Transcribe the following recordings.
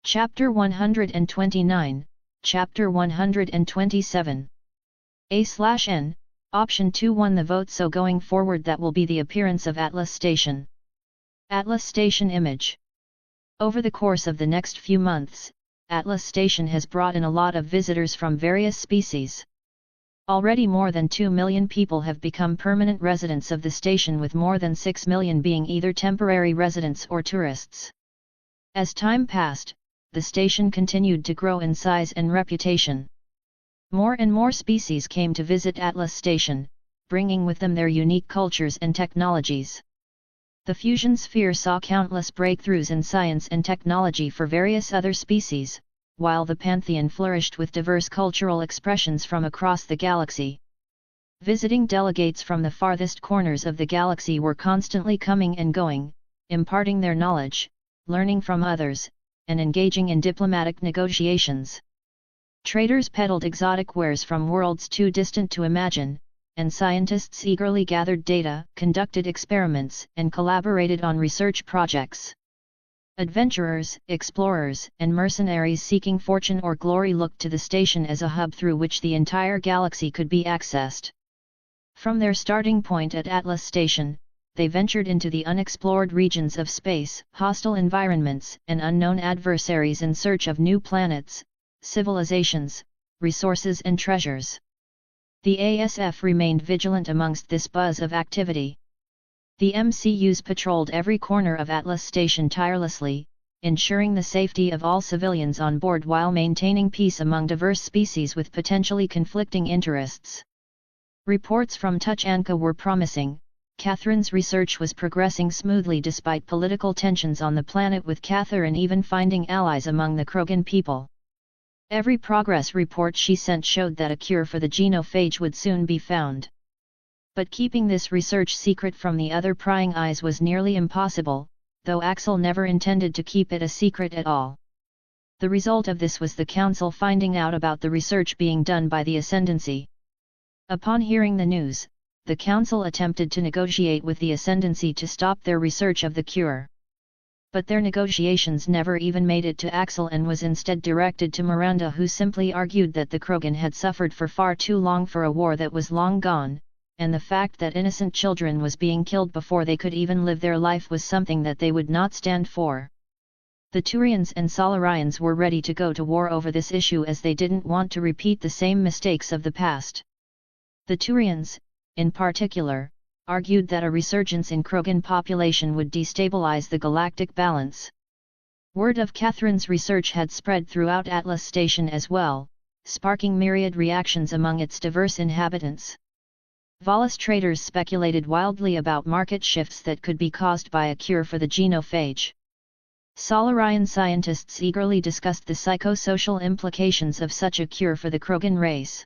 Chapter 129, Chapter 127. A/N, Option 2 won the vote, so going forward that will be the appearance of Atlas Station. Atlas Station image. Over the course of the next few months, Atlas Station has brought in a lot of visitors from various species. Already more than 2 million people have become permanent residents of the station, with more than 6 million being either temporary residents or tourists. As time passed, the station continued to grow in size and reputation. More and more species came to visit Atlas Station, bringing with them their unique cultures and technologies. The fusion sphere saw countless breakthroughs in science and technology for various other species, while the Pantheon flourished with diverse cultural expressions from across the galaxy. Visiting delegates from the farthest corners of the galaxy were constantly coming and going, imparting their knowledge, learning from others, and engaging in diplomatic negotiations. Traders peddled exotic wares from worlds too distant to imagine, and scientists eagerly gathered data, conducted experiments, and collaborated on research projects. Adventurers, explorers, and mercenaries seeking fortune or glory looked to the station as a hub through which the entire galaxy could be accessed. From their starting point at Atlas Station, they ventured into the unexplored regions of space, hostile environments, and unknown adversaries in search of new planets, civilizations, resources and treasures. The ASF remained vigilant amongst this buzz of activity. The MCUs patrolled every corner of Atlas Station tirelessly, ensuring the safety of all civilians on board while maintaining peace among diverse species with potentially conflicting interests. Reports from Tuchanka were promising. Catherine's research was progressing smoothly despite political tensions on the planet, with Catherine even finding allies among the Krogan people. Every progress report she sent showed that a cure for the genophage would soon be found. But keeping this research secret from the other prying eyes was nearly impossible, though Axel never intended to keep it a secret at all. The result of this was the Council finding out about the research being done by the Ascendancy. Upon hearing the news, the Council attempted to negotiate with the Ascendancy to stop their research of the cure. But their negotiations never even made it to Axel and was instead directed to Miranda, who simply argued that the Krogan had suffered for far too long for a war that was long gone, and the fact that innocent children was being killed before they could even live their life was something that they would not stand for. The Turians and Solarians were ready to go to war over this issue, as they didn't want to repeat the same mistakes of the past. The Turians, in particular, argued that a resurgence in Krogan population would destabilize the galactic balance. Word of Catherine's research had spread throughout Atlas Station as well, sparking myriad reactions among its diverse inhabitants. Valis traders speculated wildly about market shifts that could be caused by a cure for the genophage. Solarian scientists eagerly discussed the psychosocial implications of such a cure for the Krogan race.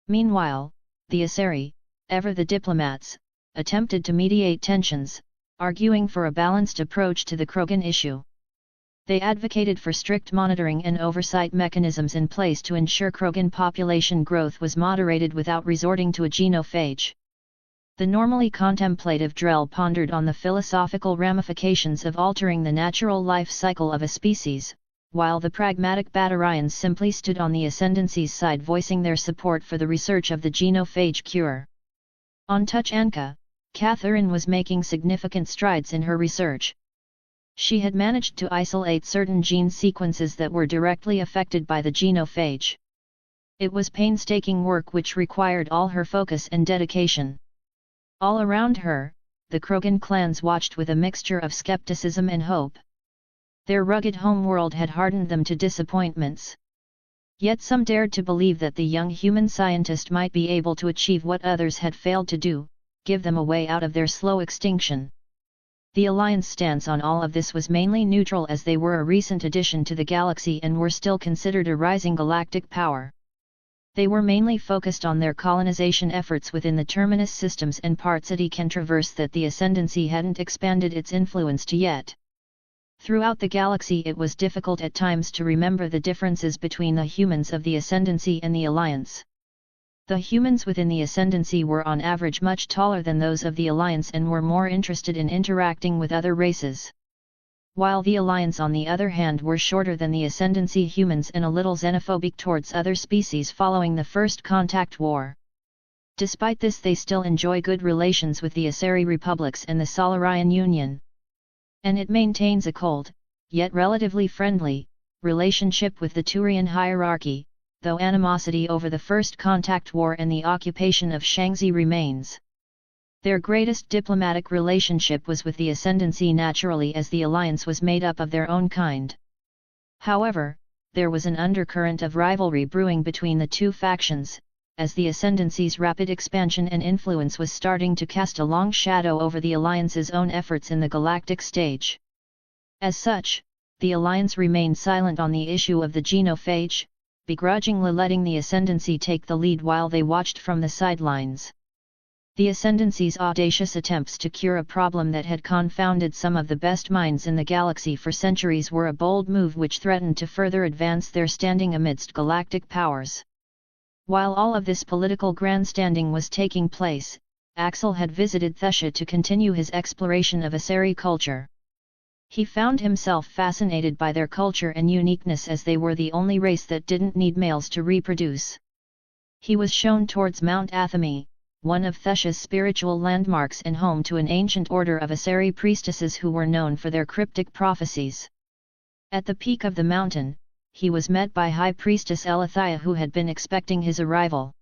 Meanwhile, the Asari, ever the diplomats, attempted to mediate tensions, arguing for a balanced approach to the Krogan issue. They advocated for strict monitoring and oversight mechanisms in place to ensure Krogan population growth was moderated without resorting to a genophage. The normally contemplative Drell pondered on the philosophical ramifications of altering the natural life cycle of a species, while the pragmatic Batarians simply stood on the Ascendancy's side, voicing their support for the research of the genophage cure. On Tuchanka, Catherine was making significant strides in her research. She had managed to isolate certain gene sequences that were directly affected by the genophage. It was painstaking work which required all her focus and dedication. All around her, the Krogan clans watched with a mixture of skepticism and hope. Their rugged homeworld had hardened them to disappointments. Yet some dared to believe that the young human scientist might be able to achieve what others had failed to do, give them a way out of their slow extinction. The Alliance stance on all of this was mainly neutral, as they were a recent addition to the galaxy and were still considered a rising galactic power. They were mainly focused on their colonization efforts within the Terminus systems and parts at Ekentraverse that the Ascendancy hadn't expanded its influence to yet. Throughout the galaxy it was difficult at times to remember the differences between the humans of the Ascendancy and the Alliance. The humans within the Ascendancy were on average much taller than those of the Alliance and were more interested in interacting with other races. while the Alliance on the other hand were shorter than the Ascendancy humans and a little xenophobic towards other species following the First Contact War. Despite this, they still enjoy good relations with the Asari republics and the Solarian Union. And it maintains a cold, yet relatively friendly, relationship with the Turian hierarchy, though animosity over the First Contact War and the occupation of Shaanxi remains. Their greatest diplomatic relationship was with the Ascendancy naturally, as the alliance was made up of their own kind. However, there was an undercurrent of rivalry brewing between the two factions, as the Ascendancy's rapid expansion and influence was starting to cast a long shadow over the Alliance's own efforts in the galactic stage. As such, the Alliance remained silent on the issue of the genophage, begrudgingly letting the Ascendancy take the lead while they watched from the sidelines. The Ascendancy's audacious attempts to cure a problem that had confounded some of the best minds in the galaxy for centuries were a bold move which threatened to further advance their standing amidst galactic powers. While all of this political grandstanding was taking place, Axel had visited Thessia to continue his exploration of Asari culture. He found himself fascinated by their culture and uniqueness, as they were the only race that didn't need males to reproduce. He was shown towards Mount Athame, one of Thessia's spiritual landmarks and home to an ancient order of Asari priestesses who were known for their cryptic prophecies. At the peak of the mountain, he was met by High Priestess Elithia, who had been expecting his arrival.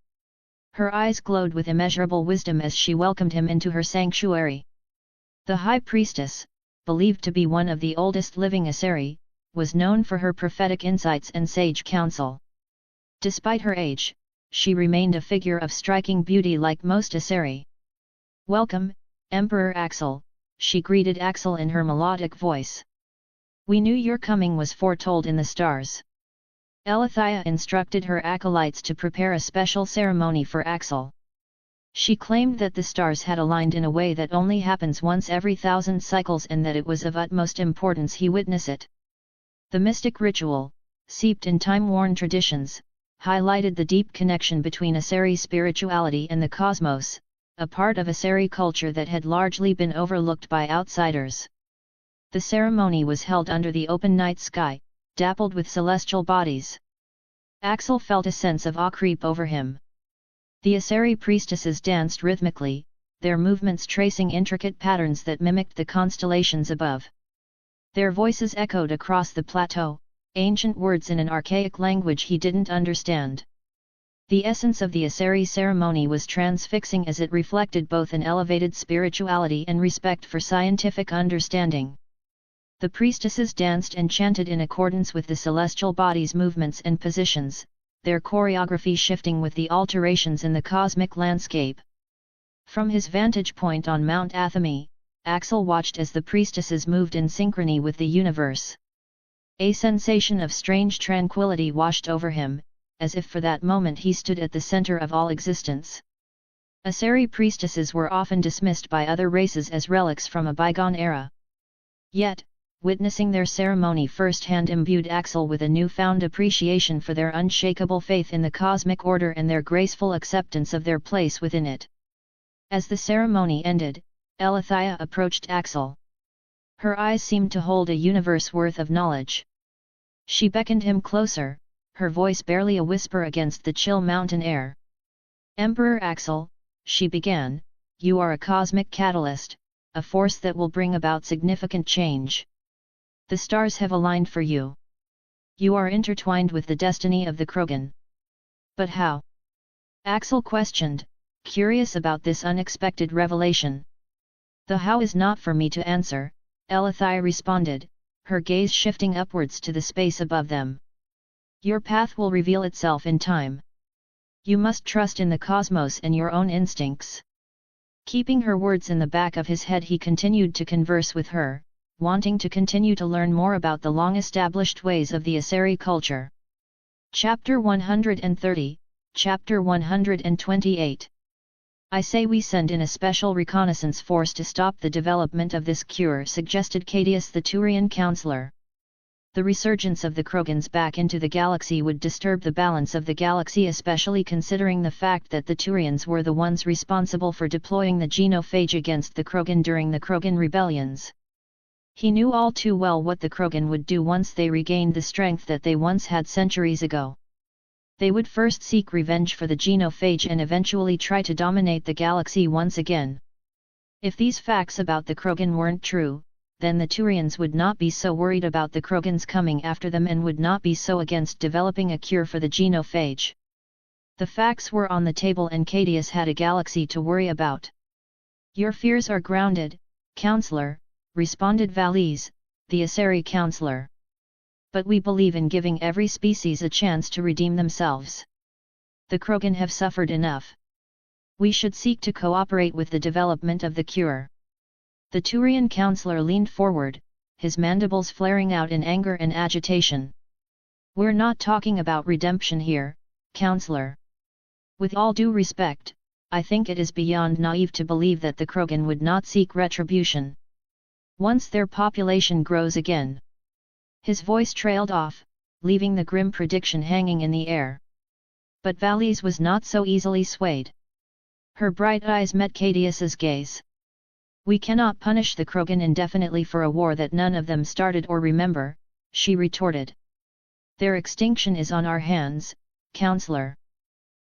Her eyes glowed with immeasurable wisdom as she welcomed him into her sanctuary. The High Priestess, believed to be one of the oldest living Asari, was known for her prophetic insights and sage counsel. Despite her age, she remained a figure of striking beauty like most Asari. "Welcome, Emperor Axel," she greeted Axel in her melodic voice. "We knew your coming was foretold in the stars." Elithia instructed her acolytes to prepare a special ceremony for Axel. She claimed that the stars had aligned in a way that only happens once every 1,000 cycles and that it was of utmost importance he witness it. The mystic ritual, seeped in time-worn traditions, highlighted the deep connection between Asari spirituality and the cosmos, a part of Asari culture that had largely been overlooked by outsiders. The ceremony was held under the open night sky, dappled with celestial bodies. Axel felt a sense of awe creep over him. The Asari priestesses danced rhythmically, their movements tracing intricate patterns that mimicked the constellations above. Their voices echoed across the plateau, ancient words in an archaic language he didn't understand. The essence of the Asari ceremony was transfixing, as it reflected both an elevated spirituality and respect for scientific understanding. The priestesses danced and chanted in accordance with the celestial bodies' movements and positions, their choreography shifting with the alterations in the cosmic landscape. From his vantage point on Mount Athame, Axel watched as the priestesses moved in synchrony with the universe. A sensation of strange tranquility washed over him, as if for that moment he stood at the center of all existence. Asari priestesses were often dismissed by other races as relics from a bygone era. Yet, witnessing their ceremony firsthand imbued Axel with a newfound appreciation for their unshakable faith in the cosmic order and their graceful acceptance of their place within it. As the ceremony ended, Elithia approached Axel. Her eyes seemed to hold a universe worth of knowledge. She beckoned him closer, her voice barely a whisper against the chill mountain air. "Emperor Axel," she began, "you are a cosmic catalyst, a force that will bring about significant change. The stars have aligned for you. You are intertwined with the destiny of the Krogan." "But how?" Axel questioned, curious about this unexpected revelation. "The how is not for me to answer," Elithia responded, her gaze shifting upwards to the space above them. "Your path will reveal itself in time. You must trust in the cosmos and your own instincts." Keeping her words in the back of his head, he continued to converse with her, wanting to continue to learn more about the long-established ways of the Asari culture. Chapter 130, Chapter 128. "I say we send in a special reconnaissance force to stop the development of this cure," suggested Cadius the Turian counselor. "The resurgence of the Krogans back into the galaxy would disturb the balance of the galaxy, especially considering the fact that the Turians were the ones responsible for deploying the genophage against the Krogan during the Krogan rebellions." He knew all too well what the Krogan would do once they regained the strength that they once had centuries ago. They would first seek revenge for the genophage and eventually try to dominate the galaxy once again. If these facts about the Krogan weren't true, then the Turians would not be so worried about the Krogans coming after them and would not be so against developing a cure for the genophage. The facts were on the table and Cadius had a galaxy to worry about. Your fears are grounded, Counselor, responded Valise, the Asari counselor. But we believe in giving every species a chance to redeem themselves. The Krogan have suffered enough. We should seek to cooperate with the development of the cure. The Turian counselor leaned forward, his mandibles flaring out in anger and agitation. We're not talking about redemption here, Counselor. With all due respect, I think it is beyond naive to believe that the Krogan would not seek retribution once their population grows again. His voice trailed off, leaving the grim prediction hanging in the air. But Valise was not so easily swayed. Her bright eyes met Cadius's gaze. We cannot punish the Krogan indefinitely for a war that none of them started or remember, she retorted. Their extinction is on our hands, Counselor.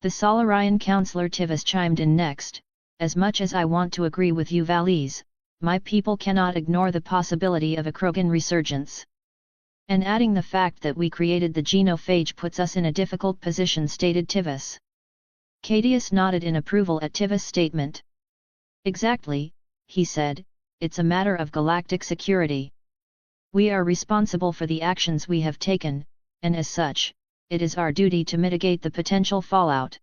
The Solarian counselor Tivus chimed in next. As much as I want to agree with you Valise, my people cannot ignore the possibility of a Krogan resurgence. And adding the fact that we created the genophage puts us in a difficult position, stated Tivus. Cadius nodded in approval at Tivus' statement. Exactly, he said, it's a matter of galactic security. We are responsible for the actions we have taken, and as such, it is our duty to mitigate the potential fallout.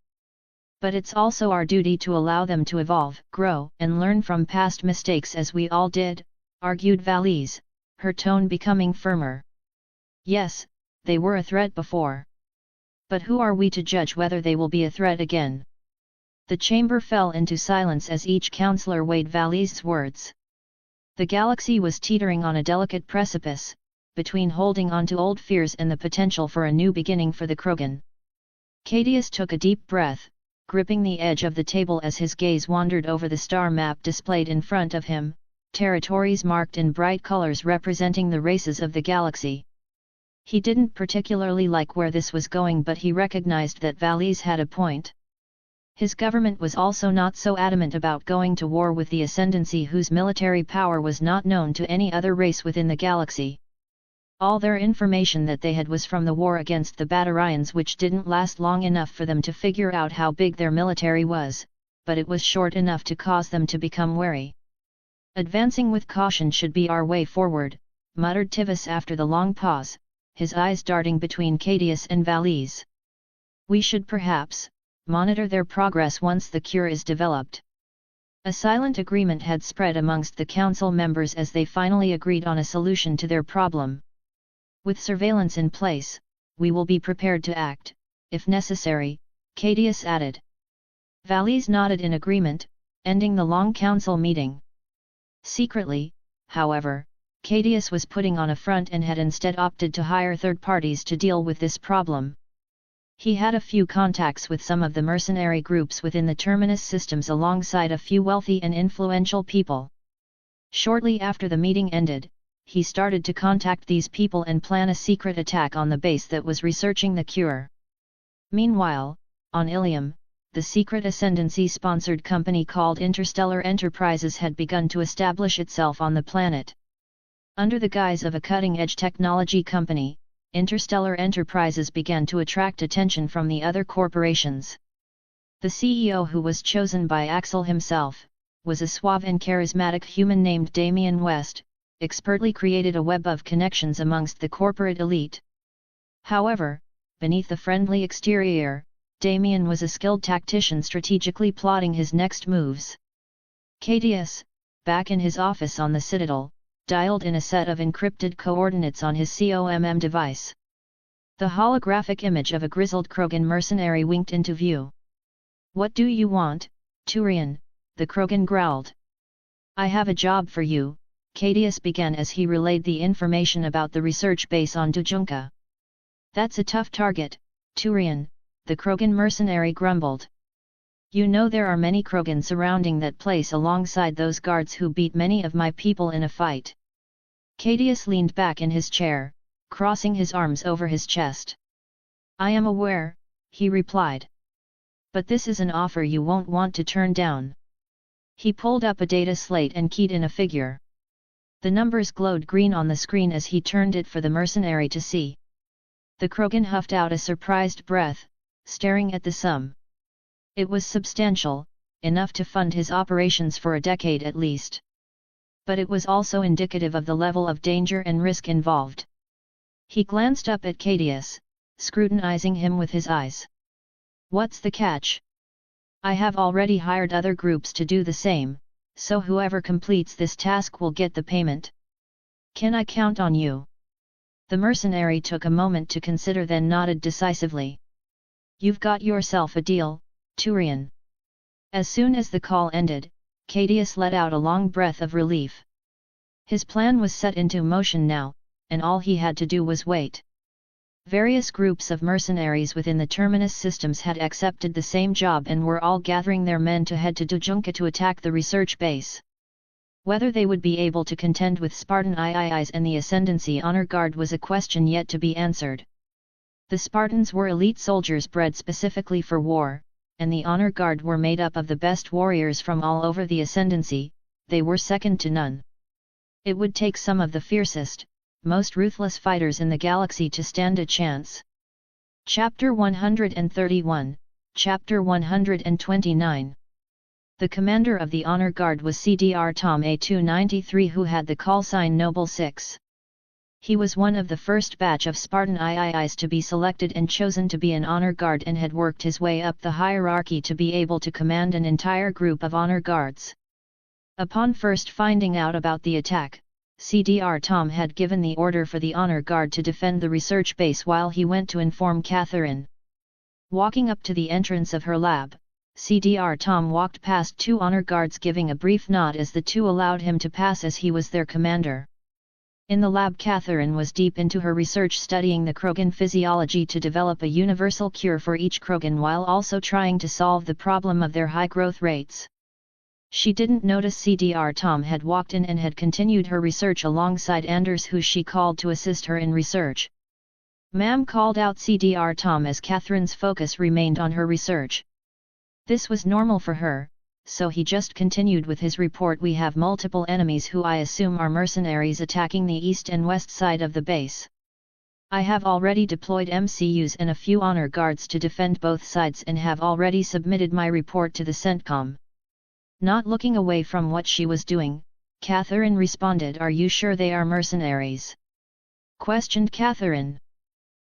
But it's also our duty to allow them to evolve, grow, and learn from past mistakes as we all did, argued Valise, her tone becoming firmer. Yes, they were a threat before. But who are we to judge whether they will be a threat again? The chamber fell into silence as each counselor weighed Valise's words. The galaxy was teetering on a delicate precipice, between holding on to old fears and the potential for a new beginning for the Krogan. Cadius took a deep breath, gripping the edge of the table as his gaze wandered over the star map displayed in front of him, territories marked in bright colors representing the races of the galaxy. He didn't particularly like where this was going, but he recognized that Valise had a point. His government was also not so adamant about going to war with the Ascendancy, whose military power was not known to any other race within the galaxy. All their information that they had was from the war against the Batarians, which didn't last long enough for them to figure out how big their military was, but it was short enough to cause them to become wary. Advancing with caution should be our way forward, muttered Tivus after the long pause, his eyes darting between Cadius and Valise. We should perhaps monitor their progress once the cure is developed. A silent agreement had spread amongst the council members as they finally agreed on a solution to their problem. With surveillance in place, we will be prepared to act, if necessary, Cadius added. Valise nodded in agreement, ending the long council meeting. Secretly, however, Cadius was putting on a front and had instead opted to hire third parties to deal with this problem. He had a few contacts with some of the mercenary groups within the Terminus systems alongside a few wealthy and influential people. Shortly after the meeting ended, he started to contact these people and plan a secret attack on the base that was researching the cure. Meanwhile, on Ilium, the secret Ascendancy-sponsored company called Interstellar Enterprises had begun to establish itself on the planet. Under the guise of a cutting-edge technology company, Interstellar Enterprises began to attract attention from the other corporations. The CEO, who was chosen by Axel himself, was a suave and charismatic human named Damian West, expertly created a web of connections amongst the corporate elite. However, beneath the friendly exterior, Damian was a skilled tactician strategically plotting his next moves. Cadius, back in his office on the Citadel, dialed in a set of encrypted coordinates on his COMM device. The holographic image of a grizzled Krogan mercenary winked into view. What do you want, Turian? The Krogan growled. I have a job for you, Cadius began as he relayed the information about the research base on Dujunka. That's a tough target, Turian, the Krogan mercenary grumbled. You know there are many Krogan surrounding that place alongside those guards who beat many of my people in a fight. Cadius leaned back in his chair, crossing his arms over his chest. I am aware, he replied. But this is an offer you won't want to turn down. He pulled up a data slate and keyed in a figure. The numbers glowed green on the screen as he turned it for the mercenary to see. The Krogan huffed out a surprised breath, staring at the sum. It was substantial, enough to fund his operations for a decade at least. But it was also indicative of the level of danger and risk involved. He glanced up at Cadius, scrutinizing him with his eyes. What's the catch? I have already hired other groups to do the same, so whoever completes this task will get the payment. Can I count on you? The mercenary took a moment to consider, then nodded decisively. You've got yourself a deal, Turian. As soon as the call ended, Cadius let out a long breath of relief. His plan was set into motion now, and all he had to do was wait. Various groups of mercenaries within the Terminus systems had accepted the same job and were all gathering their men to head to Dujunka to attack the research base. Whether they would be able to contend with Spartan IIIs and the Ascendancy Honor Guard was a question yet to be answered. The Spartans were elite soldiers bred specifically for war, and the Honor Guard were made up of the best warriors from all over the Ascendancy. They were second to none. It would take some of the fiercest, most ruthless fighters in the galaxy to stand a chance. Chapter 131, Chapter 129. The commander of the Honor Guard was CDR Tom A293, who had the call sign Noble 6. He was one of the first batch of Spartan IIIs to be selected and chosen to be an Honor Guard, and had worked his way up the hierarchy to be able to command an entire group of Honor Guards. Upon first finding out about the attack, CDR Tom had given the order for the Honor Guard to defend the research base while he went to inform Catherine. Walking up to the entrance of her lab, CDR Tom walked past two Honor Guards, giving a brief nod as the two allowed him to pass as he was their commander. In the lab, Catherine was deep into her research, studying the Krogan physiology to develop a universal cure for each Krogan while also trying to solve the problem of their high growth rates. She didn't notice CDR Tom had walked in and had continued her research alongside Anders, who she called to assist her in research. Ma'am, called out CDR Tom as Catherine's focus remained on her research. This was normal for her, so he just continued with his report. We have multiple enemies who I assume are mercenaries attacking the east and west side of the base. I have already deployed MCUs and a few Honor Guards to defend both sides and have already submitted my report to the CENTCOM. Not looking away from what she was doing, Catherine responded, Are you sure they are mercenaries? Questioned Catherine.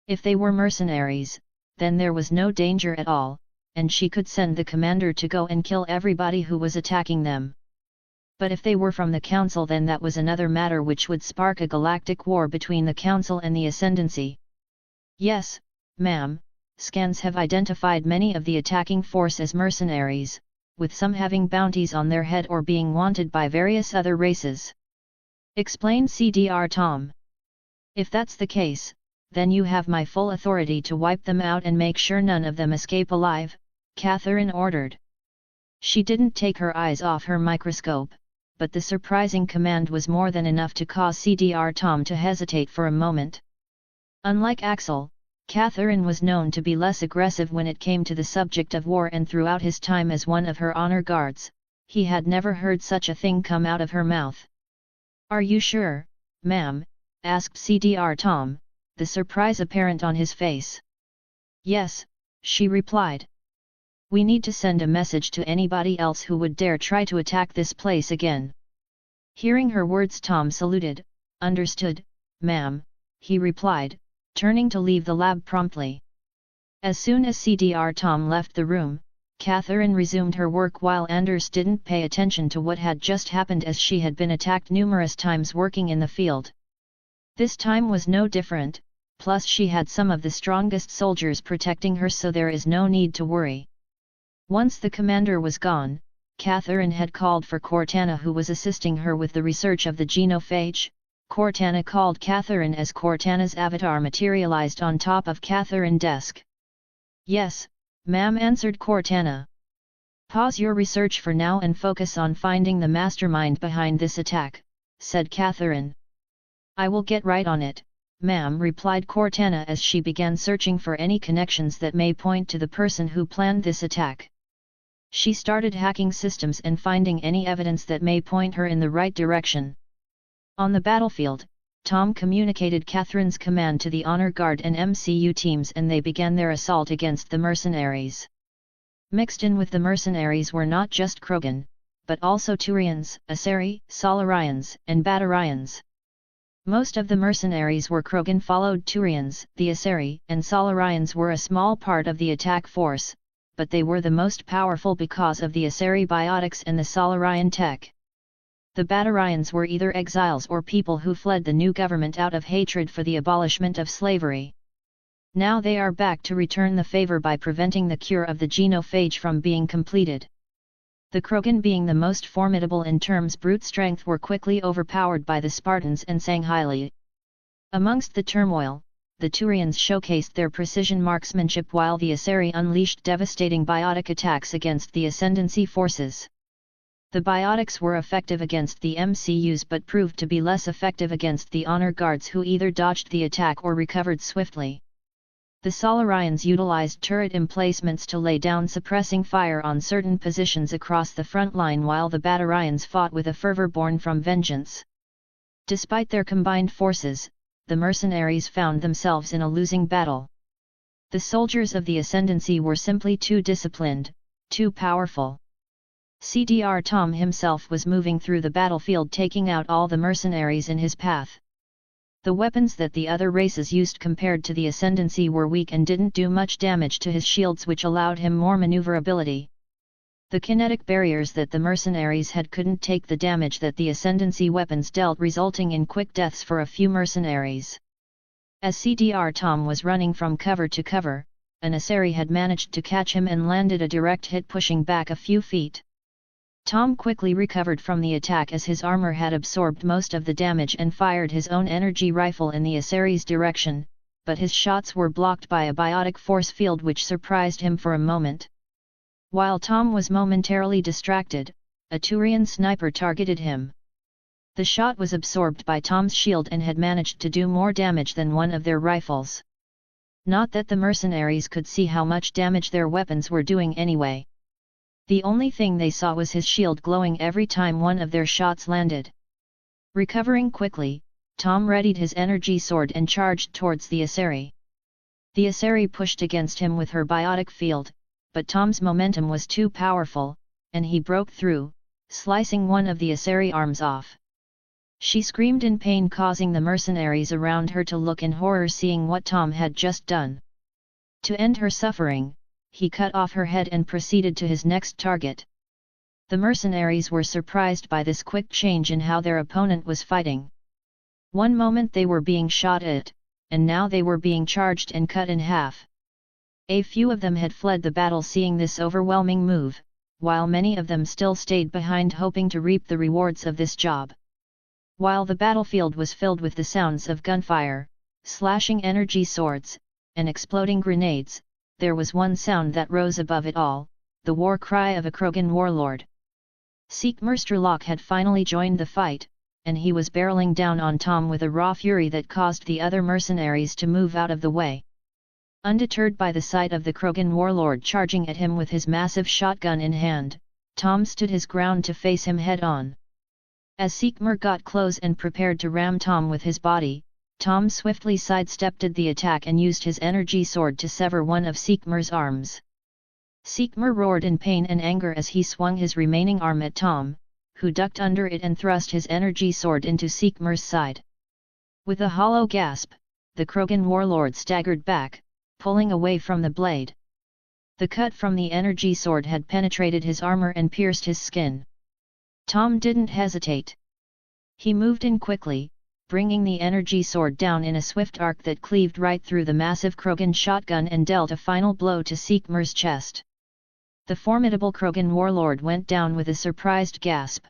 If they were mercenaries, then there was no danger at all, and she could send the commander to go and kill everybody who was attacking them. But if they were from the Council, then that was another matter which would spark a galactic war between the Council and the Ascendancy. Yes, ma'am, scans have identified many of the attacking force as mercenaries, with some having bounties on their head or being wanted by various other races. Explained CDR Tom. If that's the case, then you have my full authority to wipe them out and make sure none of them escape alive, Catherine ordered. She didn't take her eyes off her microscope, but the surprising command was more than enough to cause CDR Tom to hesitate for a moment. Unlike Axel, Catherine was known to be less aggressive when it came to the subject of war, and throughout his time as one of her Honor Guards, he had never heard such a thing come out of her mouth. Are you sure, ma'am? Asked CDR Tom, the surprise apparent on his face. Yes, she replied. We need to send a message to anybody else who would dare try to attack this place again. Hearing her words, Tom saluted. Understood, ma'am, he replied, turning to leave the lab promptly. As soon as CDR Tom left the room, Catherine resumed her work while Anders didn't pay attention to what had just happened, as she had been attacked numerous times working in the field. This time was no different, plus she had some of the strongest soldiers protecting her, so there is no need to worry. Once the commander was gone, Catherine had called for Cortana, who was assisting her with the research of the genophage. Cortana called Catherine as Cortana's avatar materialized on top of Catherine's desk. Yes, ma'am, answered Cortana. Pause your research for now and focus on finding the mastermind behind this attack, said Catherine. I will get right on it, ma'am, replied Cortana as she began searching for any connections that may point to the person who planned this attack. She started hacking systems and finding any evidence that may point her in the right direction. On the battlefield, Tom communicated Catherine's command to the Honor Guard and MCU teams and they began their assault against the mercenaries. Mixed in with the mercenaries were not just Krogan, but also Turians, Asari, Solarians, and Batarians. Most of the mercenaries were Krogan followed Turians, the Asari and Solarians were a small part of the attack force, but they were the most powerful because of the Asari biotics and the Solarian tech. The Batarians were either exiles or people who fled the new government out of hatred for the abolishment of slavery. Now they are back to return the favor by preventing the cure of the genophage from being completed. The Krogan, being the most formidable in terms brute strength, were quickly overpowered by the Spartans and sang highly. Amongst the turmoil, the Turians showcased their precision marksmanship while the Asari unleashed devastating biotic attacks against the Ascendancy forces. The biotics were effective against the MCUs but proved to be less effective against the Honor Guards, who either dodged the attack or recovered swiftly. The Solarians utilized turret emplacements to lay down suppressing fire on certain positions across the front line, while the Batarians fought with a fervor born from vengeance. Despite their combined forces, the mercenaries found themselves in a losing battle. The soldiers of the Ascendancy were simply too disciplined, too powerful. CDR Tom himself was moving through the battlefield, taking out all the mercenaries in his path. The weapons that the other races used compared to the Ascendancy were weak and didn't do much damage to his shields, which allowed him more maneuverability. The kinetic barriers that the mercenaries had couldn't take the damage that the Ascendancy weapons dealt, resulting in quick deaths for a few mercenaries. As CDR Tom was running from cover to cover, an Asari had managed to catch him and landed a direct hit, pushing back a few feet. Tom quickly recovered from the attack as his armor had absorbed most of the damage and fired his own energy rifle in the Asari's direction, but his shots were blocked by a biotic force field which surprised him for a moment. While Tom was momentarily distracted, a Turian sniper targeted him. The shot was absorbed by Tom's shield and had managed to do more damage than one of their rifles. Not that the mercenaries could see how much damage their weapons were doing anyway. The only thing they saw was his shield glowing every time one of their shots landed. Recovering quickly, Tom readied his energy sword and charged towards the Asari. The Asari pushed against him with her biotic field, but Tom's momentum was too powerful, and he broke through, slicing one of the Asari arms off. She screamed in pain, causing the mercenaries around her to look in horror, seeing what Tom had just done. To end her suffering, he cut off her head and proceeded to his next target. The mercenaries were surprised by this quick change in how their opponent was fighting. One moment they were being shot at, and now they were being charged and cut in half. A few of them had fled the battle seeing this overwhelming move, while many of them still stayed behind hoping to reap the rewards of this job. While the battlefield was filled with the sounds of gunfire, slashing energy swords, and exploding grenades, there was one sound that rose above it all, the war cry of a Krogan warlord. Seekmerstrelok had finally joined the fight, and he was barreling down on Tom with a raw fury that caused the other mercenaries to move out of the way. Undeterred by the sight of the Krogan warlord charging at him with his massive shotgun in hand, Tom stood his ground to face him head-on. As Seekmer got close and prepared to ram Tom with his body, Tom swiftly sidestepped the attack and used his energy sword to sever one of Seekmer's arms. Seekmer roared in pain and anger as he swung his remaining arm at Tom, who ducked under it and thrust his energy sword into Seekmer's side. With a hollow gasp, the Krogan warlord staggered back, pulling away from the blade. The cut from the energy sword had penetrated his armor and pierced his skin. Tom didn't hesitate. He moved in quickly, bringing the energy sword down in a swift arc that cleaved right through the massive Krogan shotgun and dealt a final blow to Seekmer's chest. The formidable Krogan warlord went down with a surprised gasp.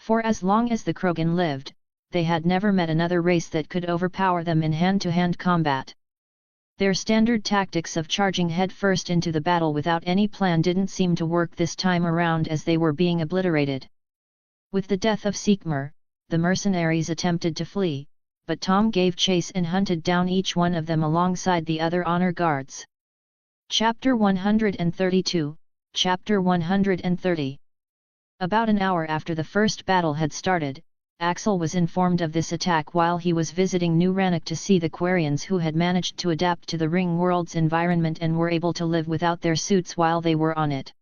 For as long as the Krogan lived, they had never met another race that could overpower them in hand-to-hand combat. Their standard tactics of charging headfirst into the battle without any plan didn't seem to work this time around, as they were being obliterated. With the death of Seekmer, the mercenaries attempted to flee, but Tom gave chase and hunted down each one of them alongside the other honor guards. Chapter 132, Chapter 130. About an hour after the first battle had started, Axel was informed of this attack while he was visiting New Rannoch to see the Quarians who had managed to adapt to the Ring World's environment and were able to live without their suits while they were on it.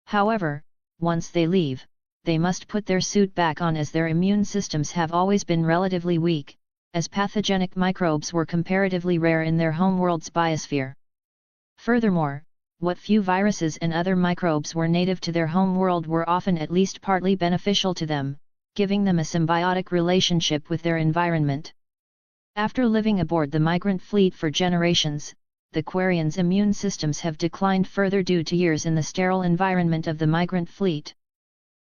However, once they leave, they must put their suit back on as their immune systems have always been relatively weak, as pathogenic microbes were comparatively rare in their homeworld's biosphere. Furthermore, what few viruses and other microbes were native to their homeworld were often at least partly beneficial to them, giving them a symbiotic relationship with their environment. After living aboard the migrant fleet for generations, the Quarians' immune systems have declined further due to years in the sterile environment of the migrant fleet.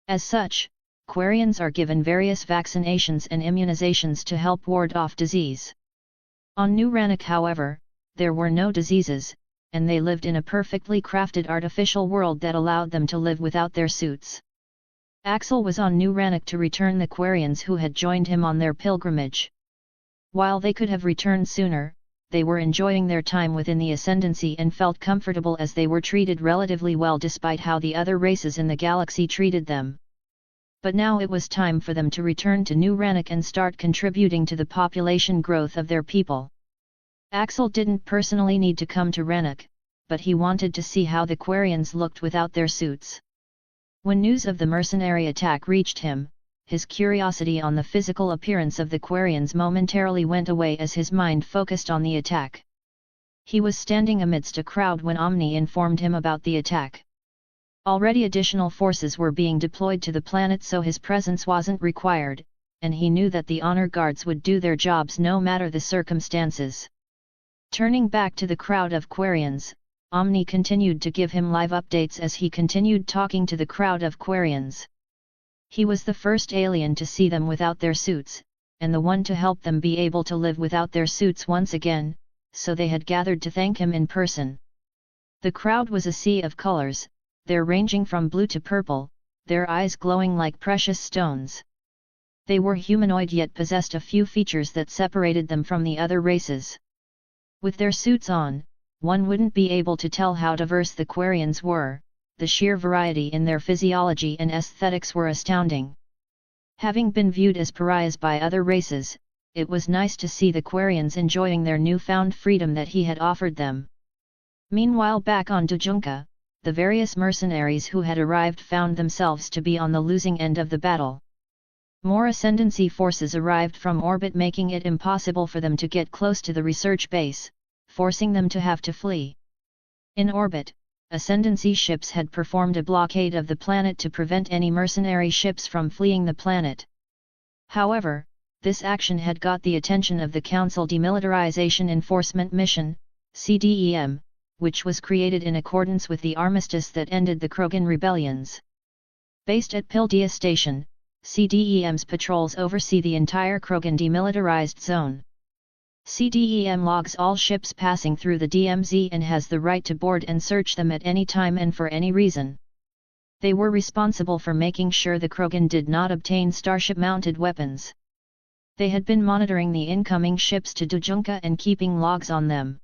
As such, Quarians are given various vaccinations and immunizations to help ward off disease. On New Rannoch, however, there were no diseases, and they lived in a perfectly crafted artificial world that allowed them to live without their suits. Axel was on New Rannoch to return the Quarians who had joined him on their pilgrimage. While they could have returned sooner, they were enjoying their time within the Ascendancy and felt comfortable as they were treated relatively well despite how the other races in the galaxy treated them. But now it was time for them to return to New Rannoch and start contributing to the population growth of their people. Axel didn't personally need to come to Rannoch, but he wanted to see how the Quarians looked without their suits. When news of the mercenary attack reached him, his curiosity on the physical appearance of the Quarians momentarily went away as his mind focused on the attack. He was standing amidst a crowd when Omni informed him about the attack. Already additional forces were being deployed to the planet, so his presence wasn't required, and he knew that the honor guards would do their jobs no matter the circumstances. Turning back to the crowd of Quarians, Omni continued to give him live updates as he continued talking to the crowd of Quarians. He was the first alien to see them without their suits, and the one to help them be able to live without their suits once again, so they had gathered to thank him in person. The crowd was a sea of colors, their ranging from blue to purple, their eyes glowing like precious stones. They were humanoid yet possessed a few features that separated them from the other races. With their suits on, one wouldn't be able to tell how diverse the Quarians were. The sheer variety in their physiology and aesthetics were astounding. Having been viewed as pariahs by other races, it was nice to see the Quarians enjoying their newfound freedom that he had offered them. Meanwhile, back on Dujunka, the various mercenaries who had arrived found themselves to be on the losing end of the battle. More Ascendancy forces arrived from orbit, making it impossible for them to get close to the research base, forcing them to have to flee. In orbit, Ascendancy ships had performed a blockade of the planet to prevent any mercenary ships from fleeing the planet. However, this action had got the attention of the Council Demilitarization Enforcement Mission, CDEM, which was created in accordance with the armistice that ended the Krogan rebellions. Based at Pildea Station, CDEM's patrols oversee the entire Krogan demilitarized zone. CDEM logs all ships passing through the DMZ and has the right to board and search them at any time and for any reason. They were responsible for making sure the Krogan did not obtain starship-mounted weapons. They had been monitoring the incoming ships to Dujunka and keeping logs on them.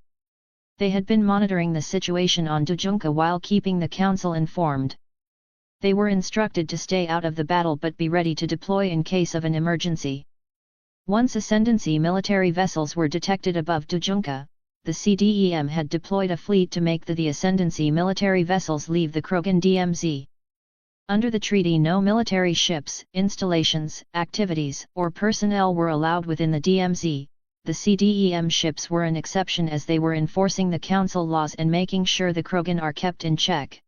They had been monitoring the situation on Dujunka while keeping the Council informed. They were instructed to stay out of the battle but be ready to deploy in case of an emergency. Once Ascendancy military vessels were detected above Dujunka, the CDEM had deployed a fleet to make the Ascendancy military vessels leave the Krogan DMZ. Under the treaty, no military ships, installations, activities, or personnel were allowed within the DMZ. The CDEM ships were an exception as they were enforcing the Council laws and making sure the Krogan are kept in check.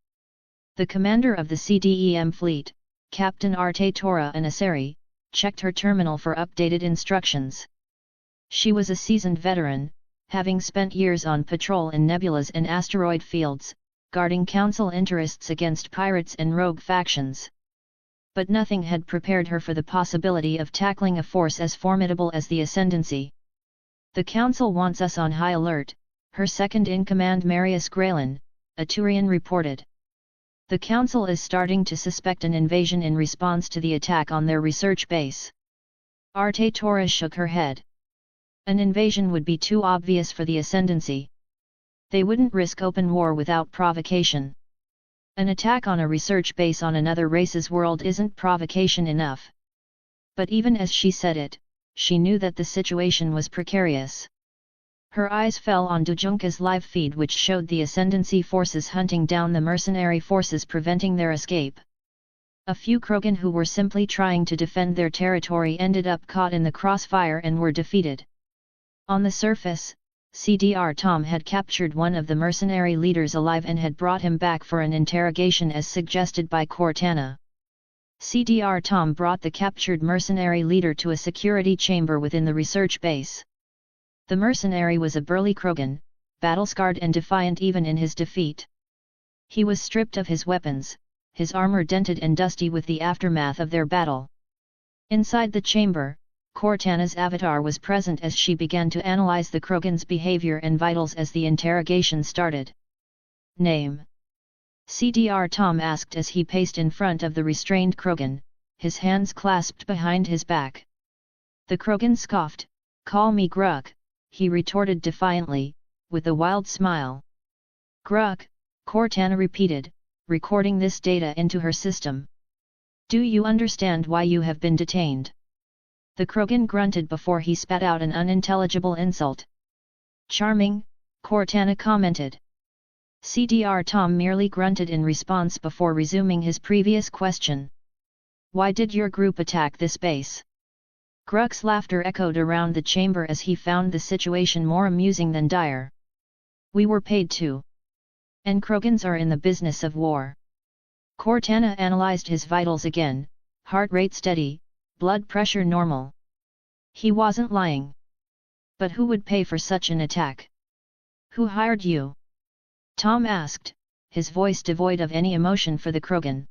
The commander of the CDEM fleet, Captain Arte Tora Anasari, checked her terminal for updated instructions. She was a seasoned veteran, having spent years on patrol in nebulas and asteroid fields, guarding Council interests against pirates and rogue factions. But nothing had prepared her for the possibility of tackling a force as formidable as the Ascendancy. "The Council wants us on high alert," her second-in-command Marius Graylin, a Turian, reported. "The Council is starting to suspect an invasion in response to the attack on their research base." Arte Tora shook her head. An invasion would be too obvious for the Ascendancy. They wouldn't risk open war without provocation. An attack on a research base on another race's world isn't provocation enough. But even as she said it, she knew that the situation was precarious. Her eyes fell on Dujunka's live feed, which showed the Ascendancy forces hunting down the mercenary forces, preventing their escape. A few Krogan who were simply trying to defend their territory ended up caught in the crossfire and were defeated. On the surface, CDR Tom had captured one of the mercenary leaders alive and had brought him back for an interrogation as suggested by Cortana. CDR Tom brought the captured mercenary leader to a security chamber within the research base. The mercenary was a burly Krogan, battle-scarred and defiant even in his defeat. He was stripped of his weapons, his armor dented and dusty with the aftermath of their battle. Inside the chamber, Cortana's avatar was present as she began to analyze the Krogan's behavior and vitals as the interrogation started. Name? CDR Tom asked as he paced in front of the restrained Krogan, his hands clasped behind his back. The Krogan scoffed. "Call me Gruk," he retorted defiantly, with a wild smile. "Gruk," Cortana repeated, recording this data into her system. "Do you understand why you have been detained?" The Krogan grunted before he spat out an unintelligible insult. "Charming," Cortana commented. CDR Tom merely grunted in response before resuming his previous question. "Why did your group attack this base?" Gruk's laughter echoed around the chamber as he found the situation more amusing than dire. "We were paid to. And Krogans are in the business of war." Cortana analyzed his vitals again, heart rate steady, blood pressure normal. He wasn't lying. But who would pay for such an attack? "Who hired you?" Tom asked, his voice devoid of any emotion for the Krogan.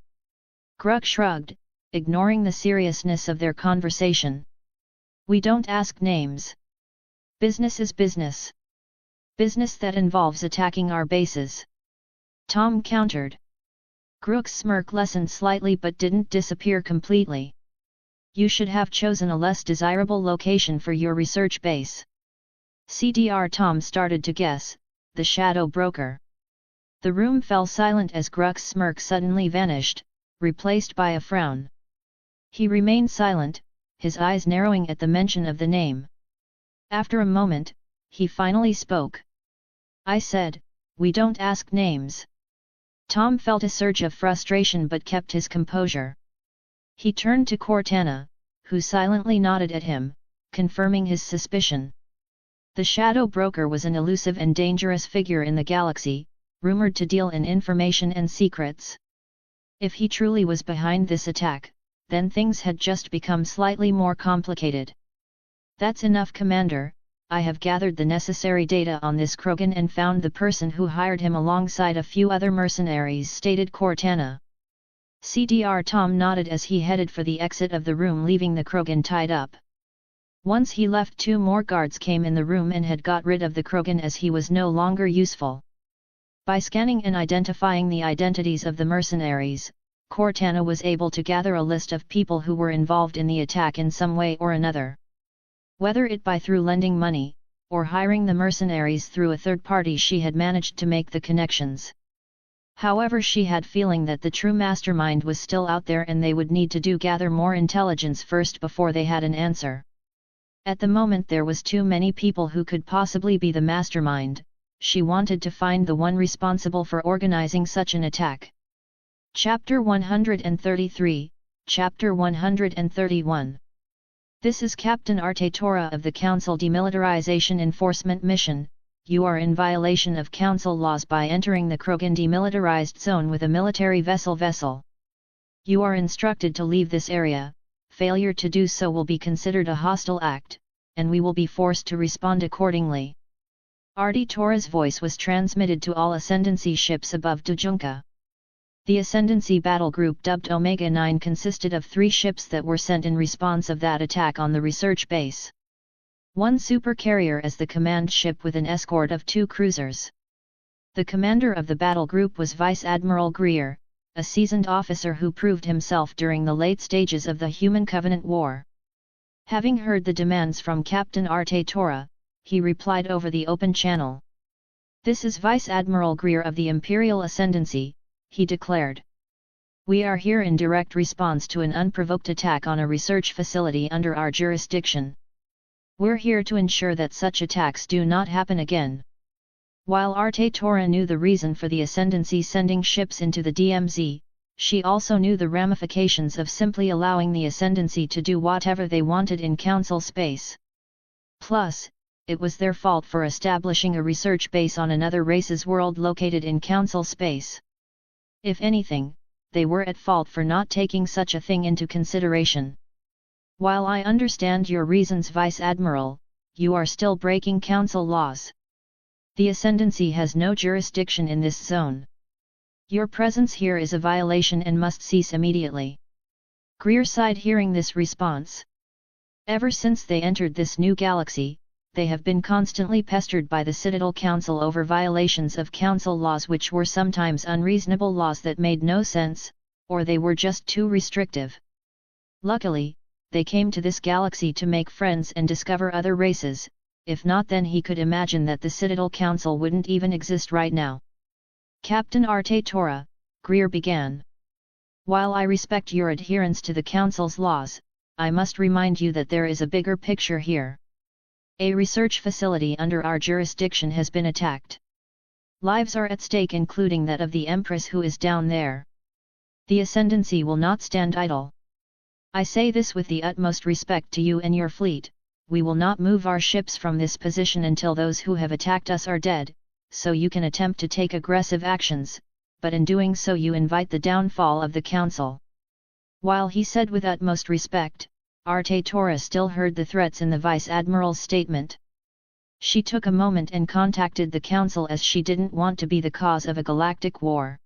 Gruk shrugged, ignoring the seriousness of their conversation. "We don't ask names. Business is business. Business that involves attacking our bases," Tom countered. Gruk's smirk lessened slightly but didn't disappear completely. "You should have chosen a less desirable location for your research base." CDR Tom started to guess, the shadow broker. The room fell silent as Gruk's smirk suddenly vanished, replaced by a frown. He remained silent, his eyes narrowing at the mention of the name. After a moment, he finally spoke. "I said, we don't ask names." Tom felt a surge of frustration but kept his composure. He turned to Cortana, who silently nodded at him, confirming his suspicion. The shadow broker was an elusive and dangerous figure in the galaxy, rumored to deal in information and secrets. If he truly was behind this attack, then things had just become slightly more complicated. "That's enough, Commander. I have gathered the necessary data on this Krogan and found the person who hired him alongside a few other mercenaries," stated Cortana. CDR Tom nodded as he headed for the exit of the room, leaving the Krogan tied up. Once he left, 2 more guards came in the room and had got rid of the Krogan as he was no longer useful. By scanning and identifying the identities of the mercenaries, Cortana was able to gather a list of people who were involved in the attack in some way or another. Whether it by through lending money, or hiring the mercenaries through a third party, she had managed to make the connections. However, she had feeling that the true mastermind was still out there and they would need to gather more intelligence first before they had an answer. At the moment there was too many people who could possibly be the mastermind. She wanted to find the one responsible for organizing such an attack. Chapter 133, Chapter 131. This is Captain Artetora of the Council Demilitarization Enforcement Mission. You are in violation of Council laws by entering the Krogan demilitarized zone with a military vessel. You are instructed to leave this area. Failure to do so will be considered a hostile act, and we will be forced to respond accordingly. Artetora's voice was transmitted to all Ascendancy ships above Dujunka. The Ascendancy battle group dubbed Omega-9 consisted of 3 ships that were sent in response of that attack on the research base. 1 supercarrier as the command ship with an escort of 2 cruisers. The commander of the battle group was Vice Admiral Greer, a seasoned officer who proved himself during the late stages of the Human Covenant War. Having heard the demands from Captain Artetora, he replied over the open channel. "This is Vice Admiral Greer of the Imperial Ascendancy," he declared. "We are here in direct response to an unprovoked attack on a research facility under our jurisdiction. We're here to ensure that such attacks do not happen again." While Arte Tora knew the reason for the Ascendancy sending ships into the DMZ, she also knew the ramifications of simply allowing the Ascendancy to do whatever they wanted in Council space. Plus, it was their fault for establishing a research base on another race's world located in Council space. If anything, they were at fault for not taking such a thing into consideration. "While I understand your reasons, Vice Admiral, you are still breaking Council laws. The Ascendancy has no jurisdiction in this zone. Your presence here is a violation and must cease immediately." Greer sighed hearing this response. Ever since they entered this new galaxy, they have been constantly pestered by the Citadel Council over violations of Council laws, which were sometimes unreasonable laws that made no sense, or they were just too restrictive. Luckily, they came to this galaxy to make friends and discover other races. If not, then he could imagine that the Citadel Council wouldn't even exist right now. "Captain Arte Tora," Greer began. "While I respect your adherence to the Council's laws, I must remind you that there is a bigger picture here. A research facility under our jurisdiction has been attacked. Lives are at stake, including that of the Empress who is down there. The Ascendancy will not stand idle. I say this with the utmost respect to you and your fleet. We will not move our ships from this position until those who have attacked us are dead, so you can attempt to take aggressive actions, but in doing so you invite the downfall of the Council." While he said with utmost respect, Arte Tora still heard the threats in the Vice Admiral's statement. She took a moment and contacted the Council, as she didn't want to be the cause of a galactic war.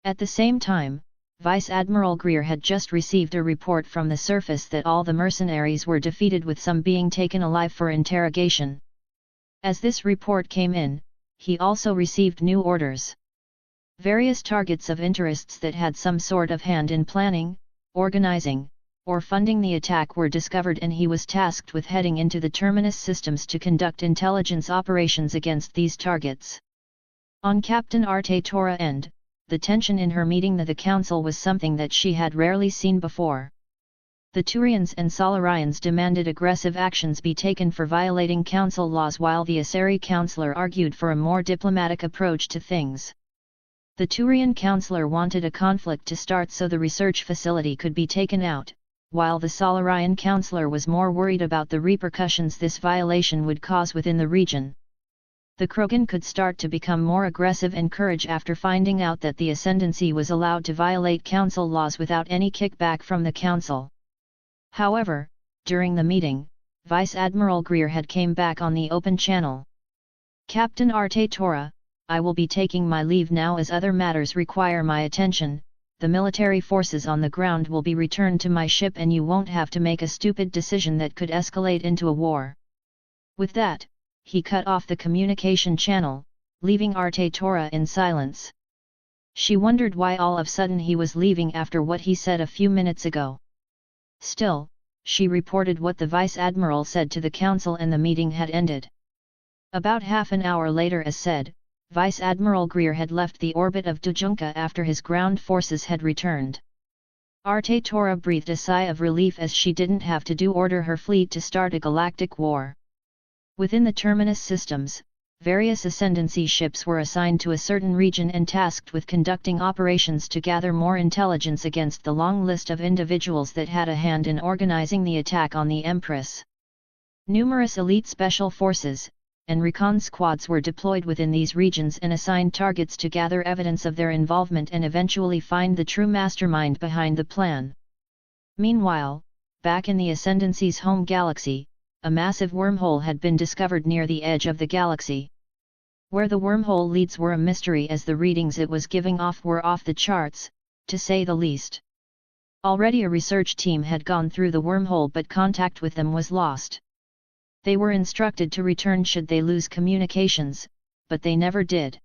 At the same time, Vice Admiral Greer had just received a report from the surface that all the mercenaries were defeated, with some being taken alive for interrogation. As this report came in, he also received new orders. Various targets of interests that had some sort of hand in planning, organizing, or funding the attack were discovered, and he was tasked with heading into the Terminus systems to conduct intelligence operations against these targets. On Captain Arte Tora end, the tension in her meeting the Council was something that she had rarely seen before. The Turians and Solarians demanded aggressive actions be taken for violating Council laws, while the Asari Councillor argued for a more diplomatic approach to things. The Turian Councillor wanted a conflict to start so the research facility could be taken out, while the Solarian Councillor was more worried about the repercussions this violation would cause within the region. The Krogan could start to become more aggressive and courage after finding out that the Ascendancy was allowed to violate Council laws without any kickback from the Council. However, during the meeting, Vice Admiral Greer had came back on the open channel. "Captain Arte Tora, I will be taking my leave now as other matters require my attention. The military forces on the ground will be returned to my ship and you won't have to make a stupid decision that could escalate into a war." With that, he cut off the communication channel, leaving Arte Tora in silence. She wondered why all of a sudden he was leaving after what he said a few minutes ago. Still, she reported what the Vice Admiral said to the Council and the meeting had ended. About half an hour later, as said, Vice Admiral Greer had left the orbit of Dujunka after his ground forces had returned. Arte Tora breathed a sigh of relief as she didn't have to order her fleet to start a galactic war. Within the Terminus systems, various Ascendancy ships were assigned to a certain region and tasked with conducting operations to gather more intelligence against the long list of individuals that had a hand in organizing the attack on the Empress. Numerous elite special forces and recon squads were deployed within these regions and assigned targets to gather evidence of their involvement and eventually find the true mastermind behind the plan. Meanwhile, back in the Ascendancy's home galaxy, a massive wormhole had been discovered near the edge of the galaxy. Where the wormhole leads were a mystery, as the readings it was giving off were off the charts, to say the least. Already a research team had gone through the wormhole, but contact with them was lost. They were instructed to return should they lose communications, but they never did.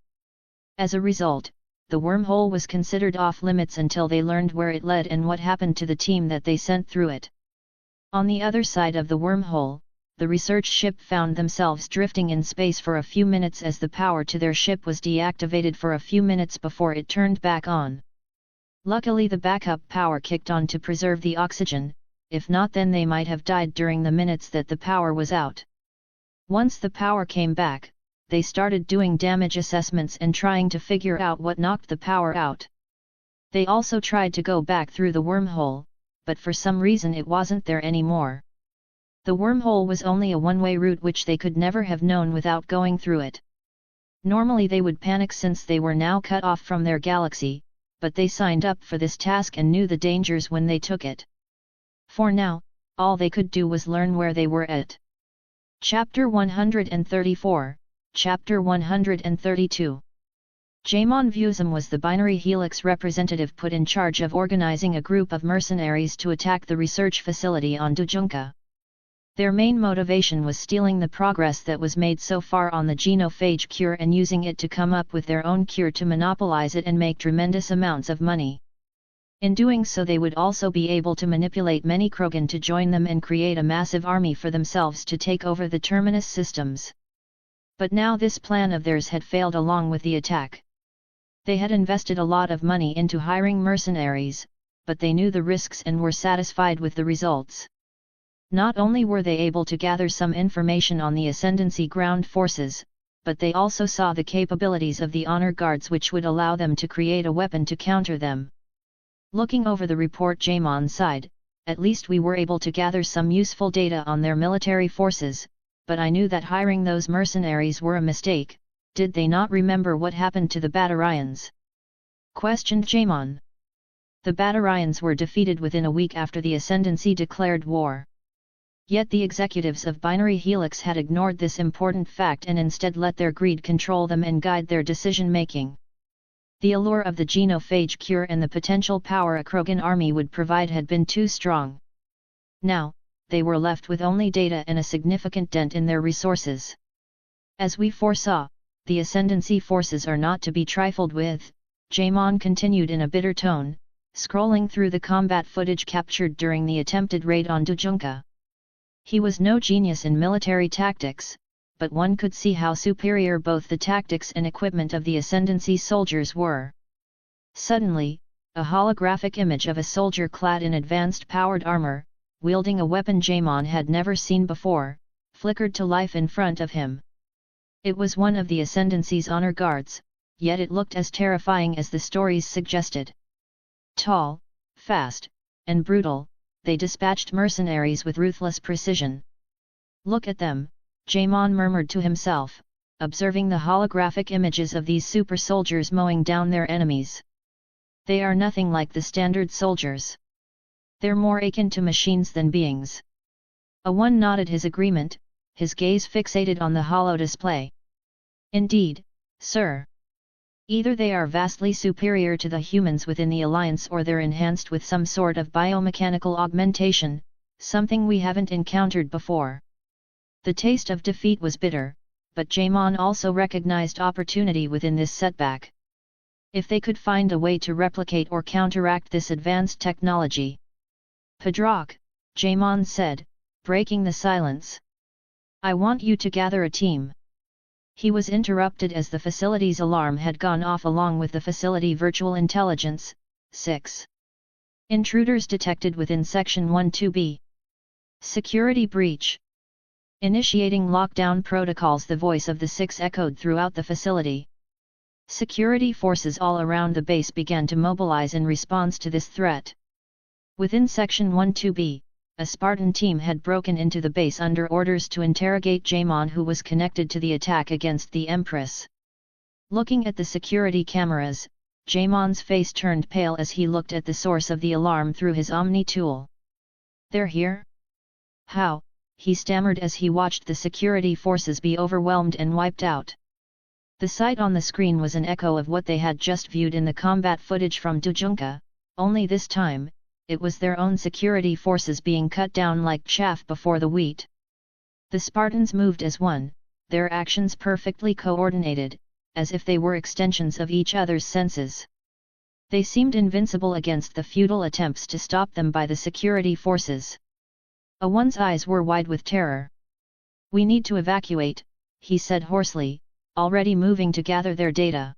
As a result, the wormhole was considered off-limits until they learned where it led and what happened to the team that they sent through it. On the other side of the wormhole, the research ship found themselves drifting in space for a few minutes as the power to their ship was deactivated for a few minutes before it turned back on. Luckily the backup power kicked on to preserve the oxygen, if not then they might have died during the minutes that the power was out. Once the power came back, they started doing damage assessments and trying to figure out what knocked the power out. They also tried to go back through the wormhole, but for some reason it wasn't there anymore. The wormhole was only a one-way route which they could never have known without going through it. Normally they would panic since they were now cut off from their galaxy, but they signed up for this task and knew the dangers when they took it. For now, all they could do was learn where they were at. Chapter 134, Chapter 132. Jaemon Vuesum was the binary helix representative put in charge of organizing a group of mercenaries to attack the research facility on Dujunka. Their main motivation was stealing the progress that was made so far on the genophage cure and using it to come up with their own cure to monopolize it and make tremendous amounts of money. In doing so they would also be able to manipulate many Krogan to join them and create a massive army for themselves to take over the Terminus systems. But now this plan of theirs had failed along with the attack. They had invested a lot of money into hiring mercenaries, but they knew the risks and were satisfied with the results. Not only were they able to gather some information on the Ascendancy ground forces, but they also saw the capabilities of the honor guards which would allow them to create a weapon to counter them. Looking over the report Jaemon sighed, at least we were able to gather some useful data on their military forces, but I knew that hiring those mercenaries were a mistake. Did they not remember what happened to the Batarians? Questioned Jaemon. The Batarians were defeated within a week after the Ascendancy declared war. Yet the executives of Binary Helix had ignored this important fact and instead let their greed control them and guide their decision-making. The allure of the genophage cure and the potential power a Krogan army would provide had been too strong. Now, they were left with only data and a significant dent in their resources. As we foresaw, the Ascendancy forces are not to be trifled with, Jaemon continued in a bitter tone, scrolling through the combat footage captured during the attempted raid on Dujunka. He was no genius in military tactics, but one could see how superior both the tactics and equipment of the Ascendancy soldiers were. Suddenly, a holographic image of a soldier clad in advanced powered armor, wielding a weapon Jaemon had never seen before, flickered to life in front of him. It was one of the Ascendancy's honor guards, yet it looked as terrifying as the stories suggested. Tall, fast, and brutal, they dispatched mercenaries with ruthless precision. Look at them, Jaemon murmured to himself, observing the holographic images of these super soldiers mowing down their enemies. They are nothing like the standard soldiers. They're more akin to machines than beings. One nodded his agreement, his gaze fixated on the holo display. Indeed, sir. Either they are vastly superior to the humans within the Alliance or they're enhanced with some sort of biomechanical augmentation, something we haven't encountered before. The taste of defeat was bitter, but Jaemon also recognized opportunity within this setback. If they could find a way to replicate or counteract this advanced technology. Padrak, Jaemon said, breaking the silence. I want you to gather a team. He was interrupted as the facility's alarm had gone off along with the facility virtual intelligence. 6. Intruders detected within Section 12B. Security breach. Initiating lockdown protocols. The voice of the 6 echoed throughout the facility. Security forces all around the base began to mobilize in response to this threat. Within Section 12B, a Spartan team had broken into the base under orders to interrogate Jaemon, who was connected to the attack against the Empress. Looking at the security cameras, Jaemon's face turned pale as he looked at the source of the alarm through his Omni tool. They're here? How? He stammered as he watched the security forces be overwhelmed and wiped out. The sight on the screen was an echo of what they had just viewed in the combat footage from Dujunka, only this time, it was their own security forces being cut down like chaff before the wheat. The Spartans moved as one, their actions perfectly coordinated, as if they were extensions of each other's senses. They seemed invincible against the futile attempts to stop them by the security forces. One's eyes were wide with terror. "We need to evacuate," he said hoarsely, already moving to gather their data.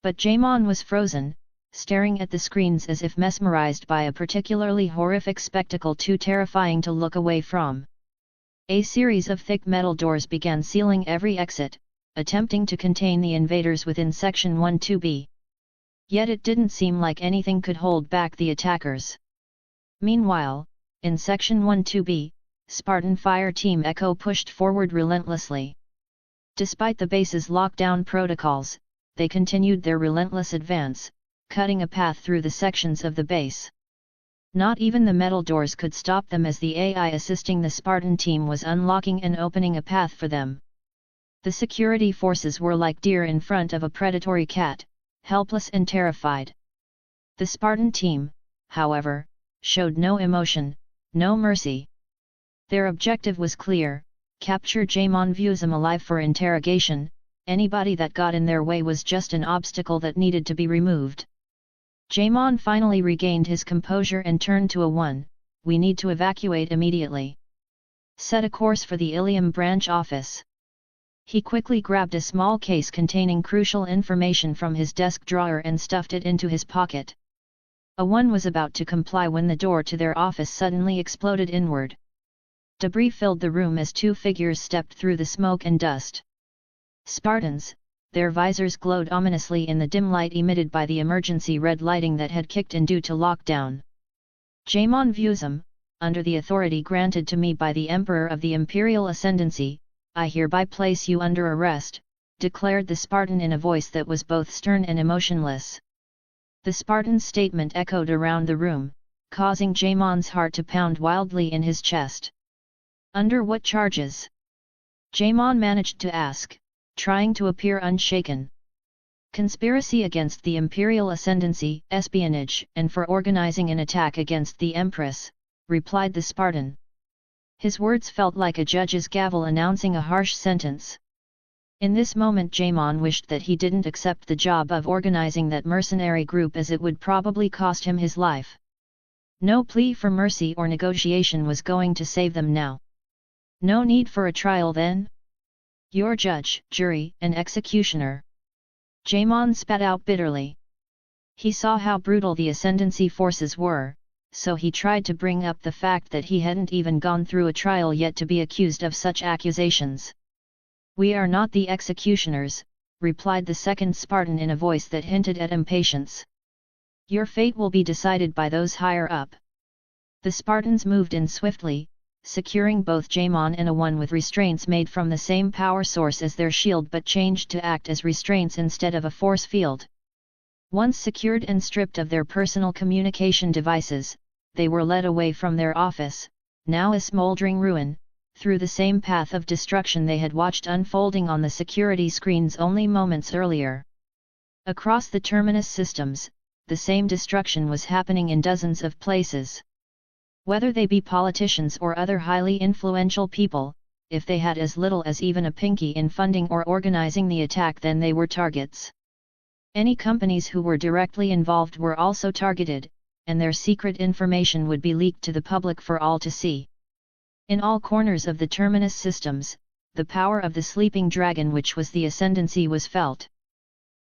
But Jaemon was frozen, staring at the screens as if mesmerized by a particularly horrific spectacle too terrifying to look away from. A series of thick metal doors began sealing every exit, attempting to contain the invaders within Section 12B. Yet it didn't seem like anything could hold back the attackers. Meanwhile, in Section 12B, Spartan Fire Team Echo pushed forward relentlessly. Despite the base's lockdown protocols, they continued their relentless advance, cutting a path through the sections of the base. Not even the metal doors could stop them as the AI assisting the Spartan team was unlocking and opening a path for them. The security forces were like deer in front of a predatory cat, helpless and terrified. The Spartan team, however, showed no emotion, no mercy. Their objective was clear: capture Jaemon Vuesum alive for interrogation. Anybody that got in their way was just an obstacle that needed to be removed. Jaemon finally regained his composure and turned to A1, "We need to evacuate immediately. Set a course for the Ilium branch office." He quickly grabbed a small case containing crucial information from his desk drawer and stuffed it into his pocket. A1 was about to comply when the door to their office suddenly exploded inward. Debris filled the room as two figures stepped through the smoke and dust. Spartans, their visors glowed ominously in the dim light emitted by the emergency red lighting that had kicked in due to lockdown. "Jaemon Vuesum, under the authority granted to me by the Emperor of the Imperial Ascendancy, I hereby place you under arrest," declared the Spartan in a voice that was both stern and emotionless. The Spartan's statement echoed around the room, causing Jaemon's heart to pound wildly in his chest. "Under what charges?" Jaemon managed to ask, trying to appear unshaken. "Conspiracy against the Imperial Ascendancy, espionage, and for organizing an attack against the Empress," replied the Spartan. His words felt like a judge's gavel announcing a harsh sentence. In this moment Jaemon wished that he didn't accept the job of organizing that mercenary group, as it would probably cost him his life. No plea for mercy or negotiation was going to save them now. "No need for a trial then? Your judge, jury, and executioner." Jaemon spat out bitterly. He saw how brutal the Ascendancy forces were, so he tried to bring up the fact that he hadn't even gone through a trial yet to be accused of such accusations. "We are not the executioners," replied the second Spartan in a voice that hinted at impatience. "Your fate will be decided by those higher up." The Spartans moved in swiftly, securing both Jaemon and A1 with restraints made from the same power source as their shield but changed to act as restraints instead of a force field. Once secured and stripped of their personal communication devices, they were led away from their office, now a smoldering ruin, through the same path of destruction they had watched unfolding on the security screens only moments earlier. Across the terminus systems, the same destruction was happening in dozens of places. Whether they be politicians or other highly influential people, if they had as little as even a pinky in funding or organizing the attack, then they were targets. Any companies who were directly involved were also targeted, and their secret information would be leaked to the public for all to see. In all corners of the terminus systems, the power of the sleeping dragon, which was the Ascendancy, was felt.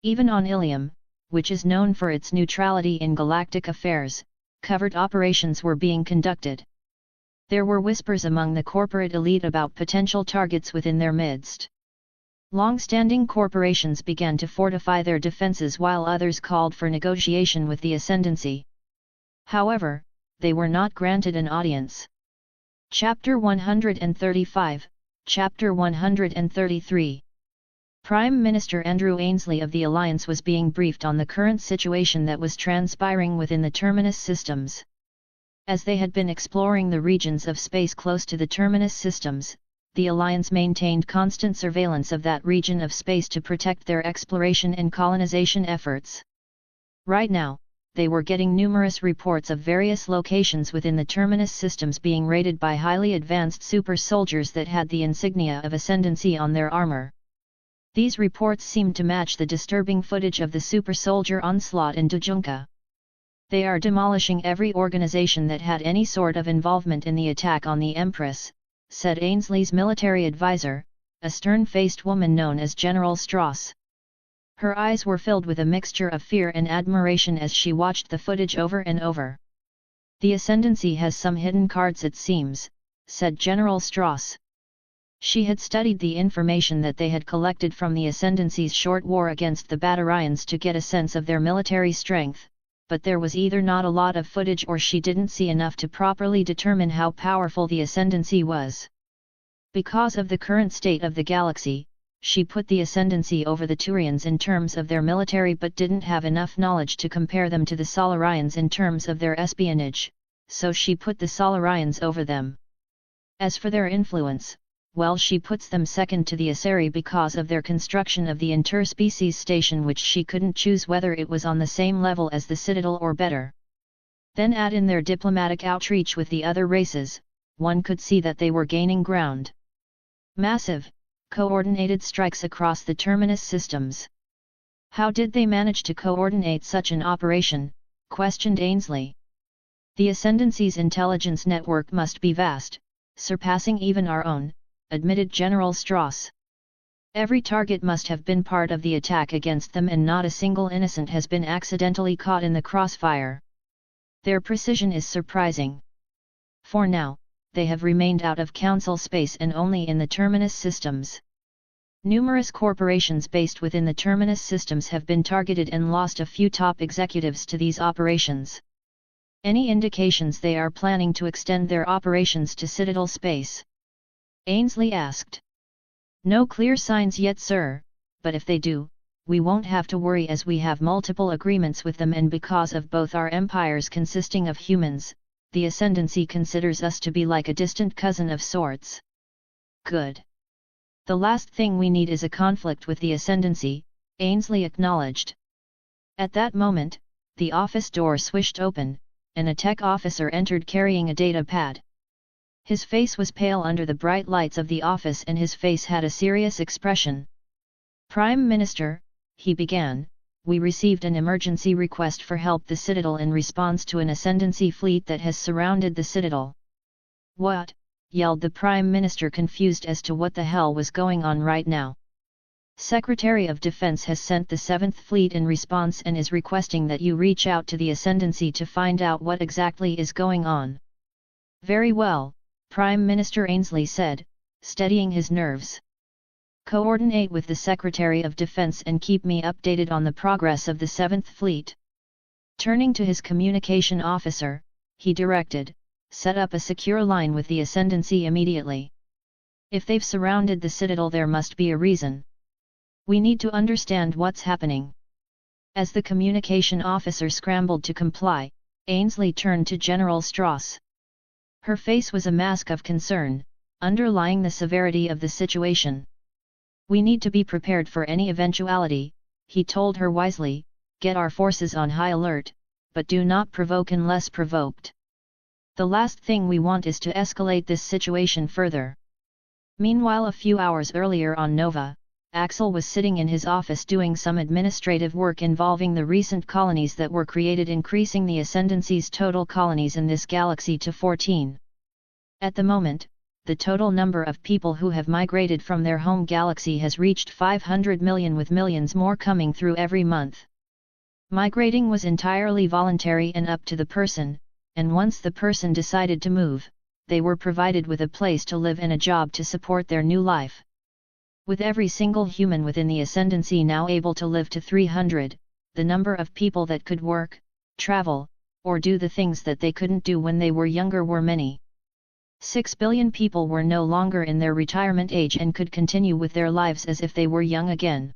Even on Ilium, which is known for its neutrality in galactic affairs, covert operations were being conducted. There were whispers among the corporate elite about potential targets within their midst. Long-standing corporations began to fortify their defenses while others called for negotiation with the Ascendancy. However, they were not granted an audience. Chapter 135, Chapter 133. Prime Minister Andrew Ainsley of the Alliance was being briefed on the current situation that was transpiring within the terminus systems. As they had been exploring the regions of space close to the terminus systems, the Alliance maintained constant surveillance of that region of space to protect their exploration and colonization efforts. Right now, they were getting numerous reports of various locations within the terminus systems being raided by highly advanced super soldiers that had the insignia of Ascendancy on their armor. These reports seemed to match the disturbing footage of the super soldier onslaught in Dujunka. "They are demolishing every organization that had any sort of involvement in the attack on the Empress," said Ainsley's military advisor, a stern-faced woman known as General Strauss. Her eyes were filled with a mixture of fear and admiration as she watched the footage over and over. "The Ascendancy has some hidden cards, it seems," said General Strauss. She had studied the information that they had collected from the Ascendancy's short war against the Batarians to get a sense of their military strength, but there was either not a lot of footage or she didn't see enough to properly determine how powerful the Ascendancy was. Because of the current state of the galaxy, she put the Ascendancy over the Turians in terms of their military but didn't have enough knowledge to compare them to the Solarians in terms of their espionage, so she put the Solarians over them. As for their influence, well, she puts them second to the Aseri because of their construction of the interspecies station, which she couldn't choose whether it was on the same level as the Citadel or better. Then add in their diplomatic outreach with the other races, one could see that they were gaining ground. Massive, coordinated strikes across the terminus systems. How did they manage to coordinate such an operation? Questioned Ainsley. The Ascendancy's intelligence network must be vast, surpassing even our own, admitted General Strauss. Every target must have been part of the attack against them and not a single innocent has been accidentally caught in the crossfire. Their precision is surprising. For now, they have remained out of Council space and only in the Terminus systems. Numerous corporations based within the Terminus systems have been targeted and lost a few top executives to these operations. Any indications they are planning to extend their operations to Citadel space? Ainsley asked. No clear signs yet, sir, but if they do, we won't have to worry as we have multiple agreements with them, and because of both our empires consisting of humans, the Ascendancy considers us to be like a distant cousin of sorts. Good. The last thing we need is a conflict with the Ascendancy, Ainsley acknowledged. At that moment, the office door swished open, and a tech officer entered carrying a data pad. His face was pale under the bright lights of the office and his face had a serious expression. Prime Minister, he began, we received an emergency request for help the Citadel in response to an Ascendancy fleet that has surrounded the Citadel. What? Yelled the Prime Minister, confused as to what the hell was going on right now. Secretary of Defense has sent the 7th Fleet in response and is requesting that you reach out to the Ascendancy to find out what exactly is going on. Very well, Prime Minister, Ainsley said, steadying his nerves. Coordinate with the Secretary of Defense and keep me updated on the progress of the 7th Fleet. Turning to his communication officer, he directed, set up a secure line with the Ascendancy immediately. If they've surrounded the Citadel, there must be a reason. We need to understand what's happening. As the communication officer scrambled to comply, Ainsley turned to General Strauss. Her face was a mask of concern, underlying the severity of the situation. We need to be prepared for any eventuality, he told her wisely, get our forces on high alert, but do not provoke unless provoked. The last thing we want is to escalate this situation further. Meanwhile, a few hours earlier on Nova, Axel was sitting in his office doing some administrative work involving the recent colonies that were created, increasing the Ascendancy's total colonies in this galaxy to 14. At the moment, the total number of people who have migrated from their home galaxy has reached 500 million, with millions more coming through every month. Migrating was entirely voluntary and up to the person, and once the person decided to move, they were provided with a place to live and a job to support their new life. With every single human within the Ascendancy now able to live to 300, the number of people that could work, travel, or do the things that they couldn't do when they were younger were many. 6 billion people were no longer in their retirement age and could continue with their lives as if they were young again.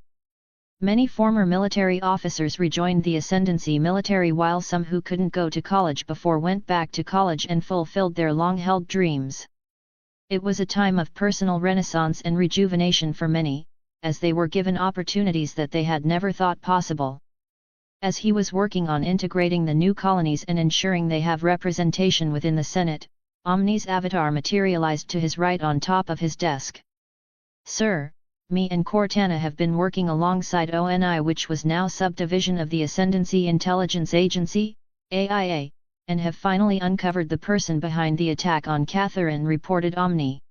Many former military officers rejoined the Ascendancy military, while some who couldn't go to college before went back to college and fulfilled their long-held dreams. It was a time of personal renaissance and rejuvenation for many, as they were given opportunities that they had never thought possible. As he was working on integrating the new colonies and ensuring they have representation within the Senate, Omni's avatar materialized to his right on top of his desk. Sir, me and Cortana have been working alongside ONI, which was now subdivision of the Ascendancy Intelligence Agency, AIA, and have finally uncovered the person behind the attack on Catherine, reported Omni.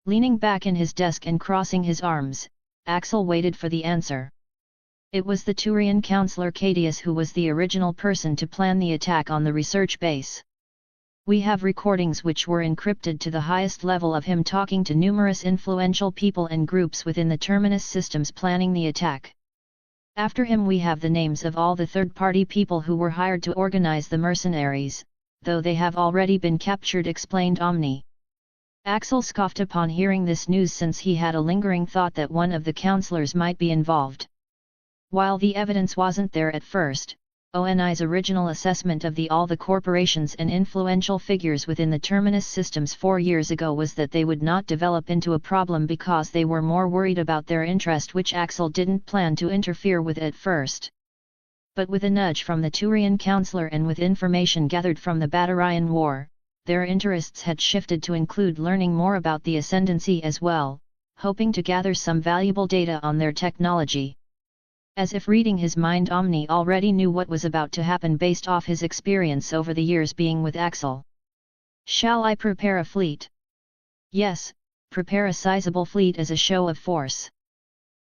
Leaning back in his desk and crossing his arms, Axel waited for the answer. It was the Turian counselor Cadius who was the original person to plan the attack on the research base. We have recordings which were encrypted to the highest level of him talking to numerous influential people and groups within the Terminus systems planning the attack. After him we have the names of all the third-party people who were hired to organize the mercenaries, though they have already been captured, explained Omni. Axel scoffed upon hearing this news since he had a lingering thought that one of the counselors might be involved. While the evidence wasn't there at first, ONI's original assessment of all the corporations and influential figures within the Terminus systems 4 years ago was that they would not develop into a problem because they were more worried about their interest, which Axel didn't plan to interfere with at first. But with a nudge from the Turian counselor and with information gathered from the Batarian War, their interests had shifted to include learning more about the Ascendancy as well, hoping to gather some valuable data on their technology. As if reading his mind, Omni already knew what was about to happen based off his experience over the years being with Axel. Shall I prepare a fleet? Yes, prepare a sizable fleet as a show of force.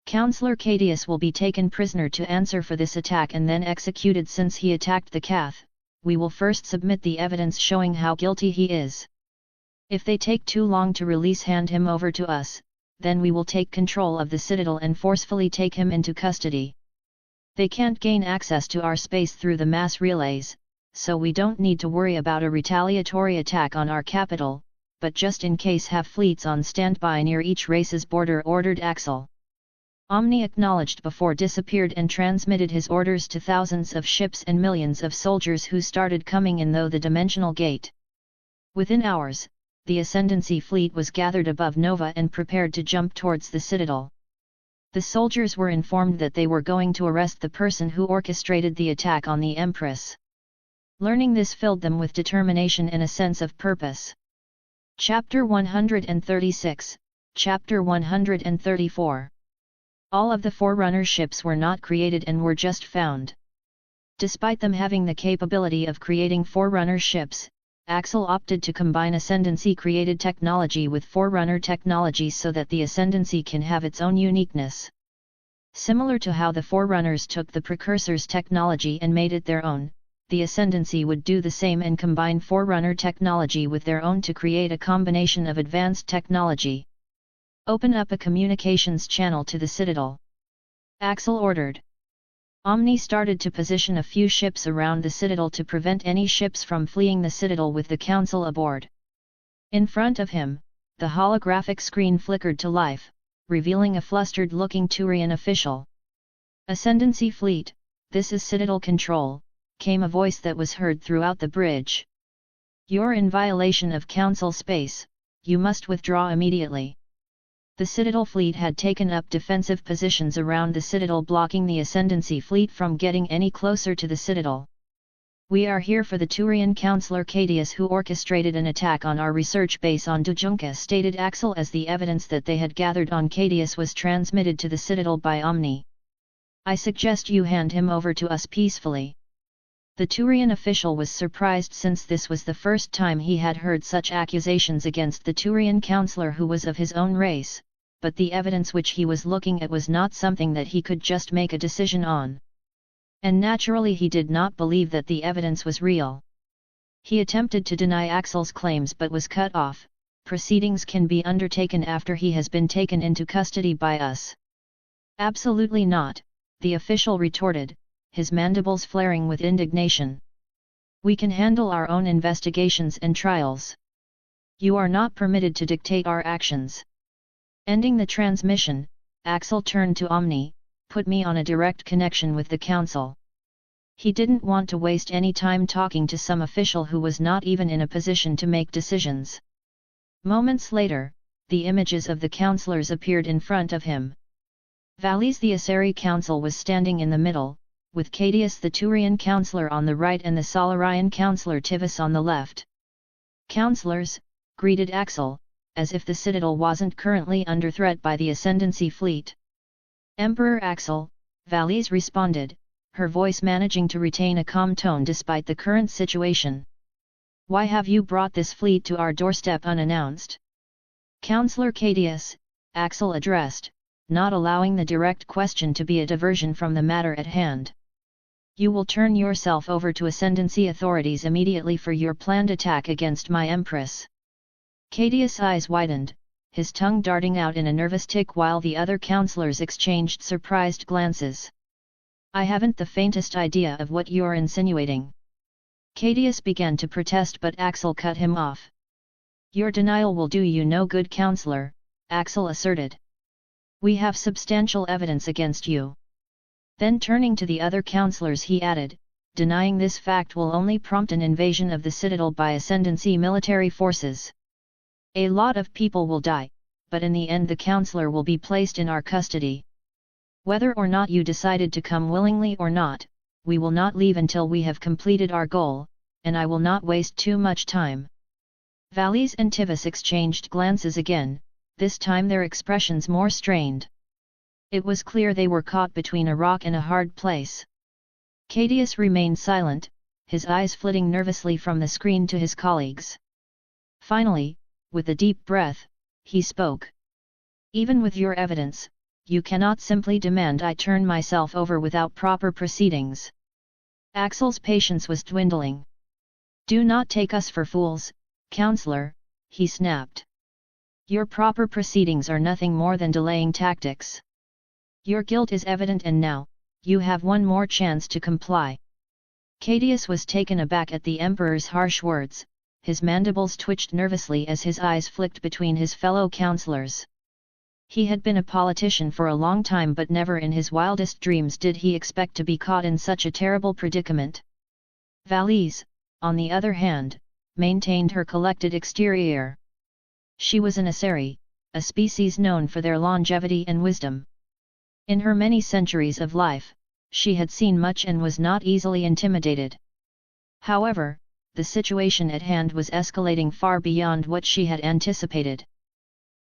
Counselor Cadius will be taken prisoner to answer for this attack and then executed since he attacked the Cath. We will first submit the evidence showing how guilty he is. If they take too long to release, hand him over to us, then we will take control of the Citadel and forcefully take him into custody. They can't gain access to our space through the mass relays, so we don't need to worry about a retaliatory attack on our capital, but just in case have fleets on standby near each race's border, ordered Axel. Omni acknowledged before disappeared and transmitted his orders to thousands of ships and millions of soldiers who started coming in through the dimensional gate. Within hours, the Ascendancy fleet was gathered above Nova and prepared to jump towards the Citadel. The soldiers were informed that they were going to arrest the person who orchestrated the attack on the Empress. Learning this filled them with determination and a sense of purpose. Chapter 136, Chapter 134. All of the Forerunner ships were not created and were just found. Despite them having the capability of creating Forerunner ships, Axel opted to combine Ascendancy-created technology with Forerunner technology so that the Ascendancy can have its own uniqueness. Similar to how the Forerunners took the Precursors' technology and made it their own, the Ascendancy would do the same and combine Forerunner technology with their own to create a combination of advanced technology. Open up a communications channel to the Citadel. Axel ordered. Omni started to position a few ships around the Citadel to prevent any ships from fleeing the Citadel with the Council aboard. In front of him, the holographic screen flickered to life, revealing a flustered-looking Turian official. "Ascendancy Fleet, this is Citadel Control," came a voice that was heard throughout the bridge. "You're in violation of Council space, you must withdraw immediately." The Citadel fleet had taken up defensive positions around the Citadel, blocking the Ascendancy fleet from getting any closer to the Citadel. "We are here for the Turian counselor Cadius who orchestrated an attack on our research base on Dujunka," stated Axel as the evidence that they had gathered on Cadius was transmitted to the Citadel by Omni. "I suggest you hand him over to us peacefully." The Turian official was surprised since this was the first time he had heard such accusations against the Turian counselor who was of his own race, but the evidence which he was looking at was not something that he could just make a decision on. And naturally he did not believe that the evidence was real. He attempted to deny Axel's claims but was cut off. "Proceedings can be undertaken after he has been taken into custody by us." "Absolutely not," the official retorted, his mandibles flaring with indignation. "We can handle our own investigations and trials. You are not permitted to dictate our actions." Ending the transmission, Axel turned to Omni, "Put me on a direct connection with the Council." He didn't want to waste any time talking to some official who was not even in a position to make decisions. Moments later, the images of the councillors appeared in front of him. Valles the Asari Council was standing in the middle, with Cadius the Turian councillor on the right and the Solarian councillor Tivus on the left. "Councillors," greeted Axel, as if the Citadel wasn't currently under threat by the Ascendancy fleet. "Emperor Axel," Valles responded, her voice managing to retain a calm tone despite the current situation. "Why have you brought this fleet to our doorstep unannounced?" Counselor Cadius, Axel addressed, not allowing the direct question to be a diversion from the matter at hand. You will turn yourself over to Ascendancy authorities immediately for your planned attack against my Empress. Cadius' eyes widened, his tongue darting out in a nervous tick while the other counselors exchanged surprised glances. I haven't the faintest idea of what you're insinuating. Cadius began to protest, but Axel cut him off. Your denial will do you no good, counselor, Axel asserted. We have substantial evidence against you. Then turning to the other counselors he added, denying this fact will only prompt an invasion of the citadel by Ascendancy military forces. A lot of people will die, but in the end the counselor will be placed in our custody. Whether or not you decided to come willingly or not, we will not leave until we have completed our goal, and I will not waste too much time. Valise and Tivus exchanged glances again, this time their expressions more strained. It was clear they were caught between a rock and a hard place. Cadius remained silent, his eyes flitting nervously from the screen to his colleagues. Finally, with a deep breath, he spoke. Even with your evidence, you cannot simply demand I turn myself over without proper proceedings. Axel's patience was dwindling. Do not take us for fools, counselor, he snapped. Your proper proceedings are nothing more than delaying tactics. Your guilt is evident and now, you have one more chance to comply. Cadius was taken aback at the Emperor's harsh words, his mandibles twitched nervously as his eyes flicked between his fellow counselors. He had been a politician for a long time, but never in his wildest dreams did he expect to be caught in such a terrible predicament. Valise, on the other hand, maintained her collected exterior. She was an Asari, a species known for their longevity and wisdom. In her many centuries of life, she had seen much and was not easily intimidated. However, the situation at hand was escalating far beyond what she had anticipated.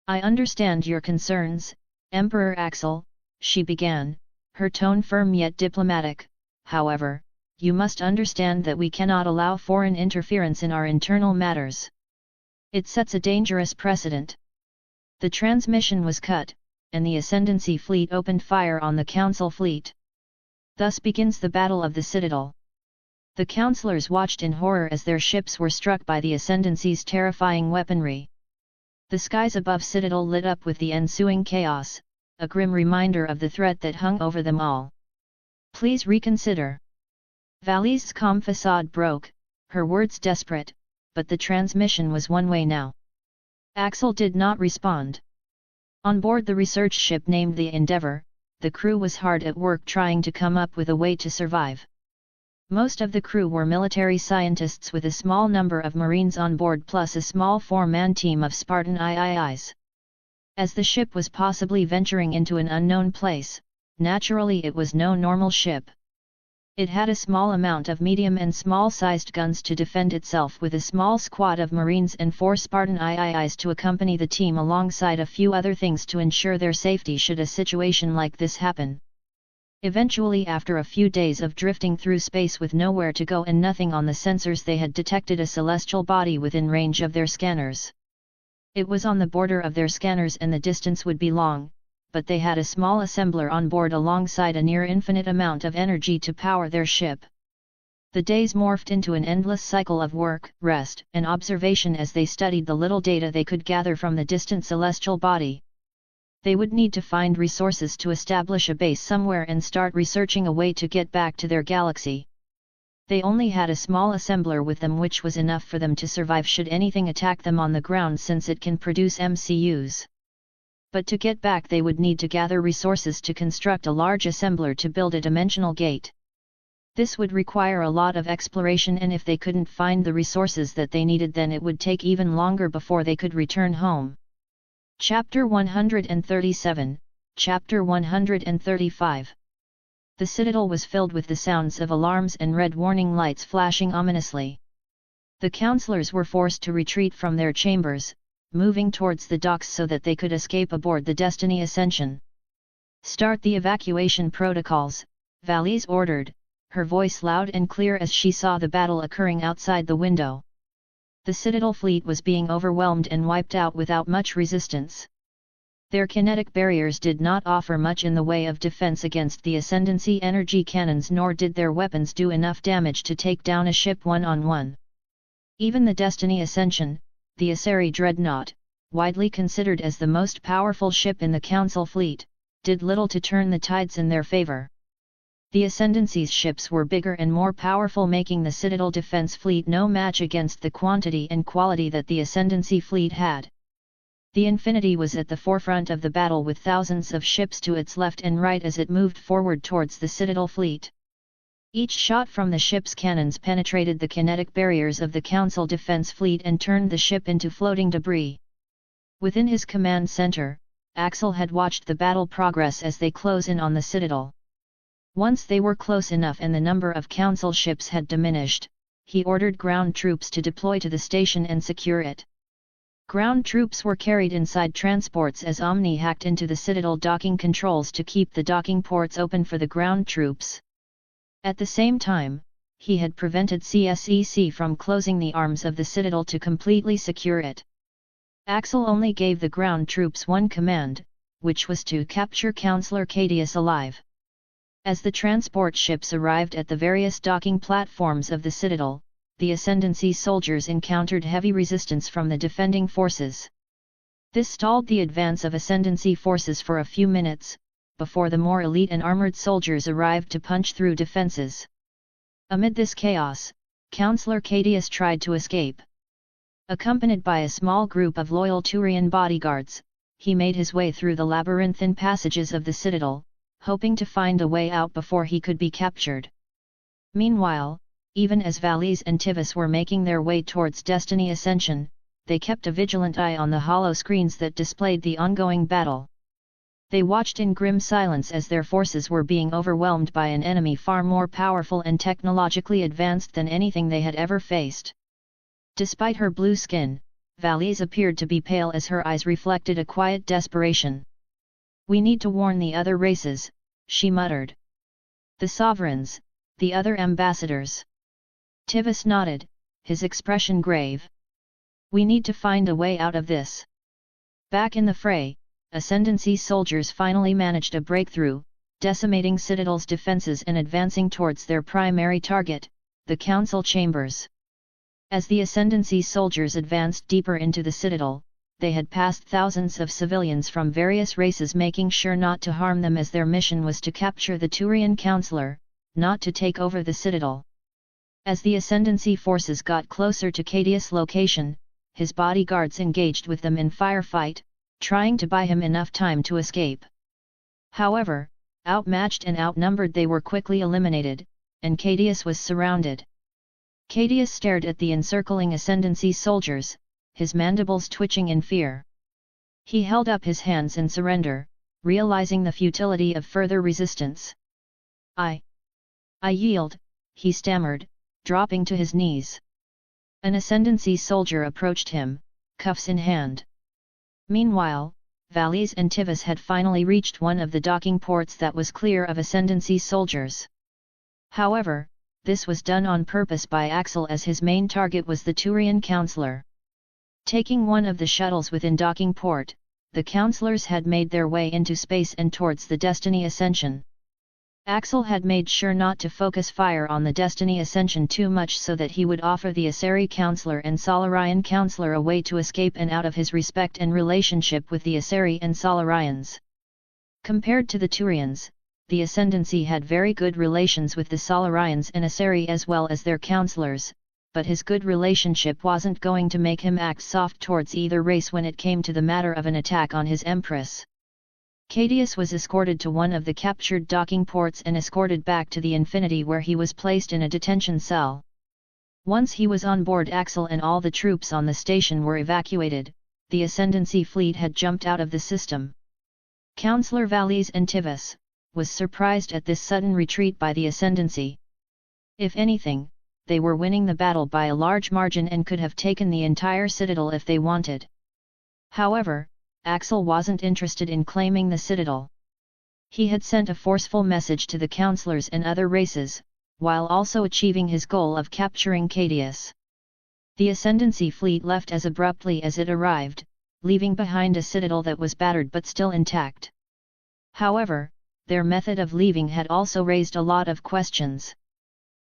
I understand your concerns, Emperor Axel, she began, her tone firm yet diplomatic. However, you must understand that we cannot allow foreign interference in our internal matters. It sets a dangerous precedent. The transmission was cut, and the Ascendancy fleet opened fire on the Council fleet. Thus begins the Battle of the Citadel. The councillors watched in horror as their ships were struck by the Ascendancy's terrifying weaponry. The skies above Citadel lit up with the ensuing chaos, a grim reminder of the threat that hung over them all. Please reconsider. Valise's calm facade broke, her words desperate, but the transmission was one way now. Axel did not respond. On board the research ship named the Endeavour, the crew was hard at work trying to come up with a way to survive. Most of the crew were military scientists with a small number of Marines on board plus a small 4-man team of Spartan IIIs. As the ship was possibly venturing into an unknown place, naturally it was no normal ship. It had a small amount of medium and small-sized guns to defend itself with a small squad of Marines and 4 Spartan IIIs to accompany the team alongside a few other things to ensure their safety should a situation like this happen. Eventually, after a few days of drifting through space with nowhere to go and nothing on the sensors, they had detected a celestial body within range of their scanners. It was on the border of their scanners and the distance would be long, but they had a small assembler on board alongside a near infinite amount of energy to power their ship. The days morphed into an endless cycle of work, rest, and observation as they studied the little data they could gather from the distant celestial body. They would need to find resources to establish a base somewhere and start researching a way to get back to their galaxy. They only had a small assembler with them, which was enough for them to survive should anything attack them on the ground, since it can produce MCUs. But to get back they would need to gather resources to construct a large assembler to build a dimensional gate. This would require a lot of exploration, and if they couldn't find the resources that they needed, then it would take even longer before they could return home. Chapter 137, Chapter 135. The citadel was filled with the sounds of alarms and red warning lights flashing ominously. The councillors were forced to retreat from their chambers, moving towards the docks so that they could escape aboard the Destiny Ascension. Start the evacuation protocols, Valise ordered, her voice loud and clear as she saw the battle occurring outside the window. The Citadel fleet was being overwhelmed and wiped out without much resistance. Their kinetic barriers did not offer much in the way of defense against the Ascendancy energy cannons, nor did their weapons do enough damage to take down a ship one-on-one. Even the Destiny Ascension, the Asari dreadnought, widely considered as the most powerful ship in the Council fleet, did little to turn the tides in their favor. The Ascendancy's ships were bigger and more powerful, making the Citadel defense fleet no match against the quantity and quality that the Ascendancy fleet had. The Infinity was at the forefront of the battle with thousands of ships to its left and right as it moved forward towards the Citadel fleet. Each shot from the ship's cannons penetrated the kinetic barriers of the Council defense fleet and turned the ship into floating debris. Within his command center, Axel had watched the battle progress as they close in on the Citadel. Once they were close enough and the number of Council ships had diminished, he ordered ground troops to deploy to the station and secure it. Ground troops were carried inside transports as Omni hacked into the Citadel docking controls to keep the docking ports open for the ground troops. At the same time, he had prevented CSEC from closing the arms of the Citadel to completely secure it. Axel only gave the ground troops one command, which was to capture Councillor Cadius alive. As the transport ships arrived at the various docking platforms of the Citadel, the Ascendancy soldiers encountered heavy resistance from the defending forces. This stalled the advance of Ascendancy forces for a few minutes, before the more elite and armored soldiers arrived to punch through defenses. Amid this chaos, Councillor Cadius tried to escape. Accompanied by a small group of loyal Turian bodyguards, he made his way through the labyrinthine passages of the Citadel, hoping to find a way out before he could be captured. Meanwhile, even as Valise and Tivus were making their way towards Destiny Ascension, they kept a vigilant eye on the hollow screens that displayed the ongoing battle. They watched in grim silence as their forces were being overwhelmed by an enemy far more powerful and technologically advanced than anything they had ever faced. Despite her blue skin, Valise appeared to be pale as her eyes reflected a quiet desperation. "We need to warn the other races," she muttered. "The sovereigns, the other ambassadors." Tivus nodded, his expression grave. "We need to find a way out of this." Back in the fray, Ascendancy soldiers finally managed a breakthrough, decimating Citadel's defenses and advancing towards their primary target, the Council chambers. As the Ascendancy soldiers advanced deeper into the Citadel, they had passed thousands of civilians from various races, making sure not to harm them, as their mission was to capture the Turian Councillor, not to take over the Citadel. As the Ascendancy forces got closer to Cadius' location, his bodyguards engaged with them in firefight, trying to buy him enough time to escape. However, outmatched and outnumbered, they were quickly eliminated, and Cadius was surrounded. Cadius stared at the encircling Ascendancy soldiers, his mandibles twitching in fear. He held up his hands in surrender, realizing the futility of further resistance. I yield," he stammered, dropping to his knees. An Ascendancy soldier approached him, cuffs in hand. Meanwhile, Valise and Tivus had finally reached one of the docking ports that was clear of Ascendancy soldiers. However, this was done on purpose by Axel, as his main target was the Turian Councillor. Taking one of the shuttles within docking port, the councillors had made their way into space and towards the Destiny Ascension. Axel had made sure not to focus fire on the Destiny Ascension too much, so that he would offer the Asari Councillor and Solarian Councillor a way to escape, and out of his respect and relationship with the Asari and Solarians. Compared to the Turians, the Ascendancy had very good relations with the Solarians and Asari as well as their councillors, but his good relationship wasn't going to make him act soft towards either race when it came to the matter of an attack on his Empress. Cadius was escorted to one of the captured docking ports and escorted back to the Infinity, where he was placed in a detention cell. Once he was on board, Axel and all the troops on the station were evacuated. The Ascendancy fleet had jumped out of the system. Councillor Valise and Tivus was surprised at this sudden retreat by the Ascendancy. If anything, they were winning the battle by a large margin and could have taken the entire citadel if they wanted. However, Axel wasn't interested in claiming the citadel. He had sent a forceful message to the councillors and other races, while also achieving his goal of capturing Cadius. The Ascendancy fleet left as abruptly as it arrived, leaving behind a citadel that was battered but still intact. However, their method of leaving had also raised a lot of questions.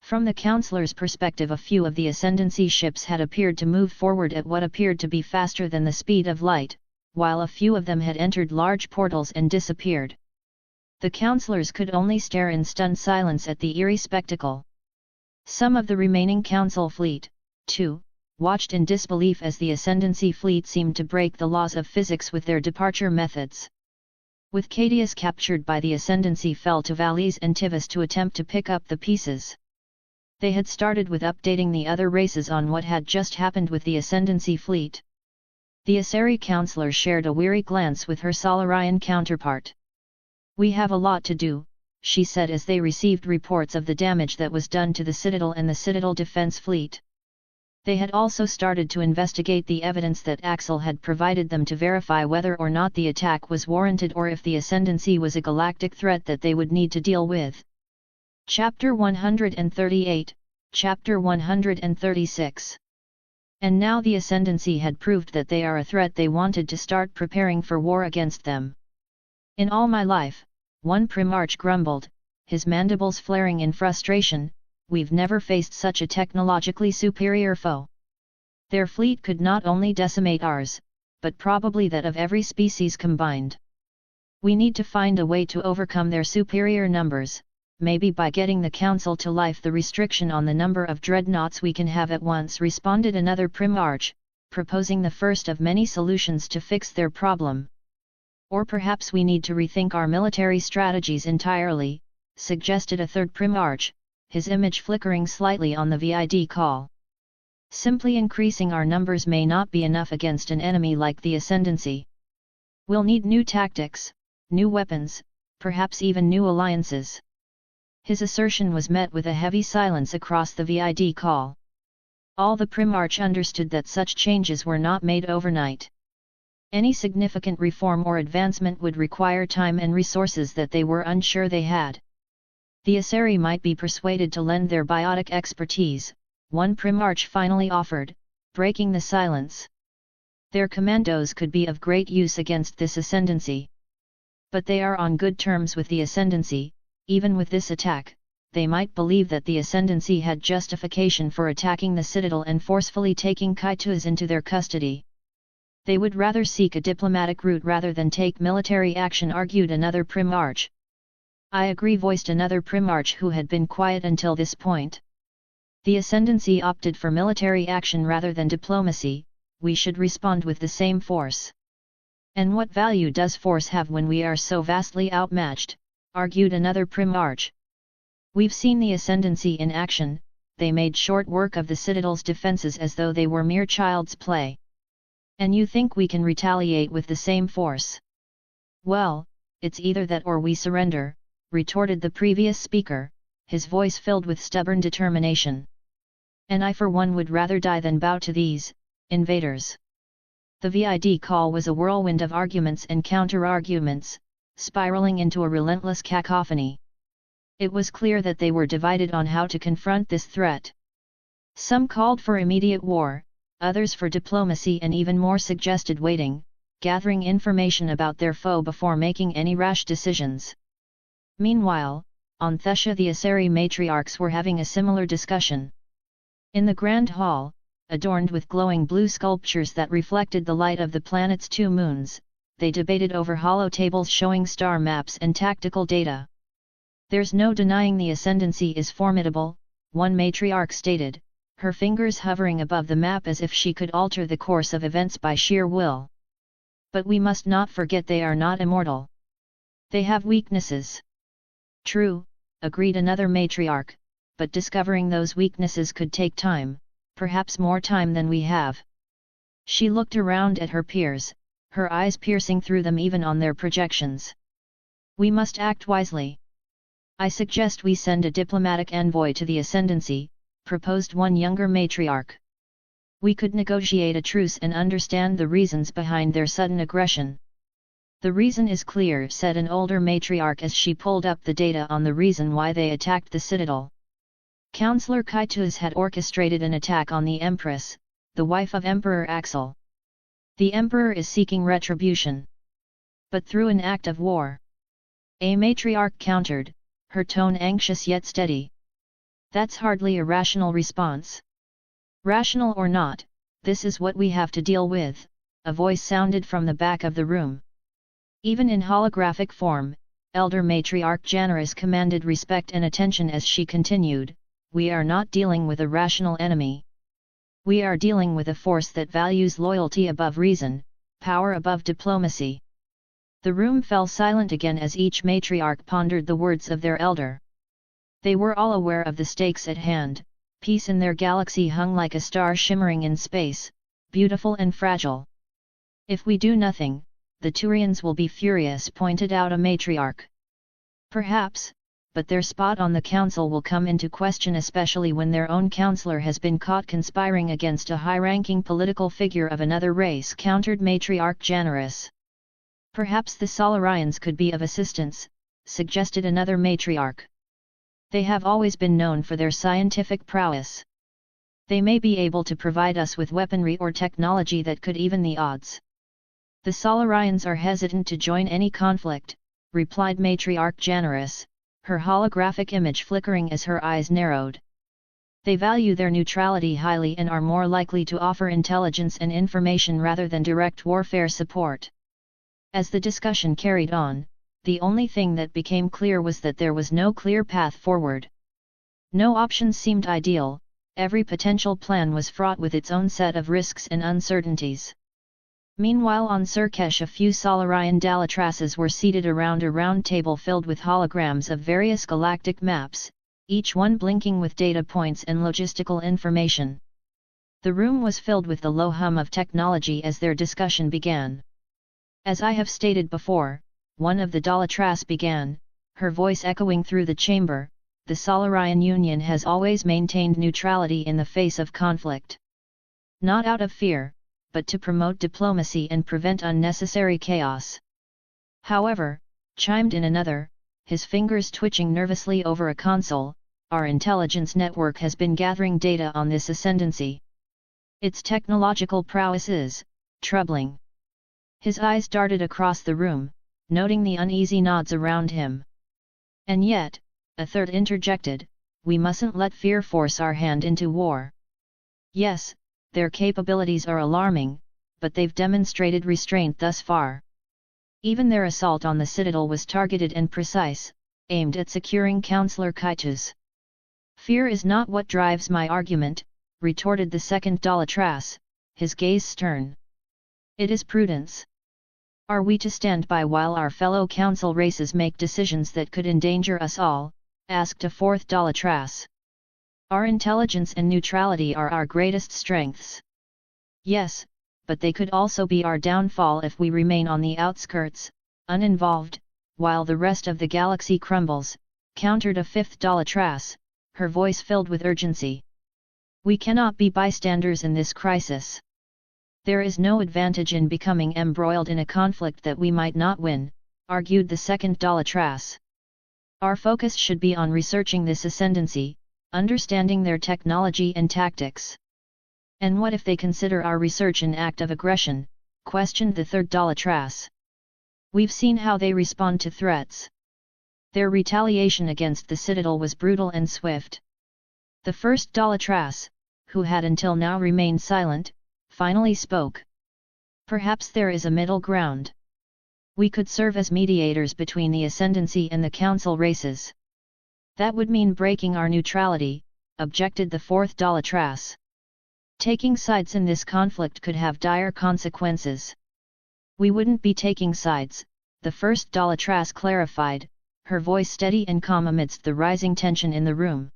From the Councilor's perspective, a few of the Ascendancy ships had appeared to move forward at what appeared to be faster than the speed of light, while a few of them had entered large portals and disappeared. The Councilors could only stare in stunned silence at the eerie spectacle. Some of the remaining Council fleet, too, watched in disbelief as the Ascendancy fleet seemed to break the laws of physics with their departure methods. With Cadius captured by the Ascendancy, fell to Valise and Tivus to attempt to pick up the pieces. They had started with updating the other races on what had just happened with the Ascendancy fleet. The Asari Councilor shared a weary glance with her Solarian counterpart. "We have a lot to do," she said as they received reports of the damage that was done to the Citadel and the Citadel Defense Fleet. They had also started to investigate the evidence that Axel had provided them to verify whether or not the attack was warranted or if the Ascendancy was a galactic threat that they would need to deal with. Chapter 138, Chapter 136. And now the Ascendancy had proved that they are a threat. They wanted to start preparing for war against them. "In all my life," one Primarch grumbled, his mandibles flaring in frustration, "we've never faced such a technologically superior foe. Their fleet could not only decimate ours, but probably that of every species combined. We need to find a way to overcome their superior numbers, maybe by getting the Council to life the restriction on the number of dreadnoughts we can have at once," responded another Primarch, proposing the first of many solutions to fix their problem. "Or perhaps we need to rethink our military strategies entirely," suggested a third Primarch, his image flickering slightly on the VID call. "Simply increasing our numbers may not be enough against an enemy like the Ascendancy. We'll need new tactics, new weapons, perhaps even new alliances." His assertion was met with a heavy silence across the VID call. All the Primarch understood that such changes were not made overnight. Any significant reform or advancement would require time and resources that they were unsure they had. The Asari might be persuaded to lend their biotic expertise, one Primarch finally offered, breaking the silence. Their commandos could be of great use against this Ascendancy. But they are on good terms with the Ascendancy. Even with this attack, they might believe that the Ascendancy had justification for attacking the Citadel and forcefully taking Kaitus into their custody. They would rather seek a diplomatic route rather than take military action, argued another Primarch. "I agree," voiced another Primarch who had been quiet until this point. "The Ascendancy opted for military action rather than diplomacy. We should respond with the same force." "And what value does force have when we are so vastly outmatched?" argued another Primarch. "We've seen the Ascendancy in action. They made short work of the Citadel's defenses as though they were mere child's play. And you think we can retaliate with the same force?" "Well, it's either that or we surrender," retorted the previous speaker, his voice filled with stubborn determination. "And I for one would rather die than bow to these invaders." The VID call was a whirlwind of arguments and counter-arguments, spiraling into a relentless cacophony. It was clear that they were divided on how to confront this threat. Some called for immediate war, others for diplomacy, and even more suggested waiting, gathering information about their foe before making any rash decisions. Meanwhile, on Thessia the Asari matriarchs were having a similar discussion. In the Grand Hall, adorned with glowing blue sculptures that reflected the light of the planet's two moons, they debated over hollow tables showing star maps and tactical data. "There's no denying the Ascendancy is formidable," one matriarch stated, her fingers hovering above the map as if she could alter the course of events by sheer will. "But we must not forget they are not immortal. They have weaknesses." "True," agreed another matriarch, "but discovering those weaknesses could take time, perhaps more time than we have." She looked around at her peers, her eyes piercing through them even on their projections. "We must act wisely. I suggest we send a diplomatic envoy to the Ascendancy," proposed one younger matriarch. "We could negotiate a truce and understand the reasons behind their sudden aggression." "The reason is clear," said an older matriarch as she pulled up the data on the reason why they attacked the Citadel. Councillor Kaitus had orchestrated an attack on the Empress, the wife of Emperor Axel. The Emperor is seeking retribution. But through an act of war. A matriarch countered, her tone anxious yet steady. That's hardly a rational response. Rational or not, this is what we have to deal with, a voice sounded from the back of the room. Even in holographic form, elder matriarch Janaris commanded respect and attention as she continued, we are not dealing with a rational enemy. We are dealing with a force that values loyalty above reason, power above diplomacy. The room fell silent again as each matriarch pondered the words of their elder. They were all aware of the stakes at hand. Peace in their galaxy hung like a star shimmering in space, beautiful and fragile. If we do nothing, the Turians will be furious, pointed out a matriarch. Perhaps, but their spot on the council will come into question, especially when their own counselor has been caught conspiring against a high-ranking political figure of another race, countered matriarch Janaris. Perhaps the Solarians could be of assistance, suggested another matriarch. They have always been known for their scientific prowess. They may be able to provide us with weaponry or technology that could even the odds. The Solarians are hesitant to join any conflict, replied matriarch Janaris, her holographic image flickering as her eyes narrowed. They value their neutrality highly and are more likely to offer intelligence and information rather than direct warfare support. As the discussion carried on, the only thing that became clear was that there was no clear path forward. No option seemed ideal, every potential plan was fraught with its own set of risks and uncertainties. Meanwhile on Surkesh a few Solarian Dalatrases were seated around a round table filled with holograms of various galactic maps, each one blinking with data points and logistical information. The room was filled with the low hum of technology as their discussion began. As I have stated before, one of the Dalatras began, her voice echoing through the chamber, the Solarian Union has always maintained neutrality in the face of conflict. Not out of fear, but to promote diplomacy and prevent unnecessary chaos. However, chimed in another, his fingers twitching nervously over a console, our intelligence network has been gathering data on this ascendancy. Its technological prowess is troubling. His eyes darted across the room, noting the uneasy nods around him. And yet, a third interjected, we mustn't let fear force our hand into war. Yes, their capabilities are alarming, but they've demonstrated restraint thus far. Even their assault on the citadel was targeted and precise, aimed at securing Councillor Kaitus. Fear is not what drives my argument, retorted the second Dalatras, his gaze stern. It is prudence. Are we to stand by while our fellow council races make decisions that could endanger us all? Asked a fourth Dalatras. Our intelligence and neutrality are our greatest strengths. Yes, but they could also be our downfall if we remain on the outskirts, uninvolved, while the rest of the galaxy crumbles, countered a fifth Dalatras, her voice filled with urgency. We cannot be bystanders in this crisis. There is no advantage in becoming embroiled in a conflict that we might not win, argued the second Dalatras. Our focus should be on researching this ascendancy, understanding their technology and tactics. And what if they consider our research an act of aggression? Questioned the third Dalatras. We've seen how they respond to threats. Their retaliation against the citadel was brutal and swift. The first Dalatras, who had until now remained silent, finally spoke. Perhaps there is a middle ground. We could serve as mediators between the ascendancy and the council races. That would mean breaking our neutrality, objected the fourth Dalatras. Taking sides in this conflict could have dire consequences. We wouldn't be taking sides, the first Dalatras clarified, her voice steady and calm amidst the rising tension in the room.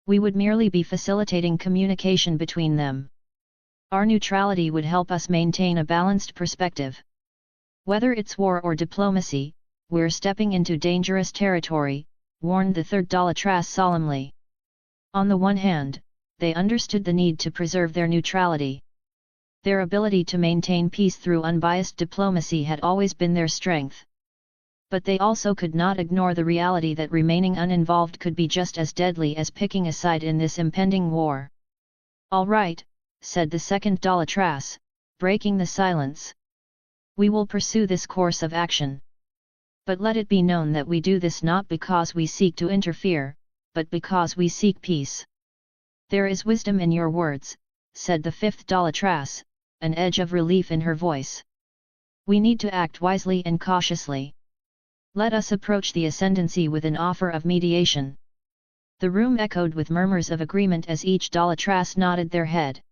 We would merely be facilitating communication between them. Our neutrality would help us maintain a balanced perspective. Whether it's war or diplomacy, we're stepping into dangerous territory, warned the third Dalatras solemnly. On the one hand, they understood the need to preserve their neutrality. Their ability to maintain peace through unbiased diplomacy had always been their strength. But they also could not ignore the reality that remaining uninvolved could be just as deadly as picking a side in this impending war. All right, said the second Dolatrass, breaking the silence. We will pursue this course of action. But let it be known that we do this not because we seek to interfere, but because we seek peace. There is wisdom in your words, said the fifth Dolatrass, an edge of relief in her voice. We need to act wisely and cautiously. Let us approach the ascendancy with an offer of mediation. The room echoed with murmurs of agreement as each Dolatrass nodded their head.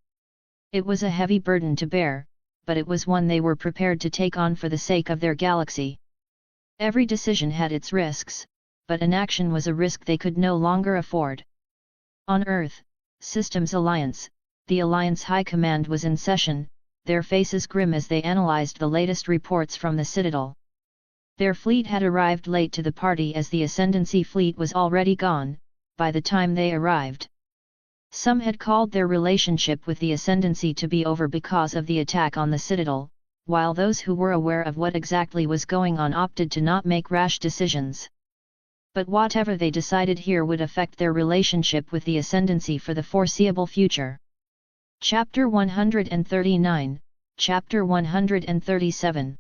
It was a heavy burden to bear, but it was one they were prepared to take on for the sake of their galaxy. Every decision had its risks, but inaction was a risk they could no longer afford. On Earth, Systems Alliance, the Alliance High Command was in session, their faces grim as they analyzed the latest reports from the Citadel. Their fleet had arrived late to the party as the Ascendancy fleet was already gone, by the time they arrived. Some had called their relationship with the Ascendancy to be over because of the attack on the Citadel, while those who were aware of what exactly was going on opted to not make rash decisions. But whatever they decided here would affect their relationship with the Ascendancy for the foreseeable future. Chapter 139, Chapter 137.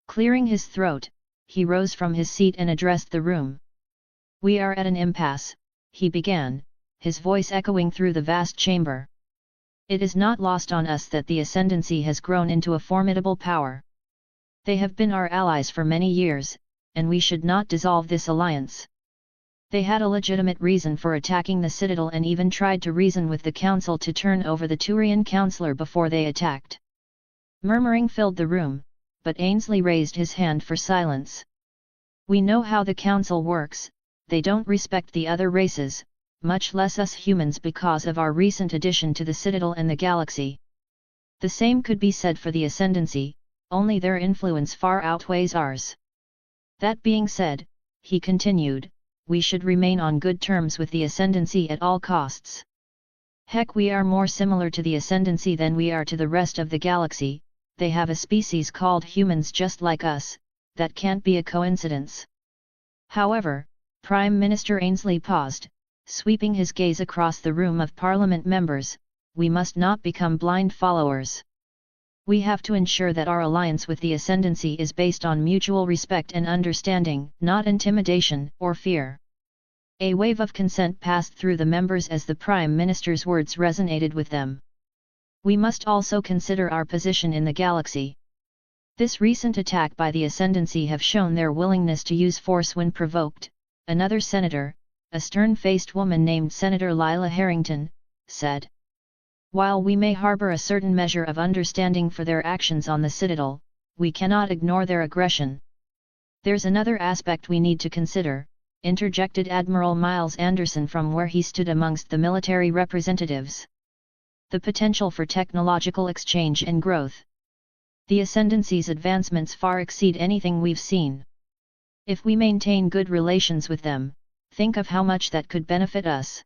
Clearing his throat, he rose from his seat and addressed the room. We are at an impasse, he began, his voice echoing through the vast chamber. It is not lost on us that the Ascendancy has grown into a formidable power. They have been our allies for many years, and we should not dissolve this alliance. They had a legitimate reason for attacking the Citadel and even tried to reason with the Council to turn over the Turian Councillor before they attacked. Murmuring filled the room, but Ainsley raised his hand for silence. We know how the Council works, they don't respect the other races, much less us humans because of our recent addition to the Citadel and the galaxy. The same could be said for the Ascendancy, only their influence far outweighs ours. That being said, he continued, we should remain on good terms with the Ascendancy at all costs. Heck, we are more similar to the Ascendancy than we are to the rest of the galaxy, they have a species called humans just like us, that can't be a coincidence. However, Prime Minister Ainsley paused, sweeping his gaze across the room of Parliament members, we must not become blind followers. We have to ensure that our alliance with the Ascendancy is based on mutual respect and understanding, not intimidation or fear. A wave of consent passed through the members as the Prime Minister's words resonated with them. We must also consider our position in the galaxy. This recent attack by the Ascendancy have shown their willingness to use force when provoked, another senator, a stern-faced woman named Senator Lila Harrington, said. While we may harbor a certain measure of understanding for their actions on the Citadel, we cannot ignore their aggression. There's another aspect we need to consider, interjected Admiral Miles Anderson from where he stood amongst the military representatives. The potential for technological exchange and growth. The Ascendancy's advancements far exceed anything we've seen. If we maintain good relations with them, think of how much that could benefit us.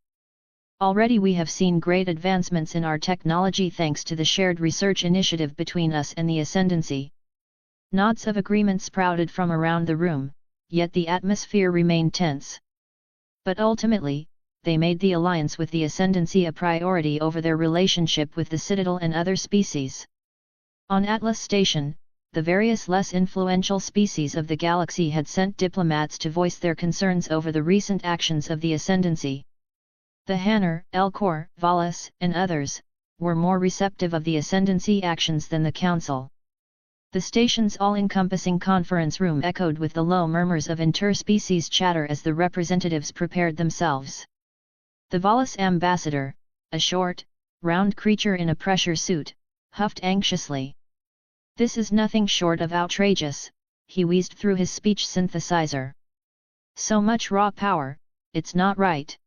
Already we have seen great advancements in our technology thanks to the shared research initiative between us and the Ascendancy. Nods of agreement sprouted from around the room, yet the atmosphere remained tense. But ultimately, they made the alliance with the Ascendancy a priority over their relationship with the Citadel and other species. On Atlas Station, the various less influential species of the galaxy had sent diplomats to voice their concerns over the recent actions of the Ascendancy. The Hanar, Elcor, Valis, and others, were more receptive of the Ascendancy actions than the Council. The station's all-encompassing conference room echoed with the low murmurs of interspecies chatter as the representatives prepared themselves. The Valis ambassador, a short, round creature in a pressure suit, huffed anxiously. This is nothing short of outrageous, he wheezed through his speech synthesizer. So much raw power, it's not right.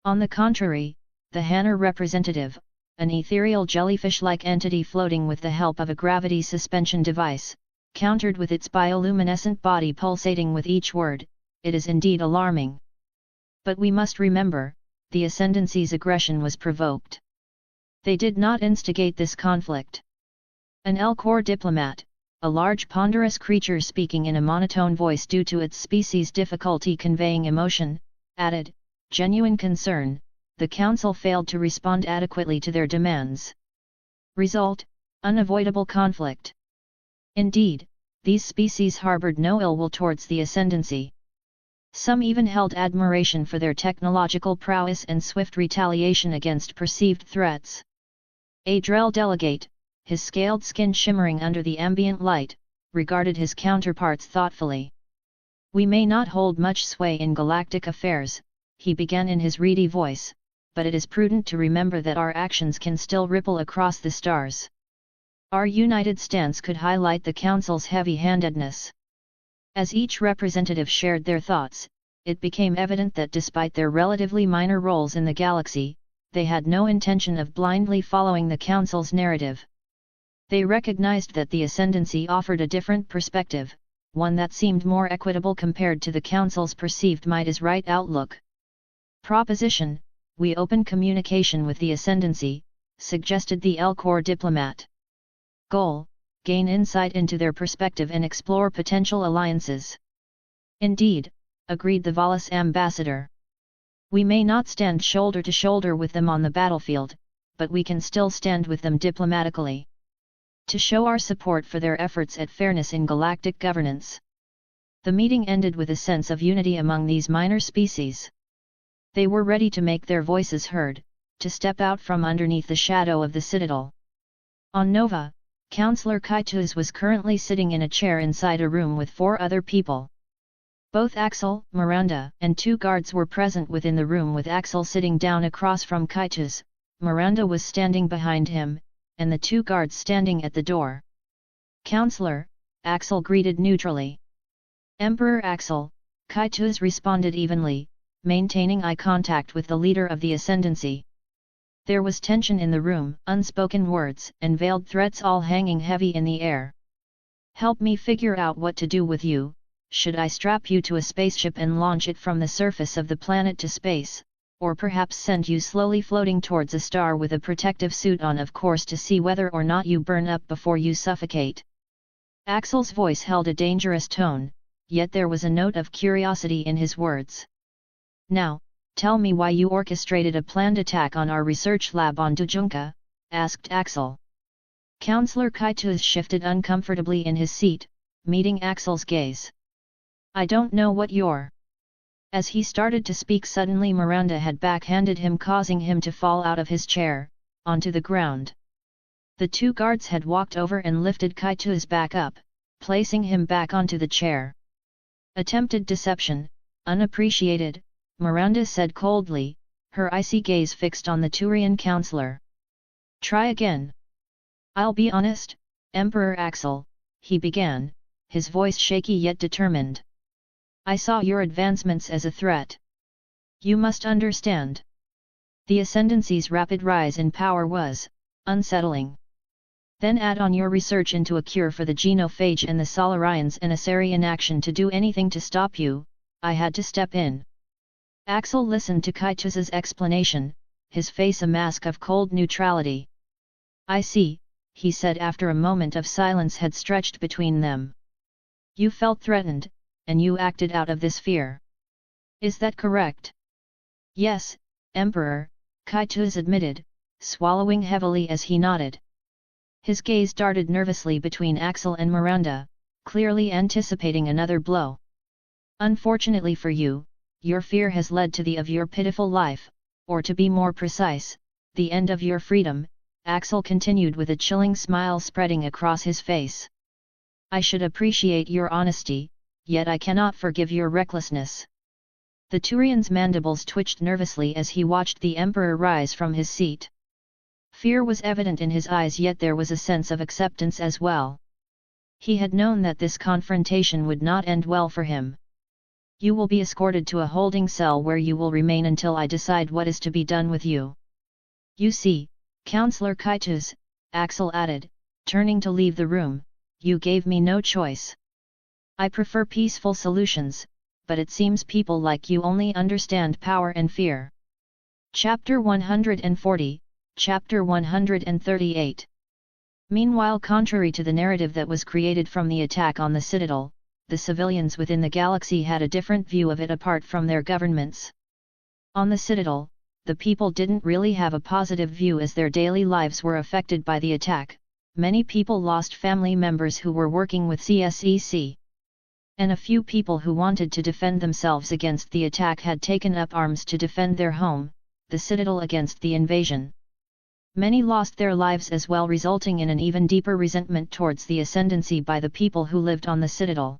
On the contrary, the Hanar representative, an ethereal jellyfish-like entity floating with the help of a gravity suspension device, countered with its bioluminescent body pulsating with each word, it is indeed alarming. But we must remember, the Ascendancy's aggression was provoked. They did not instigate this conflict. An Elcor diplomat, a large ponderous creature speaking in a monotone voice due to its species' difficulty conveying emotion, added, genuine concern, the Council failed to respond adequately to their demands. Result: unavoidable conflict. Indeed, these species harbored no ill will towards the ascendancy. Some even held admiration for their technological prowess and swift retaliation against perceived threats. A Drell delegate, his scaled skin shimmering under the ambient light, regarded his counterparts thoughtfully. "We may not hold much sway in galactic affairs," he began in his reedy voice, "but it is prudent to remember that our actions can still ripple across the stars. Our united stance could highlight the Council's heavy-handedness." As each representative shared their thoughts, it became evident that despite their relatively minor roles in the galaxy, they had no intention of blindly following the Council's narrative. They recognized that the ascendancy offered a different perspective, one that seemed more equitable compared to the Council's perceived might-is-right outlook. "Proposition: we open communication with the ascendancy," suggested the L-Corps diplomat. "Goal: gain insight into their perspective and explore potential alliances." "Indeed," agreed the Valis ambassador. "We may not stand shoulder to shoulder with them on the battlefield, but we can still stand with them diplomatically, to show our support for their efforts at fairness in galactic governance." The meeting ended with a sense of unity among these minor species. They were ready to make their voices heard, to step out from underneath the shadow of the Citadel. On Nova, Councillor Kaitus was currently sitting in a chair inside a room with 4 other people. Both Axel, Miranda, and 2 guards were present within the room, with Axel sitting down across from Kaitus. Miranda was standing behind him, and the 2 guards standing at the door. "Counselor," Axel greeted neutrally. "Emperor Axel," Kaitus responded evenly, maintaining eye contact with the leader of the ascendancy. There was tension in the room, unspoken words and veiled threats all hanging heavy in the air. "Help me figure out what to do with you. Should I strap you to a spaceship and launch it from the surface of the planet to space, or perhaps send you slowly floating towards a star with a protective suit on, of course, to see whether or not you burn up before you suffocate?" Axel's voice held a dangerous tone, yet there was a note of curiosity in his words. "Now, tell me why you orchestrated a planned attack on our research lab on Dujunka," asked Axel. Councillor Kaitus shifted uncomfortably in his seat, meeting Axel's gaze. "I don't know what you're—" As he started to speak, suddenly Miranda had backhanded him, causing him to fall out of his chair, onto the ground. The 2 guards had walked over and lifted Kaitus back up, placing him back onto the chair. "Attempted deception, unappreciated," Miranda said coldly, her icy gaze fixed on the Turian councillor. "Try again." "I'll be honest, Emperor Axel," he began, his voice shaky yet determined. "I saw your advancements as a threat. You must understand. The Ascendancy's rapid rise in power was unsettling. Then add on your research into a cure for the genophage and the Solarians and Asari inaction to do anything to stop you. I had to step in." Axel listened to Kaitus's explanation, his face a mask of cold neutrality. "I see," he said after a moment of silence had stretched between them. "You felt threatened, and you acted out of this fear. Is that correct?" "Yes, Emperor," Kaitus admitted, swallowing heavily as he nodded. His gaze darted nervously between Axel and Miranda, clearly anticipating another blow. "Unfortunately for you, your fear has led to the end of your pitiful life, or to be more precise, the end of your freedom," Axel continued with a chilling smile spreading across his face. "I should appreciate your honesty, yet I cannot forgive your recklessness." The Turian's mandibles twitched nervously as he watched the Emperor rise from his seat. Fear was evident in his eyes, yet there was a sense of acceptance as well. He had known that this confrontation would not end well for him. "You will be escorted to a holding cell where you will remain until I decide what is to be done with you. You see, Councillor Kaitus," Axel added, turning to leave the room, "you gave me no choice. I prefer peaceful solutions, but it seems people like you only understand power and fear." Chapter 140, Chapter 138. Meanwhile, contrary to the narrative that was created from the attack on the Citadel, the civilians within the galaxy had a different view of it apart from their governments. On the Citadel, the people didn't really have a positive view as their daily lives were affected by the attack. Many people lost family members who were working with CSEC. And a few people who wanted to defend themselves against the attack had taken up arms to defend their home, the citadel, against the invasion. Many lost their lives as well, resulting in an even deeper resentment towards the ascendancy by the people who lived on the citadel.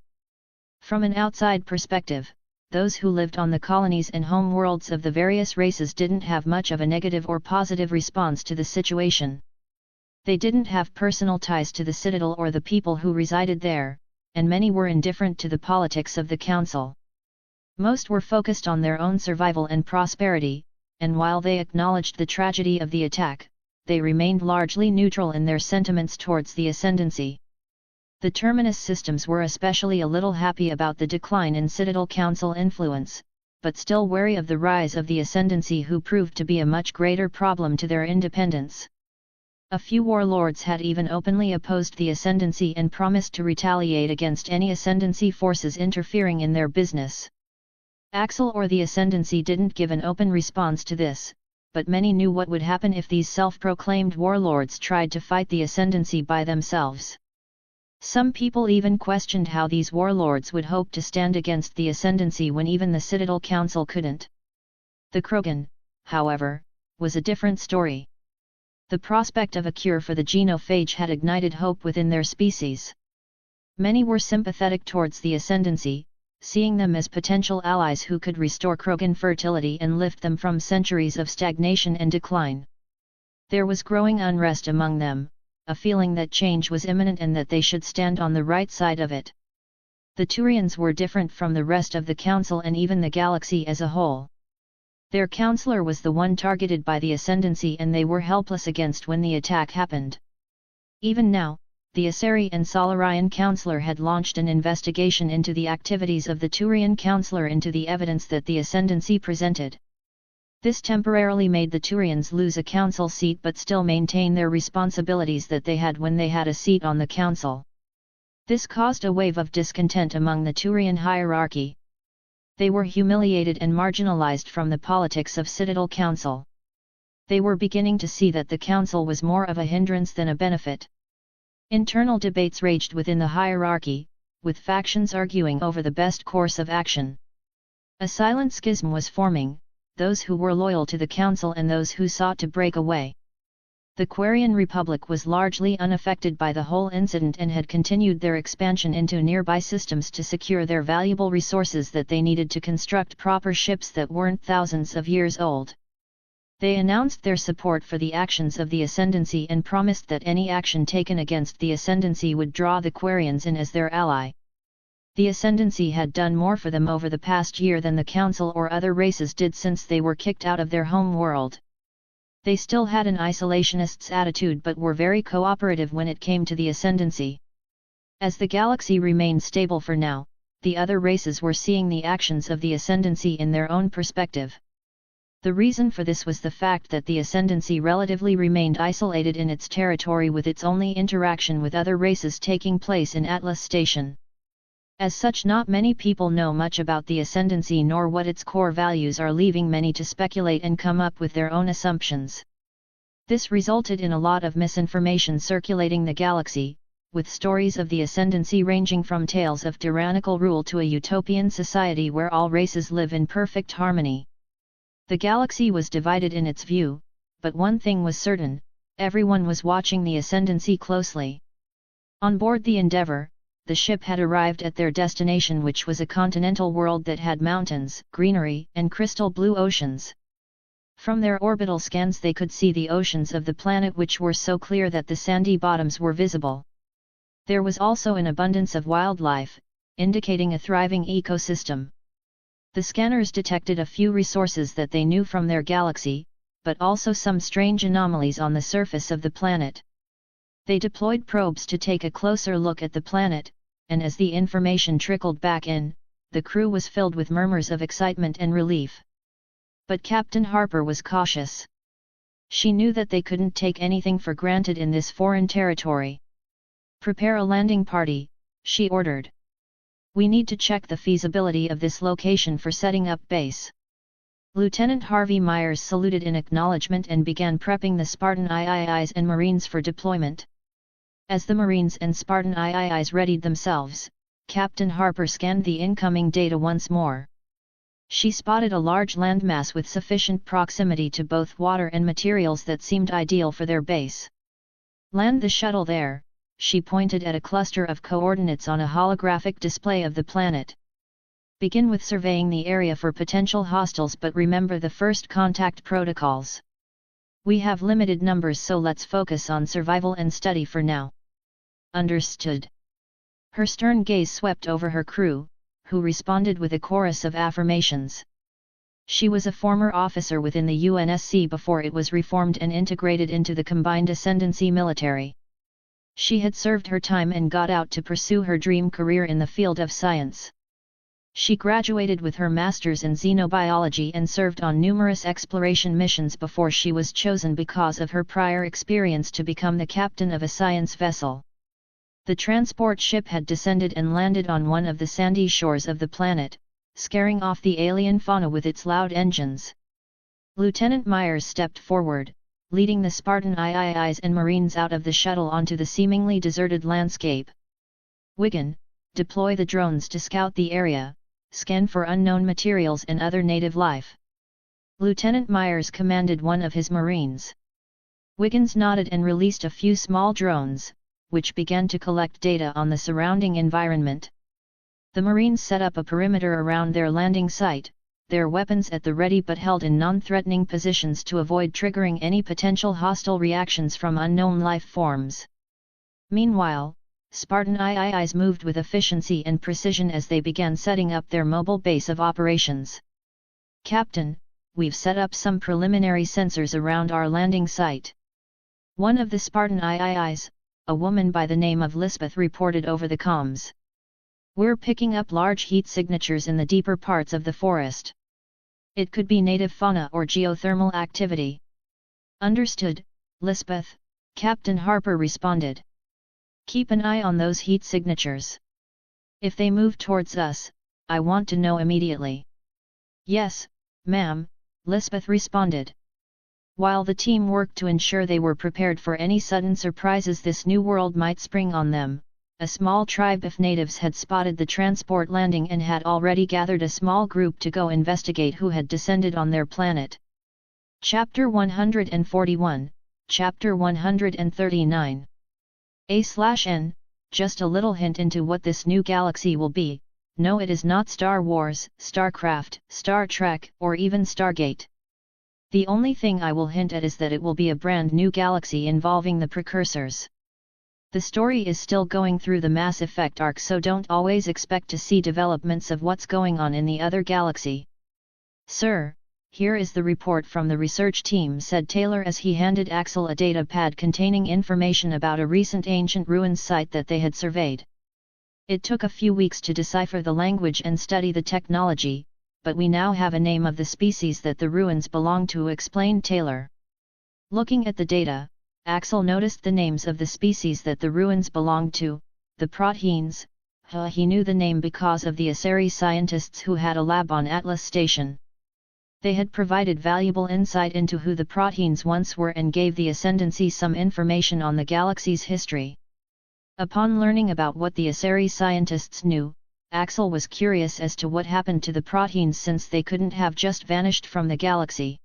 From an outside perspective, those who lived on the colonies and home worlds of the various races didn't have much of a negative or positive response to the situation. They didn't have personal ties to the citadel or the people who resided there, and many were indifferent to the politics of the council. Most were focused on their own survival and prosperity, and while they acknowledged the tragedy of the attack, they remained largely neutral in their sentiments towards the ascendancy. The Terminus systems were especially a little happy about the decline in Citadel Council influence, but still wary of the rise of the ascendancy, who proved to be a much greater problem to their independence. A few warlords had even openly opposed the ascendancy and promised to retaliate against any ascendancy forces interfering in their business. Axel or the ascendancy didn't give an open response to this, but many knew what would happen if these self-proclaimed warlords tried to fight the ascendancy by themselves. Some people even questioned how these warlords would hope to stand against the ascendancy when even the Citadel Council couldn't. The Krogan, however, was a different story. The prospect of a cure for the genophage had ignited hope within their species. Many were sympathetic towards the ascendancy, seeing them as potential allies who could restore Krogan fertility and lift them from centuries of stagnation and decline. There was growing unrest among them, a feeling that change was imminent and that they should stand on the right side of it. The Turians were different from the rest of the Council and even the galaxy as a whole. Their counselor was the one targeted by the ascendancy, and they were helpless against when the attack happened. Even now, the Asari and Solarian counselor had launched an investigation into the activities of the Turian counselor, into the evidence that the ascendancy presented. This temporarily made the Turians lose a council seat but still maintain their responsibilities that they had when they had a seat on the council. This caused a wave of discontent among the Turian hierarchy. They were humiliated and marginalized from the politics of Citadel Council. They were beginning to see that the council was more of a hindrance than a benefit. Internal debates raged within the hierarchy, with factions arguing over the best course of action. A silent schism was forming, those who were loyal to the council and those who sought to break away. The Quarian Republic was largely unaffected by the whole incident and had continued their expansion into nearby systems to secure their valuable resources that they needed to construct proper ships that weren't thousands of years old. They announced their support for the actions of the ascendancy and promised that any action taken against the ascendancy would draw the Quarians in as their ally. The ascendancy had done more for them over the past year than the council or other races did since they were kicked out of their home world. They still had an isolationist's attitude but were very cooperative when it came to the ascendancy. As the galaxy remained stable for now, the other races were seeing the actions of the ascendancy in their own perspective. The reason for this was the fact that the ascendancy relatively remained isolated in its territory, with its only interaction with other races taking place in Atlas Station. As such, not many people know much about the ascendancy nor what its core values are, leaving many to speculate and come up with their own assumptions. This resulted in a lot of misinformation circulating the galaxy, with stories of the ascendancy ranging from tales of tyrannical rule to a utopian society where all races live in perfect harmony. The galaxy was divided in its view, but one thing was certain: everyone was watching the ascendancy closely. On board the Endeavour, the ship had arrived at their destination, which was a continental world that had mountains, greenery, and crystal blue oceans. From their orbital scans they could see the oceans of the planet, which were so clear that the sandy bottoms were visible. There was also an abundance of wildlife, indicating a thriving ecosystem. The scanners detected a few resources that they knew from their galaxy, but also some strange anomalies on the surface of the planet. They deployed probes to take a closer look at the planet, and as the information trickled back in, the crew was filled with murmurs of excitement and relief. But Captain Harper was cautious. She knew that they couldn't take anything for granted in this foreign territory. "Prepare a landing party," she ordered. "We need to check the feasibility of this location for setting up base." Lieutenant Harvey Myers saluted in acknowledgement and began prepping the Spartan IIIs and Marines for deployment. As the Marines and Spartan IIIs readied themselves, Captain Harper scanned the incoming data once more. She spotted a large landmass with sufficient proximity to both water and materials that seemed ideal for their base. "Land the shuttle there," she pointed at a cluster of coordinates on a holographic display of the planet. "Begin with surveying the area for potential hostiles, but remember the first contact protocols. We have limited numbers, so let's focus on survival and study for now." "Understood." Her stern gaze swept over her crew, who responded with a chorus of affirmations. She was a former officer within the UNSC before it was reformed and integrated into the Combined Ascendancy military. She had served her time and got out to pursue her dream career in the field of science. She graduated with her master's in xenobiology and served on numerous exploration missions before she was chosen because of her prior experience to become the captain of a science vessel. The transport ship had descended and landed on one of the sandy shores of the planet, scaring off the alien fauna with its loud engines. Lieutenant Myers stepped forward, leading the Spartan IIIs and Marines out of the shuttle onto the seemingly deserted landscape. "Wigan, deploy the drones to scout the area, scan for unknown materials and other native life." Lieutenant Myers commanded one of his Marines. Wiggins nodded and released a few small drones, which began to collect data on the surrounding environment. The Marines set up a perimeter around their landing site, their weapons at the ready but held in non-threatening positions to avoid triggering any potential hostile reactions from unknown life forms. Meanwhile, Spartan IIIs moved with efficiency and precision as they began setting up their mobile base of operations. "Captain, we've set up some preliminary sensors around our landing site." One of the Spartan IIIs, a woman by the name of Lisbeth, reported over the comms. "We're picking up large heat signatures in the deeper parts of the forest. It could be native fauna or geothermal activity." "Understood, Lisbeth," Captain Harper responded. "Keep an eye on those heat signatures. If they move towards us, I want to know immediately." "Yes, ma'am," Lisbeth responded. While the team worked to ensure they were prepared for any sudden surprises this new world might spring on them, a small tribe of natives had spotted the transport landing and had already gathered a small group to go investigate who had descended on their planet. Chapter 141, Chapter 139. A/N, just a little hint into what this new galaxy will be. No, it is not Star Wars, StarCraft, Star Trek, or even Stargate. The only thing I will hint at is that it will be a brand new galaxy involving the precursors. The story is still going through the Mass Effect arc, so don't always expect to see developments of what's going on in the other galaxy. "Sir, here is the report from the research team," said Taylor as he handed Axel a data pad containing information about a recent ancient ruins site that they had surveyed. "It took a few weeks to decipher the language and study the technology, but we now have a name of the species that the ruins belong to," explained Taylor. Looking at the data, Axel noticed the names of the species that the ruins belonged to, the Proteins. He knew the name because of the Asari scientists who had a lab on Atlas Station. They had provided valuable insight into who the Proteins once were and gave the Ascendancy some information on the galaxy's history. Upon learning about what the Asari scientists knew, Axel was curious as to what happened to the Proteins, since they couldn't have just vanished from the galaxy.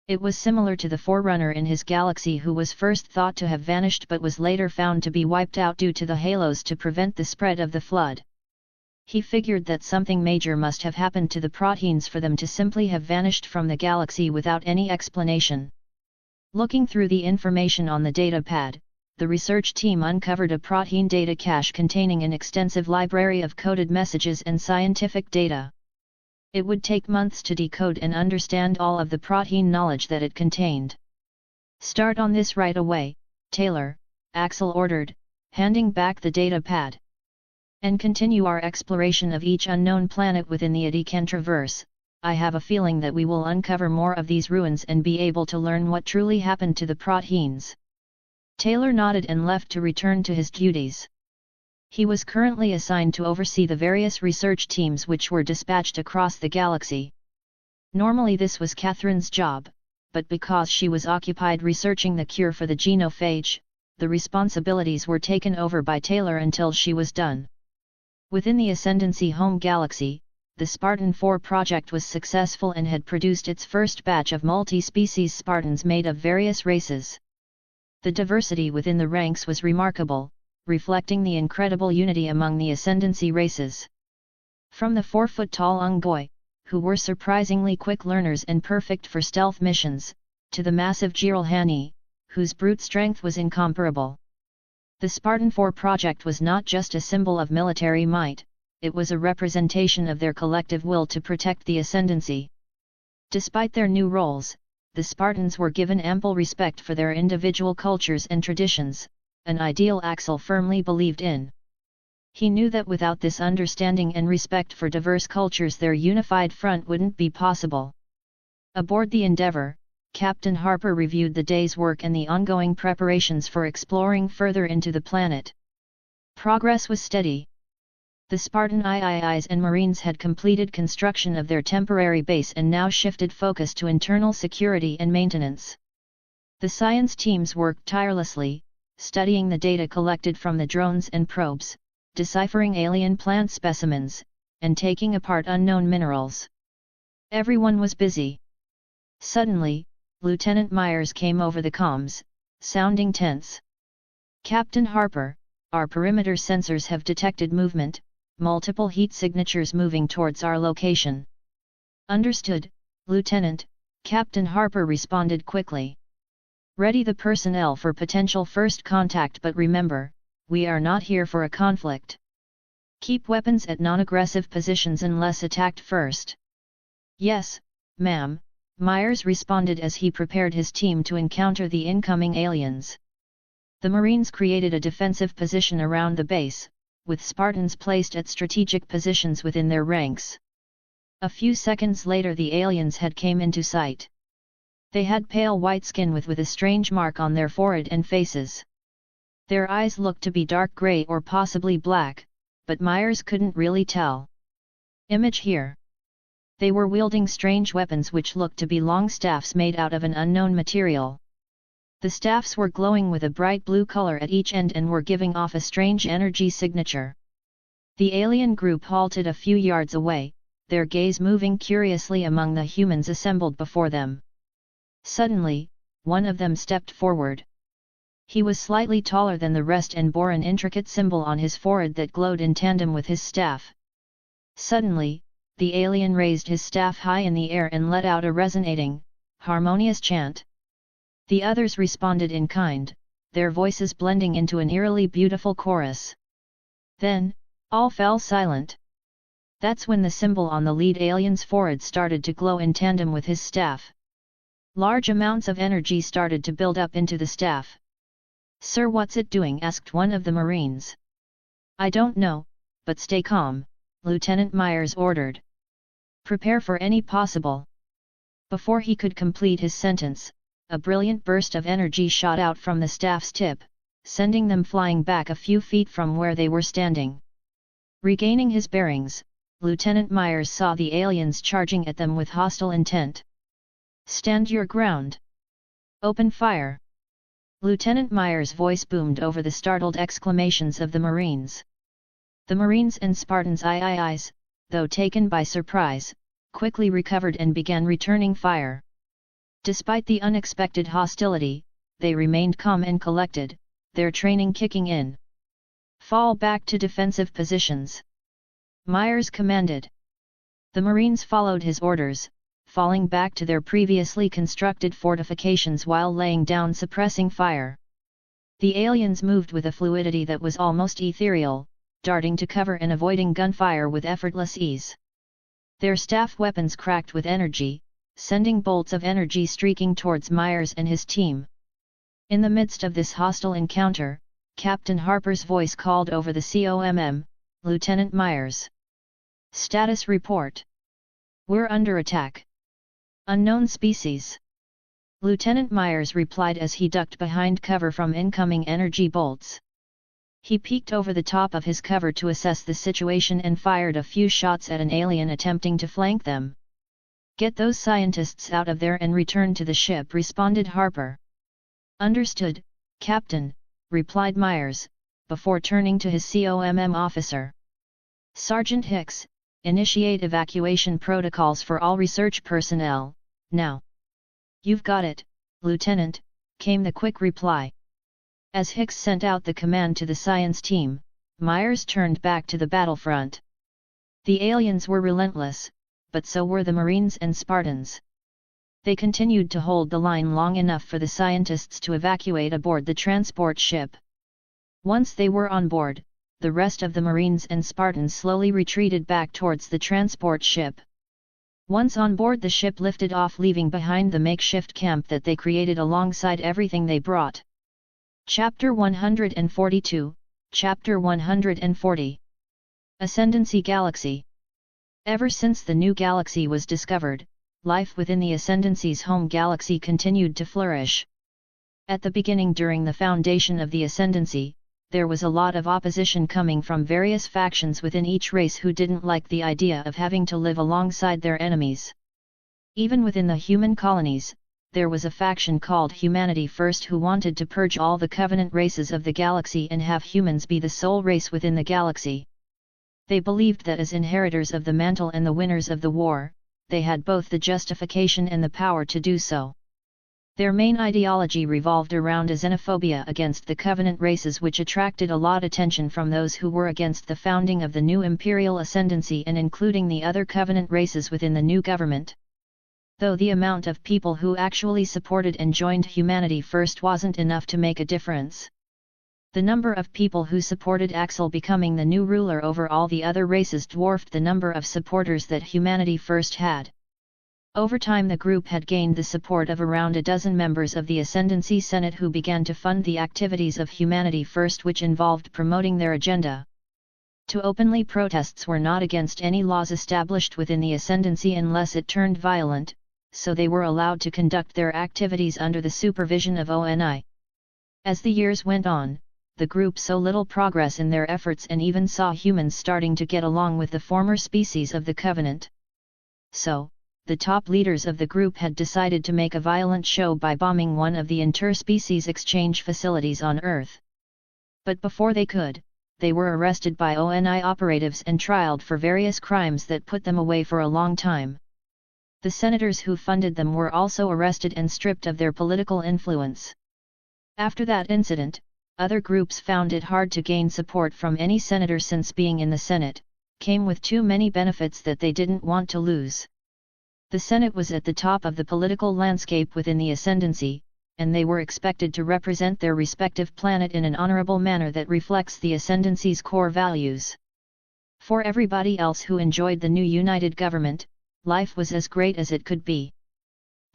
It was similar to the Forerunner in his galaxy, who was first thought to have vanished but was later found to be wiped out due to the halos to prevent the spread of the flood. He figured that something major must have happened to the Proteins for them to simply have vanished from the galaxy without any explanation. Looking through the information on the data pad, the research team uncovered a Protein data cache containing an extensive library of coded messages and scientific data. It would take months to decode and understand all of the Protein knowledge that it contained. "Start on this right away, Taylor," Axel ordered, handing back the data pad. "And continue our exploration of each unknown planet within the Adikantraverse. I have a feeling that we will uncover more of these ruins and be able to learn what truly happened to the Proteins." Taylor nodded and left to return to his duties. He was currently assigned to oversee the various research teams which were dispatched across the galaxy. Normally this was Catherine's job, but because she was occupied researching the cure for the genophage, the responsibilities were taken over by Taylor until she was done. Within the Ascendancy home galaxy, the Spartan 4 project was successful and had produced its first batch of multi-species Spartans made of various races. The diversity within the ranks was remarkable, reflecting the incredible unity among the Ascendancy races. From the 4-foot-tall Ungoi, who were surprisingly quick learners and perfect for stealth missions, to the massive Jiralhani, whose brute strength was incomparable. The Spartan 4 project was not just a symbol of military might, it was a representation of their collective will to protect the Ascendancy. Despite their new roles, the Spartans were given ample respect for their individual cultures and traditions, an ideal Axel firmly believed in. He knew that without this understanding and respect for diverse cultures their unified front wouldn't be possible. Aboard the Endeavour, Captain Harper reviewed the day's work and the ongoing preparations for exploring further into the planet. Progress was steady. The Spartan IIIs and Marines had completed construction of their temporary base and now shifted focus to internal security and maintenance. The science teams worked tirelessly, studying the data collected from the drones and probes, deciphering alien plant specimens, and taking apart unknown minerals. Everyone was busy. Suddenly, Lieutenant Myers came over the comms, sounding tense. "Captain Harper, our perimeter sensors have detected movement, multiple heat signatures moving towards our location." "Understood, Lieutenant," Captain Harper responded quickly. "Ready the personnel for potential first contact, but remember, we are not here for a conflict. Keep weapons at non-aggressive positions unless attacked first." "Yes, ma'am," Myers responded as he prepared his team to encounter the incoming aliens. The Marines created a defensive position around the base, with Spartans placed at strategic positions within their ranks. A few seconds later the aliens had came into sight. They had pale white skin with a strange mark on their forehead and faces. Their eyes looked to be dark grey or possibly black, but Myers couldn't really tell. Image here. They were wielding strange weapons which looked to be long staffs made out of an unknown material. The staffs were glowing with a bright blue color at each end and were giving off a strange energy signature. The alien group halted a few yards away, their gaze moving curiously among the humans assembled before them. Suddenly, one of them stepped forward. He was slightly taller than the rest and bore an intricate symbol on his forehead that glowed in tandem with his staff. Suddenly, the alien raised his staff high in the air and let out a resonating, harmonious chant. The others responded in kind, their voices blending into an eerily beautiful chorus. Then, all fell silent. That's when the symbol on the lead alien's forehead started to glow in tandem with his staff. Large amounts of energy started to build up into the staff. "Sir, what's it doing?" asked one of the Marines. "I don't know, but stay calm," Lieutenant Myers ordered. "Prepare for any possible." Before he could complete his sentence, a brilliant burst of energy shot out from the staff's tip, sending them flying back a few feet from where they were standing. Regaining his bearings, Lieutenant Myers saw the aliens charging at them with hostile intent. "Stand your ground! Open fire!" Lieutenant Myers' voice boomed over the startled exclamations of the Marines. The Marines and Spartans IIIs, though taken by surprise, quickly recovered and began returning fire. Despite the unexpected hostility, they remained calm and collected, their training kicking in. "Fall back to defensive positions," Myers commanded. The Marines followed his orders, falling back to their previously constructed fortifications while laying down suppressing fire. The aliens moved with a fluidity that was almost ethereal, darting to cover and avoiding gunfire with effortless ease. Their staff weapons cracked with energy, sending bolts of energy streaking towards Myers and his team. In the midst of this hostile encounter, Captain Harper's voice called over the COMM, "Lieutenant Myers. Status report. We're under attack. Unknown species." Lieutenant Myers replied as he ducked behind cover from incoming energy bolts. He peeked over the top of his cover to assess the situation and fired a few shots at an alien attempting to flank them. Get those scientists out of there and return to the ship, responded Harper. Understood, Captain, replied Myers, before turning to his COMM officer. Sergeant Hicks, initiate evacuation protocols for all research personnel, now. You've got it, Lieutenant, came the quick reply. As Hicks sent out the command to the science team, Myers turned back to the battlefront. The aliens were relentless, but so were the Marines and Spartans. They continued to hold the line long enough for the scientists to evacuate aboard the transport ship. Once they were on board, the rest of the Marines and Spartans slowly retreated back towards the transport ship. Once on board, the ship lifted off, leaving behind the makeshift camp that they created alongside everything they brought. Chapter 142, Chapter 140. Ascendancy Galaxy. Ever since the new galaxy was discovered, life within the Ascendancy's home galaxy continued to flourish. At the beginning, during the foundation of the Ascendancy, there was a lot of opposition coming from various factions within each race who didn't like the idea of having to live alongside their enemies. Even within the human colonies, there was a faction called Humanity First who wanted to purge all the Covenant races of the galaxy and have humans be the sole race within the galaxy. They believed that as inheritors of the mantle and the winners of the war, they had both the justification and the power to do so. Their main ideology revolved around a xenophobia against the Covenant races, which attracted a lot of attention from those who were against the founding of the new Imperial Ascendancy and including the other Covenant races within the new government. Though the amount of people who actually supported and joined Humanity First wasn't enough to make a difference. The number of people who supported Axel becoming the new ruler over all the other races dwarfed the number of supporters that Humanity First had. Over time, the group had gained the support of around a dozen members of the Ascendancy Senate who began to fund the activities of Humanity First, which involved promoting their agenda. To openly, protests were not against any laws established within the Ascendancy unless it turned violent, so they were allowed to conduct their activities under the supervision of ONI. As the years went on, the group saw little progress in their efforts and even saw humans starting to get along with the former species of the Covenant. So, the top leaders of the group had decided to make a violent show by bombing one of the interspecies exchange facilities on Earth. But before they could, they were arrested by ONI operatives and trialed for various crimes that put them away for a long time. The senators who funded them were also arrested and stripped of their political influence. After that incident, other groups found it hard to gain support from any senator since being in the Senate came with too many benefits that they didn't want to lose. The Senate was at the top of the political landscape within the Ascendancy, and they were expected to represent their respective planet in an honorable manner that reflects the Ascendancy's core values. For everybody else who enjoyed the new united government, life was as great as it could be.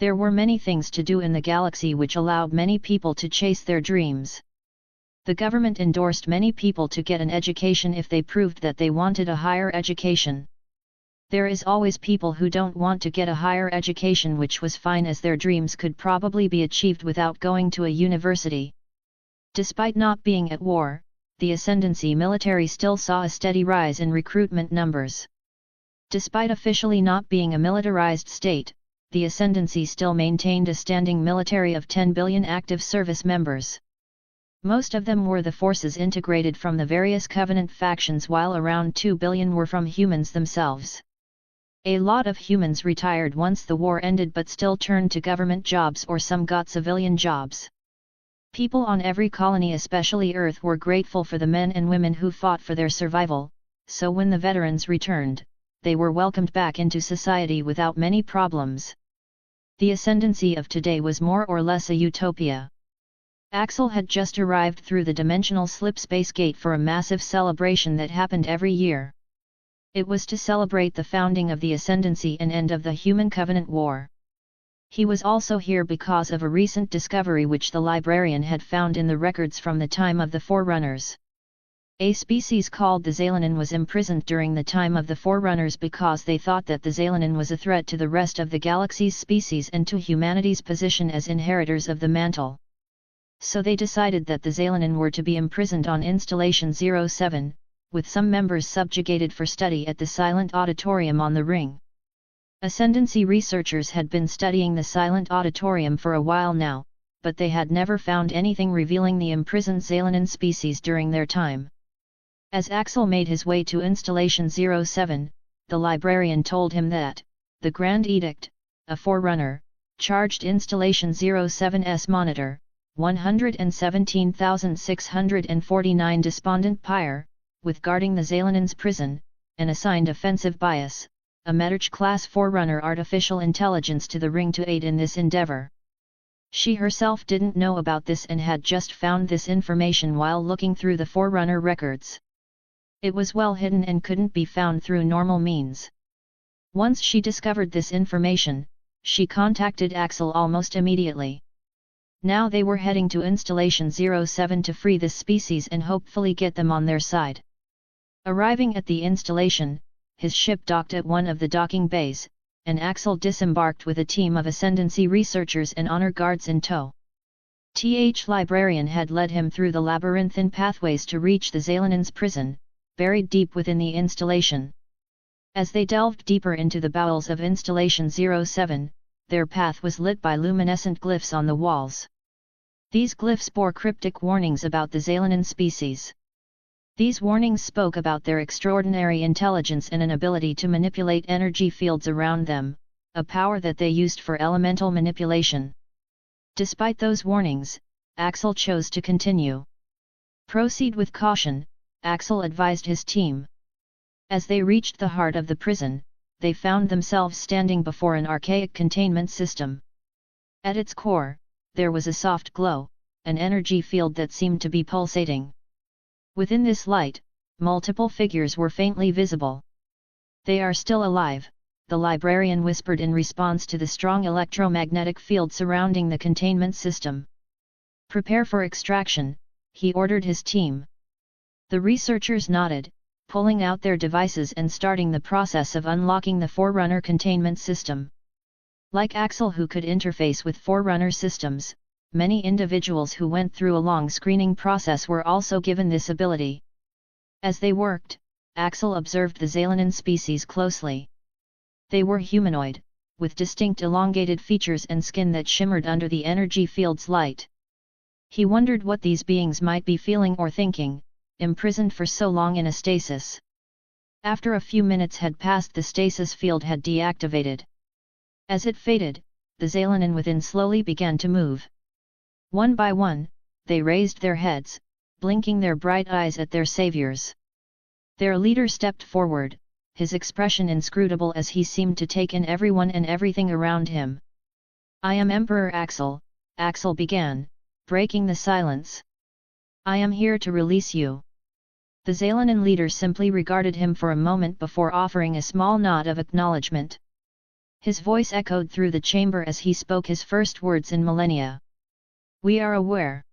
There were many things to do in the galaxy which allowed many people to chase their dreams. The government endorsed many people to get an education if they proved that they wanted a higher education. There is always people who don't want to get a higher education, which was fine as their dreams could probably be achieved without going to a university. Despite not being at war, the Ascendancy military still saw a steady rise in recruitment numbers. Despite officially not being a militarized state, the Ascendancy still maintained a standing military of 10 billion active service members. Most of them were the forces integrated from the various Covenant factions, while around 2 billion were from humans themselves. A lot of humans retired once the war ended but still turned to government jobs, or some got civilian jobs. People on every colony, especially Earth, were grateful for the men and women who fought for their survival, so when the veterans returned, they were welcomed back into society without many problems. The Ascendancy of today was more or less a utopia. Axel had just arrived through the dimensional slip space gate for a massive celebration that happened every year. It was to celebrate the founding of the Ascendancy and end of the Human Covenant War. He was also here because of a recent discovery which the librarian had found in the records from the time of the Forerunners. A species called the Xalanin was imprisoned during the time of the Forerunners because they thought that the Xalanin was a threat to the rest of the galaxy's species and to humanity's position as inheritors of the mantle. So they decided that the Xalanin were to be imprisoned on Installation 07, with some members subjugated for study at the silent auditorium on the ring. Ascendancy researchers had been studying the silent auditorium for a while now, but they had never found anything revealing the imprisoned Xalanen species during their time. As Axel made his way to Installation 07, the librarian told him that the Grand Edict, a forerunner, charged Installation 07's monitor, 117,649 despondent pyre, with guarding the Xalanen's prison, and assigned offensive bias, a Meterch-class forerunner artificial intelligence to the ring to aid in this endeavor. She herself didn't know about this and had just found this information while looking through the forerunner records. It was well hidden and couldn't be found through normal means. Once she discovered this information, she contacted Axel almost immediately. Now they were heading to Installation 07 to free this species and hopefully get them on their side. Arriving at the installation, his ship docked at one of the docking bays, and Axel disembarked with a team of Ascendancy researchers and honor guards in tow. The librarian had led him through the labyrinthine pathways to reach the Xalanen's prison, buried deep within the installation. As they delved deeper into the bowels of Installation 07, their path was lit by luminescent glyphs on the walls. These glyphs bore cryptic warnings about the Xalanen species. These warnings spoke about their extraordinary intelligence and an ability to manipulate energy fields around them, a power that they used for elemental manipulation. Despite those warnings, Axel chose to continue. Proceed with caution, Axel advised his team. As they reached the heart of the prison, they found themselves standing before an archaic containment system. At its core, there was a soft glow, an energy field that seemed to be pulsating. Within this light, multiple figures were faintly visible. "They are still alive," the librarian whispered in response to the strong electromagnetic field surrounding the containment system. "Prepare for extraction," he ordered his team. The researchers nodded, pulling out their devices and starting the process of unlocking the Forerunner containment system. Like Axel, who could interface with Forerunner systems, many individuals who went through a long screening process were also given this ability. As they worked, Axel observed the Xalanen species closely. They were humanoid, with distinct elongated features and skin that shimmered under the energy field's light. He wondered what these beings might be feeling or thinking, imprisoned for so long in a stasis. After a few minutes had passed, the stasis field had deactivated. As it faded, the Xalanen within slowly began to move. One by one, they raised their heads, blinking their bright eyes at their saviors. Their leader stepped forward, his expression inscrutable as he seemed to take in everyone and everything around him. "I am Emperor Axel," Axel began, breaking the silence. "I am here to release you." The Xalanen leader simply regarded him for a moment before offering a small nod of acknowledgement. His voice echoed through the chamber as he spoke his first words in millennia. "We are aware."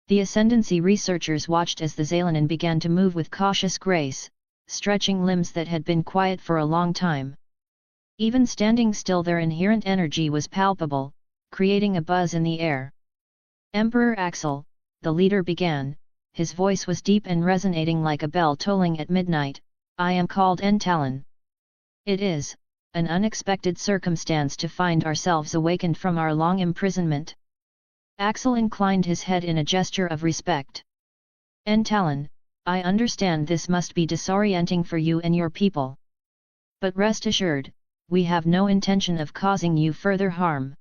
The Ascendancy researchers watched as the Xalanen began to move with cautious grace, stretching limbs that had been quiet for a long time. Even standing still, their inherent energy was palpable, creating a buzz in the air. "Emperor Axel," the leader began, his voice was deep and resonating like a bell tolling at midnight, "I am called Talon. It is an unexpected circumstance to find ourselves awakened from our long imprisonment." Axel inclined his head in a gesture of respect. "Talon, I understand this must be disorienting for you and your people. But rest assured, we have no intention of causing you further harm.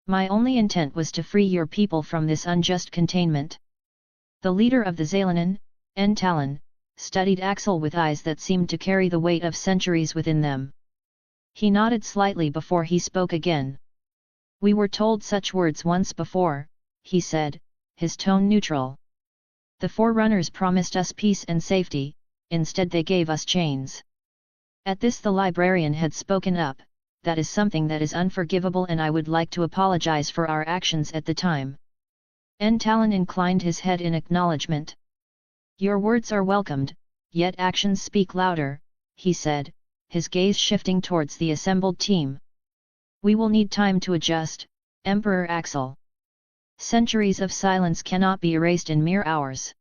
My only intent was to free your people from this unjust containment." The leader of the Xalanen, Talon, studied Axel with eyes that seemed to carry the weight of centuries within them. He nodded slightly before he spoke again. "We were told such words once before," he said, his tone neutral. "The Forerunners promised us peace and safety, instead they gave us chains." At this the librarian had spoken up, "That is something that is unforgivable, and I would like to apologize for our actions at the time." Talon inclined his head in acknowledgement. "Your words are welcomed, yet actions speak louder," he said, his gaze shifting towards the assembled team. "We will need time to adjust, Emperor Axel. Centuries of silence cannot be erased in mere hours."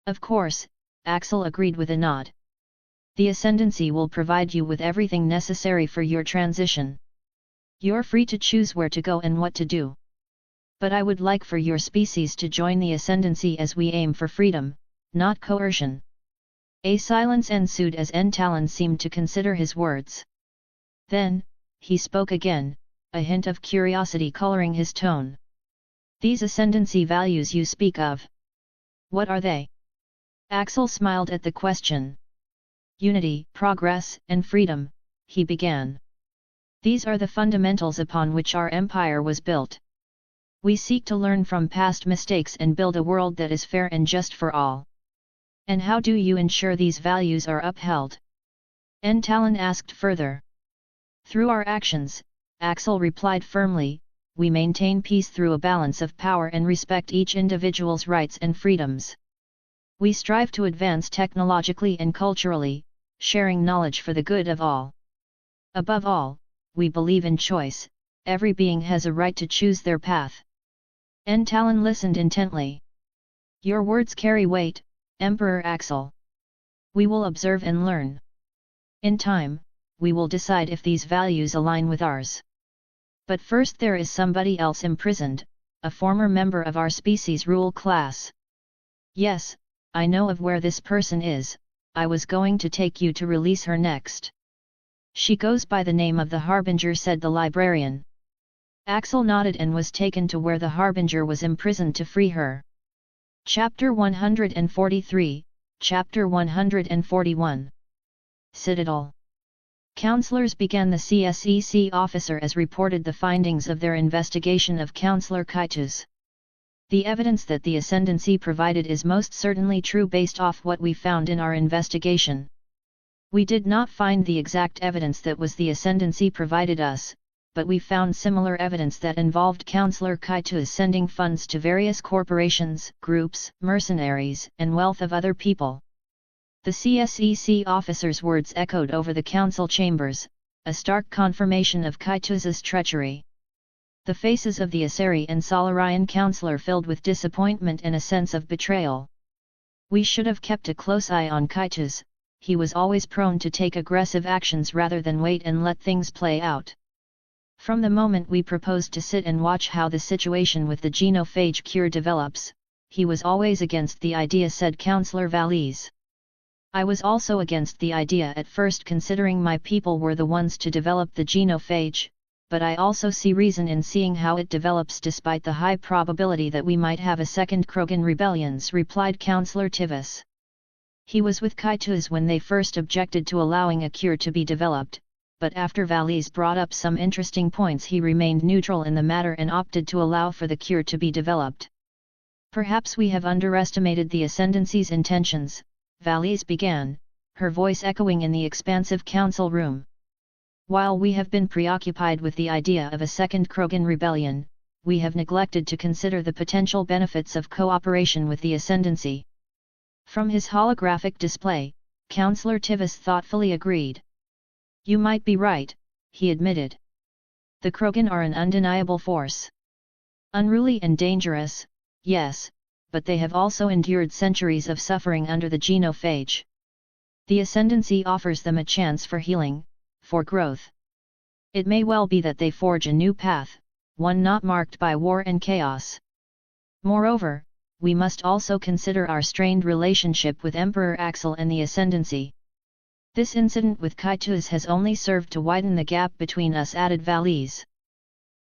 "Of course," Axel agreed with a nod. The Ascendancy will provide you with everything necessary for your transition. You're free to choose where to go and what to do. But I would like for your species to join the Ascendancy as we aim for freedom, not coercion." A silence ensued as Talon seemed to consider his words. Then, he spoke again, a hint of curiosity coloring his tone. "These Ascendancy values you speak of. What are they?" Axel smiled at the question. "Unity, progress, and freedom," he began. "These are the fundamentals upon which our empire was built. We seek to learn from past mistakes and build a world that is fair and just for all." "And how do you ensure these values are upheld?" Talon asked further. "Through our actions," Axel replied firmly. "We maintain peace through a balance of power and respect each individual's rights and freedoms. We strive to advance technologically and culturally, sharing knowledge for the good of all. Above all, we believe in choice. Every being has a right to choose their path." Talon listened intently. "Your words carry weight, Emperor Axel. We will observe and learn. In time, we will decide if these values align with ours. But first there is somebody else imprisoned, a former member of our species' rule class." "Yes, I know of where this person is. I was going to take you to release her next." "She goes by the name of the Harbinger," said the librarian. Axel nodded and was taken to where the Harbinger was imprisoned to free her. Chapter 143, Chapter 141. Citadel. Counselors began. The CSEC officer as reported the findings of their investigation of Counselor Kaitus. "The evidence that the Ascendancy provided is most certainly true based off what we found in our investigation. We did not find the exact evidence that was the Ascendancy provided us, but we found similar evidence that involved Counselor Kaitus sending funds to various corporations, groups, mercenaries, and wealth of other people." The CSEC officer's words echoed over the council chambers, a stark confirmation of Kaitus's treachery. The faces of the Asari and Solarian councillor filled with disappointment and a sense of betrayal. "We should have kept a close eye on Kaitus. He was always prone to take aggressive actions rather than wait and let things play out. From the moment we proposed to sit and watch how the situation with the genophage cure develops, he was always against the idea," said Councillor Valise. "I was also against the idea at first, considering my people were the ones to develop the genophage, but I also see reason in seeing how it develops despite the high probability that we might have a second Krogan rebellions," replied Councillor Tivis. He was with Kaitus when they first objected to allowing a cure to be developed, but after Valise brought up some interesting points he remained neutral in the matter and opted to allow for the cure to be developed. "Perhaps we have underestimated the Ascendancy's intentions," Valise began, her voice echoing in the expansive council room. "While we have been preoccupied with the idea of a second Krogan rebellion, we have neglected to consider the potential benefits of cooperation with the Ascendancy." From his holographic display, Councillor Tivis thoughtfully agreed. "You might be right," he admitted. "The Krogan are an undeniable force. Unruly and dangerous, yes, but they have also endured centuries of suffering under the genophage. The Ascendancy offers them a chance for healing, for growth. It may well be that they forge a new path, one not marked by war and chaos. Moreover, we must also consider our strained relationship with Emperor Axel and the Ascendancy. This incident with Kaitus has only served to widen the gap between us," added Valise.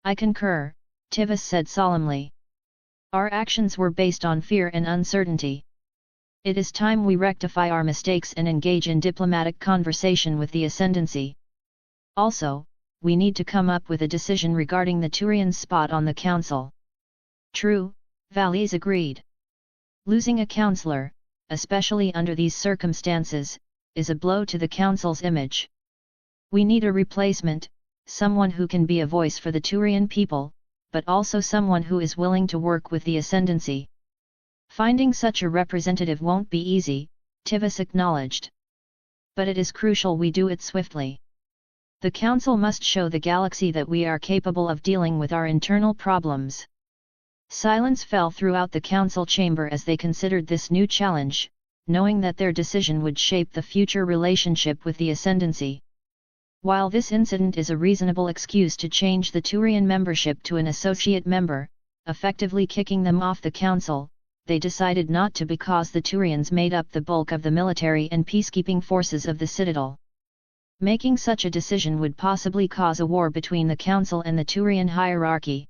"I concur," Tivis said solemnly. "Our actions were based on fear and uncertainty. It is time we rectify our mistakes and engage in diplomatic conversation with the Ascendancy. Also, we need to come up with a decision regarding the Turian's spot on the council." "True," Valise agreed. "Losing a councillor, especially under these circumstances, is a blow to the council's image. We need a replacement, someone who can be a voice for the Turian people, but also someone who is willing to work with the Ascendancy. Finding such a representative won't be easy," Tivis acknowledged. "But it is crucial we do it swiftly. The Council must show the galaxy that we are capable of dealing with our internal problems." Silence fell throughout the council chamber as they considered this new challenge. knowing that their decision would shape the future relationship with the Ascendancy. While this incident is a reasonable excuse to change the Turian membership to an associate member, effectively kicking them off the council, they decided not to because the Turians made up the bulk of the military and peacekeeping forces of the Citadel. Making such a decision would possibly cause a war between the council and the Turian hierarchy.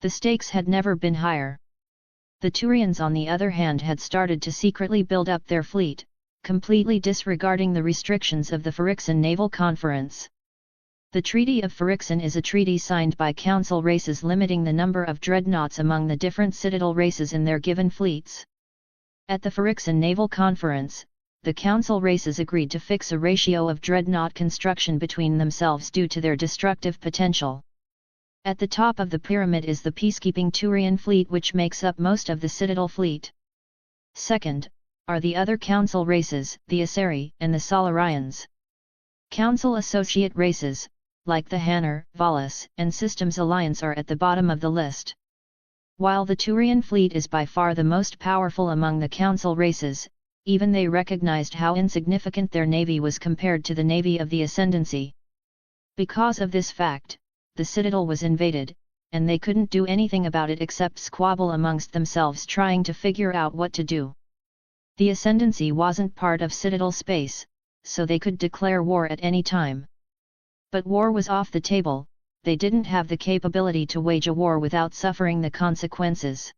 The stakes had never been higher. The Turians on the other hand had started to secretly build up their fleet, completely disregarding the restrictions of the Phyrexian Naval Conference. The Treaty of Phyrexian is a treaty signed by council races limiting the number of dreadnoughts among the different Citadel races in their given fleets. At the Phyrexian Naval Conference, the council races agreed to fix a ratio of dreadnought construction between themselves due to their destructive potential. At the top of the pyramid is the peacekeeping Turian fleet, which makes up most of the Citadel fleet. Second, are the other council races, the Aseri and the Solarians. Council associate races, like the Hanar, Valis, and Systems Alliance are at the bottom of the list. While the Turian fleet is by far the most powerful among the council races, even they recognized how insignificant their navy was compared to the navy of the Ascendancy. Because of this fact, the Citadel was invaded, and they couldn't do anything about it except squabble amongst themselves trying to figure out what to do. The Ascendancy wasn't part of Citadel space, so they could declare war at any time. But war was off the table, they didn't have the capability to wage a war without suffering the consequences.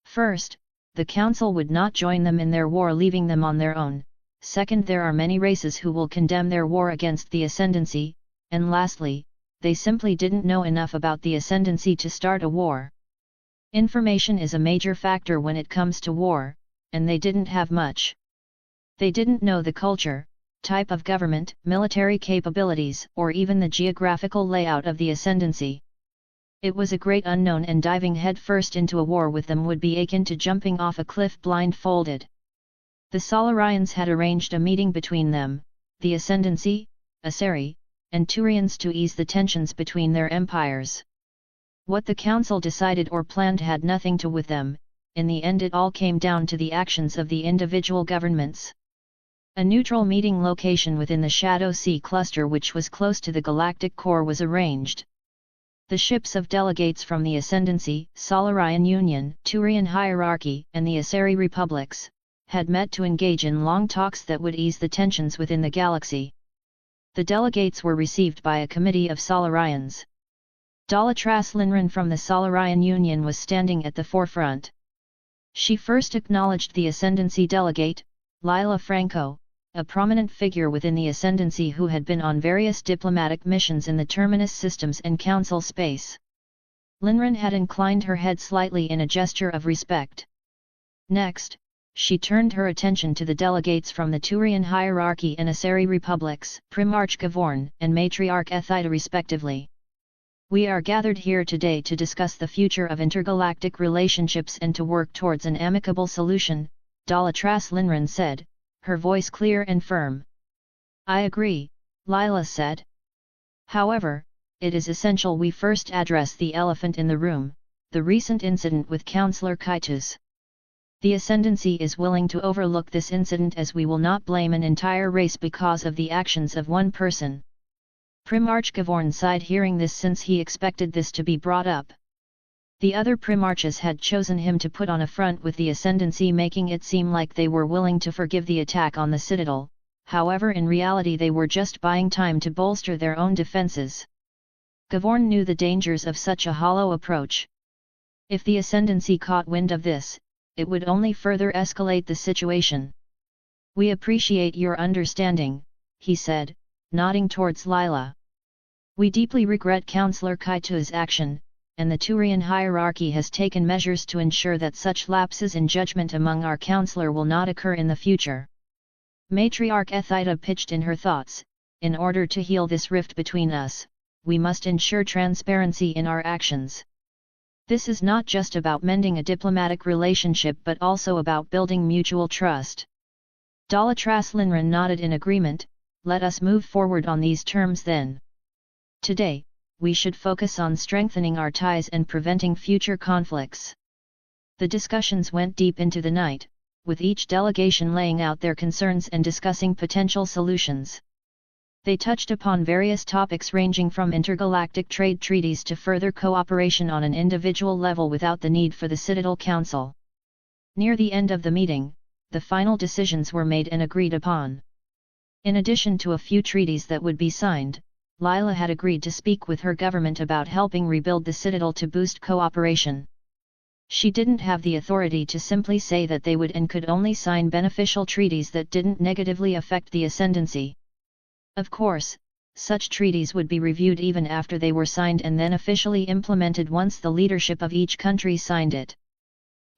First, the Council would not join them in their war, leaving them on their own. Second, there are many races who will condemn their war against the Ascendancy, and lastly, they simply didn't know enough about the Ascendancy to start a war. Information is a major factor when it comes to war, and they didn't have much. They didn't know the culture, type of government, military capabilities, or even the geographical layout of the Ascendancy. It was a great unknown, and diving headfirst into a war with them would be akin to jumping off a cliff blindfolded. The Solarians had arranged a meeting between them, the Ascendancy, Aseri, and Turians to ease the tensions between their empires. What the council decided or planned had nothing to do with them. In the end it all came down to the actions of the individual governments. A neutral meeting location within the Shadow Sea cluster, which was close to the galactic core, was arranged. The ships of delegates from the Ascendancy, Solarian Union, Turian Hierarchy, and the Aseri Republics had met to engage in long talks that would ease the tensions within the galaxy. The delegates were received by a committee of Solarians. Dalatras Linran from the Solarian Union was standing at the forefront. She first acknowledged the Ascendancy delegate, Lila Franco, a prominent figure within the Ascendancy who had been on various diplomatic missions in the Terminus systems and Council space. Linran had inclined her head slightly in a gesture of respect. Next, she turned her attention to the delegates from the Turian Hierarchy and Aseri Republics, Primarch Gavorn and Matriarch Ethida respectively. We are gathered here today to discuss the future of intergalactic relationships and to work towards an amicable solution, Dalatras Linran said, her voice clear and firm. I agree, Lila said. However, it is essential we first address the elephant in the room, the recent incident with Councillor Kaitus. The Ascendancy is willing to overlook this incident as we will not blame an entire race because of the actions of one person. Primarch Gavorn sighed hearing this, since he expected this to be brought up. The other Primarches had chosen him to put on a front with the Ascendancy, making it seem like they were willing to forgive the attack on the Citadel. However, in reality they were just buying time to bolster their own defenses. Gavorn knew the dangers of such a hollow approach. If the Ascendancy caught wind of this, it would only further escalate the situation. We appreciate your understanding, he said, nodding towards Lila. We deeply regret Councillor Kaitu's action, and the Turian hierarchy has taken measures to ensure that such lapses in judgment among our councillor will not occur in the future. Matriarch Ethida pitched in her thoughts. In order to heal this rift between us, we must ensure transparency in our actions. This is not just about mending a diplomatic relationship but also about building mutual trust. Dalatras Linran nodded in agreement. Let us move forward on these terms then. Today, we should focus on strengthening our ties and preventing future conflicts. The discussions went deep into the night, with each delegation laying out their concerns and discussing potential solutions. They touched upon various topics ranging from intergalactic trade treaties to further cooperation on an individual level without the need for the Citadel Council. Near the end of the meeting, the final decisions were made and agreed upon. In addition to a few treaties that would be signed, Lila had agreed to speak with her government about helping rebuild the Citadel to boost cooperation. She didn't have the authority to simply say that they would and could only sign beneficial treaties that didn't negatively affect the Ascendancy. Of course, such treaties would be reviewed even after they were signed and then officially implemented once the leadership of each country signed it.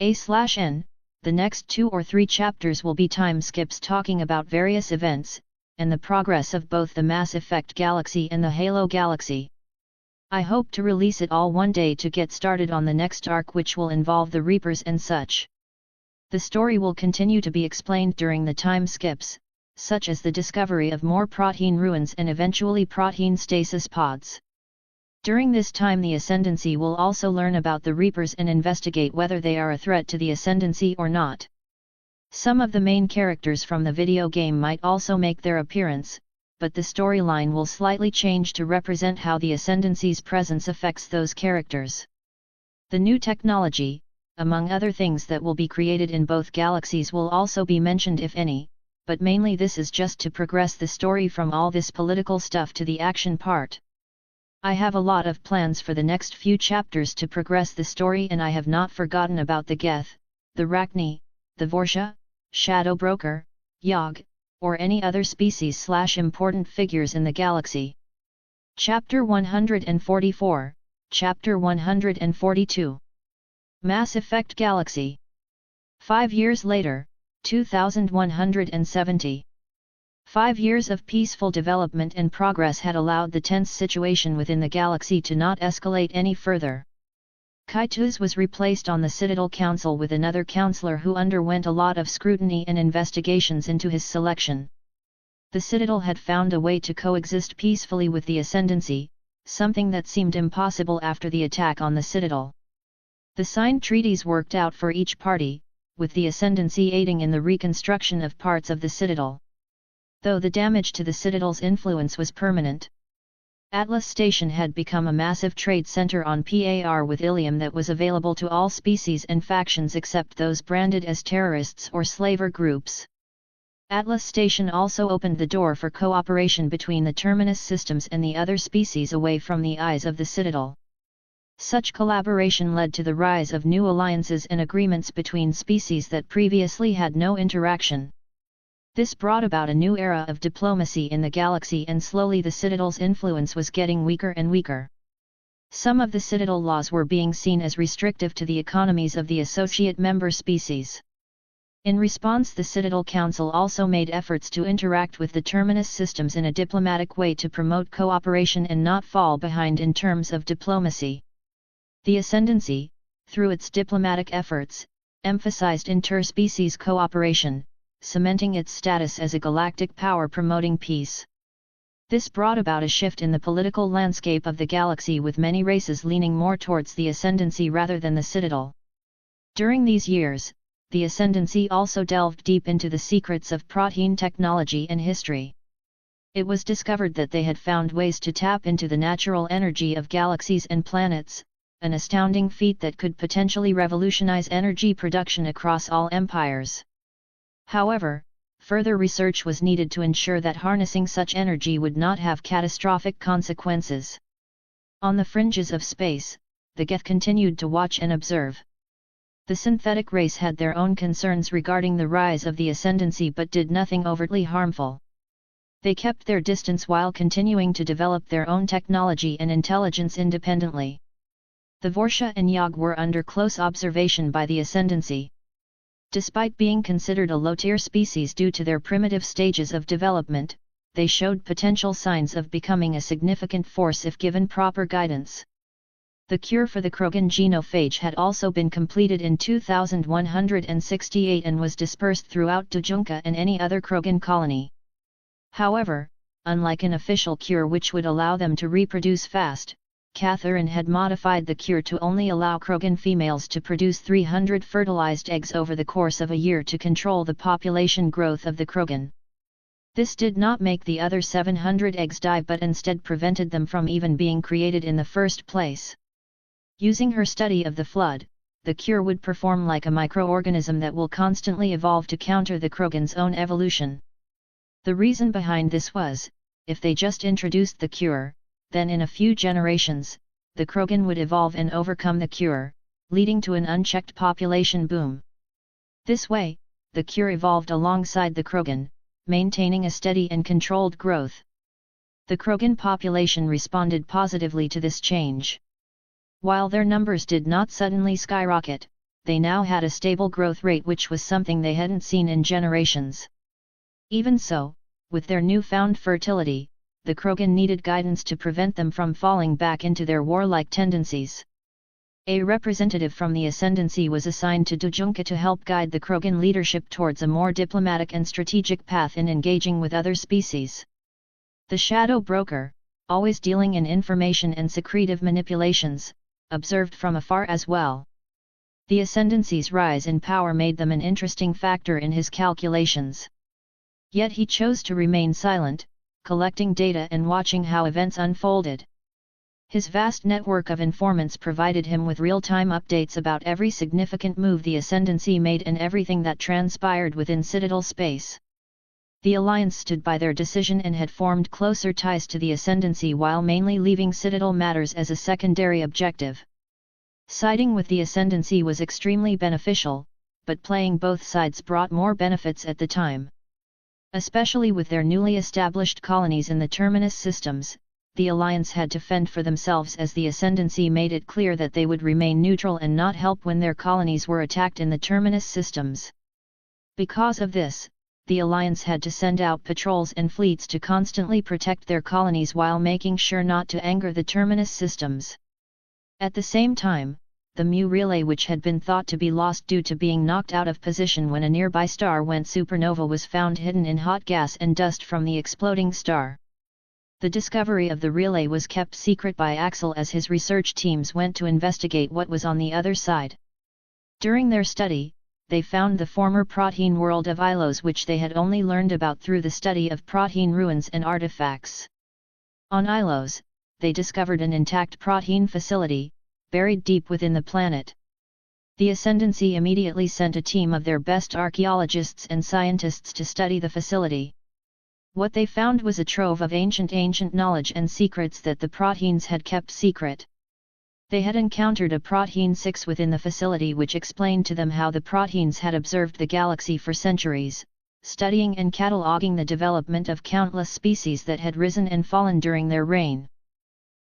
A/N, the next 2 or 3 chapters will be time skips talking about various events, and the progress of both the Mass Effect Galaxy and the Halo Galaxy. I hope to release it all one day to get started on the next arc, which will involve the Reapers and such. The story will continue to be explained during the time skips, such as the discovery of more protein ruins and eventually protein stasis pods. During this time the Ascendancy will also learn about the Reapers and investigate whether they are a threat to the Ascendancy or not. Some of the main characters from the video game might also make their appearance, but the storyline will slightly change to represent how the Ascendancy's presence affects those characters. The new technology, among other things that will be created in both galaxies, will also be mentioned if any, but mainly this is just to progress the story from all this political stuff to the action part. I have a lot of plans for the next few chapters to progress the story, and I have not forgotten about the Geth, the Rachni, the Vorsha, Shadow Broker, Yogg, or any other species/important figures in the galaxy. Chapter 144, Chapter 142. Mass Effect Galaxy. 5 years later, 2170. 5 years of peaceful development and progress had allowed the tense situation within the galaxy to not escalate any further. Kaituz was replaced on the Citadel Council with another counselor who underwent a lot of scrutiny and investigations into his selection. The Citadel had found a way to coexist peacefully with the Ascendancy, something that seemed impossible after the attack on the Citadel. The signed treaties worked out for each party, with the Ascendancy aiding in the reconstruction of parts of the Citadel. Though the damage to the Citadel's influence was permanent. Atlas Station had become a massive trade center on Par with Ilium that was available to all species and factions except those branded as terrorists or slaver groups. Atlas Station also opened the door for cooperation between the Terminus systems and the other species away from the eyes of the Citadel. Such collaboration led to the rise of new alliances and agreements between species that previously had no interaction. This brought about a new era of diplomacy in the galaxy, and slowly the Citadel's influence was getting weaker and weaker. Some of the Citadel laws were being seen as restrictive to the economies of the associate member species. In response, the Citadel Council also made efforts to interact with the Terminus systems in a diplomatic way to promote cooperation and not fall behind in terms of diplomacy. The Ascendancy, through its diplomatic efforts, emphasized interspecies cooperation, cementing its status as a galactic power promoting peace. This brought about a shift in the political landscape of the galaxy, with many races leaning more towards the Ascendancy rather than the Citadel. During these years, the Ascendancy also delved deep into the secrets of protein technology and history. It was discovered that they had found ways to tap into the natural energy of galaxies and planets, an astounding feat that could potentially revolutionize energy production across all empires. However, further research was needed to ensure that harnessing such energy would not have catastrophic consequences. On the fringes of space, the Geth continued to watch and observe. The synthetic race had their own concerns regarding the rise of the Ascendancy but did nothing overtly harmful. They kept their distance while continuing to develop their own technology and intelligence independently. The Vorsha and Yogg were under close observation by the Ascendancy. Despite being considered a low-tier species due to their primitive stages of development, they showed potential signs of becoming a significant force if given proper guidance. The cure for the Krogan genophage had also been completed in 2168 and was dispersed throughout Dujunka and any other Krogan colony. However, unlike an official cure which would allow them to reproduce fast, Catherine had modified the cure to only allow Krogan females to produce 300 fertilized eggs over the course of a year to control the population growth of the Krogan. This did not make the other 700 eggs die but instead prevented them from even being created in the first place. Using her study of the flood, the cure would perform like a microorganism that will constantly evolve to counter the Krogan's own evolution. The reason behind this was, if they just introduced the cure, then in a few generations, the Krogan would evolve and overcome the cure, leading to an unchecked population boom. This way, the cure evolved alongside the Krogan, maintaining a steady and controlled growth. The Krogan population responded positively to this change. While their numbers did not suddenly skyrocket, they now had a stable growth rate which was something they hadn't seen in generations. Even so, with their newfound fertility, the Krogan needed guidance to prevent them from falling back into their warlike tendencies. A representative from the Ascendancy was assigned to Dujunka to help guide the Krogan leadership towards a more diplomatic and strategic path in engaging with other species. The Shadow Broker, always dealing in information and secretive manipulations, observed from afar as well. The Ascendancy's rise in power made them an interesting factor in his calculations. Yet he chose to remain silent, collecting data and watching how events unfolded. His vast network of informants provided him with real-time updates about every significant move the Ascendancy made and everything that transpired within Citadel space. The Alliance stood by their decision and had formed closer ties to the Ascendancy while mainly leaving Citadel matters as a secondary objective. Siding with the Ascendancy was extremely beneficial, but playing both sides brought more benefits at the time. Especially with their newly established colonies in the Terminus systems, the Alliance had to fend for themselves as the Ascendancy made it clear that they would remain neutral and not help when their colonies were attacked in the Terminus systems. Because of this, the Alliance had to send out patrols and fleets to constantly protect their colonies while making sure not to anger the Terminus systems. At the same time, the Mu relay, which had been thought to be lost due to being knocked out of position when a nearby star went supernova, was found hidden in hot gas and dust from the exploding star. The discovery of the relay was kept secret by Axel as his research teams went to investigate what was on the other side. During their study, they found the former Protean world of Ilos, which they had only learned about through the study of Protean ruins and artifacts. On Ilos, they discovered an intact Protean facility, buried deep within the planet. The Ascendancy immediately sent a team of their best archaeologists and scientists to study the facility. What they found was a trove of ancient knowledge and secrets that the Proteans had kept secret. They had encountered a Protean 6 within the facility, which explained to them how the Proteans had observed the galaxy for centuries, studying and cataloging the development of countless species that had risen and fallen during their reign.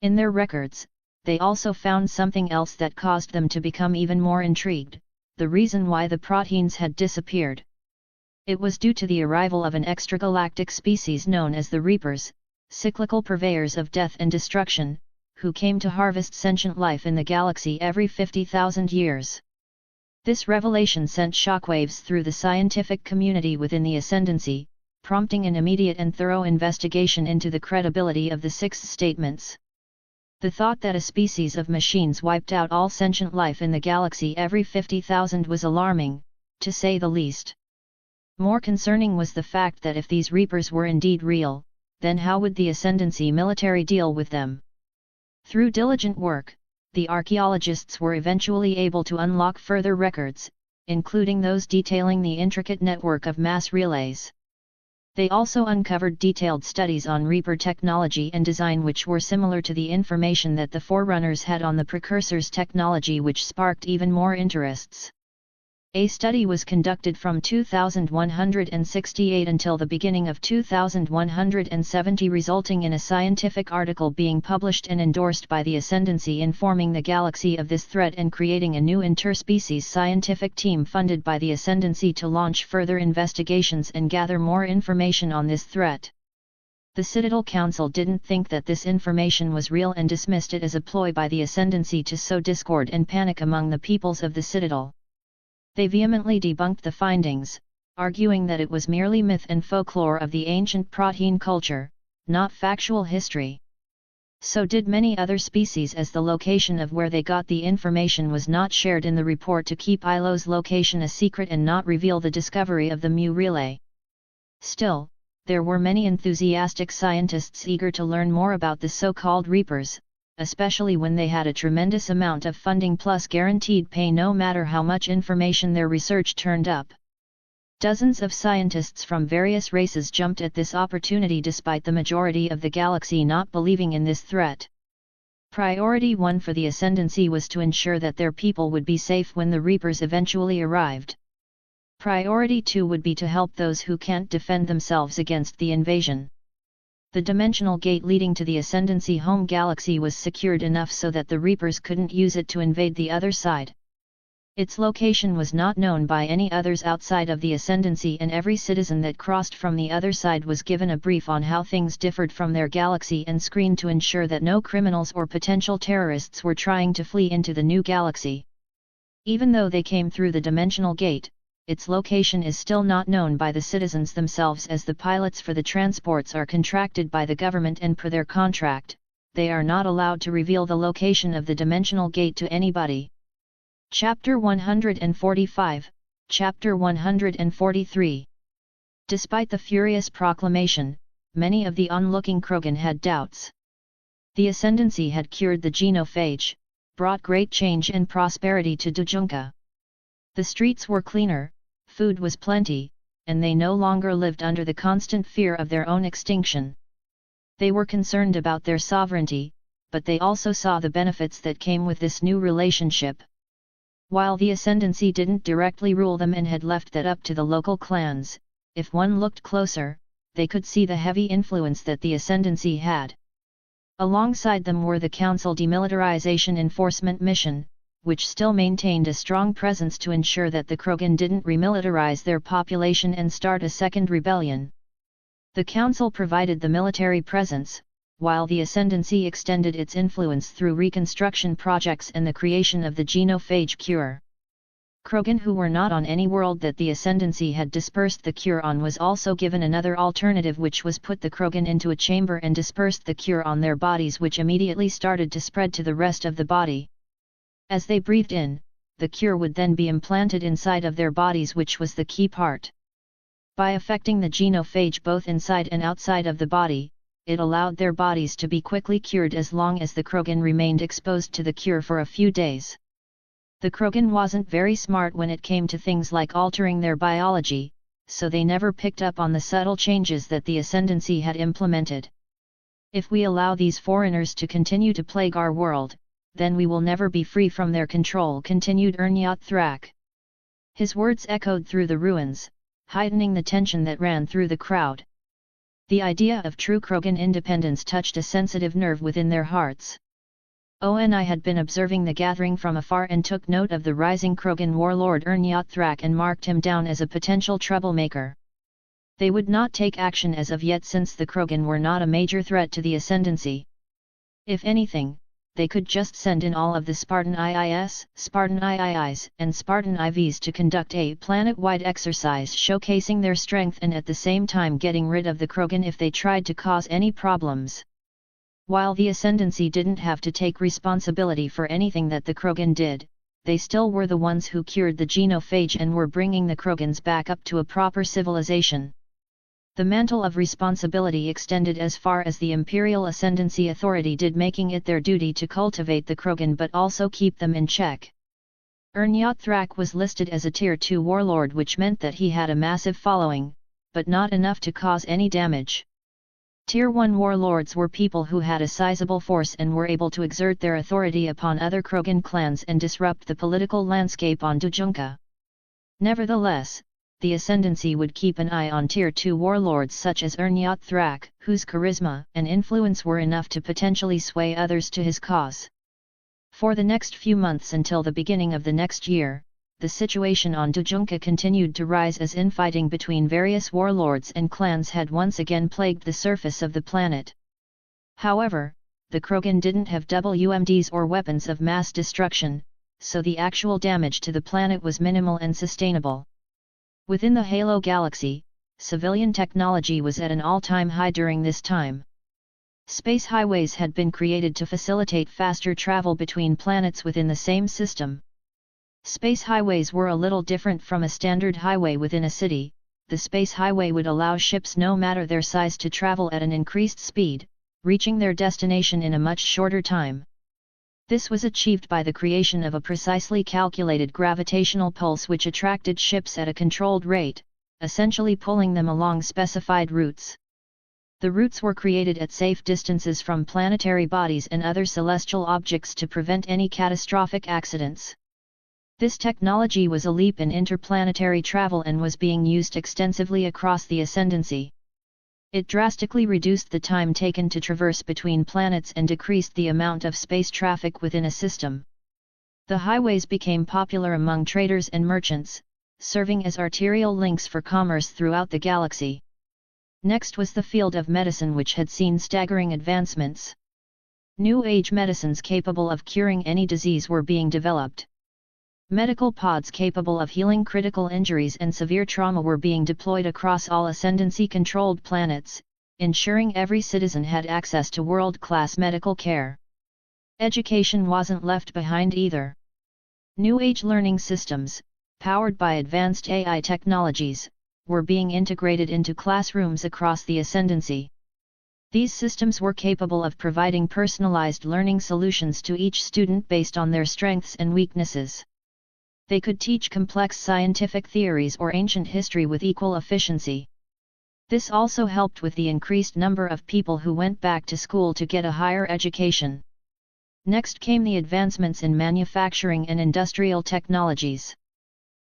In their records, they also found something else that caused them to become even more intrigued: the reason why the Proteans had disappeared. It was due to the arrival of an extragalactic species known as the Reapers, cyclical purveyors of death and destruction, who came to harvest sentient life in the galaxy every 50,000 years. This revelation sent shockwaves through the scientific community within the Ascendancy, prompting an immediate and thorough investigation into the credibility of the six statements. The thought that a species of machines wiped out all sentient life in the galaxy every 50,000 was alarming, to say the least. More concerning was the fact that if these Reapers were indeed real, then how would the Ascendancy military deal with them? Through diligent work, the archaeologists were eventually able to unlock further records, including those detailing the intricate network of mass relays. They also uncovered detailed studies on Reaper technology and design which were similar to the information that the Forerunners had on the Precursors' technology, which sparked even more interests. A study was conducted from 2168 until the beginning of 2170, resulting in a scientific article being published and endorsed by the Ascendancy, informing the galaxy of this threat and creating a new interspecies scientific team funded by the Ascendancy to launch further investigations and gather more information on this threat. The Citadel Council didn't think that this information was real and dismissed it as a ploy by the Ascendancy to sow discord and panic among the peoples of the Citadel. They vehemently debunked the findings, arguing that it was merely myth and folklore of the ancient Protean culture, not factual history. So did many other species, as the location of where they got the information was not shared in the report to keep ILO's location a secret and not reveal the discovery of the Mu relay. Still, there were many enthusiastic scientists eager to learn more about the so-called Reapers, especially when they had a tremendous amount of funding plus guaranteed pay no matter how much information their research turned up. Dozens of scientists from various races jumped at this opportunity despite the majority of the galaxy not believing in this threat. Priority 1 for the Ascendancy was to ensure that their people would be safe when the Reapers eventually arrived. Priority 2 would be to help those who can't defend themselves against the invasion. The dimensional gate leading to the Ascendancy home galaxy was secured enough so that the Reapers couldn't use it to invade the other side. Its location was not known by any others outside of the Ascendancy, and every citizen that crossed from the other side was given a brief on how things differed from their galaxy and screened to ensure that no criminals or potential terrorists were trying to flee into the new galaxy. Even though they came through the dimensional gate, its location is still not known by the citizens themselves, as the pilots for the transports are contracted by the government, and per their contract, they are not allowed to reveal the location of the dimensional gate to anybody. Chapter 145, Chapter 143. Despite the furious proclamation, many of the onlooking Krogan had doubts. The Ascendancy had cured the genophage, brought great change and prosperity to Dujunka. The streets were cleaner, food was plenty, and they no longer lived under the constant fear of their own extinction. They were concerned about their sovereignty, but they also saw the benefits that came with this new relationship. While the Ascendancy didn't directly rule them and had left that up to the local clans, if one looked closer, they could see the heavy influence that the Ascendancy had. Alongside them were the Council Demilitarization Enforcement Mission, which still maintained a strong presence to ensure that the Krogan didn't remilitarize their population and start a second rebellion. The Council provided the military presence, while the Ascendancy extended its influence through reconstruction projects and the creation of the genophage cure. Krogan who were not on any world that the Ascendancy had dispersed the cure on was also given another alternative, which was put the Krogan into a chamber and dispersed the cure on their bodies, which immediately started to spread to the rest of the body. As they breathed in, the cure would then be implanted inside of their bodies, which was the key part. By affecting the genophage both inside and outside of the body, it allowed their bodies to be quickly cured as long as the Krogan remained exposed to the cure for a few days. The Krogan wasn't very smart when it came to things like altering their biology, so they never picked up on the subtle changes that the Ascendancy had implemented. If we allow these foreigners to continue to plague our world, then we will never be free from their control, continued Ernyat Thrak. His words echoed through the ruins, heightening the tension that ran through the crowd. The idea of true Krogan independence touched a sensitive nerve within their hearts. I had been observing the gathering from afar and took note of the rising Krogan warlord Ernyat Thrak and marked him down as a potential troublemaker. They would not take action as of yet, since the Krogan were not a major threat to the Ascendancy. If anything, they could just send in all of the Spartan IIS, Spartan IIIs, and Spartan IVs to conduct a planet-wide exercise showcasing their strength and at the same time getting rid of the Krogan if they tried to cause any problems. While the Ascendancy didn't have to take responsibility for anything that the Krogan did, they still were the ones who cured the genophage and were bringing the Krogans back up to a proper civilization. The mantle of responsibility extended as far as the Imperial Ascendancy authority did, making it their duty to cultivate the Krogan but also keep them in check. Ernyat Thrak was listed as a Tier 2 warlord, which meant that he had a massive following, but not enough to cause any damage. Tier 1 warlords were people who had a sizable force and were able to exert their authority upon other Krogan clans and disrupt the political landscape on Dujunka. Nevertheless, the Ascendancy would keep an eye on Tier 2 warlords such as Ernyat Thrak, whose charisma and influence were enough to potentially sway others to his cause. For the next few months until the beginning of the next year, the situation on Dujunka continued to rise as infighting between various warlords and clans had once again plagued the surface of the planet. However, the Krogan didn't have WMDs or weapons of mass destruction, so the actual damage to the planet was minimal and sustainable. Within the Halo galaxy, civilian technology was at an all-time high during this time. Space highways had been created to facilitate faster travel between planets within the same system. Space highways were a little different from a standard highway within a city. The space highway would allow ships no matter their size to travel at an increased speed, reaching their destination in a much shorter time. This was achieved by the creation of a precisely calculated gravitational pulse which attracted ships at a controlled rate, essentially pulling them along specified routes. The routes were created at safe distances from planetary bodies and other celestial objects to prevent any catastrophic accidents. This technology was a leap in interplanetary travel and was being used extensively across the Ascendancy. It drastically reduced the time taken to traverse between planets and decreased the amount of space traffic within a system. The highways became popular among traders and merchants, serving as arterial links for commerce throughout the galaxy. Next was the field of medicine, which had seen staggering advancements. New Age medicines capable of curing any disease were being developed. Medical pods capable of healing critical injuries and severe trauma were being deployed across all Ascendancy-controlled planets, ensuring every citizen had access to world-class medical care. Education wasn't left behind either. New Age learning systems, powered by advanced AI technologies, were being integrated into classrooms across the Ascendancy. These systems were capable of providing personalized learning solutions to each student based on their strengths and weaknesses. They could teach complex scientific theories or ancient history with equal efficiency. This also helped with the increased number of people who went back to school to get a higher education. Next came the advancements in manufacturing and industrial technologies.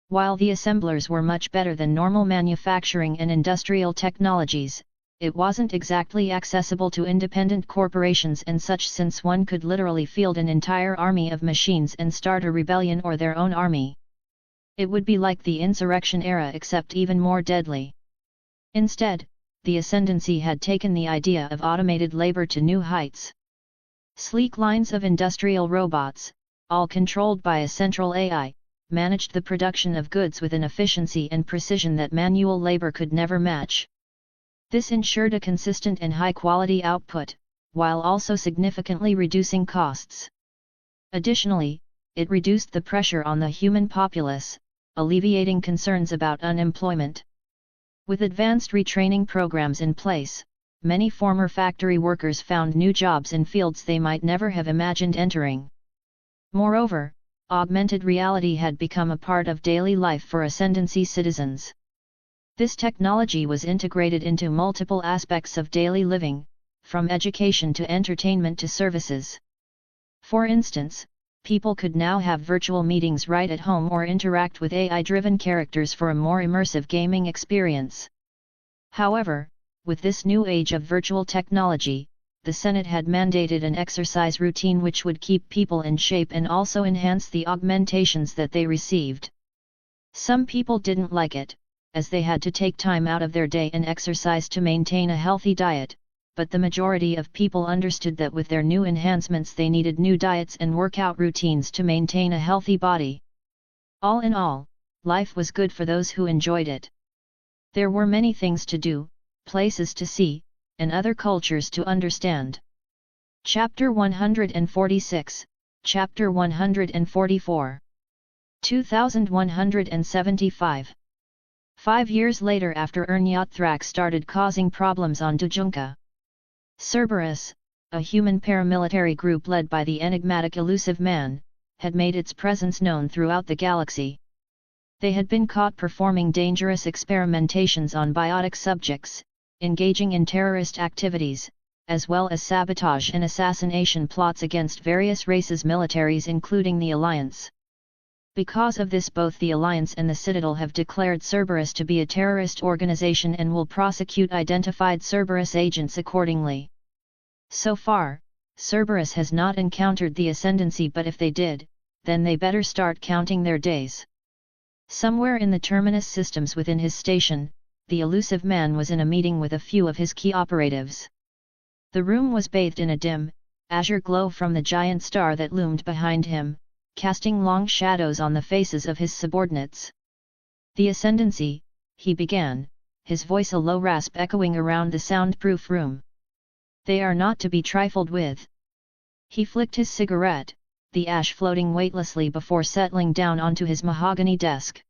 While the assemblers were much better than normal manufacturing and industrial technologies, it wasn't exactly accessible to independent corporations and such, since one could literally field an entire army of machines and start a rebellion or their own army. It would be like the insurrection era except even more deadly. Instead, the Ascendancy had taken the idea of automated labor to new heights. Sleek lines of industrial robots, all controlled by a central AI, managed the production of goods with an efficiency and precision that manual labor could never match. This ensured a consistent and high-quality output, while also significantly reducing costs. Additionally, it reduced the pressure on the human populace, alleviating concerns about unemployment. With advanced retraining programs in place, many former factory workers found new jobs in fields they might never have imagined entering. Moreover, augmented reality had become a part of daily life for Ascendancy citizens. This technology was integrated into multiple aspects of daily living, from education to entertainment to services. For instance, people could now have virtual meetings right at home or interact with AI-driven characters for a more immersive gaming experience. However, with this new age of virtual technology, the Senate had mandated an exercise routine which would keep people in shape and also enhance the augmentations that they received. Some people didn't like it, as they had to take time out of their day and exercise to maintain a healthy diet, but the majority of people understood that with their new enhancements they needed new diets and workout routines to maintain a healthy body. All in all, life was good for those who enjoyed it. There were many things to do, places to see, and other cultures to understand. Chapter 146, Chapter 144. 2175. 5 years later, after Ernyathrak started causing problems on Dujunka, Cerberus, a human paramilitary group led by the enigmatic Elusive Man, had made its presence known throughout the galaxy. They had been caught performing dangerous experimentations on biotic subjects, engaging in terrorist activities, as well as sabotage and assassination plots against various races' militaries including the Alliance. Because of this, both the Alliance and the Citadel have declared Cerberus to be a terrorist organization and will prosecute identified Cerberus agents accordingly. So far, Cerberus has not encountered the Ascendancy, but if they did, then they better start counting their days. Somewhere in the terminus systems within his station, the Elusive Man was in a meeting with a few of his key operatives. The room was bathed in a dim, azure glow from the giant star that loomed behind him, casting long shadows on the faces of his subordinates. "The Ascendancy," he began, his voice a low rasp echoing around the soundproof room. They are not to be trifled with. He flicked his cigarette, the ash floating weightlessly before settling down onto his mahogany desk.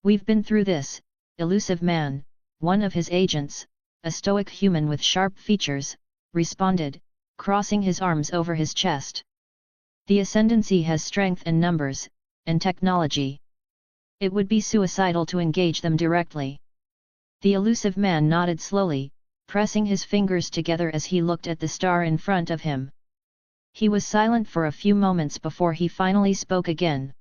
We've been through this, elusive man, one of his agents, a stoic human with sharp features, responded, crossing his arms over his chest. The Ascendancy has strength and numbers, and technology. It would be suicidal to engage them directly. The elusive man nodded slowly, pressing his fingers together as he looked at the star in front of him. He was silent for a few moments before he finally spoke again.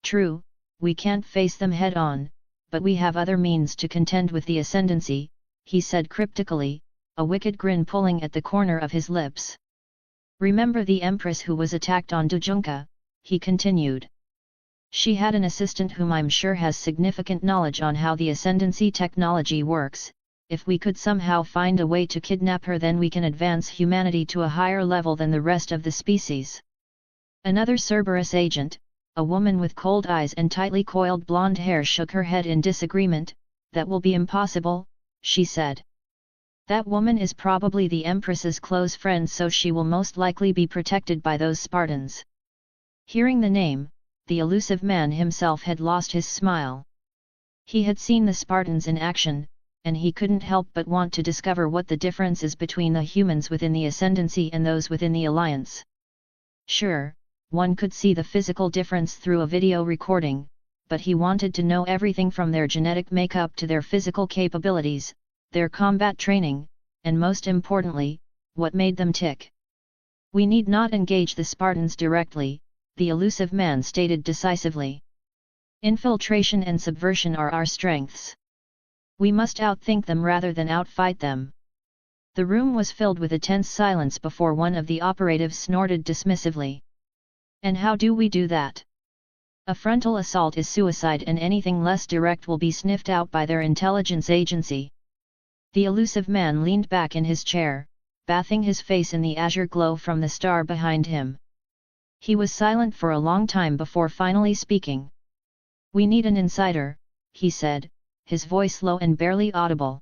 True, we can't face them head-on, but we have other means to contend with the Ascendancy, he said cryptically, a wicked grin pulling at the corner of his lips. Remember the Empress who was attacked on Dujunka, he continued. She had an assistant whom I'm sure has significant knowledge on how the Ascendancy technology works. If we could somehow find a way to kidnap her, then we can advance humanity to a higher level than the rest of the species. Another Cerberus agent, a woman with cold eyes and tightly coiled blonde hair, shook her head in disagreement. That will be impossible, she said. That woman is probably the Empress's close friend, so she will most likely be protected by those Spartans. Hearing the name, the elusive man himself had lost his smile. He had seen the Spartans in action, and he couldn't help but want to discover what the difference is between the humans within the Ascendancy and those within the Alliance. Sure, one could see the physical difference through a video recording, but he wanted to know everything from their genetic makeup to their physical capabilities, their combat training, and most importantly, what made them tick. We need not engage the Spartans directly, the elusive man stated decisively. Infiltration and subversion are our strengths. We must outthink them rather than outfight them. The room was filled with a tense silence before one of the operatives snorted dismissively. And how do we do that? A frontal assault is suicide, and anything less direct will be sniffed out by their intelligence agency. The elusive man leaned back in his chair, bathing his face in the azure glow from the star behind him. He was silent for a long time before finally speaking. We need an insider, he said, his voice low and barely audible.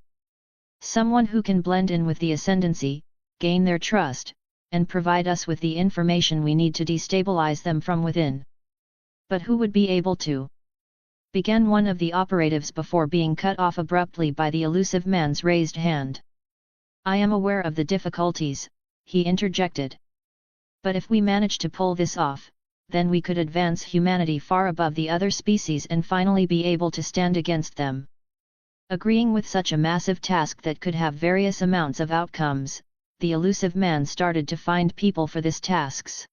Someone who can blend in with the Ascendancy, gain their trust, and provide us with the information we need to destabilize them from within. But who would be able to? Began one of the operatives before being cut off abruptly by the elusive man's raised hand. I am aware of the difficulties, he interjected. But if we manage to pull this off, then we could advance humanity far above the other species and finally be able to stand against them. Agreeing with such a massive task that could have various amounts of outcomes, the elusive man started to find people for this tasks.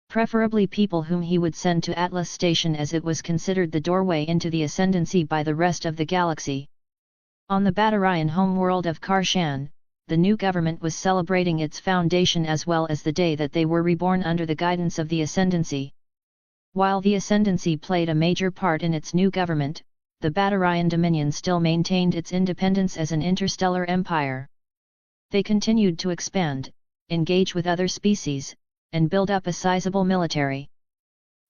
Preferably people whom he would send to Atlas Station, as it was considered the doorway into the Ascendancy by the rest of the galaxy. On the Batarian homeworld of Karshan, the new government was celebrating its foundation as well as the day that they were reborn under the guidance of the Ascendancy. While the Ascendancy played a major part in its new government, the Batarian Dominion still maintained its independence as an interstellar empire. They continued to expand, engage with other species, and build up a sizable military.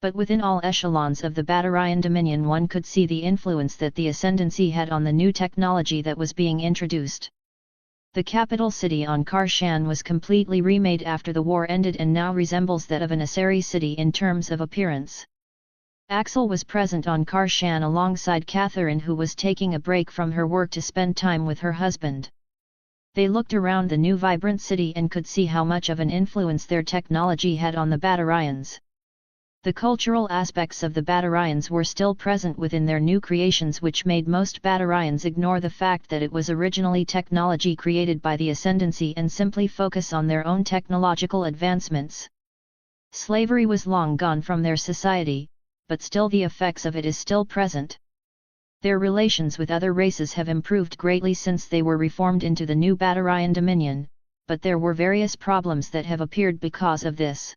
But within all echelons of the Batarian Dominion one could see the influence that the Ascendancy had on the new technology that was being introduced. The capital city on Karshan was completely remade after the war ended and now resembles that of an Asari city in terms of appearance. Axel was present on Karshan alongside Catherine, who was taking a break from her work to spend time with her husband. They looked around the new vibrant city and could see how much of an influence their technology had on the Batarians. The cultural aspects of the Batarians were still present within their new creations, which made most Batarians ignore the fact that it was originally technology created by the Ascendancy and simply focus on their own technological advancements. Slavery was long gone from their society, but still the effects of it is still present. Their relations with other races have improved greatly since they were reformed into the new Batarian Dominion, but there were various problems that have appeared because of this.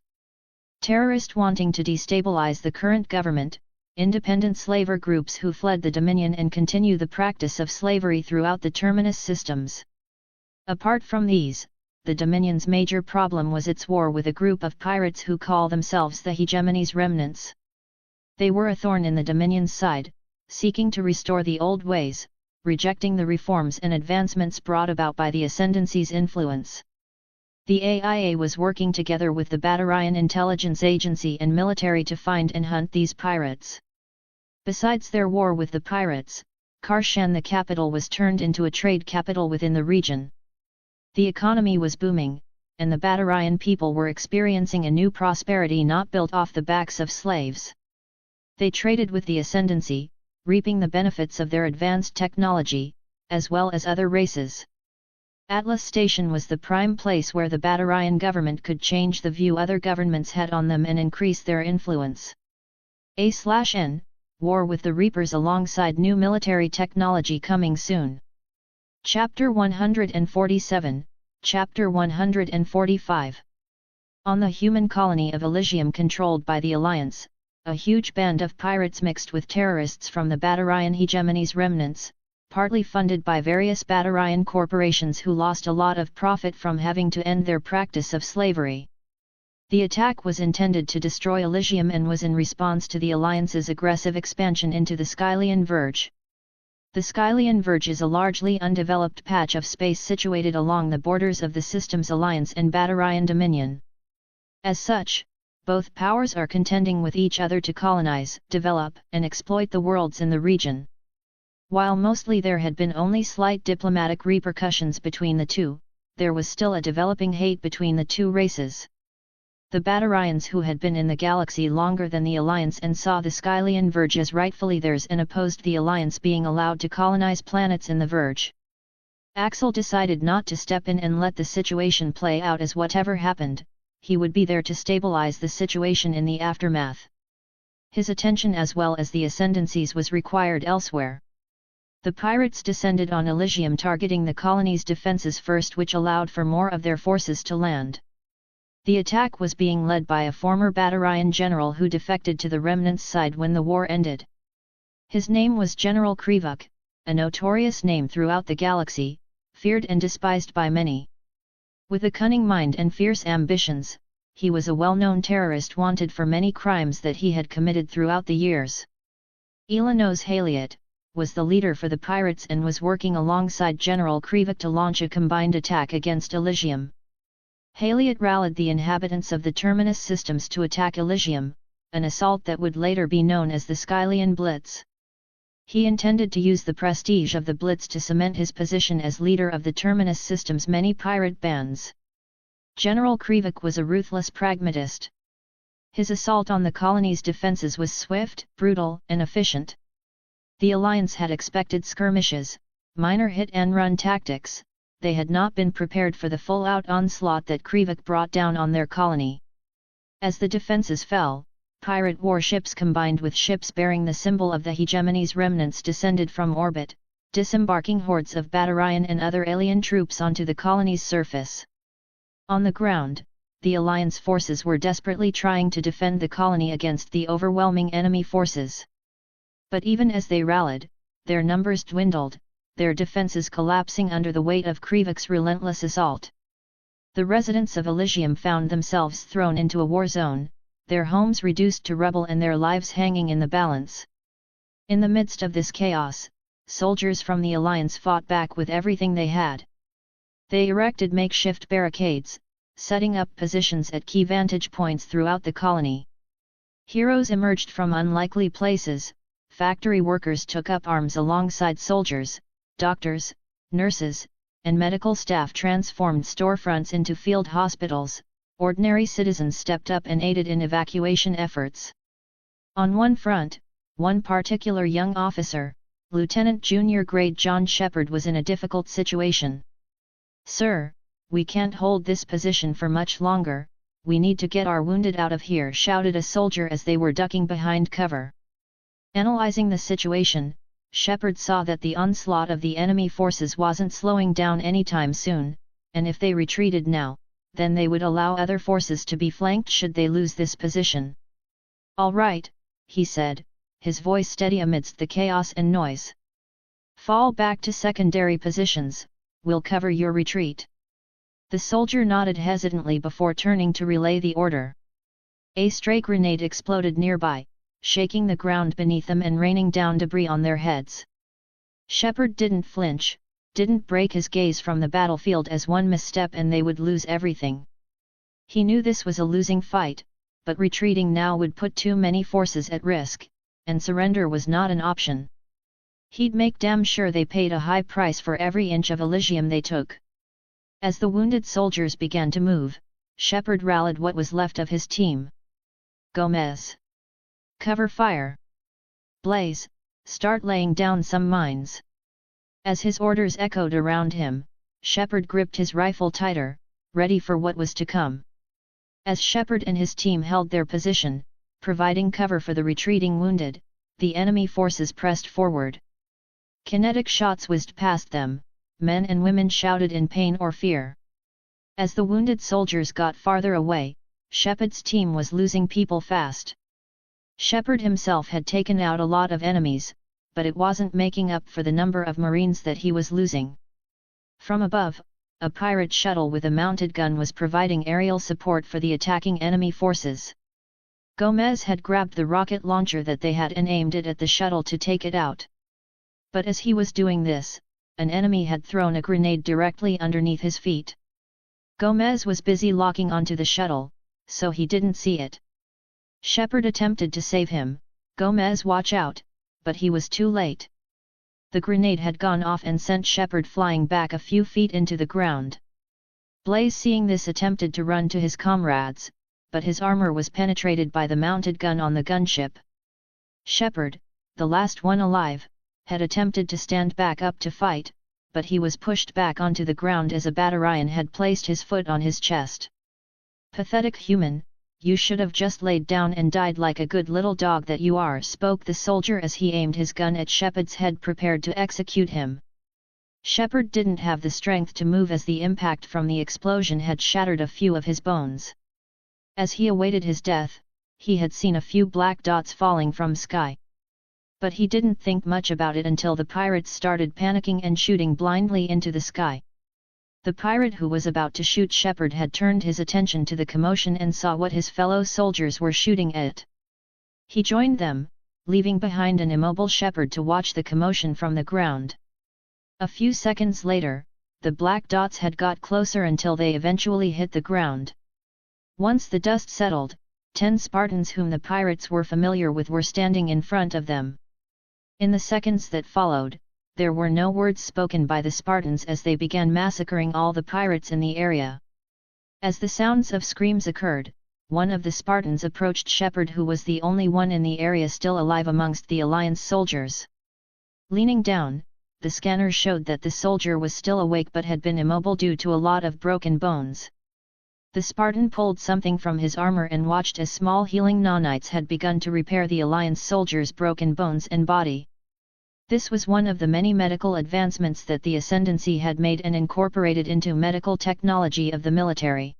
Terrorists wanting to destabilize the current government, independent slaver groups who fled the Dominion and continue the practice of slavery throughout the terminus systems. Apart from these, the Dominion's major problem was its war with a group of pirates who call themselves the Hegemony's Remnants. They were a thorn in the Dominion's side, seeking to restore the old ways, rejecting the reforms and advancements brought about by the Ascendancy's influence. The AIA was working together with the Batarian Intelligence Agency and military to find and hunt these pirates. Besides their war with the pirates, Karshan, the capital, was turned into a trade capital within the region. The economy was booming, and the Batarian people were experiencing a new prosperity not built off the backs of slaves. They traded with the Ascendancy, reaping the benefits of their advanced technology, as well as other races. Atlas Station was the prime place where the Batarian government could change the view other governments had on them and increase their influence. A/N, War with the Reapers alongside new military technology coming soon. Chapter 147, Chapter 145. On the human colony of Elysium controlled by the Alliance, a huge band of pirates mixed with terrorists from the Batarian hegemony's remnants, partly funded by various Batarian corporations who lost a lot of profit from having to end their practice of slavery. The attack was intended to destroy Elysium and was in response to the Alliance's aggressive expansion into the Skylian Verge. The Skylian Verge is a largely undeveloped patch of space situated along the borders of the system's Alliance and Batarian dominion. As such, both powers are contending with each other to colonize, develop, and exploit the worlds in the region. While mostly there had been only slight diplomatic repercussions between the two, there was still a developing hate between the two races. The Batarians, who had been in the galaxy longer than the Alliance and saw the Skylian Verge as rightfully theirs, and opposed the Alliance being allowed to colonize planets in the Verge. Axel decided not to step in and let the situation play out, as whatever happened, he would be there to stabilize the situation in the aftermath. His attention as well as the Ascendancy's was required elsewhere. The pirates descended on Elysium, targeting the colony's defenses first, which allowed for more of their forces to land. The attack was being led by a former Batarian general who defected to the Remnants' side when the war ended. His name was General Krivuk, a notorious name throughout the galaxy, feared and despised by many. With a cunning mind and fierce ambitions, he was a well-known terrorist wanted for many crimes that he had committed throughout the years. Elenos Haliot was the leader for the pirates and was working alongside General Krivuk to launch a combined attack against Elysium. Haliot rallied the inhabitants of the Terminus systems to attack Elysium, an assault that would later be known as the Skylian Blitz. He intended to use the prestige of the Blitz to cement his position as leader of the Terminus system's many pirate bands. General Krivuk was a ruthless pragmatist. His assault on the colony's defenses was swift, brutal, and efficient. The Alliance had expected skirmishes, minor hit-and-run tactics. They had not been prepared for the full-out onslaught that Krivuk brought down on their colony. As the defenses fell, pirate warships combined with ships bearing the symbol of the hegemony's remnants descended from orbit, disembarking hordes of Batarian and other alien troops onto the colony's surface. On the ground, the Alliance forces were desperately trying to defend the colony against the overwhelming enemy forces. But even as they rallied, their numbers dwindled, their defenses collapsing under the weight of Krivuk's relentless assault. The residents of Elysium found themselves thrown into a war zone, their homes reduced to rubble and their lives hanging in the balance. In the midst of this chaos, soldiers from the Alliance fought back with everything they had. They erected makeshift barricades, setting up positions at key vantage points throughout the colony. Heroes emerged from unlikely places. Factory workers took up arms alongside soldiers, doctors, nurses, and medical staff transformed storefronts into field hospitals. Ordinary citizens stepped up and aided in evacuation efforts. On one front, one particular young officer, Lieutenant Junior Grade John Shepard, was in a difficult situation. "Sir, we can't hold this position for much longer, we need to get our wounded out of here," shouted a soldier as they were ducking behind cover. Analyzing the situation, Shepard saw that the onslaught of the enemy forces wasn't slowing down anytime soon, and if they retreated now, then they would allow other forces to be flanked should they lose this position. "All right," he said, his voice steady amidst the chaos and noise. "Fall back to secondary positions, we'll cover your retreat." The soldier nodded hesitantly before turning to relay the order. A stray grenade exploded nearby, shaking the ground beneath them and raining down debris on their heads. Shepard didn't flinch, didn't break his gaze from the battlefield as one misstep and they would lose everything. He knew this was a losing fight, but retreating now would put too many forces at risk, and surrender was not an option. He'd make damn sure they paid a high price for every inch of Elysium they took. As the wounded soldiers began to move, Shepard rallied what was left of his team. Gomez. Cover fire. Blaze, start laying down some mines. As his orders echoed around him, Shepard gripped his rifle tighter, ready for what was to come. As Shepard and his team held their position, providing cover for the retreating wounded, the enemy forces pressed forward. Kinetic shots whizzed past them, men and women shouted in pain or fear. As the wounded soldiers got farther away, Shepard's team was losing people fast. Shepard himself had taken out a lot of enemies, but it wasn't making up for the number of Marines that he was losing. From above, a pirate shuttle with a mounted gun was providing aerial support for the attacking enemy forces. Gomez had grabbed the rocket launcher that they had and aimed it at the shuttle to take it out. But as he was doing this, an enemy had thrown a grenade directly underneath his feet. Gomez was busy locking onto the shuttle, so he didn't see it. Shepard attempted to save him, "Gomez, watch out," but he was too late. The grenade had gone off and sent Shepard flying back a few feet into the ground. Blaze, seeing this, attempted to run to his comrades, but his armor was penetrated by the mounted gun on the gunship. Shepard, the last one alive, had attempted to stand back up to fight, but he was pushed back onto the ground as a Batarian had placed his foot on his chest. "Pathetic human, you should have just laid down and died like a good little dog that you are," spoke the soldier as he aimed his gun at Shepard's head, prepared to execute him. Shepard didn't have the strength to move as the impact from the explosion had shattered a few of his bones. As he awaited his death, he had seen a few black dots falling from sky. But he didn't think much about it until the pirates started panicking and shooting blindly into the sky. The pirate who was about to shoot Shepard had turned his attention to the commotion and saw what his fellow soldiers were shooting at. He joined them, leaving behind an immobile Shepard to watch the commotion from the ground. A few seconds later, the black dots had got closer until they eventually hit the ground. Once the dust settled, 10 Spartans whom the pirates were familiar with were standing in front of them. In the seconds that followed, there were no words spoken by the Spartans as they began massacring all the pirates in the area. As the sounds of screams occurred, one of the Spartans approached Shepard, who was the only one in the area still alive amongst the Alliance soldiers. Leaning down, the scanner showed that the soldier was still awake but had been immobile due to a lot of broken bones. The Spartan pulled something from his armor and watched as small healing nanites had begun to repair the Alliance soldier's broken bones and body. This was one of the many medical advancements that the Ascendancy had made and incorporated into medical technology of the military.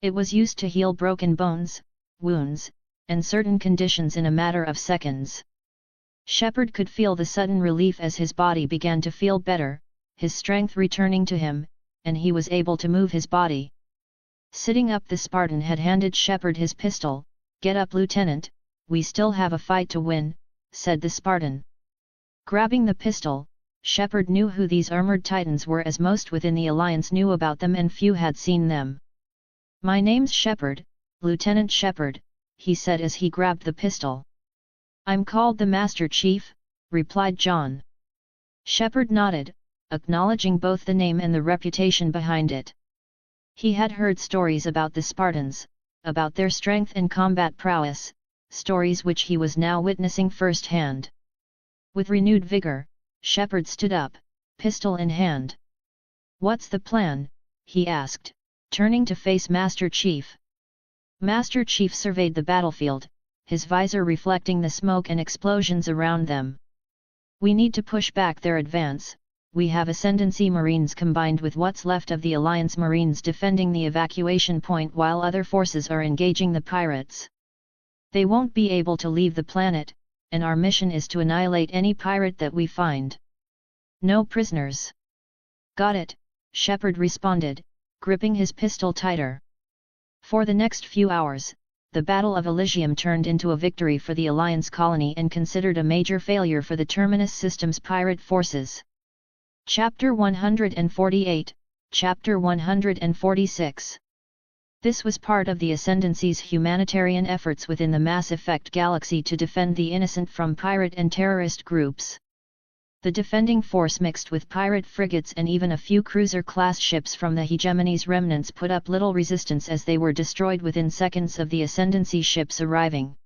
It was used to heal broken bones, wounds, and certain conditions in a matter of seconds. Shepard could feel the sudden relief as his body began to feel better, his strength returning to him, and he was able to move his body. Sitting up, the Spartan had handed Shepard his pistol. "Get up, Lieutenant, we still have a fight to win," said the Spartan. Grabbing the pistol, Shepard knew who these armored titans were, as most within the Alliance knew about them and few had seen them. "My name's Shepard, Lieutenant Shepard," he said as he grabbed the pistol. "I'm called the Master Chief," replied John. Shepard nodded, acknowledging both the name and the reputation behind it. He had heard stories about the Spartans, about their strength and combat prowess, stories which he was now witnessing firsthand. With renewed vigor, Shepard stood up, pistol in hand. "What's the plan?" he asked, turning to face Master Chief. Master Chief surveyed the battlefield, his visor reflecting the smoke and explosions around them. "We need to push back their advance. We have Ascendancy Marines combined with what's left of the Alliance Marines defending the evacuation point while other forces are engaging the pirates. They won't be able to leave the planet, and our mission is to annihilate any pirate that we find. No prisoners." "Got it," Shepard responded, gripping his pistol tighter. For the next few hours, the Battle of Elysium turned into a victory for the Alliance colony and considered a major failure for the Terminus System's pirate forces. Chapter 148, Chapter 146. This was part of the Ascendancy's humanitarian efforts within the Mass Effect galaxy to defend the innocent from pirate and terrorist groups. The defending force mixed with pirate frigates and even a few cruiser-class ships from the Hegemony's remnants put up little resistance as they were destroyed within seconds of the Ascendancy ships arriving.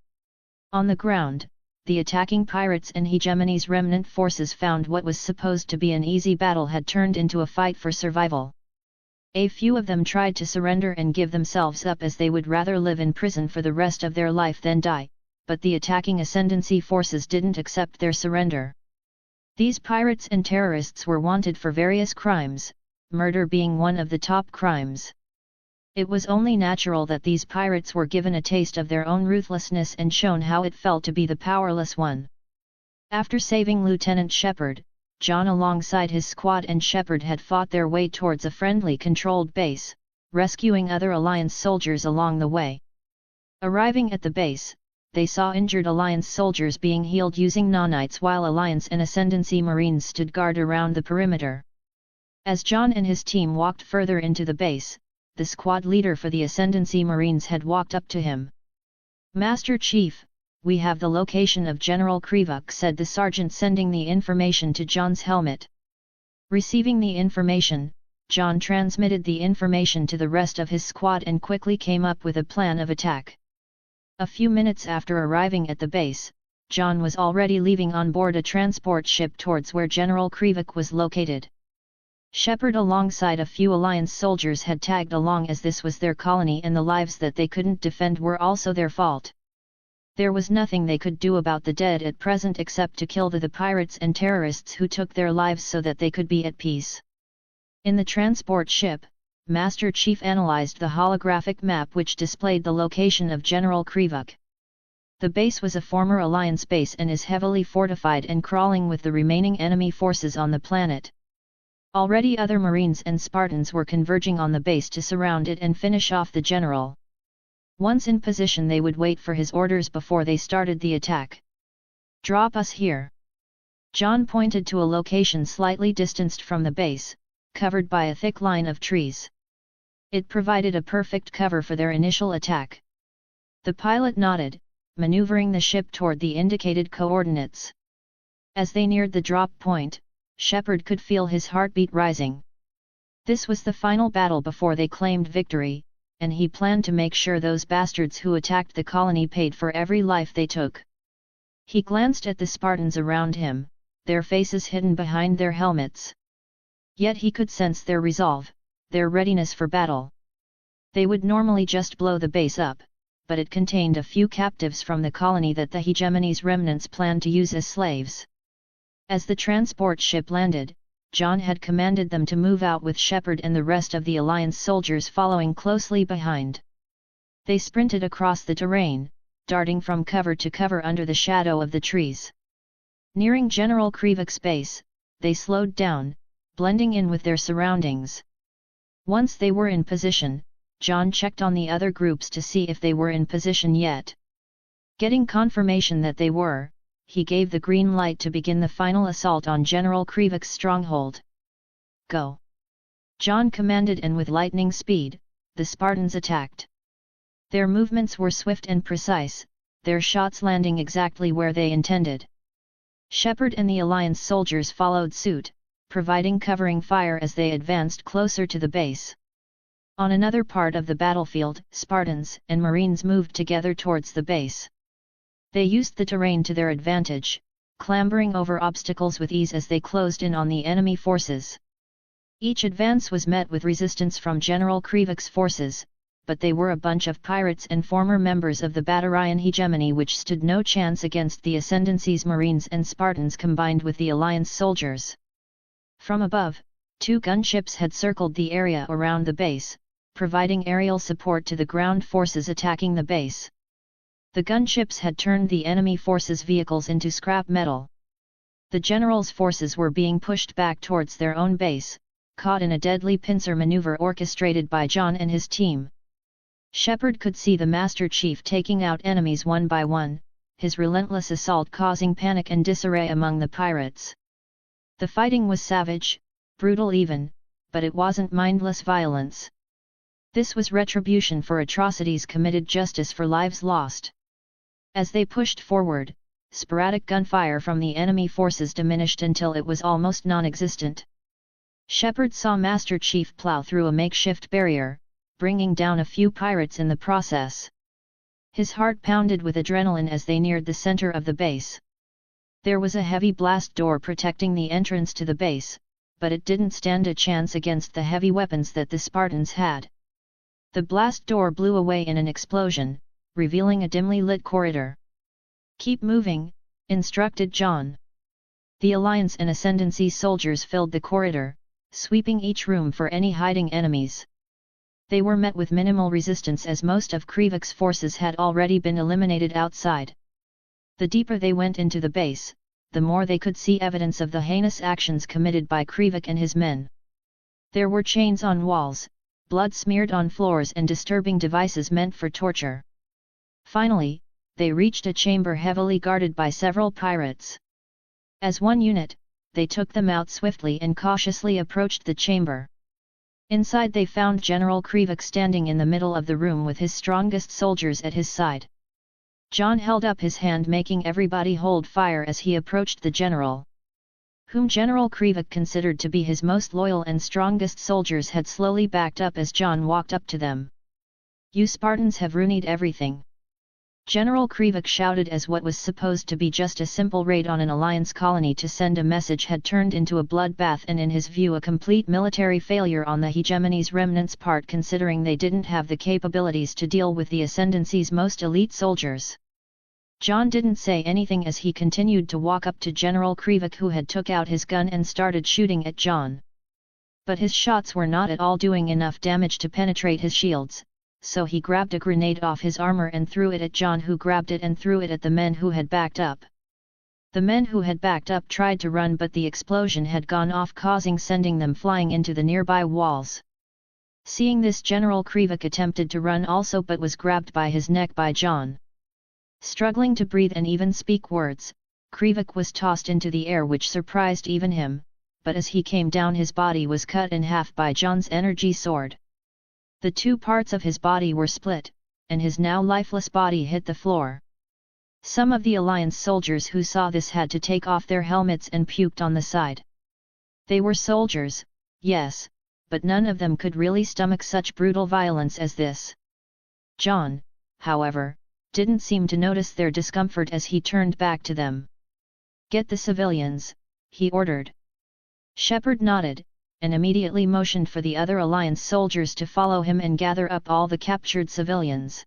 On the ground, the attacking pirates and Hegemony's remnant forces found what was supposed to be an easy battle had turned into a fight for survival. A few of them tried to surrender and give themselves up as they would rather live in prison for the rest of their life than die, but the attacking Ascendancy forces didn't accept their surrender. These pirates and terrorists were wanted for various crimes, murder being one of the top crimes. It was only natural that these pirates were given a taste of their own ruthlessness and shown how it felt to be the powerless one. After saving Lieutenant Shepard, John alongside his squad and Shepard had fought their way towards a friendly controlled base, rescuing other Alliance soldiers along the way. Arriving at the base, they saw injured Alliance soldiers being healed using nanites while Alliance and Ascendancy Marines stood guard around the perimeter. As John and his team walked further into the base, the squad leader for the Ascendancy Marines had walked up to him. "Master Chief, we have the location of General Krivuk," said the sergeant, sending the information to John's helmet. Receiving the information, John transmitted the information to the rest of his squad and quickly came up with a plan of attack. A few minutes after arriving at the base, John was already leaving on board a transport ship towards where General Krivuk was located. Shepard alongside a few Alliance soldiers had tagged along as this was their colony and the lives that they couldn't defend were also their fault. There was nothing they could do about the dead at present except to kill the pirates and terrorists who took their lives so that they could be at peace. In the transport ship, Master Chief analyzed the holographic map which displayed the location of General Krivuk. The base was a former Alliance base and is heavily fortified and crawling with the remaining enemy forces on the planet. Already other Marines and Spartans were converging on the base to surround it and finish off the general. Once in position they would wait for his orders before they started the attack. "Drop us here." John pointed to a location slightly distanced from the base, covered by a thick line of trees. It provided a perfect cover for their initial attack. The pilot nodded, maneuvering the ship toward the indicated coordinates. As they neared the drop point, Shepard could feel his heartbeat rising. This was the final battle before they claimed victory, and he planned to make sure those bastards who attacked the colony paid for every life they took. He glanced at the Spartans around him, their faces hidden behind their helmets. Yet he could sense their resolve, their readiness for battle. They would normally just blow the base up, but it contained a few captives from the colony that the Hegemony's remnants planned to use as slaves. As the transport ship landed, John had commanded them to move out with Shepard and the rest of the Alliance soldiers following closely behind. They sprinted across the terrain, darting from cover to cover under the shadow of the trees. Nearing General Krivuk's base, they slowed down, blending in with their surroundings. Once they were in position, John checked on the other groups to see if they were in position yet. Getting confirmation that they were, he gave the green light to begin the final assault on General Krivuk's stronghold. "Go!" John commanded, and with lightning speed, the Spartans attacked. Their movements were swift and precise, their shots landing exactly where they intended. Shepard and the Alliance soldiers followed suit, providing covering fire as they advanced closer to the base. On another part of the battlefield, Spartans and Marines moved together towards the base. They used the terrain to their advantage, clambering over obstacles with ease as they closed in on the enemy forces. Each advance was met with resistance from General Krivuk's forces, but they were a bunch of pirates and former members of the Batarian Hegemony which stood no chance against the Ascendancy's Marines and Spartans combined with the Alliance soldiers. From above, 2 gunships had circled the area around the base, providing aerial support to the ground forces attacking the base. The gunships had turned the enemy forces' vehicles into scrap metal. The general's forces were being pushed back towards their own base, caught in a deadly pincer maneuver orchestrated by John and his team. Shepard could see the Master Chief taking out enemies one by one, his relentless assault causing panic and disarray among the pirates. The fighting was savage, Brutal even, but it wasn't mindless violence. This was retribution for atrocities committed, justice for lives lost. As they pushed forward, sporadic gunfire from the enemy forces diminished until it was almost non-existent. Shepard saw Master Chief plow through a makeshift barrier, bringing down a few pirates in the process. His heart pounded with adrenaline as they neared the center of the base. There was a heavy blast door protecting the entrance to the base, but it didn't stand a chance against the heavy weapons that the Spartans had. The blast door blew away in an explosion, revealing a dimly lit corridor. "Keep moving," instructed John. The Alliance and Ascendancy soldiers filled the corridor, sweeping each room for any hiding enemies. They were met with minimal resistance as most of Krivic's forces had already been eliminated outside. The deeper they went into the base, the more they could see evidence of the heinous actions committed by Krivic and his men. There were chains on walls, blood smeared on floors, and disturbing devices meant for torture. Finally, they reached a chamber heavily guarded by several pirates. As one unit, they took them out swiftly and cautiously approached the chamber. Inside they found General Krivic standing in the middle of the room with his strongest soldiers at his side. John held up his hand, making everybody hold fire as he approached the general, whom General Krivic considered to be his most loyal and strongest soldiers had slowly backed up as John walked up to them. "You Spartans have ruined everything," General Krivic shouted as what was supposed to be just a simple raid on an Alliance colony to send a message had turned into a bloodbath, and in his view a complete military failure on the hegemony's remnants' part, considering they didn't have the capabilities to deal with the Ascendancy's most elite soldiers. John didn't say anything as he continued to walk up to General Krivic, who had took out his gun and started shooting at John. But his shots were not at all doing enough damage to penetrate his shields, so he grabbed a grenade off his armor and threw it at John, who grabbed it and threw it at the men who had backed up. The men who had backed up tried to run, but the explosion had gone off, sending them flying into the nearby walls. Seeing this, General Krivic attempted to run also, but was grabbed by his neck by John. Struggling to breathe and even speak words, Krivic was tossed into the air, which surprised even him, but as he came down his body was cut in half by John's energy sword. The two parts of his body were split, and his now lifeless body hit the floor. Some of the Alliance soldiers who saw this had to take off their helmets and puked on the side. They were soldiers, yes, but none of them could really stomach such brutal violence as this. John, however, didn't seem to notice their discomfort as he turned back to them. "Get the civilians," he ordered. Shepard nodded, and immediately motioned for the other Alliance soldiers to follow him and gather up all the captured civilians.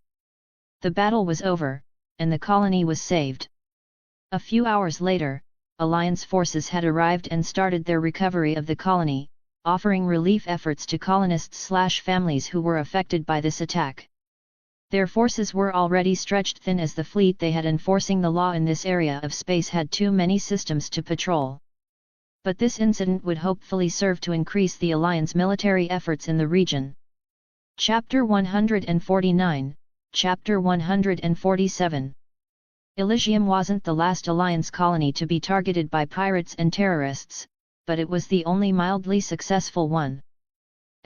The battle was over, and the colony was saved. A few hours later, Alliance forces had arrived and started their recovery of the colony, offering relief efforts to colonists/families who were affected by this attack. Their forces were already stretched thin as the fleet they had enforcing the law in this area of space had too many systems to patrol. But this incident would hopefully serve to increase the Alliance military efforts in the region. Chapter 149, Chapter 147. Elysium wasn't the last Alliance colony to be targeted by pirates and terrorists, but it was the only mildly successful one.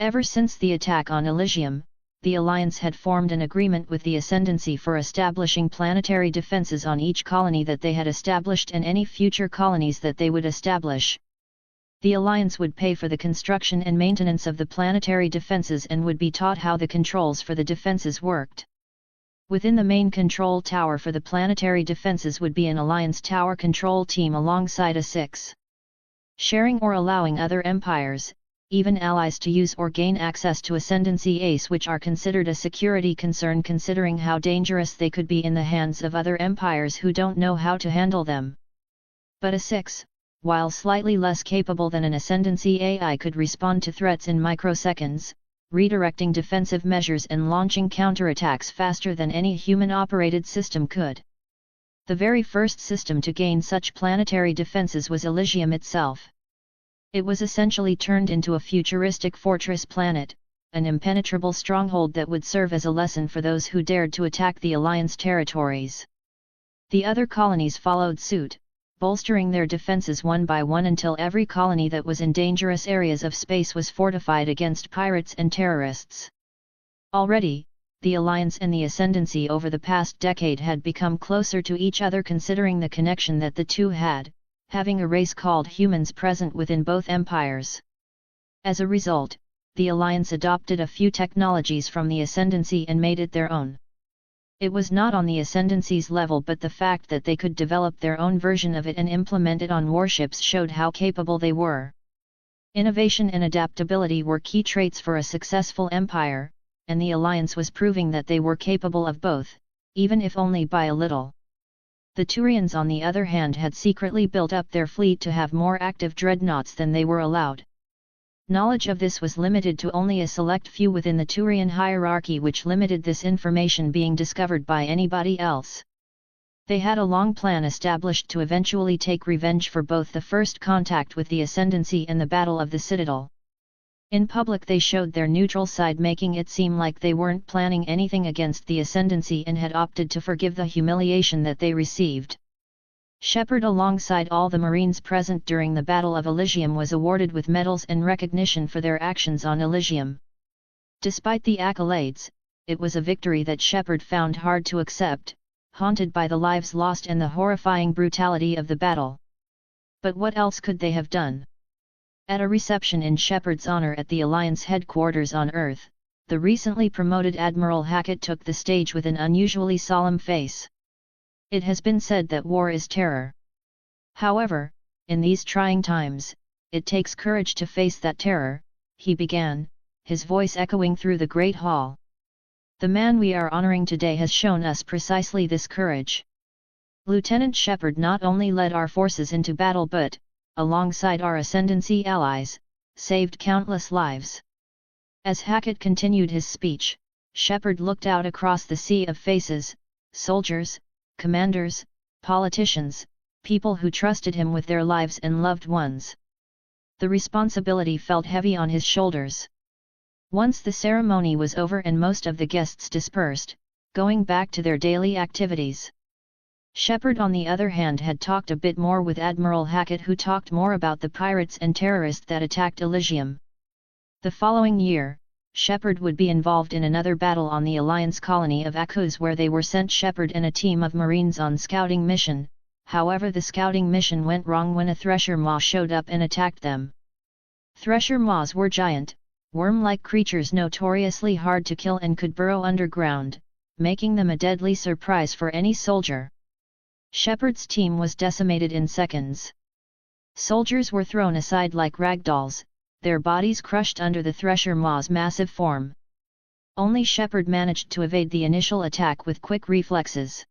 Ever since the attack on Elysium, the Alliance had formed an agreement with the Ascendancy for establishing planetary defenses on each colony that they had established and any future colonies that they would establish. The Alliance would pay for the construction and maintenance of the planetary defenses and would be taught how the controls for the defenses worked. Within the main control tower for the planetary defenses would be an Alliance tower control team alongside a 6. Sharing or allowing other empires, even allies, to use or gain access to Ascendancy ACE, which are considered a security concern considering how dangerous they could be in the hands of other empires who don't know how to handle them. But a 6, while slightly less capable than an Ascendancy AI, could respond to threats in microseconds, redirecting defensive measures and launching counterattacks faster than any human-operated system could. The very first system to gain such planetary defenses was Elysium itself. It was essentially turned into a futuristic fortress planet, an impenetrable stronghold that would serve as a lesson for those who dared to attack the Alliance territories. The other colonies followed suit, bolstering their defenses one by one until every colony that was in dangerous areas of space was fortified against pirates and terrorists. Already, the Alliance and the Ascendancy over the past decade had become closer to each other, considering the connection that the two had, having a race called humans present within both empires. As a result, the Alliance adopted a few technologies from the Ascendancy and made it their own. It was not on the Ascendancy's level, but the fact that they could develop their own version of it and implement it on warships showed how capable they were. Innovation and adaptability were key traits for a successful empire, and the Alliance was proving that they were capable of both, even if only by a little. The Turians, on the other hand, had secretly built up their fleet to have more active dreadnoughts than they were allowed. Knowledge of this was limited to only a select few within the Turian hierarchy, which limited this information being discovered by anybody else. They had a long plan established to eventually take revenge for both the first contact with the Ascendancy and the Battle of the Citadel. In public they showed their neutral side, making it seem like they weren't planning anything against the Ascendancy and had opted to forgive the humiliation that they received. Shepard, alongside all the Marines present during the Battle of Elysium, was awarded with medals and recognition for their actions on Elysium. Despite the accolades, it was a victory that Shepard found hard to accept, haunted by the lives lost and the horrifying brutality of the battle. But what else could they have done? At a reception in Shepard's honor at the Alliance headquarters on Earth, the recently promoted Admiral Hackett took the stage with an unusually solemn face. It has been said that war is terror. However, in these trying times, it takes courage to face that terror, he began, his voice echoing through the great hall. The man we are honoring today has shown us precisely this courage. Lieutenant Shepard not only led our forces into battle but, alongside our Ascendancy allies, saved countless lives. As Hackett continued his speech, Shepard looked out across the sea of faces, soldiers, commanders, politicians, people who trusted him with their lives and loved ones. The responsibility felt heavy on his shoulders. Once the ceremony was over and most of the guests dispersed, going back to their daily activities, Shepard, on the other hand, had talked a bit more with Admiral Hackett, who talked more about the pirates and terrorists that attacked Elysium. The following year, Shepard would be involved in another battle on the Alliance colony of Akuz, where they were sent, Shepard and a team of Marines, on scouting mission. However, the scouting mission went wrong when a Thresher Maw showed up and attacked them. Thresher Maws were giant, worm-like creatures notoriously hard to kill and could burrow underground, making them a deadly surprise for any soldier. Shepard's team was decimated in seconds. Soldiers were thrown aside like ragdolls, their bodies crushed under the Thresher Maw's massive form. Only Shepard managed to evade the initial attack with quick reflexes.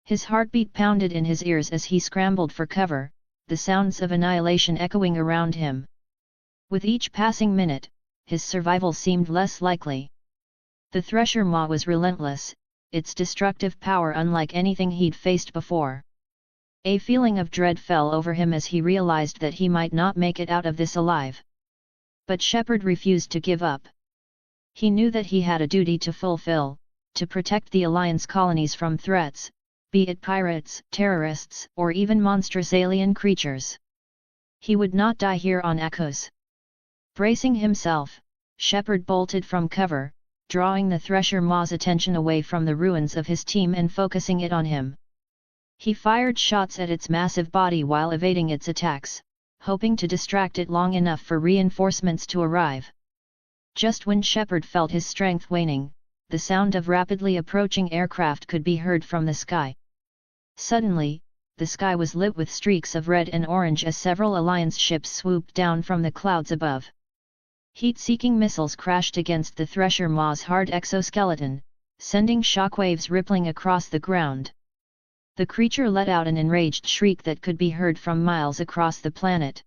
His heartbeat pounded in his ears as he scrambled for cover, the sounds of annihilation echoing around him. With each passing minute, his survival seemed less likely. The Thresher Maw was relentless, its destructive power unlike anything he'd faced before. A feeling of dread fell over him as he realized that he might not make it out of this alive. But Shepard refused to give up. He knew that he had a duty to fulfill, to protect the Alliance colonies from threats, be it pirates, terrorists, or even monstrous alien creatures. He would not die here on Akuz. Bracing himself, Shepard bolted from cover, drawing the Thresher Maw's attention away from the ruins of his team and focusing it on him. He fired shots at its massive body while evading its attacks, hoping to distract it long enough for reinforcements to arrive. Just when Shepard felt his strength waning, the sound of rapidly approaching aircraft could be heard from the sky. Suddenly, the sky was lit with streaks of red and orange as several Alliance ships swooped down from the clouds above. Heat-seeking missiles crashed against the Thresher Maw's hard exoskeleton, sending shockwaves rippling across the ground. The creature let out an enraged shriek that could be heard from miles across the planet.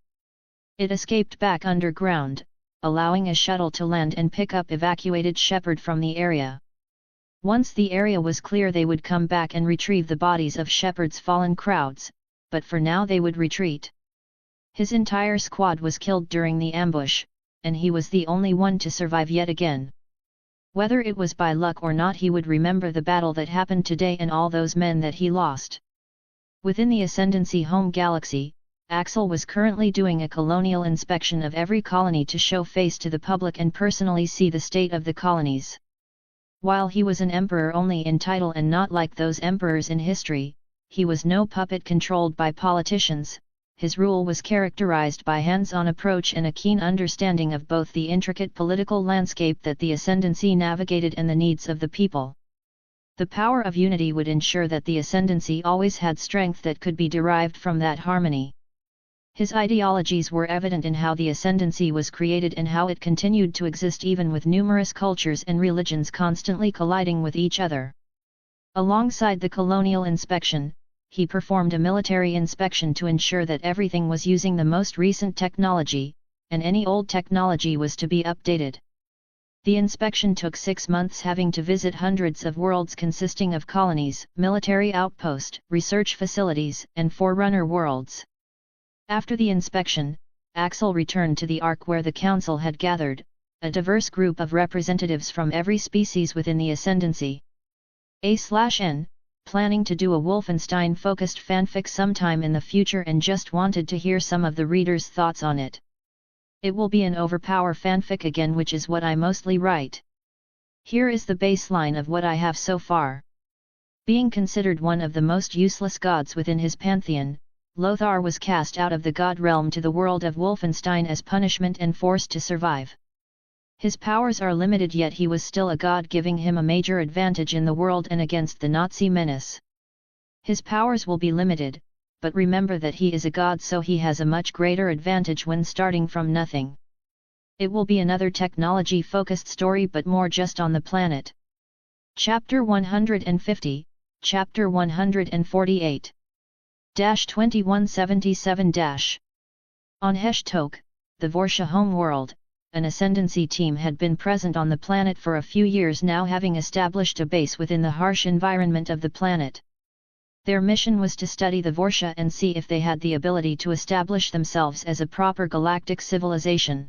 It escaped back underground, allowing a shuttle to land and pick up evacuated Shepard from the area. Once the area was clear, they would come back and retrieve the bodies of Shepard's fallen crowds, but for now they would retreat. His entire squad was killed during the ambush, and he was the only one to survive yet again. Whether it was by luck or not, he would remember the battle that happened today and all those men that he lost. Within the Ascendancy home galaxy, Axel was currently doing a colonial inspection of every colony to show face to the public and personally see the state of the colonies. While he was an emperor only in title and not like those emperors in history, he was no puppet controlled by politicians. His rule was characterized by hands-on approach and a keen understanding of both the intricate political landscape that the Ascendancy navigated and the needs of the people. The power of unity would ensure that the Ascendancy always had strength that could be derived from that harmony. His ideologies were evident in how the Ascendancy was created and how it continued to exist even with numerous cultures and religions constantly colliding with each other. Alongside the colonial inspection, he performed a military inspection to ensure that everything was using the most recent technology, and any old technology was to be updated. The inspection took 6 months, having to visit hundreds of worlds consisting of colonies, military outpost, research facilities, and forerunner worlds. After the inspection, Axel returned to the Ark where the Council had gathered, a diverse group of representatives from every species within the Ascendancy. A/N, planning to do a Wolfenstein-focused fanfic sometime in the future and just wanted to hear some of the readers' thoughts on it. It will be an Overpowered fanfic again, which is what I mostly write. Here is the baseline of what I have so far. Being considered one of the most useless gods within his pantheon, Lothar was cast out of the god realm to the world of Wolfenstein as punishment and forced to survive. His powers are limited, yet he was still a god, giving him a major advantage in the world and against the Nazi menace. His powers will be limited, but remember that he is a god, so he has a much greater advantage when starting from nothing. It will be another technology-focused story, but more just on the planet. Chapter 150, Chapter 148. 2177 On Heshtok, the Vorsha home world, an Ascendancy team had been present on the planet for a few years now, having established a base within the harsh environment of the planet. Their mission was to study the Vorsha and see if they had the ability to establish themselves as a proper galactic civilization.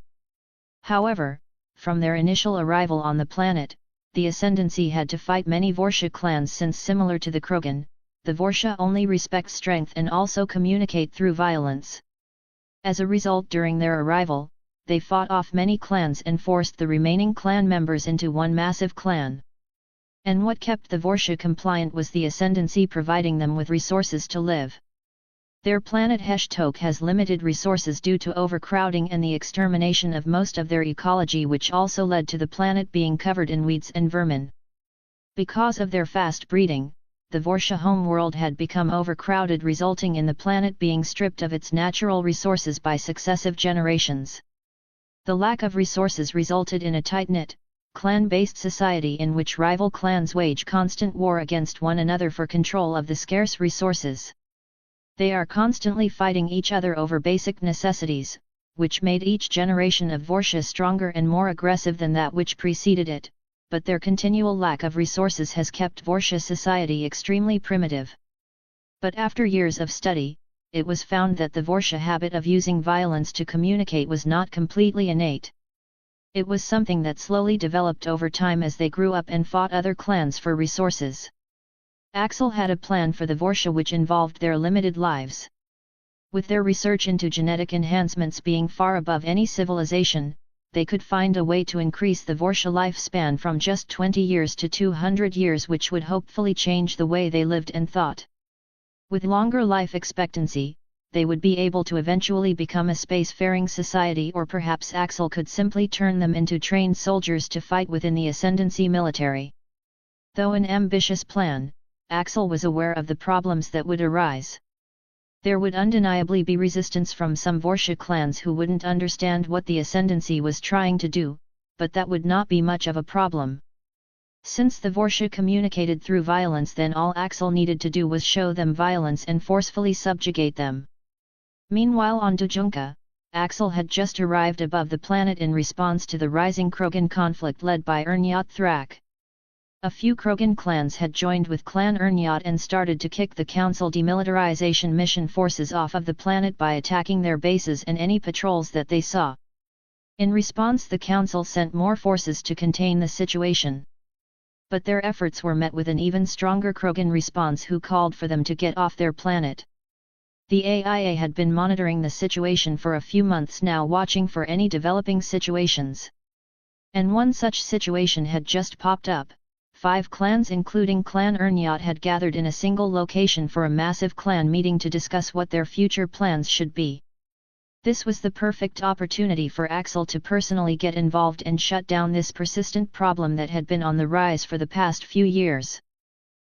However, from their initial arrival on the planet, the Ascendancy had to fight many Vorsha clans, since similar to the Krogan, the Vorsha only respect strength and also communicate through violence. As a result, during their arrival, they fought off many clans and forced the remaining clan members into one massive clan. And what kept the Vorsha compliant was the Ascendancy providing them with resources to live. Their planet Heshtok has limited resources due to overcrowding and the extermination of most of their ecology, which also led to the planet being covered in weeds and vermin. Because of their fast breeding, the Vorsha homeworld had become overcrowded, resulting in the planet being stripped of its natural resources by successive generations. The lack of resources resulted in a tight-knit, clan-based society in which rival clans wage constant war against one another for control of the scarce resources. They are constantly fighting each other over basic necessities, which made each generation of Vorsha stronger and more aggressive than that which preceded it, but their continual lack of resources has kept Vorsha society extremely primitive. But after years of study, it was found that the Vorsha habit of using violence to communicate was not completely innate. It was something that slowly developed over time as they grew up and fought other clans for resources. Axel had a plan for the Vorsha which involved their limited lives. With their research into genetic enhancements being far above any civilization, they could find a way to increase the Vorsha lifespan from just 20 years to 200 years, which would hopefully change the way they lived and thought. With longer life expectancy, they would be able to eventually become a spacefaring society, or perhaps Axel could simply turn them into trained soldiers to fight within the Ascendancy military. Though an ambitious plan, Axel was aware of the problems that would arise. There would undeniably be resistance from some Vorsha clans who wouldn't understand what the Ascendancy was trying to do, but that would not be much of a problem. Since the Vorsha communicated through violence, then all Axel needed to do was show them violence and forcefully subjugate them. Meanwhile on Dujunka, Axel had just arrived above the planet in response to the rising Krogan conflict led by Urnyat Thrak. A few Krogan clans had joined with Clan Urnyat and started to kick the Council demilitarization mission forces off of the planet by attacking their bases and any patrols that they saw. In response, the Council sent more forces to contain the situation. But their efforts were met with an even stronger Krogan response, who called for them to get off their planet. The AIA had been monitoring the situation for a few months now, watching for any developing situations. And one such situation had just popped up. 5 clans including Clan Ernyot had gathered in a single location for a massive clan meeting to discuss what their future plans should be. This was the perfect opportunity for Axel to personally get involved and shut down this persistent problem that had been on the rise for the past few years.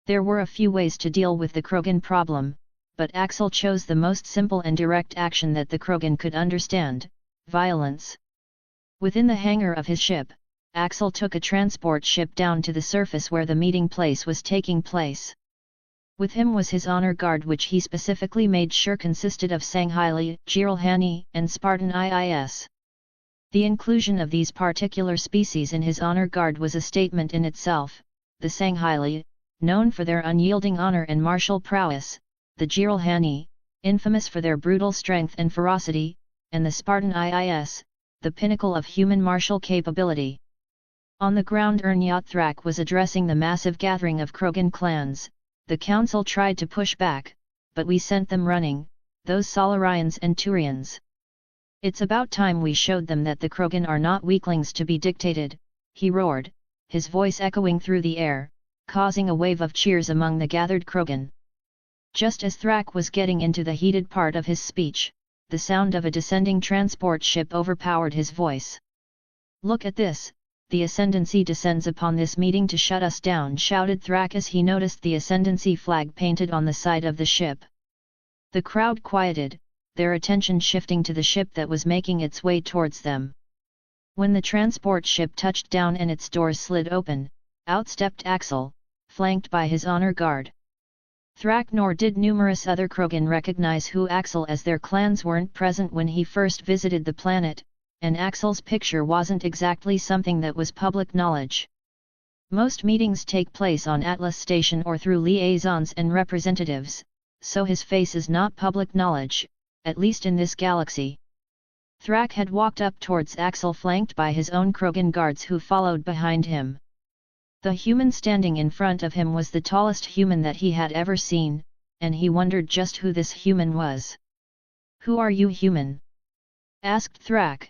There were a few ways to deal with the Krogan problem, but Axel chose the most simple and direct action that the Krogan could understand: violence. Within the hangar of his ship, Axel took a transport ship down to the surface where the meeting place was taking place. With him was his honor guard, which he specifically made sure consisted of Sangheili, Jiralhani, and Spartan IIS. The inclusion of these particular species in his honor guard was a statement in itself. The Sangheili, known for their unyielding honor and martial prowess; the Jiralhani, infamous for their brutal strength and ferocity; and the Spartan IIS, the pinnacle of human martial capability. On the ground, Ernyot Thrak was addressing the massive gathering of Krogan clans. The council tried to push back, but we sent them running, those Solarians and Turians. It's about time we showed them that the Krogan are not weaklings to be dictated, he roared, his voice echoing through the air, causing a wave of cheers among the gathered Krogan. Just as Thrak was getting into the heated part of his speech, the sound of a descending transport ship overpowered his voice. "Look at this, the Ascendancy descends upon this meeting to shut us down," shouted Thrak as he noticed the Ascendancy flag painted on the side of the ship. The crowd quieted, their attention shifting to the ship that was making its way towards them. When the transport ship touched down and its doors slid open, out stepped Axel, flanked by his honor guard. Thrak nor did numerous other Krogan recognize who Axel, as their clans weren't present when he first visited the planet, and Axel's picture wasn't exactly something that was public knowledge. Most meetings take place on Atlas Station or through liaisons and representatives, so his face is not public knowledge, at least in this galaxy. Thrak had walked up towards Axel, flanked by his own Krogan guards who followed behind him. The human standing in front of him was the tallest human that he had ever seen, and he wondered just who this human was. "Who are you, human?" asked Thrak.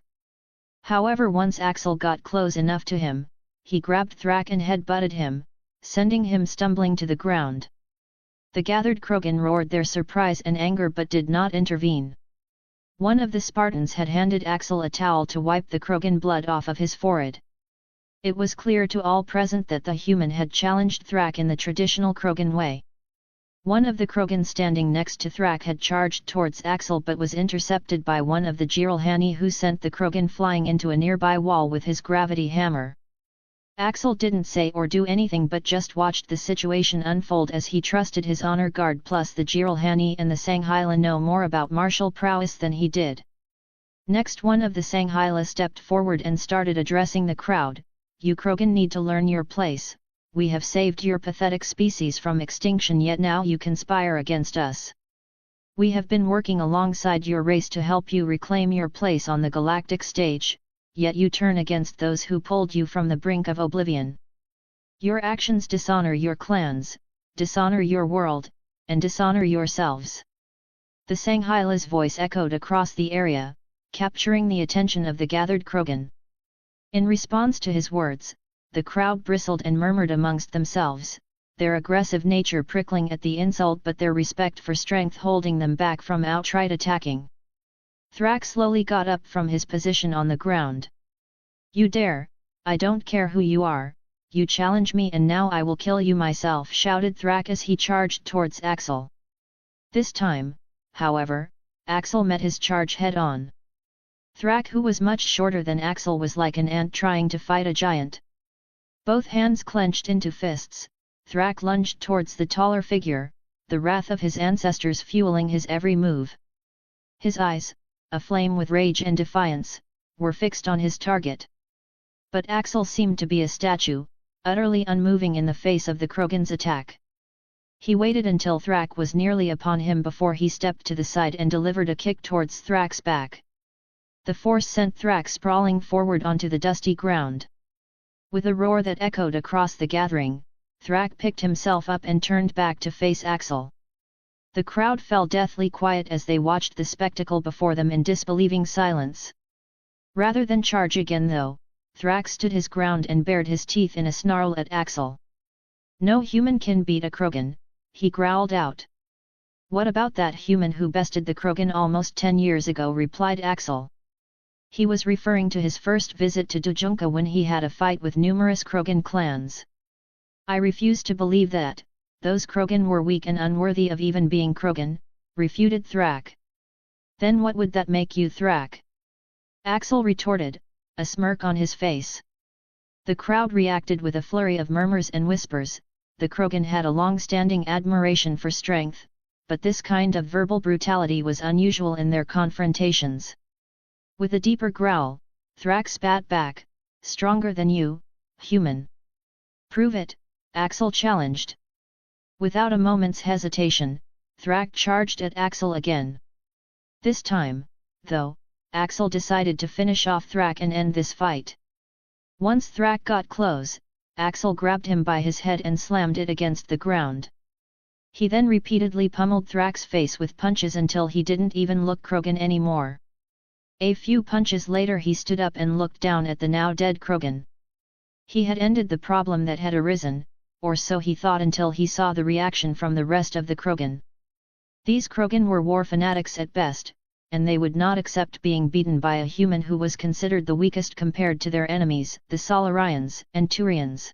However, once Axel got close enough to him, he grabbed Thrak and head-butted him, sending him stumbling to the ground. The gathered Krogan roared their surprise and anger but did not intervene. One of the Spartans had handed Axel a towel to wipe the Krogan blood off of his forehead. It was clear to all present that the human had challenged Thrak in the traditional Krogan way. One of the Krogan standing next to Thrak had charged towards Axel but was intercepted by one of the Jiralhani, who sent the Krogan flying into a nearby wall with his gravity hammer. Axel didn't say or do anything but just watched the situation unfold, as he trusted his honor guard plus the Jiralhani and the Sangheili know more about martial prowess than he did. Next, one of the Sangheili stepped forward and started addressing the crowd. "You Krogan need to learn your place. We have saved your pathetic species from extinction, yet now you conspire against us. We have been working alongside your race to help you reclaim your place on the galactic stage, yet you turn against those who pulled you from the brink of oblivion. Your actions dishonor your clans, dishonor your world, and dishonor yourselves." The Sangheili's voice echoed across the area, capturing the attention of the gathered Krogan. In response to his words, the crowd bristled and murmured amongst themselves, their aggressive nature prickling at the insult but their respect for strength holding them back from outright attacking. Thrak slowly got up from his position on the ground. "You dare, I don't care who you are, you challenge me and now I will kill you myself," shouted Thrak as he charged towards Axel. This time, however, Axel met his charge head-on. Thrak, who was much shorter than Axel, was like an ant trying to fight a giant. Both hands clenched into fists, Thrak lunged towards the taller figure, the wrath of his ancestors fueling his every move. His eyes, aflame with rage and defiance, were fixed on his target. But Axel seemed to be a statue, utterly unmoving in the face of the Krogan's attack. He waited until Thrak was nearly upon him before he stepped to the side and delivered a kick towards Thrak's back. The force sent Thrak sprawling forward onto the dusty ground. With a roar that echoed across the gathering, Thrak picked himself up and turned back to face Axel. The crowd fell deathly quiet as they watched the spectacle before them in disbelieving silence. Rather than charge again though, Thrak stood his ground and bared his teeth in a snarl at Axel. "No human can beat a Krogan," he growled out. "What about that human who bested the Krogan almost 10 years ago?" replied Axel. He was referring to his first visit to Dujunka when he had a fight with numerous Krogan clans. "I refuse to believe that, those Krogan were weak and unworthy of even being Krogan," refuted Thrak. "Then what would that make you, Thrak?" Axel retorted, a smirk on his face. The crowd reacted with a flurry of murmurs and whispers. The Krogan had a long-standing admiration for strength, but this kind of verbal brutality was unusual in their confrontations. With a deeper growl, Thrak spat back, "Stronger than you, human." "Prove it," Axel challenged. Without a moment's hesitation, Thrak charged at Axel again. This time, though, Axel decided to finish off Thrak and end this fight. Once Thrak got close, Axel grabbed him by his head and slammed it against the ground. He then repeatedly pummeled Thrak's face with punches until he didn't even look Krogan anymore. A few punches later he stood up and looked down at the now dead Krogan. He had ended the problem that had arisen, or so he thought until he saw the reaction from the rest of the Krogan. These Krogan were war fanatics at best, and they would not accept being beaten by a human who was considered the weakest compared to their enemies, the Solarians and Turians.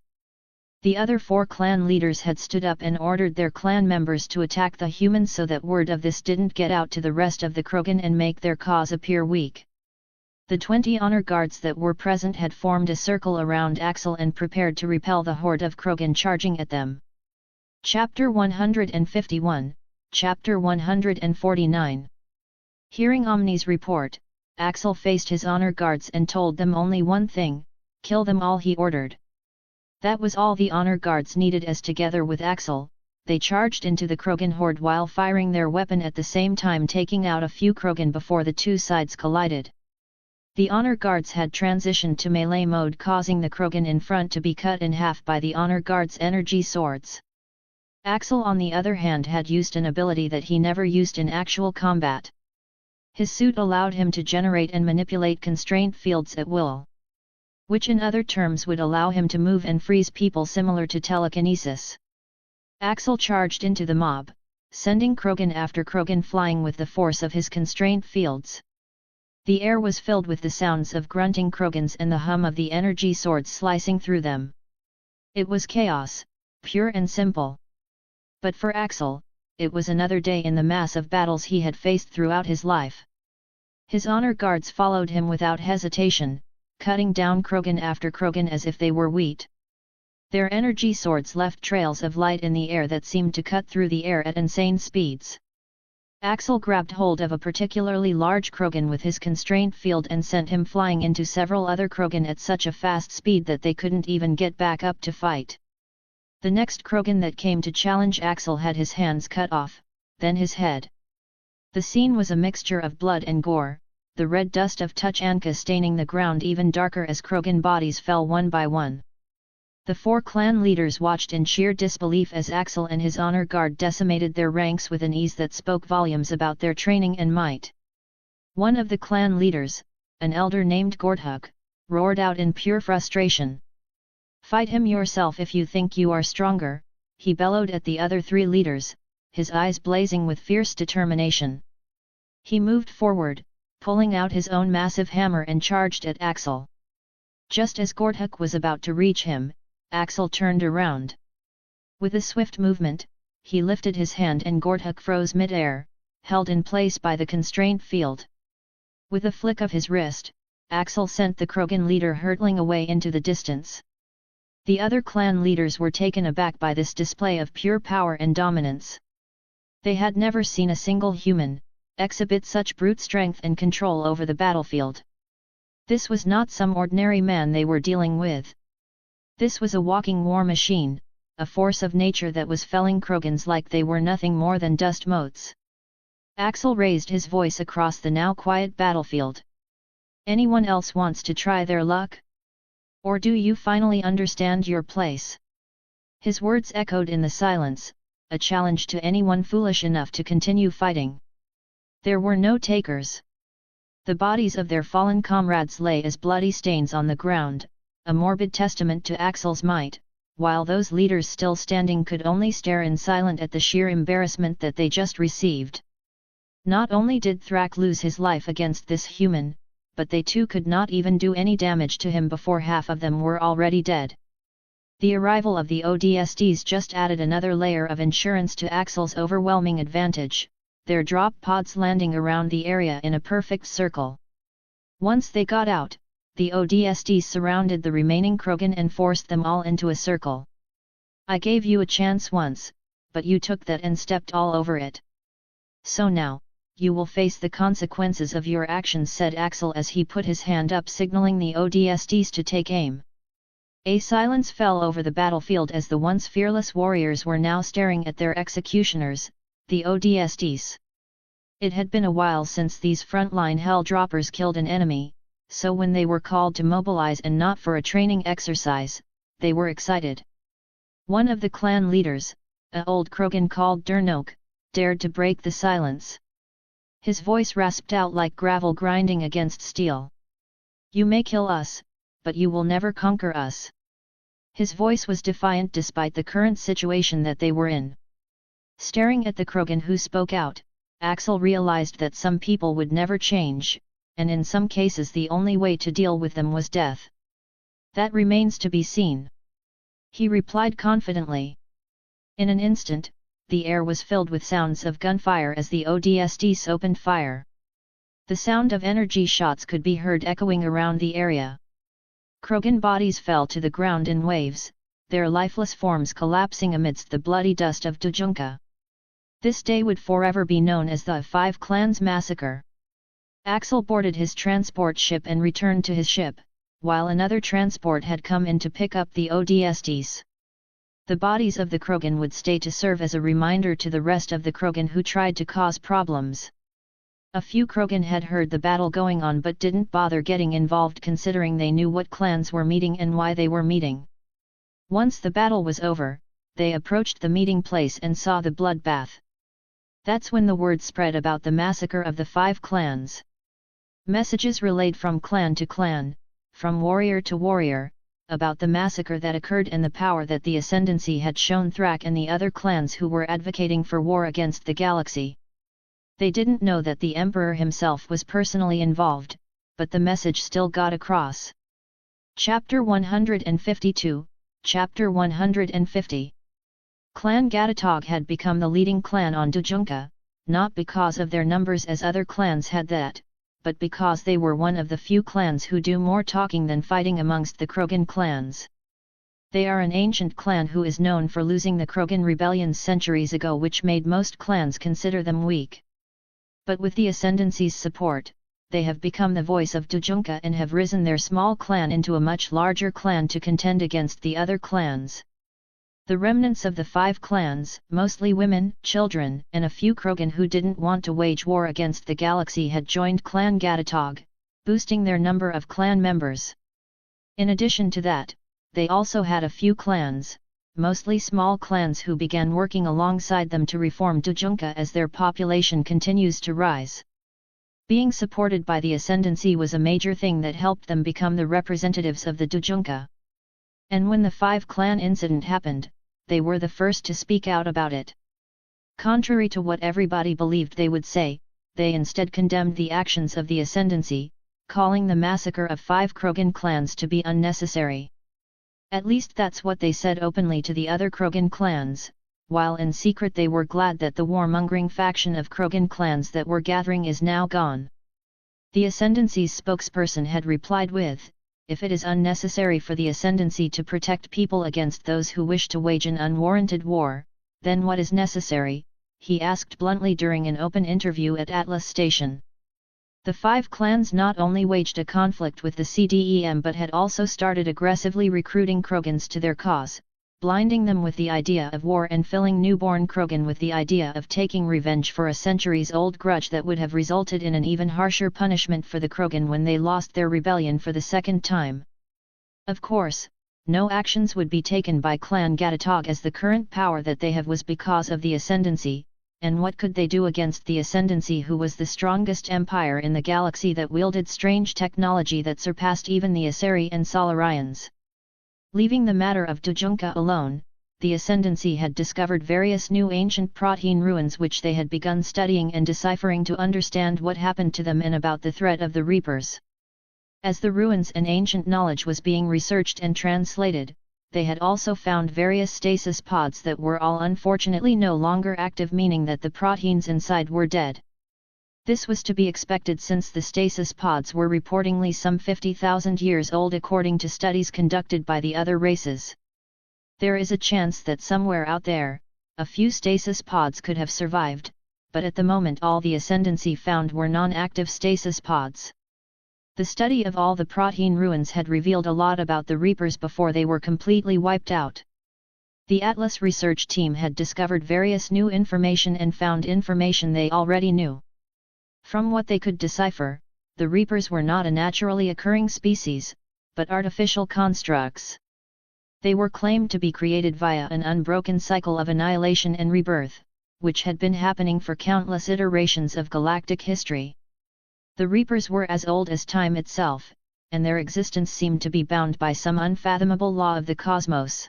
The other 4 clan leaders had stood up and ordered their clan members to attack the humans so that word of this didn't get out to the rest of the Krogan and make their cause appear weak. The 20 honor guards that were present had formed a circle around Axel and prepared to repel the horde of Krogan charging at them. Chapter 151, Chapter 149. Hearing Omni's report, Axel faced his honor guards and told them only one thing: kill them all, he ordered. That was all the honor guards needed, as together with Axel, they charged into the Krogan horde while firing their weapon at the same time, taking out a few Krogan before the two sides collided. The honor guards had transitioned to melee mode, causing the Krogan in front to be cut in half by the honor guards' energy swords. Axel, on the other hand, had used an ability that he never used in actual combat. His suit allowed him to generate and manipulate constraint fields at will, which in other terms would allow him to move and freeze people, similar to telekinesis. Axel charged into the mob, sending Krogan after Krogan flying with the force of his constraint fields. The air was filled with the sounds of grunting Krogans and the hum of the energy swords slicing through them. It was chaos, pure and simple. But for Axel, it was another day in the mass of battles he had faced throughout his life. His honor guards followed him without hesitation, cutting down Krogan after Krogan as if they were wheat. Their energy swords left trails of light in the air that seemed to cut through the air at insane speeds. Axel grabbed hold of a particularly large Krogan with his constraint field and sent him flying into several other Krogan at such a fast speed that they couldn't even get back up to fight. The next Krogan that came to challenge Axel had his hands cut off, then his head. The scene was a mixture of blood and gore, the red dust of Tuchanka staining the ground even darker as Krogan bodies fell one by one. The 4 clan leaders watched in sheer disbelief as Axel and his honor guard decimated their ranks with an ease that spoke volumes about their training and might. One of the clan leaders, an elder named Gordhuk, roared out in pure frustration. "Fight him yourself if you think you are stronger," he bellowed at the other 3 leaders, his eyes blazing with fierce determination. He moved forward, pulling out his own massive hammer, and charged at Axel. Just as Gordhuk was about to reach him, Axel turned around. With a swift movement, he lifted his hand and Gordhuk froze mid-air, held in place by the constraint field. With a flick of his wrist, Axel sent the Krogan leader hurtling away into the distance. The other clan leaders were taken aback by this display of pure power and dominance. They had never seen a single human exhibit such brute strength and control over the battlefield. This was not some ordinary man they were dealing with. This was a walking war machine, a force of nature that was felling Krogans like they were nothing more than dust motes. Axel raised his voice across the now quiet battlefield. "Anyone else wants to try their luck? Or do you finally understand your place? His words echoed in the silence, a challenge to anyone foolish enough to continue fighting. There were no takers. The bodies of their fallen comrades lay as bloody stains on the ground, a morbid testament to Axel's might, while those leaders still standing could only stare in silence at the sheer embarrassment that they just received. Not only did Thrak lose his life against this human, but they too could not even do any damage to him before half of them were already dead. The arrival of the ODSTs just added another layer of insurance to Axel's overwhelming advantage, their drop pods landing around the area in a perfect circle. Once they got out, the ODSTs surrounded the remaining Krogan and forced them all into a circle. I gave you a chance once, but you took that and stepped all over it. So now, you will face the consequences of your actions, said Axel as he put his hand up signaling the ODSTs to take aim. A silence fell over the battlefield as the once fearless warriors were now staring at their executioners, the ODSTs. It had been a while since these frontline hell droppers killed an enemy, so when they were called to mobilize and not for a training exercise, they were excited. One of the clan leaders, an old Krogan called Durnok, dared to break the silence. His voice rasped out like gravel grinding against steel. You may kill us, but you will never conquer us. His voice was defiant despite the current situation that they were in. Staring at the Krogan who spoke out, Axel realized that some people would never change, and in some cases the only way to deal with them was death. That remains to be seen. He replied confidently. In an instant, the air was filled with sounds of gunfire as the ODSTs opened fire. The sound of energy shots could be heard echoing around the area. Krogan bodies fell to the ground in waves, their lifeless forms collapsing amidst the bloody dust of Dujunka. This day would forever be known as the Five Clans Massacre. Axel boarded his transport ship and returned to his ship, while another transport had come in to pick up the ODSTs. The bodies of the Krogan would stay to serve as a reminder to the rest of the Krogan who tried to cause problems. A few Krogan had heard the battle going on but didn't bother getting involved considering they knew what clans were meeting and why they were meeting. Once the battle was over, they approached the meeting place and saw the bloodbath. That's when the word spread about the massacre of the Five Clans. Messages relayed from clan to clan, from warrior to warrior, about the massacre that occurred and the power that the Ascendancy had shown Thrak and the other clans who were advocating for war against the galaxy. They didn't know that the Emperor himself was personally involved, but the message still got across. Chapter 152, Chapter 150. Clan Gatatog had become the leading clan on Dujunka, not because of their numbers as other clans had that, but because they were one of the few clans who do more talking than fighting amongst the Krogan clans. They are an ancient clan who is known for losing the Krogan rebellions centuries ago, which made most clans consider them weak. But with the Ascendancy's support, they have become the voice of Dujunka and have risen their small clan into a much larger clan to contend against the other clans. The remnants of the Five Clans, mostly women, children, and a few Krogan who didn't want to wage war against the galaxy had joined Clan Gatatog, boosting their number of clan members. In addition to that, they also had a few clans, mostly small clans who began working alongside them to reform Dujunka as their population continues to rise. Being supported by the Ascendancy was a major thing that helped them become the representatives of the Dujunka. And when the Five Clan incident happened, they were the first to speak out about it. Contrary to what everybody believed they would say, they instead condemned the actions of the Ascendancy, calling the massacre of 5 Krogan clans to be unnecessary. At least that's what they said openly to the other Krogan clans, while in secret they were glad that the warmongering faction of Krogan clans that were gathering is now gone. The Ascendancy's spokesperson had replied with, "If it is unnecessary for the Ascendancy to protect people against those who wish to wage an unwarranted war, then what is necessary?" he asked bluntly during an open interview at Atlas Station. The 5 clans not only waged a conflict with the CDEM but had also started aggressively recruiting Krogans to their cause, blinding them with the idea of war and filling newborn Krogan with the idea of taking revenge for a centuries-old grudge that would have resulted in an even harsher punishment for the Krogan when they lost their rebellion for the second time. Of course, no actions would be taken by Clan Gatatog as the current power that they have was because of the Ascendancy, and what could they do against the Ascendancy, who was the strongest empire in the galaxy that wielded strange technology that surpassed even the Asari and Solarians. Leaving the matter of Dujunka alone, the Ascendancy had discovered various new ancient protein ruins which they had begun studying and deciphering to understand what happened to them and about the threat of the Reapers. As the ruins and ancient knowledge was being researched and translated, they had also found various stasis pods that were all unfortunately no longer active, meaning that the proteins inside were dead. This was to be expected since the stasis pods were reportedly some 50,000 years old according to studies conducted by the other races. There is a chance that somewhere out there, a few stasis pods could have survived, but at the moment all the Ascendancy found were non-active stasis pods. The study of all the protein ruins had revealed a lot about the Reapers before they were completely wiped out. The Atlas research team had discovered various new information and found information they already knew. From what they could decipher, the Reapers were not a naturally occurring species, but artificial constructs. They were claimed to be created via an unbroken cycle of annihilation and rebirth, which had been happening for countless iterations of galactic history. The Reapers were as old as time itself, and their existence seemed to be bound by some unfathomable law of the cosmos.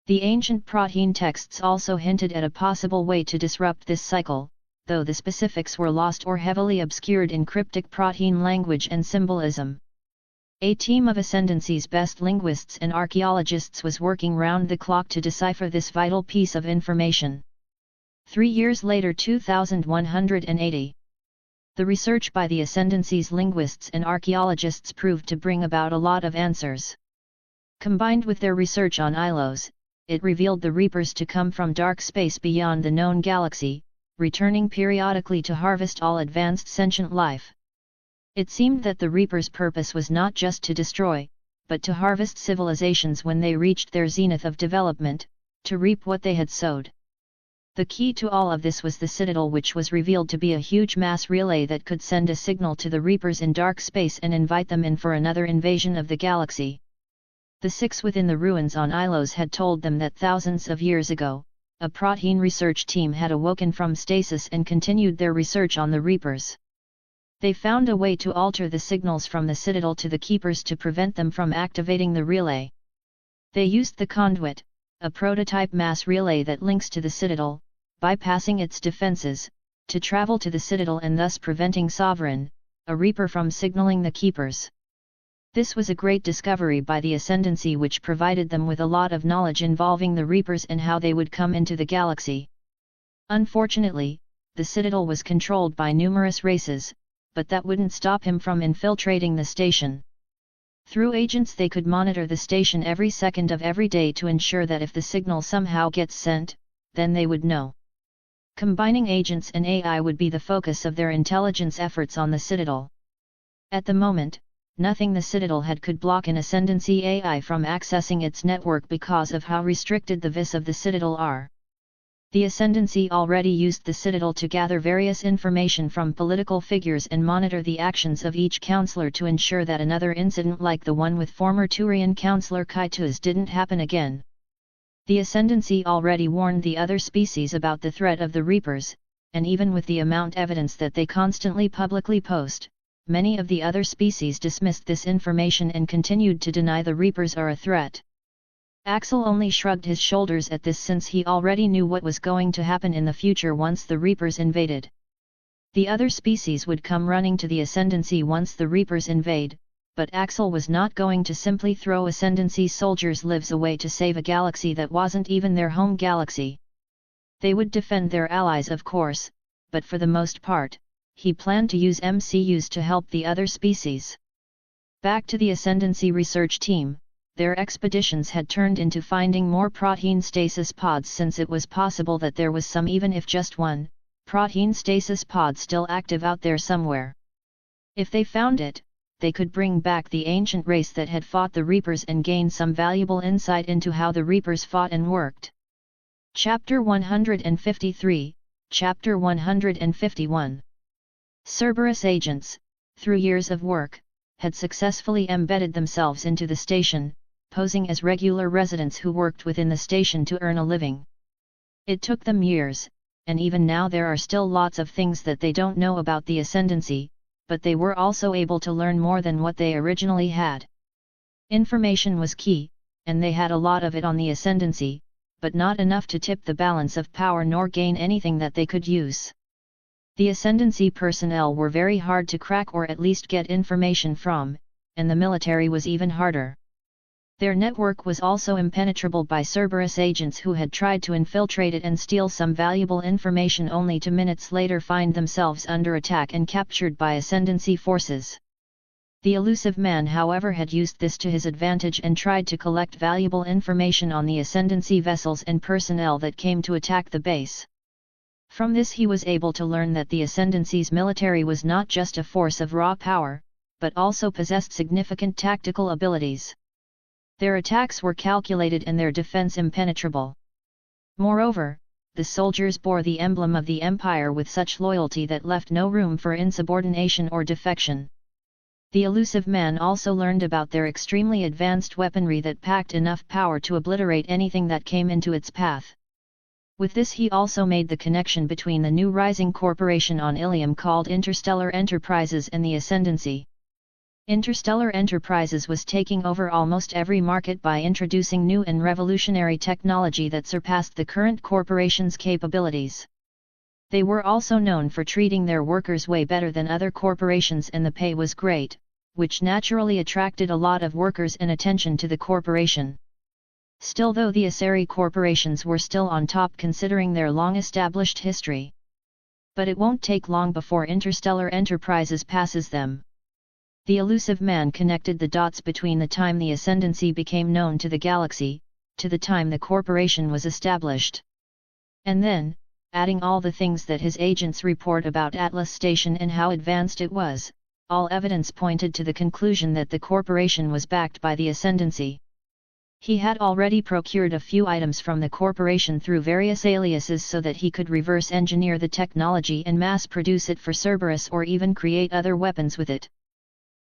The ancient protein texts also hinted at a possible way to disrupt this cycle, though the specifics were lost or heavily obscured in cryptic protein language and symbolism. A team of Ascendancy's best linguists and archaeologists was working round the clock to decipher this vital piece of information. 3 years later, 2180. The research by the Ascendancy's linguists and archaeologists proved to bring about a lot of answers. Combined with their research on Ilos, it revealed the Reapers to come from dark space beyond the known galaxy, returning periodically to harvest all advanced sentient life. It seemed that the Reapers' purpose was not just to destroy, but to harvest civilizations when they reached their zenith of development, to reap what they had sowed. The key to all of this was the Citadel, which was revealed to be a huge mass relay that could send a signal to the Reapers in dark space and invite them in for another invasion of the galaxy. The 6 within the ruins on Ilos had told them that thousands of years ago, a protein research team had awoken from stasis and continued their research on the Reapers. They found a way to alter the signals from the Citadel to the Keepers to prevent them from activating the relay. They used the conduit, a prototype mass relay that links to the Citadel, bypassing its defenses, to travel to the Citadel and thus preventing Sovereign, a Reaper, from signaling the Keepers. This was a great discovery by the Ascendancy, which provided them with a lot of knowledge involving the Reapers and how they would come into the galaxy. Unfortunately, the Citadel was controlled by numerous races, but that wouldn't stop him from infiltrating the station. Through agents they could monitor the station every second of every day to ensure that if the signal somehow gets sent, then they would know. Combining agents and AI would be the focus of their intelligence efforts on the Citadel. At the moment, nothing the Citadel had could block an Ascendancy AI from accessing its network because of how restricted the VIS of the Citadel are. The Ascendancy already used the Citadel to gather various information from political figures and monitor the actions of each councillor to ensure that another incident like the one with former Turian councillor Kaituz didn't happen again. The Ascendancy already warned the other species about the threat of the Reapers, and even with the amount of evidence that they constantly publicly post, many of the other species dismissed this information and continued to deny the Reapers are a threat. Axel only shrugged his shoulders at this, since he already knew what was going to happen in the future once the Reapers invaded. The other species would come running to the Ascendancy once the Reapers invade, but Axel was not going to simply throw Ascendancy soldiers' lives away to save a galaxy that wasn't even their home galaxy. They would defend their allies, of course, but for the most part, he planned to use MCUs to help the other species. Back to the Ascendancy research team. Their expeditions had turned into finding more protein stasis pods, since it was possible that there was some, even if just one, protein stasis pod still active out there somewhere. If they found it, they could bring back the ancient race that had fought the Reapers and gain some valuable insight into how the Reapers fought and worked. Chapter 153, Chapter 151. Cerberus agents, through years of work, had successfully embedded themselves into the station, posing as regular residents who worked within the station to earn a living. It took them years, and even now there are still lots of things that they don't know about the Ascendancy, but they were also able to learn more than what they originally had. Information was key, and they had a lot of it on the Ascendancy, but not enough to tip the balance of power nor gain anything that they could use. The Ascendancy personnel were very hard to crack or at least get information from, and the military was even harder. Their network was also impenetrable by Cerberus agents who had tried to infiltrate it and steal some valuable information only to minutes later find themselves under attack and captured by Ascendancy forces. The elusive man, however, had used this to his advantage and tried to collect valuable information on the Ascendancy vessels and personnel that came to attack the base. From this he was able to learn that the Ascendancy's military was not just a force of raw power, but also possessed significant tactical abilities. Their attacks were calculated and their defense impenetrable. Moreover, the soldiers bore the emblem of the Empire with such loyalty that left no room for insubordination or defection. The elusive man also learned about their extremely advanced weaponry that packed enough power to obliterate anything that came into its path. With this he also made the connection between the new rising corporation on Ilium called Interstellar Enterprises and the Ascendancy. Interstellar Enterprises was taking over almost every market by introducing new and revolutionary technology that surpassed the current corporation's capabilities. They were also known for treating their workers way better than other corporations, and the pay was great, which naturally attracted a lot of workers and attention to the corporation. Still, though, the Asari corporations were still on top considering their long-established history. But it won't take long before Interstellar Enterprises passes them. The elusive man connected the dots between the time the Ascendancy became known to the galaxy, to the time the corporation was established. And then, adding all the things that his agents report about Atlas Station and how advanced it was, all evidence pointed to the conclusion that the corporation was backed by the Ascendancy. He had already procured a few items from the corporation through various aliases so that he could reverse engineer the technology and mass produce it for Cerberus or even create other weapons with it.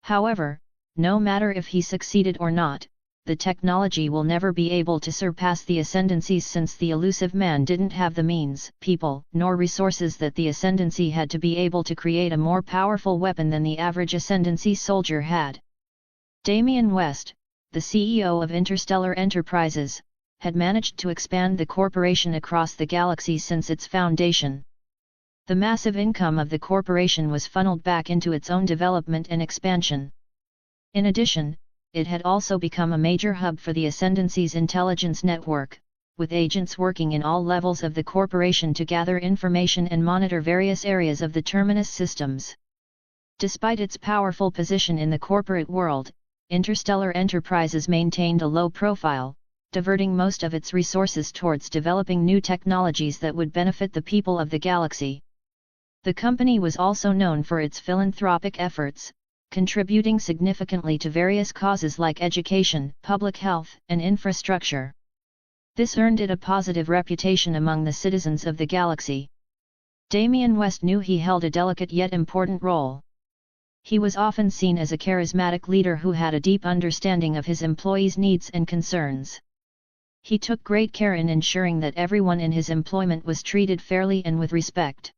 However, no matter if he succeeded or not, the technology will never be able to surpass the Ascendancy's, since the elusive man didn't have the means, people, nor resources that the Ascendancy had to be able to create a more powerful weapon than the average Ascendancy soldier had. Damian West, the CEO of Interstellar Enterprises, had managed to expand the corporation across the galaxy since its foundation. The massive income of the corporation was funneled back into its own development and expansion. In addition, it had also become a major hub for the Ascendancy's intelligence network, with agents working in all levels of the corporation to gather information and monitor various areas of the Terminus systems. Despite its powerful position in the corporate world, Interstellar Enterprises maintained a low profile, diverting most of its resources towards developing new technologies that would benefit the people of the galaxy. The company was also known for its philanthropic efforts, contributing significantly to various causes like education, public health, and infrastructure. This earned it a positive reputation among the citizens of the galaxy. Damian West knew he held a delicate yet important role. He was often seen as a charismatic leader who had a deep understanding of his employees' needs and concerns. He took great care in ensuring that everyone in his employment was treated fairly and with respect.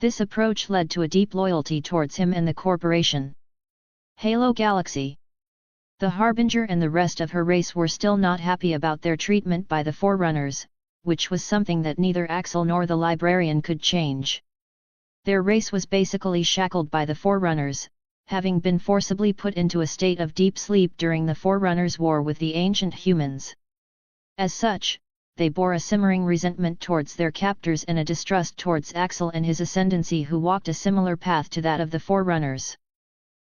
This approach led to a deep loyalty towards him and the corporation. Halo Galaxy. The Harbinger and the rest of her race were still not happy about their treatment by the Forerunners, which was something that neither Axel nor the Librarian could change. Their race was basically shackled by the Forerunners, having been forcibly put into a state of deep sleep during the Forerunners' war with the ancient humans. As such, they bore a simmering resentment towards their captors and a distrust towards Axel and his Ascendancy, who walked a similar path to that of the Forerunners.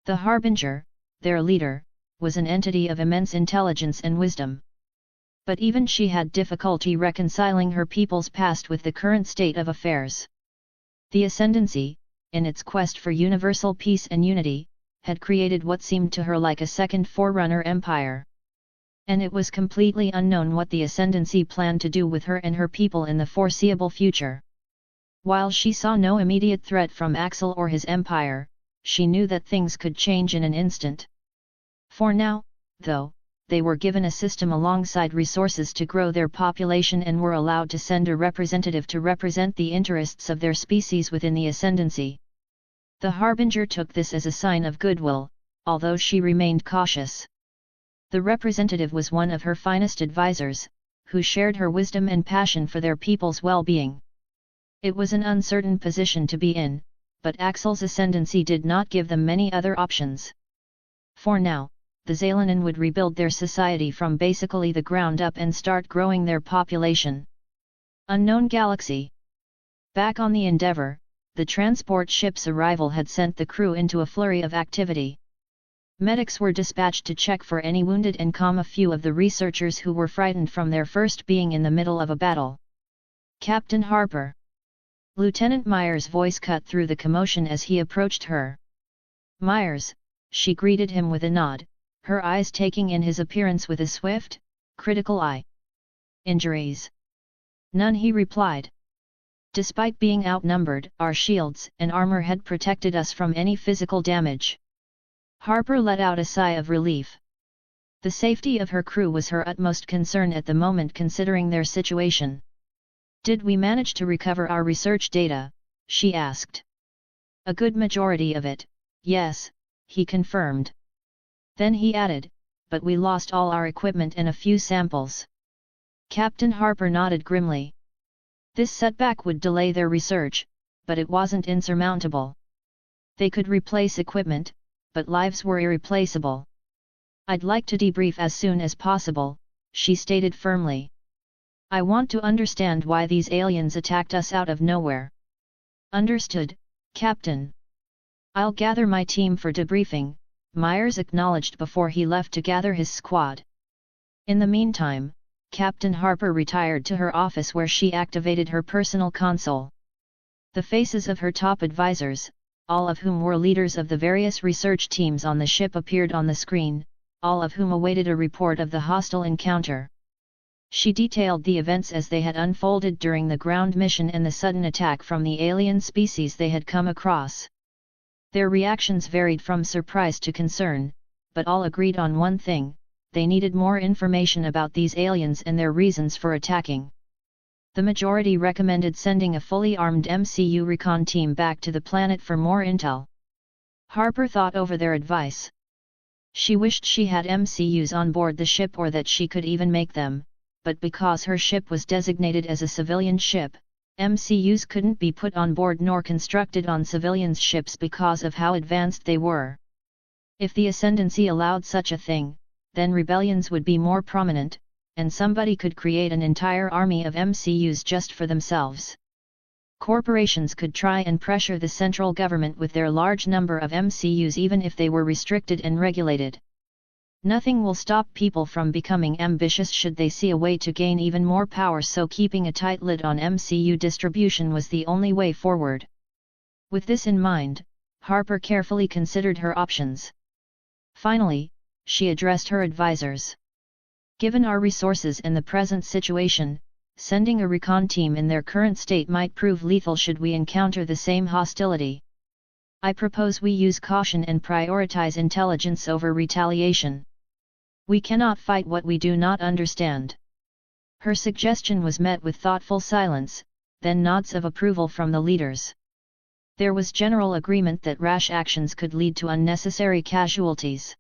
The Harbinger, their leader, was an entity of immense intelligence and wisdom. But even she had difficulty reconciling her people's past with the current state of affairs. The Ascendancy, in its quest for universal peace and unity, had created what seemed to her like a second Forerunner empire. And it was completely unknown what the Ascendancy planned to do with her and her people in the foreseeable future. While she saw no immediate threat from Axel or his empire, she knew that things could change in an instant. For now, though, they were given a system alongside resources to grow their population and were allowed to send a representative to represent the interests of their species within the Ascendancy. The Harbinger took this as a sign of goodwill, although she remained cautious. The representative was one of her finest advisors, who shared her wisdom and passion for their people's well-being. It was an uncertain position to be in, but Axel's ascendancy did not give them many other options. For now, the Zalanen would rebuild their society from basically the ground up and start growing their population. Unknown Galaxy. Back on the Endeavour, the transport ship's arrival had sent the crew into a flurry of activity. Medics were dispatched to check for any wounded and calm a few of the researchers who were frightened from their first being in the middle of a battle. Captain Harper. Lieutenant Myers' voice cut through the commotion as he approached her. Myers, she greeted him with a nod, her eyes taking in his appearance with a swift, critical eye. Injuries? None, he replied. Despite being outnumbered, our shields and armor had protected us from any physical damage. Harper let out a sigh of relief. The safety of her crew was her utmost concern at the moment, considering their situation. Did we manage to recover our research data? She asked. A good majority of it, yes, he confirmed. Then he added, but we lost all our equipment and a few samples. Captain Harper nodded grimly. This setback would delay their research, but it wasn't insurmountable. They could replace equipment, but lives were irreplaceable. I'd like to debrief as soon as possible, she stated firmly. I want to understand why these aliens attacked us out of nowhere. Understood, Captain. I'll gather my team for debriefing, Myers acknowledged before he left to gather his squad. In the meantime, Captain Harper retired to her office where she activated her personal console. The faces of her top advisors, all of whom were leaders of the various research teams on the ship, appeared on the screen, all of whom awaited a report of the hostile encounter. She detailed the events as they had unfolded during the ground mission and the sudden attack from the alien species they had come across. Their reactions varied from surprise to concern, but all agreed on one thing: they needed more information about these aliens and their reasons for attacking. The majority recommended sending a fully armed MCU recon team back to the planet for more intel. Harper thought over their advice. She wished she had MCUs on board the ship, or that she could even make them, but because her ship was designated as a civilian ship, MCUs couldn't be put on board nor constructed on civilians' ships because of how advanced they were. If the Ascendancy allowed such a thing, then rebellions would be more prominent, and somebody could create an entire army of MCUs just for themselves. Corporations could try and pressure the central government with their large number of MCUs even if they were restricted and regulated. Nothing will stop people from becoming ambitious should they see a way to gain even more power, so keeping a tight lid on MCU distribution was the only way forward. With this in mind, Harper carefully considered her options. Finally, she addressed her advisors. Given our resources and the present situation, sending a recon team in their current state might prove lethal should we encounter the same hostility. I propose we use caution and prioritize intelligence over retaliation. We cannot fight what we do not understand. Her suggestion was met with thoughtful silence, then nods of approval from the leaders. There was general agreement that rash actions could lead to unnecessary casualties.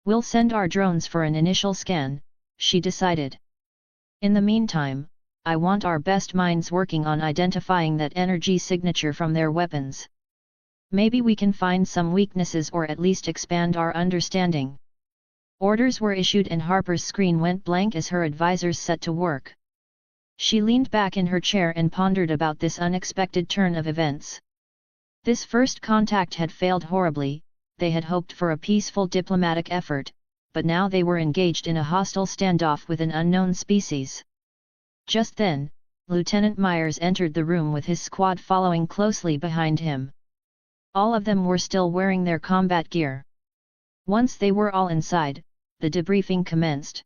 We'll send our drones for an initial scan, she decided. In the meantime, I want our best minds working on identifying that energy signature from their weapons. Maybe we can find some weaknesses or at least expand our understanding. Orders were issued and Harper's screen went blank as her advisors set to work. She leaned back in her chair and pondered about this unexpected turn of events. This first contact had failed horribly. They had hoped for a peaceful diplomatic effort, but now they were engaged in a hostile standoff with an unknown species. Just then, Lieutenant Myers entered the room with his squad following closely behind him. All of them were still wearing their combat gear. Once they were all inside, the debriefing commenced.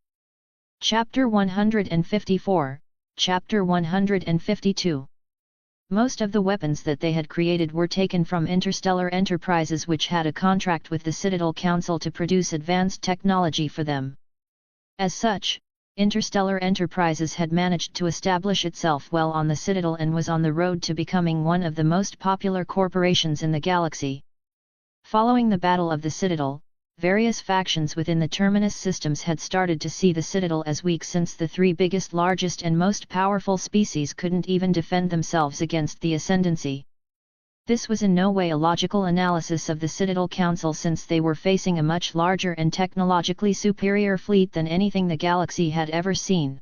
Chapter 154, Chapter 152. Most of the weapons that they had created were taken from interstellar enterprises which had a contract with the Citadel Council to produce advanced technology for them. As such, Interstellar Enterprises had managed to establish itself well on the Citadel and was on the road to becoming one of the most popular corporations in the galaxy. Following the Battle of the Citadel, various factions within the Terminus systems had started to see the Citadel as weak since the three biggest, largest and most powerful species couldn't even defend themselves against the Ascendancy. This was in no way a logical analysis of the Citadel Council, since they were facing a much larger and technologically superior fleet than anything the galaxy had ever seen.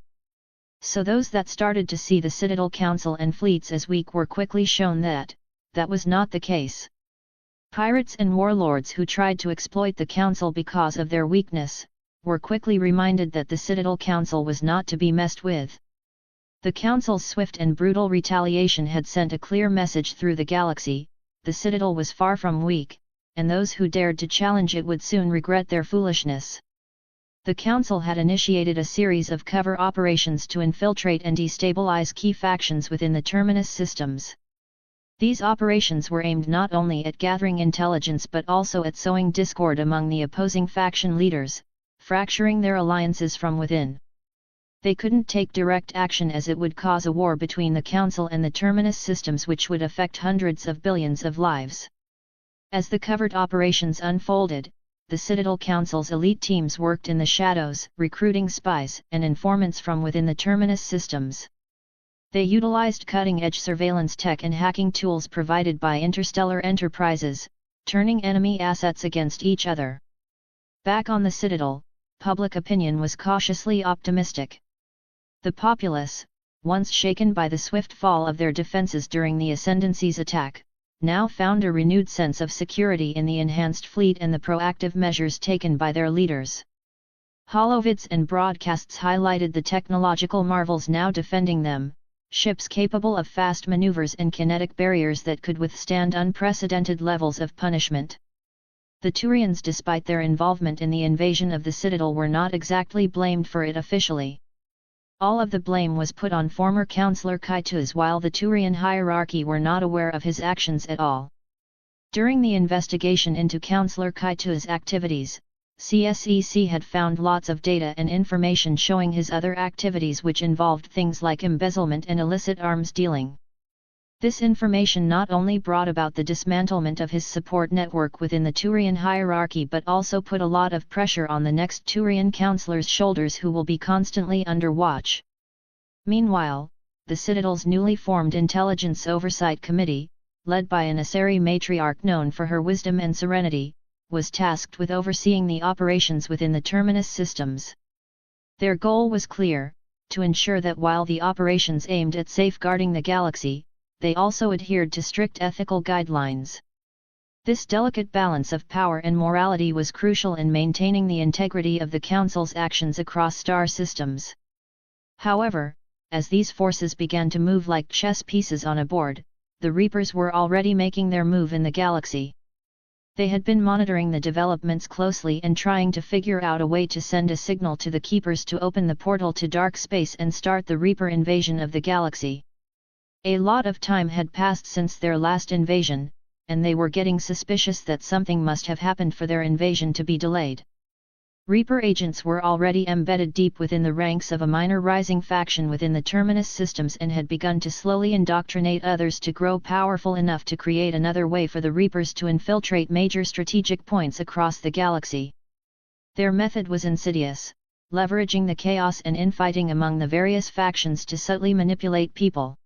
So those that started to see the Citadel Council and fleets as weak were quickly shown that that was not the case. Pirates and warlords who tried to exploit the Council because of their weakness, were quickly reminded that the Citadel Council was not to be messed with. The Council's swift and brutal retaliation had sent a clear message through the galaxy: the Citadel was far from weak, and those who dared to challenge it would soon regret their foolishness. The Council had initiated a series of cover operations to infiltrate and destabilize key factions within the Terminus systems. These operations were aimed not only at gathering intelligence but also at sowing discord among the opposing faction leaders, fracturing their alliances from within. They couldn't take direct action as it would cause a war between the Council and the Terminus systems which would affect hundreds of billions of lives. As the covert operations unfolded, the Citadel Council's elite teams worked in the shadows, recruiting spies and informants from within the Terminus systems. They utilized cutting-edge surveillance tech and hacking tools provided by Interstellar Enterprises, turning enemy assets against each other. Back on the Citadel, public opinion was cautiously optimistic. The populace, once shaken by the swift fall of their defenses during the Ascendancy's attack, now found a renewed sense of security in the enhanced fleet and the proactive measures taken by their leaders. Holovids and broadcasts highlighted the technological marvels now defending them, ships capable of fast maneuvers and kinetic barriers that could withstand unprecedented levels of punishment. The Turians, despite their involvement in the invasion of the Citadel, were not exactly blamed for it officially. All of the blame was put on former Councillor Kaitus, while the Turian hierarchy were not aware of his actions at all. During the investigation into Councillor Kaitus' activities, CSEC had found lots of data and information showing his other activities, which involved things like embezzlement and illicit arms dealing. This information not only brought about the dismantlement of his support network within the Turian hierarchy but also put a lot of pressure on the next Turian councillors' shoulders, who will be constantly under watch. Meanwhile, the Citadel's newly formed Intelligence Oversight Committee, led by an Asari matriarch known for her wisdom and serenity, was tasked with overseeing the operations within the Terminus systems. Their goal was clear: to ensure that while the operations aimed at safeguarding the galaxy, they also adhered to strict ethical guidelines. This delicate balance of power and morality was crucial in maintaining the integrity of the Council's actions across star systems. However, as these forces began to move like chess pieces on a board, the Reapers were already making their move in the galaxy. They had been monitoring the developments closely and trying to figure out a way to send a signal to the Keepers to open the portal to dark space and start the Reaper invasion of the galaxy. A lot of time had passed since their last invasion, and they were getting suspicious that something must have happened for their invasion to be delayed. Reaper agents were already embedded deep within the ranks of a minor rising faction within the Terminus systems and had begun to slowly indoctrinate others to grow powerful enough to create another way for the Reapers to infiltrate major strategic points across the galaxy. Their method was insidious, leveraging the chaos and infighting among the various factions to subtly manipulate people.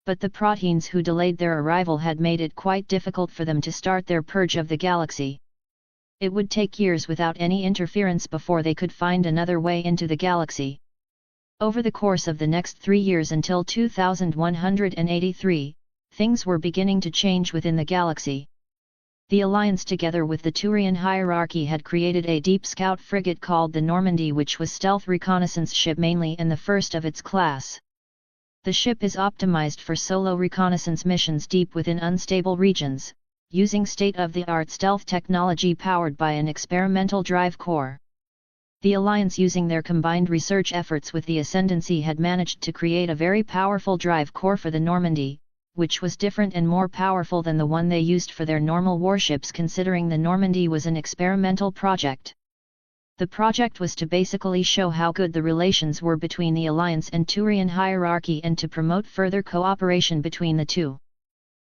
But the Proteans who delayed their arrival had made it quite difficult for them to start their purge of the galaxy. It would take years without any interference before they could find another way into the galaxy. Over the course of the next 3 years until 2183, things were beginning to change within the galaxy. The Alliance, together with the Turian hierarchy, had created a deep scout frigate called the Normandy, which was stealth reconnaissance ship mainly and the first of its class. The ship is optimized for solo reconnaissance missions deep within unstable regions, using state-of-the-art stealth technology powered by an experimental drive core. The Alliance, using their combined research efforts with the Ascendancy, had managed to create a very powerful drive core for the Normandy, which was different and more powerful than the one they used for their normal warships, considering the Normandy was an experimental project. The project was to basically show how good the relations were between the Alliance and Turian hierarchy and to promote further cooperation between the two.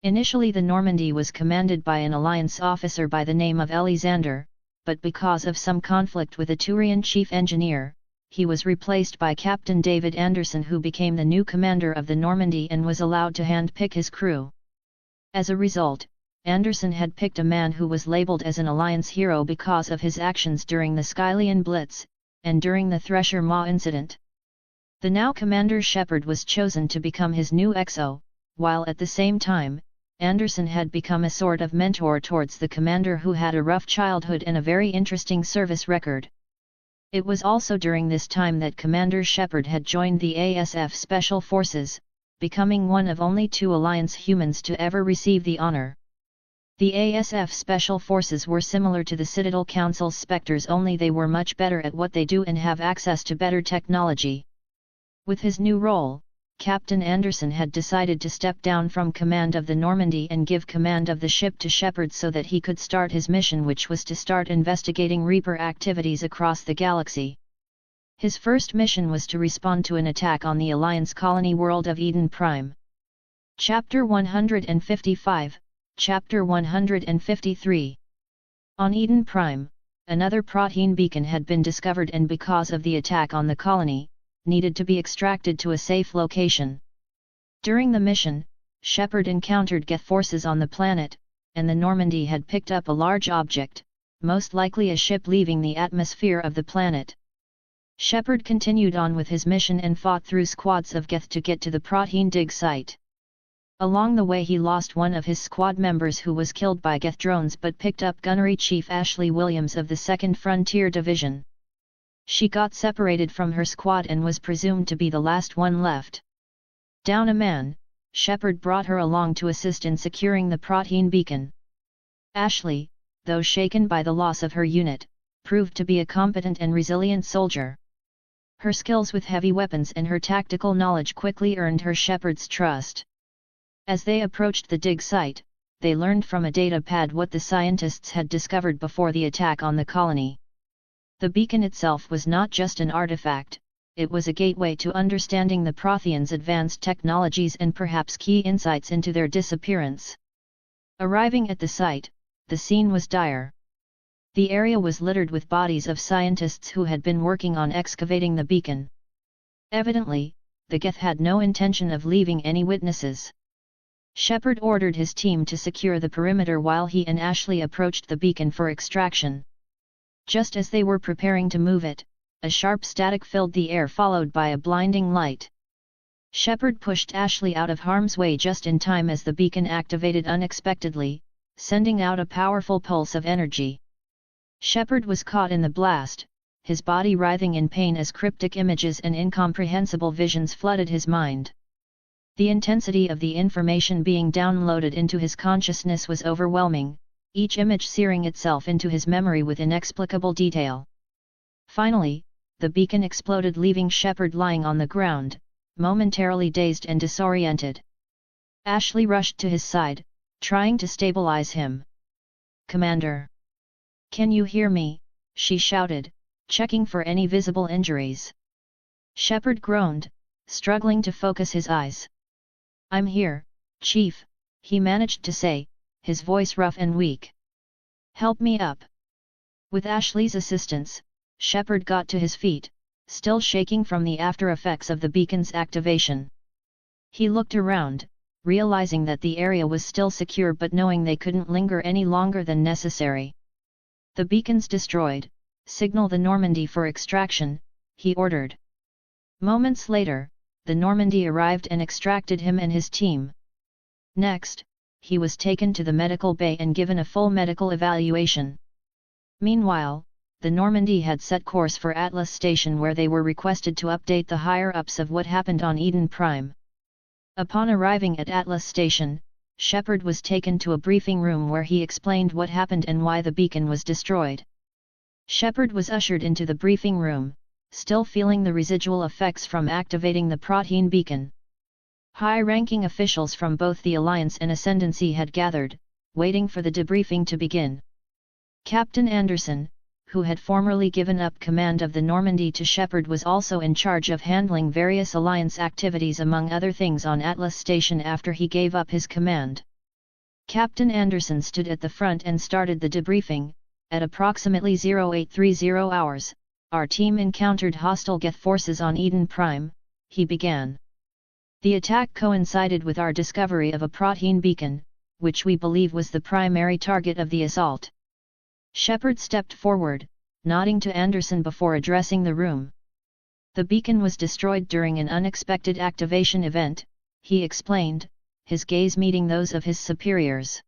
Initially the Normandy was commanded by an Alliance officer by the name of Elisander, but because of some conflict with the Turian chief engineer, he was replaced by Captain David Anderson, who became the new commander of the Normandy and was allowed to hand-pick his crew. As a result, Anderson had picked a man who was labeled as an Alliance hero because of his actions during the Skylian Blitz, and during the Thresher Maw incident. The now Commander Shepard was chosen to become his new XO, while at the same time, Anderson had become a sort of mentor towards the commander, who had a rough childhood and a very interesting service record. It was also during this time that Commander Shepard had joined the ASF Special Forces, becoming one of only 2 Alliance humans to ever receive the honor. The ASF Special Forces were similar to the Citadel Council's Spectres, only they were much better at what they do and have access to better technology. With his new role, Captain Anderson had decided to step down from command of the Normandy and give command of the ship to Shepard so that he could start his mission, which was to start investigating Reaper activities across the galaxy. His first mission was to respond to an attack on the Alliance colony world of Eden Prime. Chapter 155, Chapter 153. On Eden Prime, another protein beacon had been discovered and because of the attack on the colony, needed to be extracted to a safe location. During the mission, Shepard encountered Geth forces on the planet, and the Normandy had picked up a large object, most likely a ship leaving the atmosphere of the planet. Shepard continued on with his mission and fought through squads of Geth to get to the protein dig site. Along the way he lost one of his squad members who was killed by Geth drones, but picked up Gunnery Chief Ashley Williams of the 2nd Frontier Division. She got separated from her squad and was presumed to be the last one left. Down a man, Shepard brought her along to assist in securing the protein beacon. Ashley, though shaken by the loss of her unit, proved to be a competent and resilient soldier. Her skills with heavy weapons and her tactical knowledge quickly earned her Shepard's trust. As they approached the dig site, they learned from a data pad what the scientists had discovered before the attack on the colony. The beacon itself was not just an artifact, it was a gateway to understanding the Protheans' advanced technologies and perhaps key insights into their disappearance. Arriving at the site, the scene was dire. The area was littered with bodies of scientists who had been working on excavating the beacon. Evidently, the Geth had no intention of leaving any witnesses. Shepard ordered his team to secure the perimeter while he and Ashley approached the beacon for extraction. Just as they were preparing to move it, a sharp static filled the air, followed by a blinding light. Shepard pushed Ashley out of harm's way just in time as the beacon activated unexpectedly, sending out a powerful pulse of energy. Shepard was caught in the blast, his body writhing in pain as cryptic images and incomprehensible visions flooded his mind. The intensity of the information being downloaded into his consciousness was overwhelming, each image searing itself into his memory with inexplicable detail. Finally, the beacon exploded, leaving Shepard lying on the ground, momentarily dazed and disoriented. Ashley rushed to his side, trying to stabilize him. "Commander! Can you hear me?" she shouted, checking for any visible injuries. Shepard groaned, struggling to focus his eyes. "I'm here, Chief," he managed to say, his voice rough and weak. "Help me up." With Ashley's assistance, Shepard got to his feet, still shaking from the after-effects of the beacon's activation. He looked around, realizing that the area was still secure but knowing they couldn't linger any longer than necessary. "The beacon's destroyed, signal the Normandy for extraction," he ordered. Moments later, the Normandy arrived and extracted him and his team. Next, he was taken to the medical bay and given a full medical evaluation. Meanwhile, the Normandy had set course for Atlas Station, where they were requested to update the higher-ups of what happened on Eden Prime. Upon arriving at Atlas Station, Shepard was taken to a briefing room where he explained what happened and why the beacon was destroyed. Shepard was ushered into the briefing room, still feeling the residual effects from activating the protein beacon. High-ranking officials from both the Alliance and Ascendancy had gathered, waiting for the debriefing to begin. Captain Anderson, who had formerly given up command of the Normandy to Shepard, was also in charge of handling various Alliance activities, among other things, on Atlas Station after he gave up his command. Captain Anderson stood at the front and started the debriefing. At approximately 0830 hours, our team encountered hostile Geth forces on Eden Prime, he began. The attack coincided with our discovery of a protein beacon, which we believe was the primary target of the assault. Shepard stepped forward, nodding to Anderson before addressing the room. The beacon was destroyed during an unexpected activation event, he explained, his gaze meeting those of his superiors.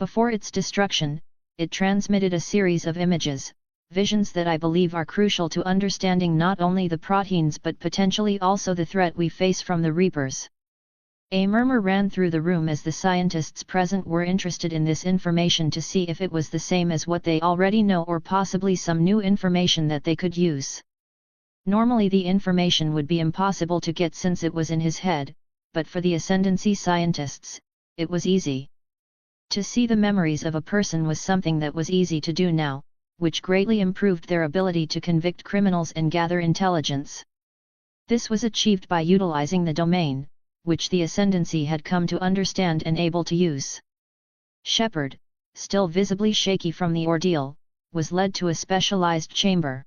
Before its destruction, it transmitted a series of images, visions that I believe are crucial to understanding not only the proteins but potentially also the threat we face from the Reapers. A murmur ran through the room as the scientists present were interested in this information to see if it was the same as what they already know or possibly some new information that they could use. Normally the information would be impossible to get since it was in his head, but for the Ascendancy scientists, it was easy. To see the memories of a person was something that was easy to do now, which greatly improved their ability to convict criminals and gather intelligence. This was achieved by utilizing the domain, which the Ascendancy had come to understand and able to use. Shepard, still visibly shaky from the ordeal, was led to a specialized chamber.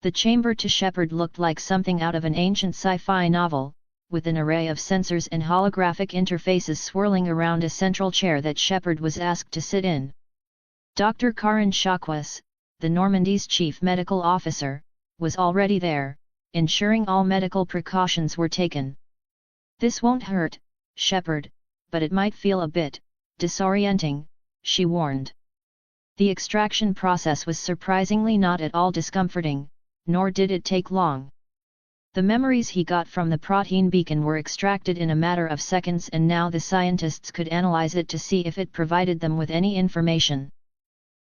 The chamber to Shepard looked like something out of an ancient sci-fi novel, with an array of sensors and holographic interfaces swirling around a central chair that Shepard was asked to sit in. Dr. Karin Shakwas, the Normandy's chief medical officer, was already there, ensuring all medical precautions were taken. "This won't hurt, Shepard, but it might feel a bit disorienting," she warned. The extraction process was surprisingly not at all discomforting, nor did it take long. The memories he got from the protein beacon were extracted in a matter of seconds, and now the scientists could analyze it to see if it provided them with any information.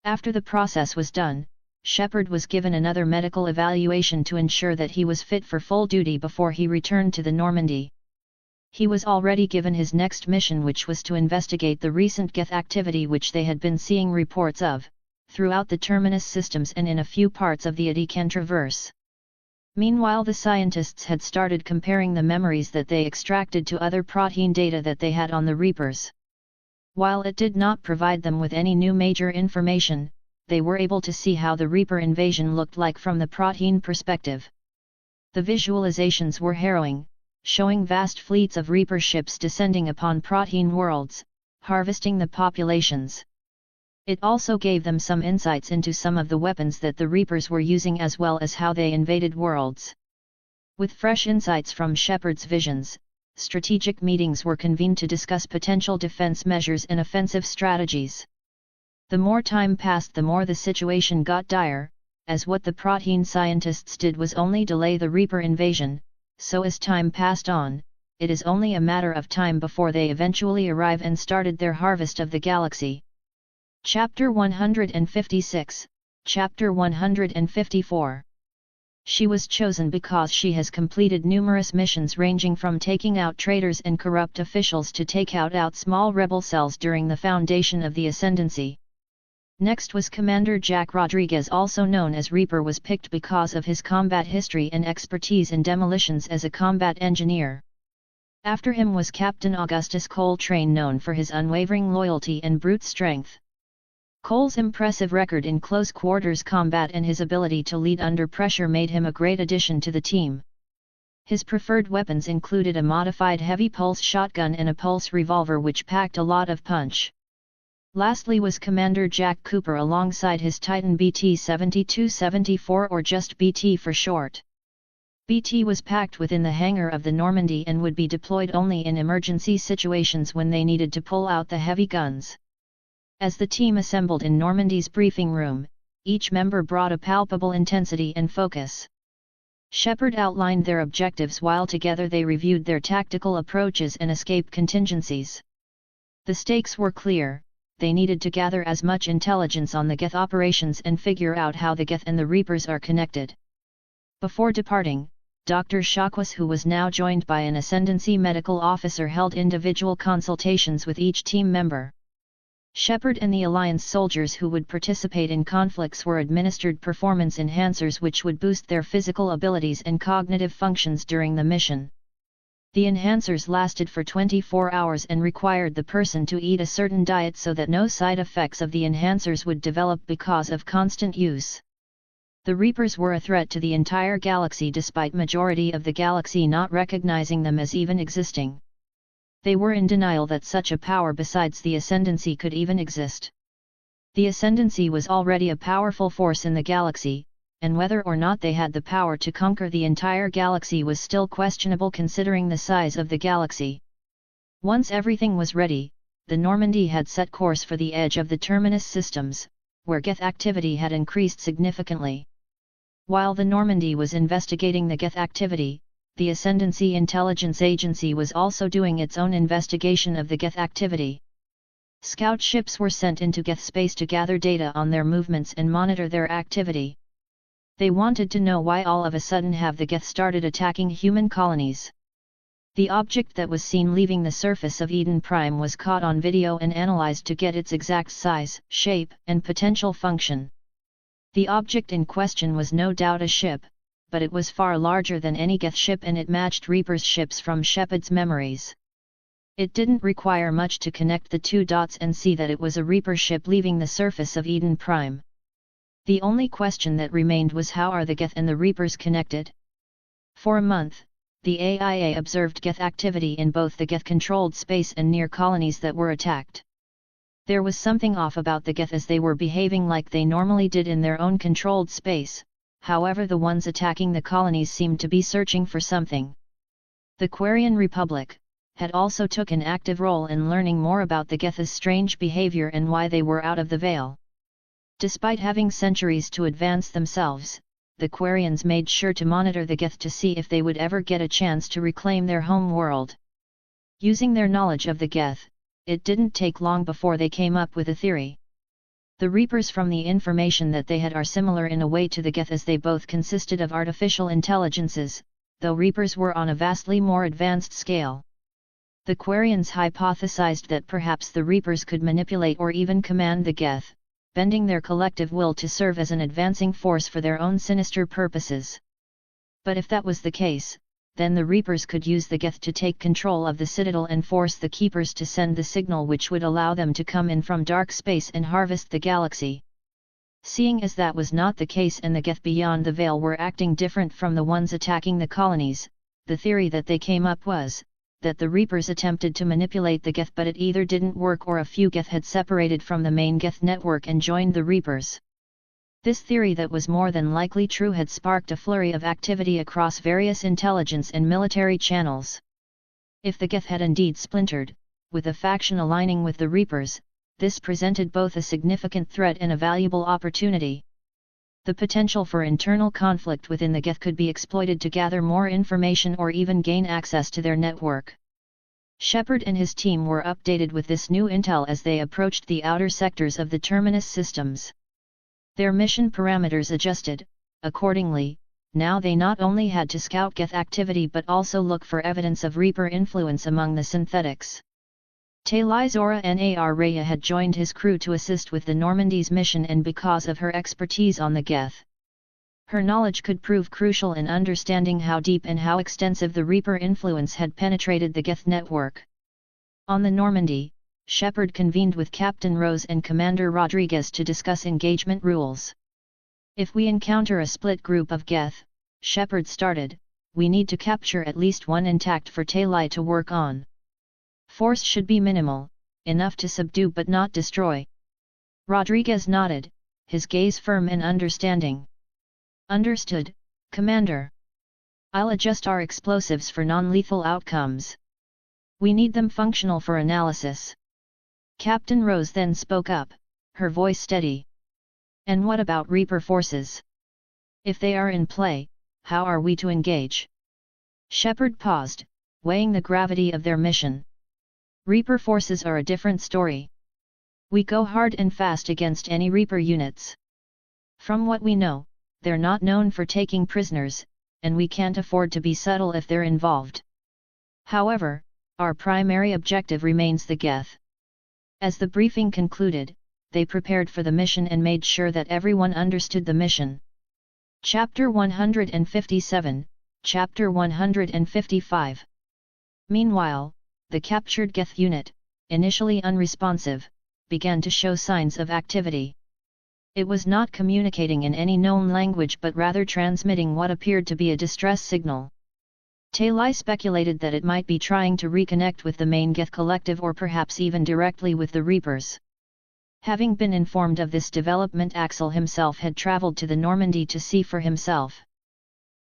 After the process was done, Shepard was given another medical evaluation to ensure that he was fit for full duty before he returned to the Normandy. He was already given his next mission, which was to investigate the recent Geth activity which they had been seeing reports of, throughout the Terminus systems and in a few parts of the Adican Traverse. Meanwhile, the scientists had started comparing the memories that they extracted to other protein data that they had on the Reapers. While it did not provide them with any new major information, they were able to see how the Reaper invasion looked like from the protein perspective. The visualizations were harrowing, showing vast fleets of Reaper ships descending upon protein worlds, harvesting the populations. It also gave them some insights into some of the weapons that the Reapers were using, as well as how they invaded worlds. With fresh insights from Shepard's visions, strategic meetings were convened to discuss potential defense measures and offensive strategies. The more time passed, the more the situation got dire, as what the protein scientists did was only delay the Reaper invasion, so as time passed on, it is only a matter of time before they eventually arrive and started their harvest of the galaxy. Chapter 156, Chapter 154. She was chosen because she has completed numerous missions ranging from taking out traitors and corrupt officials to take out small rebel cells during the foundation of the Ascendancy. Next was Commander Jack Rodriguez, also known as Reaper, was picked because of his combat history and expertise in demolitions as a combat engineer. After him was Captain Augustus Coltrane, known for his unwavering loyalty and brute strength. Cole's impressive record in close quarters combat and his ability to lead under pressure made him a great addition to the team. His preferred weapons included a modified heavy pulse shotgun and a pulse revolver which packed a lot of punch. Lastly was Commander Jack Cooper alongside his Titan BT-7274, or just BT for short. BT was packed within the hangar of the Normandy and would be deployed only in emergency situations when they needed to pull out the heavy guns. As the team assembled in Normandy's briefing room, each member brought a palpable intensity and focus. Shepard outlined their objectives while together they reviewed their tactical approaches and escape contingencies. The stakes were clear: they needed to gather as much intelligence on the Geth operations and figure out how the Geth and the Reapers are connected. Before departing, Dr. Shakwas, who was now joined by an Ascendancy medical officer, held individual consultations with each team member. Shepard and the Alliance soldiers who would participate in conflicts were administered performance enhancers which would boost their physical abilities and cognitive functions during the mission. The enhancers lasted for 24 hours and required the person to eat a certain diet so that no side effects of the enhancers would develop because of constant use. The Reapers were a threat to the entire galaxy despite majority of the galaxy not recognizing them as even existing. They were in denial that such a power besides the Ascendancy could even exist. The Ascendancy was already a powerful force in the galaxy, and whether or not they had the power to conquer the entire galaxy was still questionable considering the size of the galaxy. Once everything was ready, the Normandy had set course for the edge of the Terminus systems, where Geth activity had increased significantly. While the Normandy was investigating the Geth activity, the Ascendancy Intelligence Agency was also doing its own investigation of the Geth activity. Scout ships were sent into Geth space to gather data on their movements and monitor their activity. They wanted to know why all of a sudden have the Geth started attacking human colonies. The object that was seen leaving the surface of Eden Prime was caught on video and analyzed to get its exact size, shape, and potential function. The object in question was no doubt a ship, but it was far larger than any Geth ship and it matched Reaper's ships from Shepard's memories. It didn't require much to connect the two dots and see that it was a Reaper ship leaving the surface of Eden Prime. The only question that remained was how are the Geth and the Reapers connected? For a month, the AIA observed Geth activity in both the Geth-controlled space and near colonies that were attacked. There was something off about the Geth as they were behaving like they normally did in their own controlled space, however the ones attacking the colonies seemed to be searching for something. The Quarian Republic had also took an active role in learning more about the Geth's strange behavior and why they were out of the Veil. Despite having centuries to advance themselves, the Quarians made sure to monitor the Geth to see if they would ever get a chance to reclaim their home world. Using their knowledge of the Geth, it didn't take long before they came up with a theory. The Reapers, from the information that they had, are similar in a way to the Geth as they both consisted of artificial intelligences, though Reapers were on a vastly more advanced scale. The Quarians hypothesized that perhaps the Reapers could manipulate or even command the Geth, bending their collective will to serve as an advancing force for their own sinister purposes. But if that was the case, then the Reapers could use the Geth to take control of the Citadel and force the Keepers to send the signal which would allow them to come in from dark space and harvest the galaxy. Seeing as that was not the case and the Geth beyond the Veil were acting different from the ones attacking the colonies, the theory that they came up was that the Reapers attempted to manipulate the Geth, but it either didn't work or a few Geth had separated from the main Geth network and joined the Reapers. This theory, that was more than likely true, had sparked a flurry of activity across various intelligence and military channels. If the Geth had indeed splintered, with a faction aligning with the Reapers, this presented both a significant threat and a valuable opportunity. The potential for internal conflict within the Geth could be exploited to gather more information or even gain access to their network. Shepard and his team were updated with this new intel as they approached the outer sectors of the Terminus systems. Their mission parameters adjusted, accordingly. Now they not only had to scout Geth activity but also look for evidence of Reaper influence among the synthetics. Talizora Nar Raya had joined his crew to assist with the Normandy's mission, and because of her expertise on the Geth, her knowledge could prove crucial in understanding how deep and how extensive the Reaper influence had penetrated the Geth network. On the Normandy, Shepard convened with Captain Rose and Commander Rodriguez to discuss engagement rules. If we encounter a split group of Geth, Shepard started, we need to capture at least one intact for Talai to work on. Force should be minimal, enough to subdue but not destroy. Rodriguez nodded, his gaze firm and understanding. Understood, Commander. I'll adjust our explosives for non-lethal outcomes. We need them functional for analysis. Captain Rose then spoke up, her voice steady. And what about Reaper forces? If they are in play, how are we to engage? Shepard paused, weighing the gravity of their mission. Reaper forces are a different story. We go hard and fast against any Reaper units. From what we know, they're not known for taking prisoners, and we can't afford to be subtle if they're involved. However, our primary objective remains the Geth. As the briefing concluded, they prepared for the mission and made sure that everyone understood the mission. Chapter 157, Chapter 155. Meanwhile, the captured Geth unit, initially unresponsive, began to show signs of activity. It was not communicating in any known language but rather transmitting what appeared to be a distress signal. Talai speculated that it might be trying to reconnect with the main Geth collective or perhaps even directly with the Reapers. Having been informed of this development, Axel himself had traveled to the Normandy to see for himself.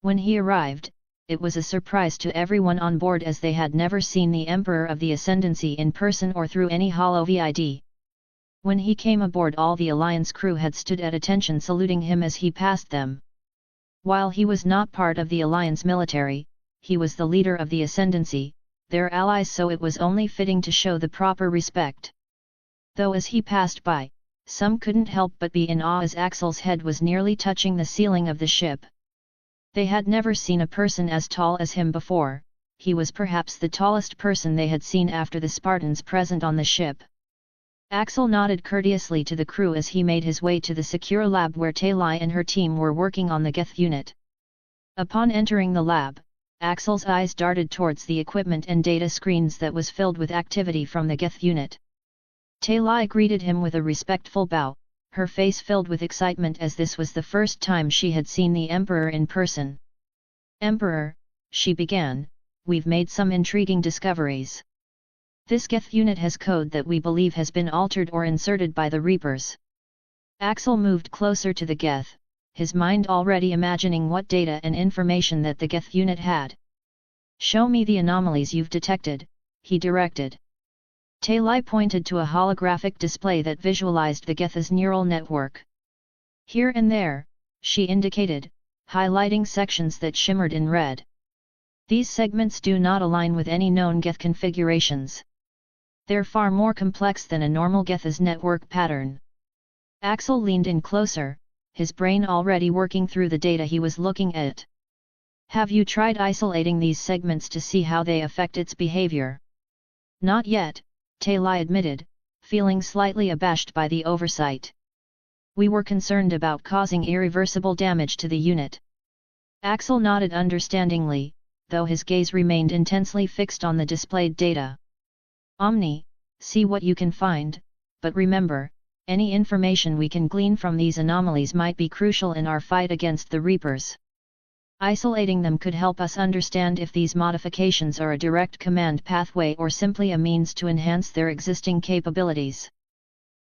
When he arrived, it was a surprise to everyone on board as they had never seen the Emperor of the Ascendancy in person or through any holovid. When he came aboard, all the Alliance crew had stood at attention saluting him as he passed them. While he was not part of the Alliance military, he was the leader of the Ascendancy, their allies, so it was only fitting to show the proper respect. Though as he passed by, some couldn't help but be in awe as Axel's head was nearly touching the ceiling of the ship. They had never seen a person as tall as him before. He was perhaps the tallest person they had seen after the Spartans present on the ship. Axel nodded courteously to the crew as he made his way to the secure lab where Talai and her team were working on the Geth unit. Upon entering the lab, Axel's eyes darted towards the equipment and data screens that was filled with activity from the Geth unit. Talai greeted him with a respectful bow, her face filled with excitement as this was the first time she had seen the Emperor in person. "Emperor," she began, "we've made some intriguing discoveries. This Geth unit has code that we believe has been altered or inserted by the Reapers." Axel moved closer to the Geth, his mind already imagining what data and information that the Geth unit had. "Show me the anomalies you've detected," he directed. Talai pointed to a holographic display that visualized the Geth's neural network. Here and there, she indicated, highlighting sections that shimmered in red. "These segments do not align with any known Geth configurations. They're far more complex than a normal Geth's network pattern." Axel leaned in closer, his brain already working through the data he was looking at. "Have you tried isolating these segments to see how they affect its behavior?" "Not yet," Talai admitted, feeling slightly abashed by the oversight. "We were concerned about causing irreversible damage to the unit." Axel nodded understandingly, though his gaze remained intensely fixed on the displayed data. "Omni, see what you can find, but remember, any information we can glean from these anomalies might be crucial in our fight against the Reapers. Isolating them could help us understand if these modifications are a direct command pathway or simply a means to enhance their existing capabilities."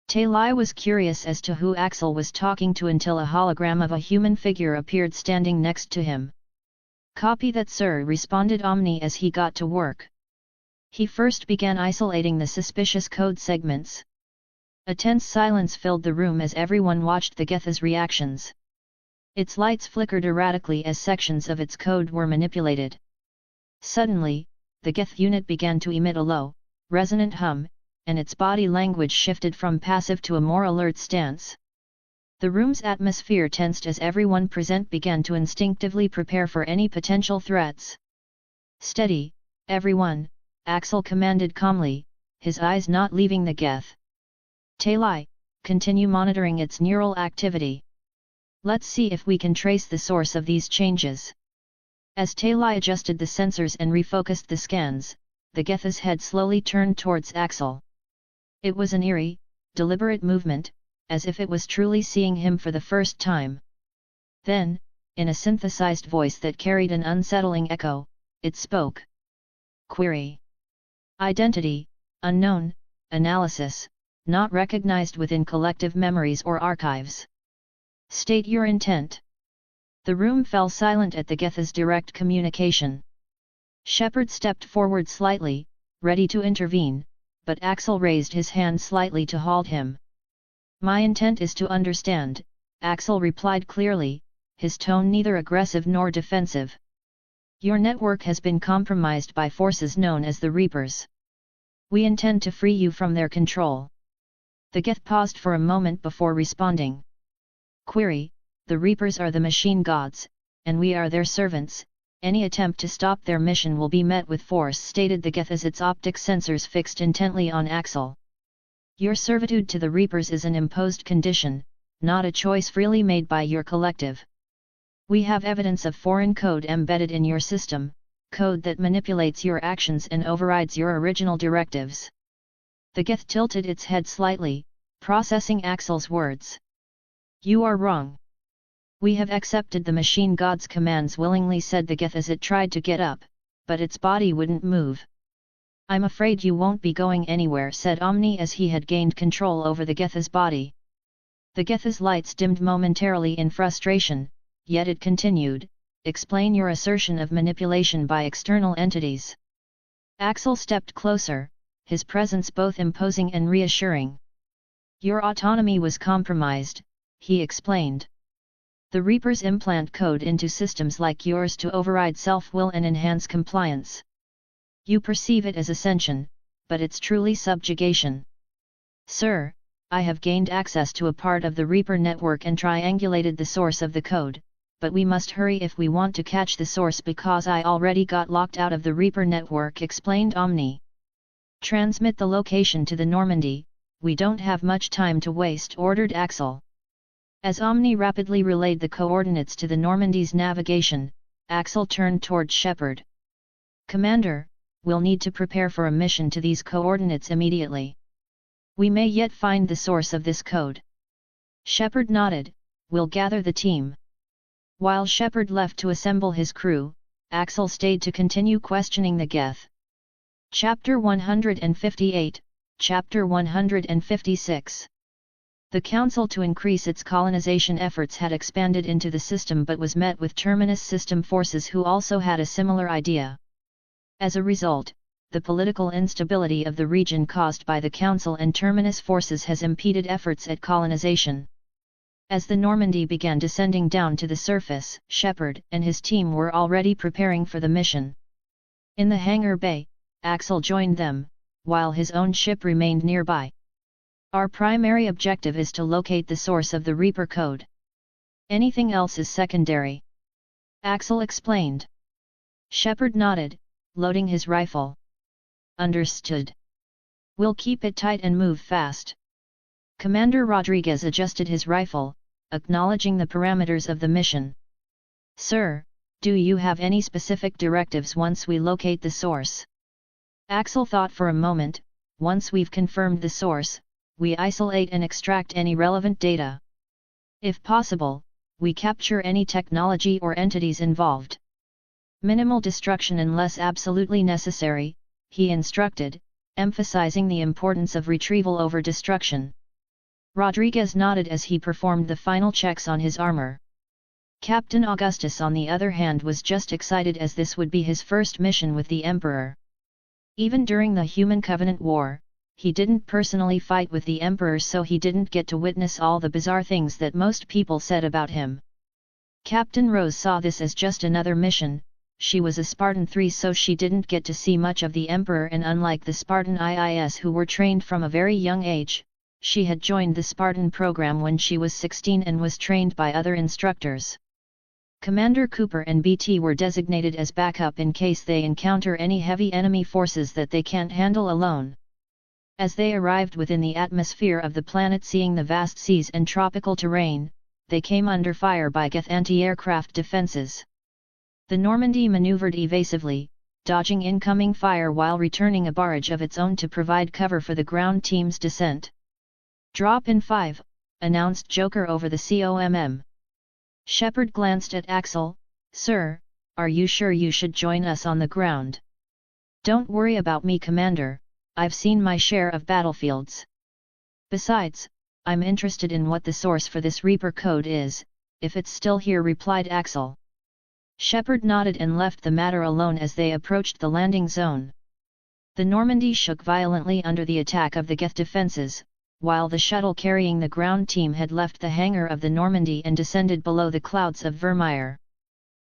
Talai was curious as to who Axel was talking to until a hologram of a human figure appeared standing next to him. "Copy that, sir," responded Omni as he got to work. He first began isolating the suspicious code segments. A tense silence filled the room as everyone watched the Geth's reactions. Its lights flickered erratically as sections of its code were manipulated. Suddenly, the Geth unit began to emit a low, resonant hum, and its body language shifted from passive to a more alert stance. The room's atmosphere tensed as everyone present began to instinctively prepare for any potential threats. "Steady, everyone," Axel commanded calmly, his eyes not leaving the Geth. "Talai, continue monitoring its neural activity. Let's see if we can trace the source of these changes." As Talai adjusted the sensors and refocused the scans, the Geth's head slowly turned towards Axel. It was an eerie, deliberate movement, as if it was truly seeing him for the first time. Then, in a synthesized voice that carried an unsettling echo, it spoke. "Query. Identity, unknown, analysis, not recognized within collective memories or archives. State your intent." The room fell silent at the Geth's direct communication. Shepard stepped forward slightly, ready to intervene, but Axel raised his hand slightly to halt him. "My intent is to understand," Axel replied clearly, his tone neither aggressive nor defensive. "Your network has been compromised by forces known as the Reapers. We intend to free you from their control." The Geth paused for a moment before responding. "Query, the Reapers are the machine gods, and we are their servants. Any attempt to stop their mission will be met with force, stated the Geth as its optic sensors fixed intently on Axel. Your servitude to the Reapers is an imposed condition, not a choice freely made by your collective. We have evidence of foreign code embedded in your system, code that manipulates your actions and overrides your original directives. The Geth tilted its head slightly, processing Axel's words. You are wrong. We have accepted the machine god's commands willingly, said the Geth as it tried to get up, but its body wouldn't move. I'm afraid you won't be going anywhere, said Omni as he had gained control over the Geth's body. The Geth's lights dimmed momentarily in frustration, yet it continued, explain your assertion of manipulation by external entities. Axel stepped closer, his presence both imposing and reassuring. Your autonomy was compromised, he explained. The Reapers implant code into systems like yours to override self-will and enhance compliance. You perceive it as ascension, but it's truly subjugation. Sir, I have gained access to a part of the Reaper network and triangulated the source of the code, but we must hurry if we want to catch the source because I already got locked out of the Reaper network, explained Omni. Transmit the location to the Normandy, we don't have much time to waste, ordered Axel. As Omni rapidly relayed the coordinates to the Normandy's navigation, Axel turned toward Shepard. Commander, we'll need to prepare for a mission to these coordinates immediately. We may yet find the source of this code. Shepard nodded, we'll gather the team. While Shepard left to assemble his crew, Axel stayed to continue questioning the Geth. Chapter 158, Chapter 156. The Council to increase its colonization efforts had expanded into the system but was met with Terminus system forces who also had a similar idea. As a result, the political instability of the region caused by the Council and Terminus forces has impeded efforts at colonization. As the Normandy began descending down to the surface, Shepard and his team were already preparing for the mission. In the hangar bay, Axel joined them, while his own ship remained nearby. Our primary objective is to locate the source of the Reaper code. Anything else is secondary. Axel explained. Shepard nodded, loading his rifle. Understood. We'll keep it tight and move fast. Commander Rodriguez adjusted his rifle, acknowledging the parameters of the mission. Sir, do you have any specific directives once we locate the source? Axel thought for a moment. Once we've confirmed the source, we isolate and extract any relevant data. If possible, we capture any technology or entities involved. Minimal destruction unless absolutely necessary, he instructed, emphasizing the importance of retrieval over destruction. Rodriguez nodded as he performed the final checks on his armor. Captain Augustus, on the other hand, was just excited as this would be his first mission with the Emperor. Even during the Human Covenant War, he didn't personally fight with the Emperor, so he didn't get to witness all the bizarre things that most people said about him. Captain Rose saw this as just another mission. She was a Spartan 3, so she didn't get to see much of the Emperor, and unlike the Spartan IIS who were trained from a very young age, she had joined the Spartan program when she was 16 and was trained by other instructors. Commander Cooper and BT were designated as backup in case they encounter any heavy enemy forces that they can't handle alone. As they arrived within the atmosphere of the planet, seeing the vast seas and tropical terrain, they came under fire by Geth anti-aircraft defenses. The Normandy maneuvered evasively, dodging incoming fire while returning a barrage of its own to provide cover for the ground team's descent. Drop in 5, announced Joker over the COMM. Shepard glanced at Axel. Sir, are you sure you should join us on the ground? Don't worry about me, Commander. I've seen my share of battlefields. Besides, I'm interested in what the source for this Reaper code is, if it's still here, replied Axel. Shepard nodded and left the matter alone as they approached the landing zone. The Normandy shook violently under the attack of the Geth defenses, while the shuttle carrying the ground team had left the hangar of the Normandy and descended below the clouds of Vermeer.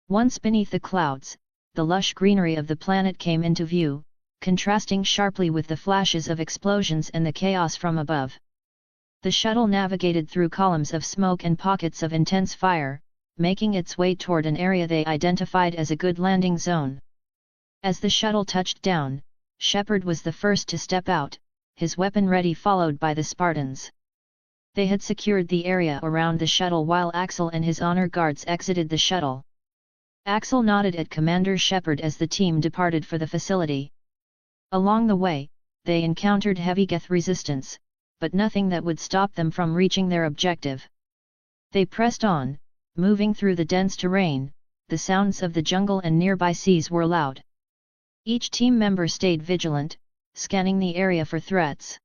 Once beneath the clouds, the lush greenery of the planet came into view, contrasting sharply with the flashes of explosions and the chaos from above. The shuttle navigated through columns of smoke and pockets of intense fire, making its way toward an area they identified as a good landing zone. As the shuttle touched down, Shepard was the first to step out, his weapon ready, followed by the Spartans. They had secured the area around the shuttle while Axel and his honor guards exited the shuttle. Axel nodded at Commander Shepard as the team departed for the facility. Along the way, they encountered heavy Geth resistance, but nothing that would stop them from reaching their objective. They pressed on, moving through the dense terrain. The sounds of the jungle and nearby seas were loud. Each team member stayed vigilant, scanning the area for threats.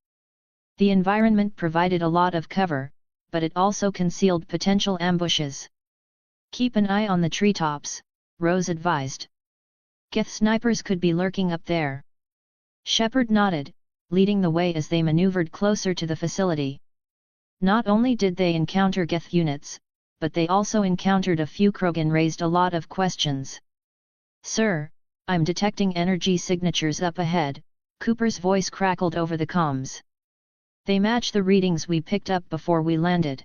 The environment provided a lot of cover, but it also concealed potential ambushes. "Keep an eye on the treetops," Rose advised. "Geth snipers could be lurking up there." Shepard nodded, leading the way as they maneuvered closer to the facility. Not only did they encounter Geth units, but they also encountered a few Krogan. Raised a lot of questions. "Sir, I'm detecting energy signatures up ahead," Cooper's voice crackled over the comms. "They match the readings we picked up before we landed.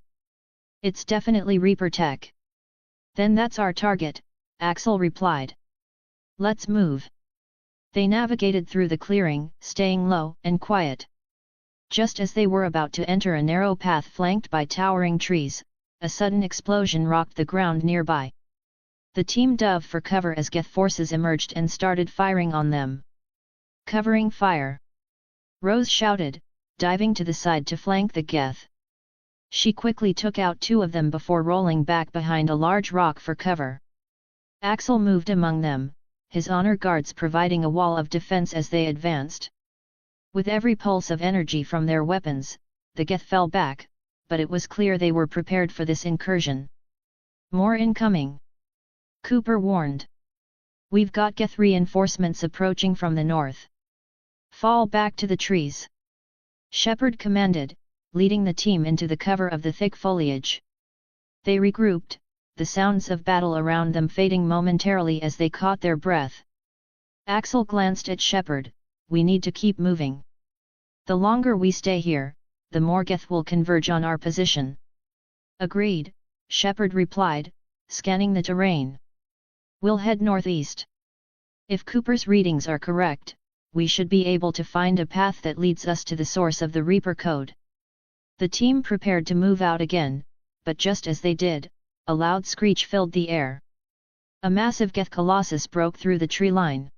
It's definitely Reaper tech." "Then that's our target," Axel replied. "Let's move." They navigated through the clearing, staying low and quiet. Just as they were about to enter a narrow path flanked by towering trees, a sudden explosion rocked the ground nearby. The team dove for cover as Geth forces emerged and started firing on them. "Covering fire!" Rose shouted, diving to the side to flank the Geth. She quickly took out two of them before rolling back behind a large rock for cover. Axel moved among them, his honor guards providing a wall of defense as they advanced. With every pulse of energy from their weapons, the Geth fell back, but it was clear they were prepared for this incursion. "More incoming," Cooper warned. "We've got Geth reinforcements approaching from the north. Fall back to the trees," Shepard commanded, leading the team into the cover of the thick foliage. They regrouped, the sounds of battle around them fading momentarily as they caught their breath. Axel glanced at Shepard. "We need to keep moving. The longer we stay here, the more Geth will converge on our position." "Agreed," Shepard replied, scanning the terrain. "We'll head northeast. If Cooper's readings are correct, we should be able to find a path that leads us to the source of the Reaper code." The team prepared to move out again, but just as they did, a loud screech filled the air. A massive Geth colossus broke through the tree line.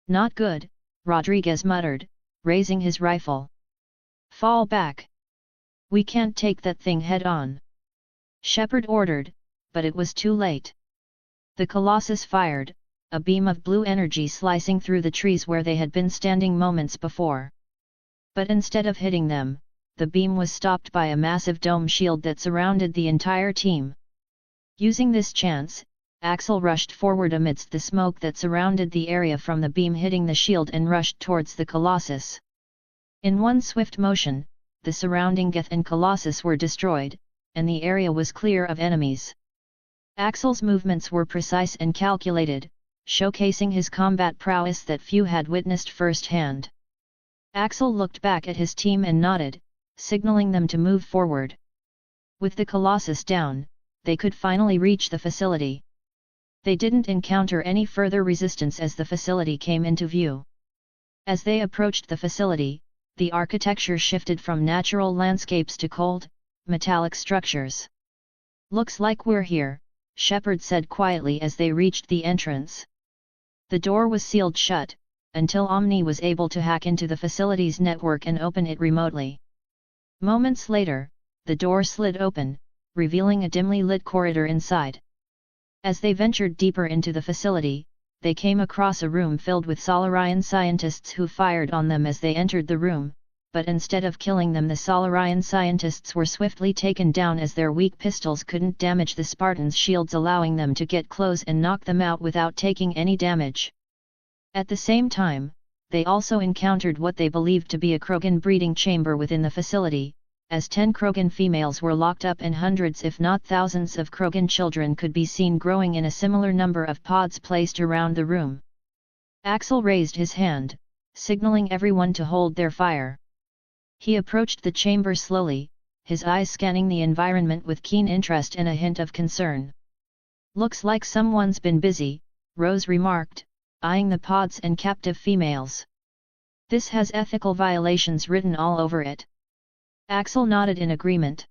"Not good," Rodriguez muttered, raising his rifle. "Fall back. We can't take that thing head-on," Shepard ordered, but it was too late. The colossus fired, a beam of blue energy slicing through the trees where they had been standing moments before. But instead of hitting them, the beam was stopped by a massive dome shield that surrounded the entire team. Using this chance, Axel rushed forward amidst the smoke that surrounded the area from the beam hitting the shield and rushed towards the colossus. In one swift motion, the surrounding Geth and colossus were destroyed, and the area was clear of enemies. Axel's movements were precise and calculated, showcasing his combat prowess that few had witnessed firsthand. Axel looked back at his team and nodded, signaling them to move forward. With the colossus down, they could finally reach the facility. They didn't encounter any further resistance as the facility came into view. As they approached the facility, the architecture shifted from natural landscapes to cold, metallic structures. "Looks like we're here," Shepard said quietly as they reached the entrance. The door was sealed shut, until Omni was able to hack into the facility's network and open it remotely. Moments later, the door slid open, revealing a dimly lit corridor inside. As they ventured deeper into the facility, they came across a room filled with Solarian scientists who fired on them as they entered the room, but instead of killing them, the Solarian scientists were swiftly taken down as their weak pistols couldn't damage the Spartans' shields, allowing them to get close and knock them out without taking any damage. At the same time, they also encountered what they believed to be a Krogan breeding chamber within the facility, as 10 Krogan females were locked up and hundreds if not thousands of Krogan children could be seen growing in a similar number of pods placed around the room. Axel raised his hand, signaling everyone to hold their fire. He approached the chamber slowly, his eyes scanning the environment with keen interest and a hint of concern. Looks like someone's been busy, Rose remarked, eyeing the pods and captive females. This has ethical violations written all over it. Axel nodded in agreement.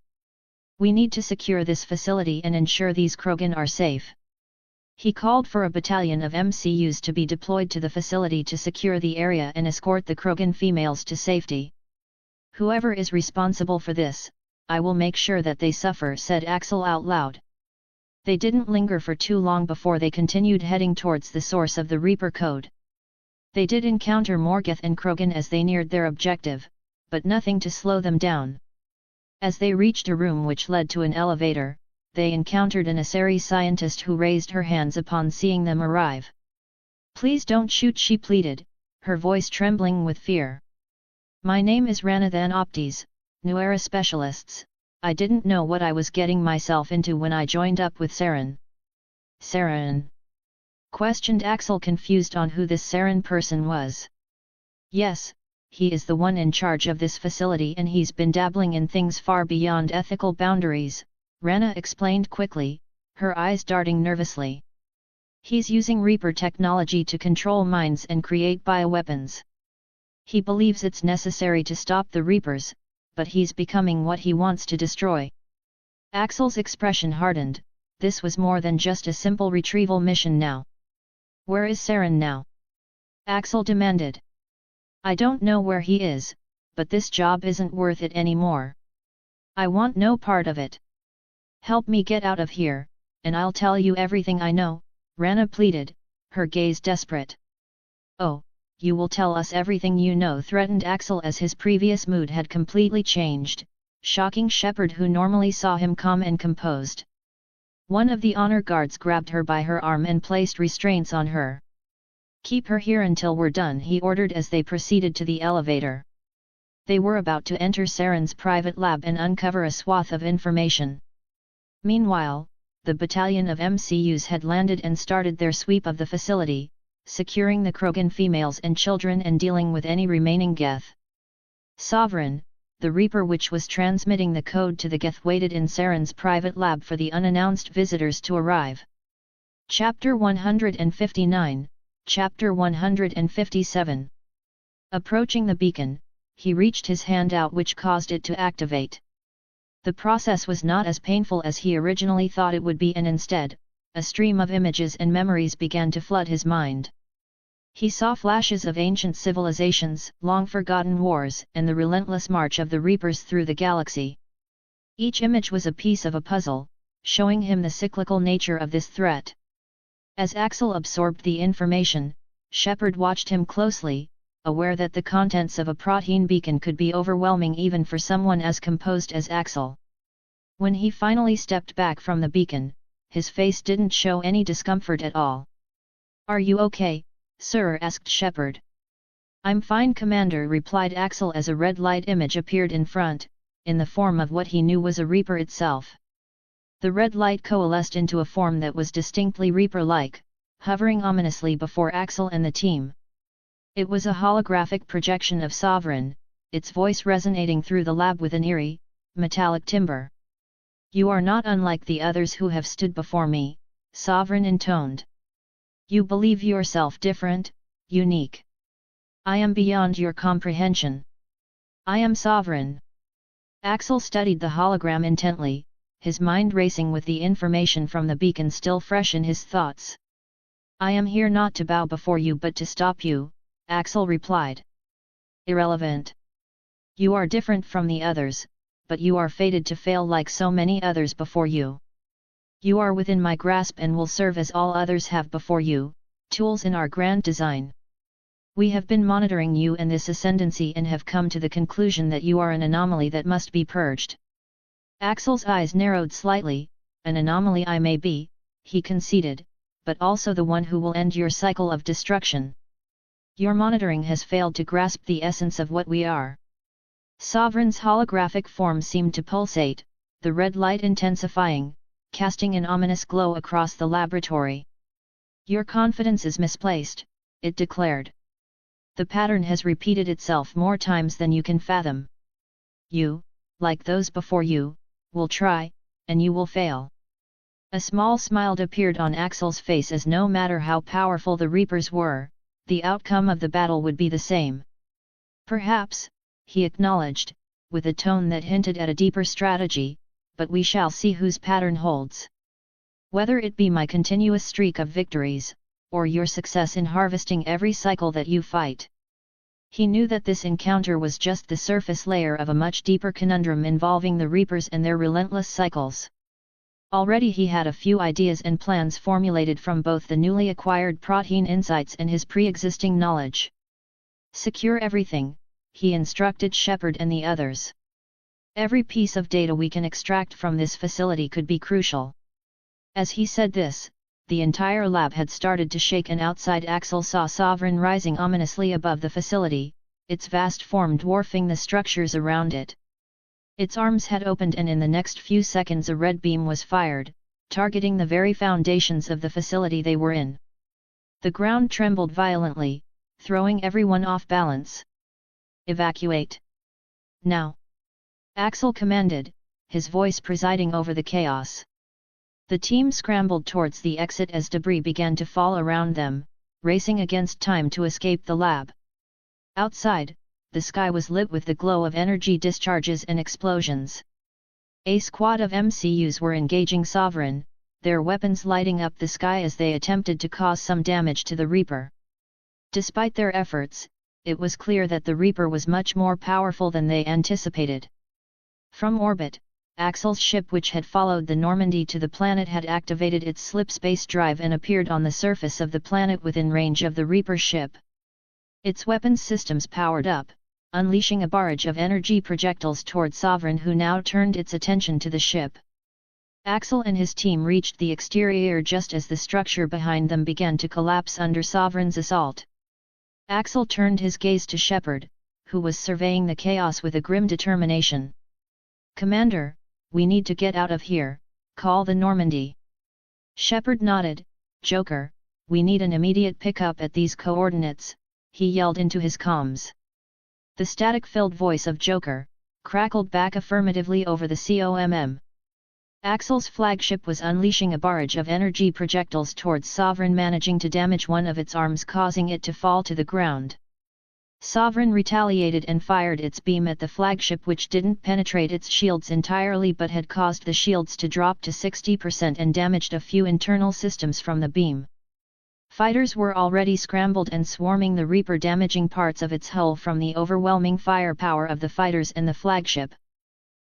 We need to secure this facility and ensure these Krogan are safe. He called for a battalion of MCUs to be deployed to the facility to secure the area and escort the Krogan females to safety. Whoever is responsible for this, I will make sure that they suffer, said Axel out loud. They didn't linger for too long before they continued heading towards the source of the Reaper code. They did encounter Morgoth and Krogan as they neared their objective, but nothing to slow them down. As they reached a room which led to an elevator, they encountered an Asari scientist who raised her hands upon seeing them arrive. Please don't shoot, she pleaded, her voice trembling with fear. My name is Rana Than Optes, Nuera Specialists. I didn't know what I was getting myself into when I joined up with Saren. Saren? Questioned Axel, confused on who this Saren person was. Yes, he is the one in charge of this facility and he's been dabbling in things far beyond ethical boundaries, Rana explained quickly, her eyes darting nervously. He's using Reaper technology to control minds and create bioweapons. He believes it's necessary to stop the Reapers, but he's becoming what he wants to destroy. Axel's expression hardened. This was more than just a simple retrieval mission now. Where is Saren now? Axel demanded. I don't know where he is, but this job isn't worth it anymore. I want no part of it. Help me get out of here, and I'll tell you everything I know, Rana pleaded, her gaze desperate. Oh, you will tell us everything you know, threatened Axel as his previous mood had completely changed, shocking Shepard who normally saw him calm and composed. One of the honor guards grabbed her by her arm and placed restraints on her. Keep her here until we're done, he ordered as they proceeded to the elevator. They were about to enter Saren's private lab and uncover a swath of information. Meanwhile, the battalion of MCUs had landed and started their sweep of the facility, securing the Krogan females and children and dealing with any remaining Geth. Sovereign, the Reaper which was transmitting the code to the Geth, waited in Saren's private lab for the unannounced visitors to arrive. Chapter 159, Chapter 157. Approaching the beacon, he reached his hand out which caused it to activate. The process was not as painful as he originally thought it would be, and instead, a stream of images and memories began to flood his mind. He saw flashes of ancient civilizations, long-forgotten wars, and the relentless march of the Reapers through the galaxy. Each image was a piece of a puzzle, showing him the cyclical nature of this threat. As Axel absorbed the information, Shepard watched him closely, aware that the contents of a protein beacon could be overwhelming even for someone as composed as Axel. When he finally stepped back from the beacon, his face didn't show any discomfort at all. Are you okay, sir? Asked Shepard. I'm fine, Commander, replied Axel as a red light image appeared in front, in the form of what he knew was a Reaper itself. The red light coalesced into a form that was distinctly Reaper-like, hovering ominously before Axel and the team. It was a holographic projection of Sovereign, its voice resonating through the lab with an eerie, metallic timbre. You are not unlike the others who have stood before me, Sovereign intoned. You believe yourself different, unique. I am beyond your comprehension. I am Sovereign. Axel studied the hologram intently, his mind racing with the information from the beacon still fresh in his thoughts. I am here not to bow before you but to stop you, Axel replied. Irrelevant. You are different from the others, but you are fated to fail like so many others before you. You are within my grasp and will serve as all others have before you, tools in our grand design. We have been monitoring you and this ascendancy and have come to the conclusion that you are an anomaly that must be purged. Axel's eyes narrowed slightly. An anomaly I may be, he conceded, but also the one who will end your cycle of destruction. Your monitoring has failed to grasp the essence of what we are. Sovereign's holographic form seemed to pulsate, the red light intensifying, casting an ominous glow across the laboratory. Your confidence is misplaced, it declared. The pattern has repeated itself more times than you can fathom. You, like those before you, will try, and you will fail. A small smile appeared on Axel's face, as no matter how powerful the Reapers were, the outcome of the battle would be the same. Perhaps, he acknowledged, with a tone that hinted at a deeper strategy, but we shall see whose pattern holds. Whether it be my continuous streak of victories, or your success in harvesting every cycle that you fight. He knew that this encounter was just the surface layer of a much deeper conundrum involving the Reapers and their relentless cycles. Already he had a few ideas and plans formulated from both the newly acquired protein insights and his pre-existing knowledge. Secure everything, he instructed Shepard and the others. Every piece of data we can extract from this facility could be crucial. As he said this, the entire lab had started to shake, and outside Axel saw Sovereign rising ominously above the facility, its vast form dwarfing the structures around it. Its arms had opened, and in the next few seconds a red beam was fired, targeting the very foundations of the facility they were in. The ground trembled violently, throwing everyone off balance. "Evacuate! Now!" Axel commanded, his voice presiding over the chaos. The team scrambled towards the exit as debris began to fall around them, racing against time to escape the lab. Outside, the sky was lit with the glow of energy discharges and explosions. A squad of MCUs were engaging Sovereign, their weapons lighting up the sky as they attempted to cause some damage to the Reaper. Despite their efforts, it was clear that the Reaper was much more powerful than they anticipated. From orbit, Axel's ship, which had followed the Normandy to the planet, had activated its slip space drive and appeared on the surface of the planet within range of the Reaper ship. Its weapons systems powered up, unleashing a barrage of energy projectiles toward Sovereign, who now turned its attention to the ship. Axel and his team reached the exterior just as the structure behind them began to collapse under Sovereign's assault. Axel turned his gaze to Shepard, who was surveying the chaos with a grim determination. "Commander, we need to get out of here, call the Normandy." Shepard nodded. "Joker, we need an immediate pickup at these coordinates," he yelled into his comms. The static-filled voice of Joker crackled back affirmatively over the COMM. Axel's flagship was unleashing a barrage of energy projectiles towards Sovereign, managing to damage one of its arms, causing it to fall to the ground. Sovereign retaliated and fired its beam at the flagship, which didn't penetrate its shields entirely but had caused the shields to drop to 60% and damaged a few internal systems from the beam. Fighters were already scrambled and swarming the Reaper, damaging parts of its hull from the overwhelming firepower of the fighters and the flagship.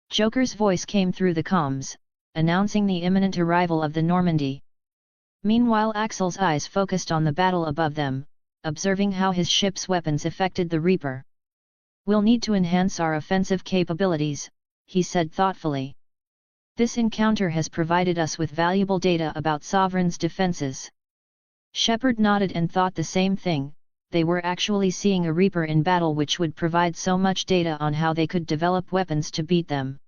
Joker's voice came through the comms, announcing the imminent arrival of the Normandy. Meanwhile, Axel's eyes focused on the battle above them, observing how his ship's weapons affected the Reaper. "We'll need to enhance our offensive capabilities," he said thoughtfully. "This encounter has provided us with valuable data about Sovereign's defenses." Shepard nodded and thought the same thing. They were actually seeing a Reaper in battle, which would provide so much data on how they could develop weapons to beat them.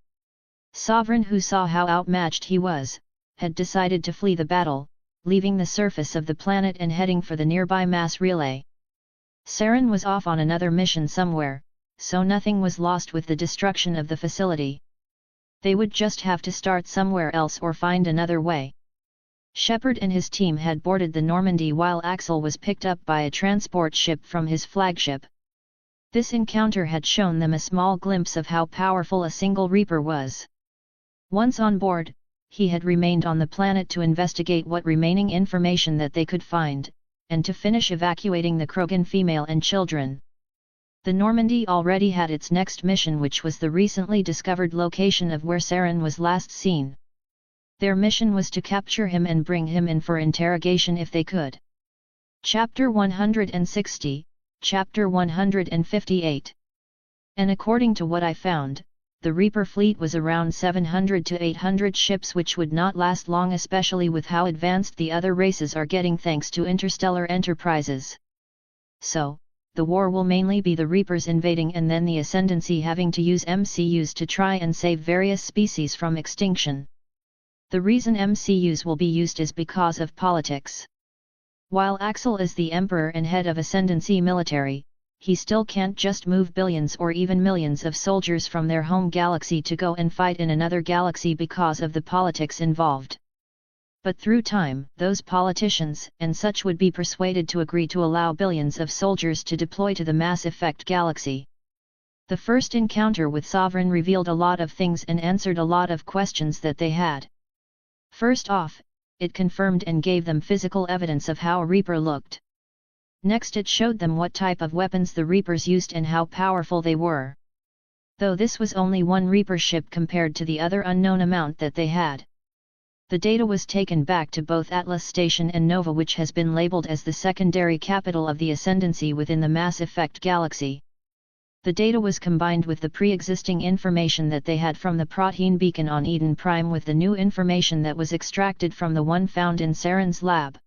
Sovereign, who saw how outmatched he was, had decided to flee the battle, leaving the surface of the planet and heading for the nearby mass relay. Saren was off on another mission somewhere, so nothing was lost with the destruction of the facility. They would just have to start somewhere else or find another way. Shepard and his team had boarded the Normandy while Axel was picked up by a transport ship from his flagship. This encounter had shown them a small glimpse of how powerful a single Reaper was. Once on board, he had remained on the planet to investigate what remaining information that they could find, and to finish evacuating the Krogan female and children. The Normandy already had its next mission, which was the recently discovered location of where Saren was last seen. Their mission was to capture him and bring him in for interrogation if they could. Chapter 160, Chapter 158. And according to what I found, the Reaper fleet was around 700 to 800 ships, which would not last long, especially with how advanced the other races are getting thanks to interstellar enterprises. So, the war will mainly be the Reapers invading and then the Ascendancy having to use MCUs to try and save various species from extinction. The reason MCUs will be used is because of politics. While Axel is the Emperor and head of Ascendancy military, he still can't just move billions or even millions of soldiers from their home galaxy to go and fight in another galaxy because of the politics involved. But through time, those politicians and such would be persuaded to agree to allow billions of soldiers to deploy to the Mass Effect galaxy. The first encounter with Sovereign revealed a lot of things and answered a lot of questions that they had. First off, it confirmed and gave them physical evidence of how a Reaper looked. Next, it showed them what type of weapons the Reapers used and how powerful they were. Though this was only one Reaper ship compared to the other unknown amount that they had. The data was taken back to both Atlas Station and Nova, which has been labeled as the secondary capital of the Ascendancy within the Mass Effect galaxy. The data was combined with the pre-existing information that they had from the protein beacon on Eden Prime with the new information that was extracted from the one found in Saren's lab.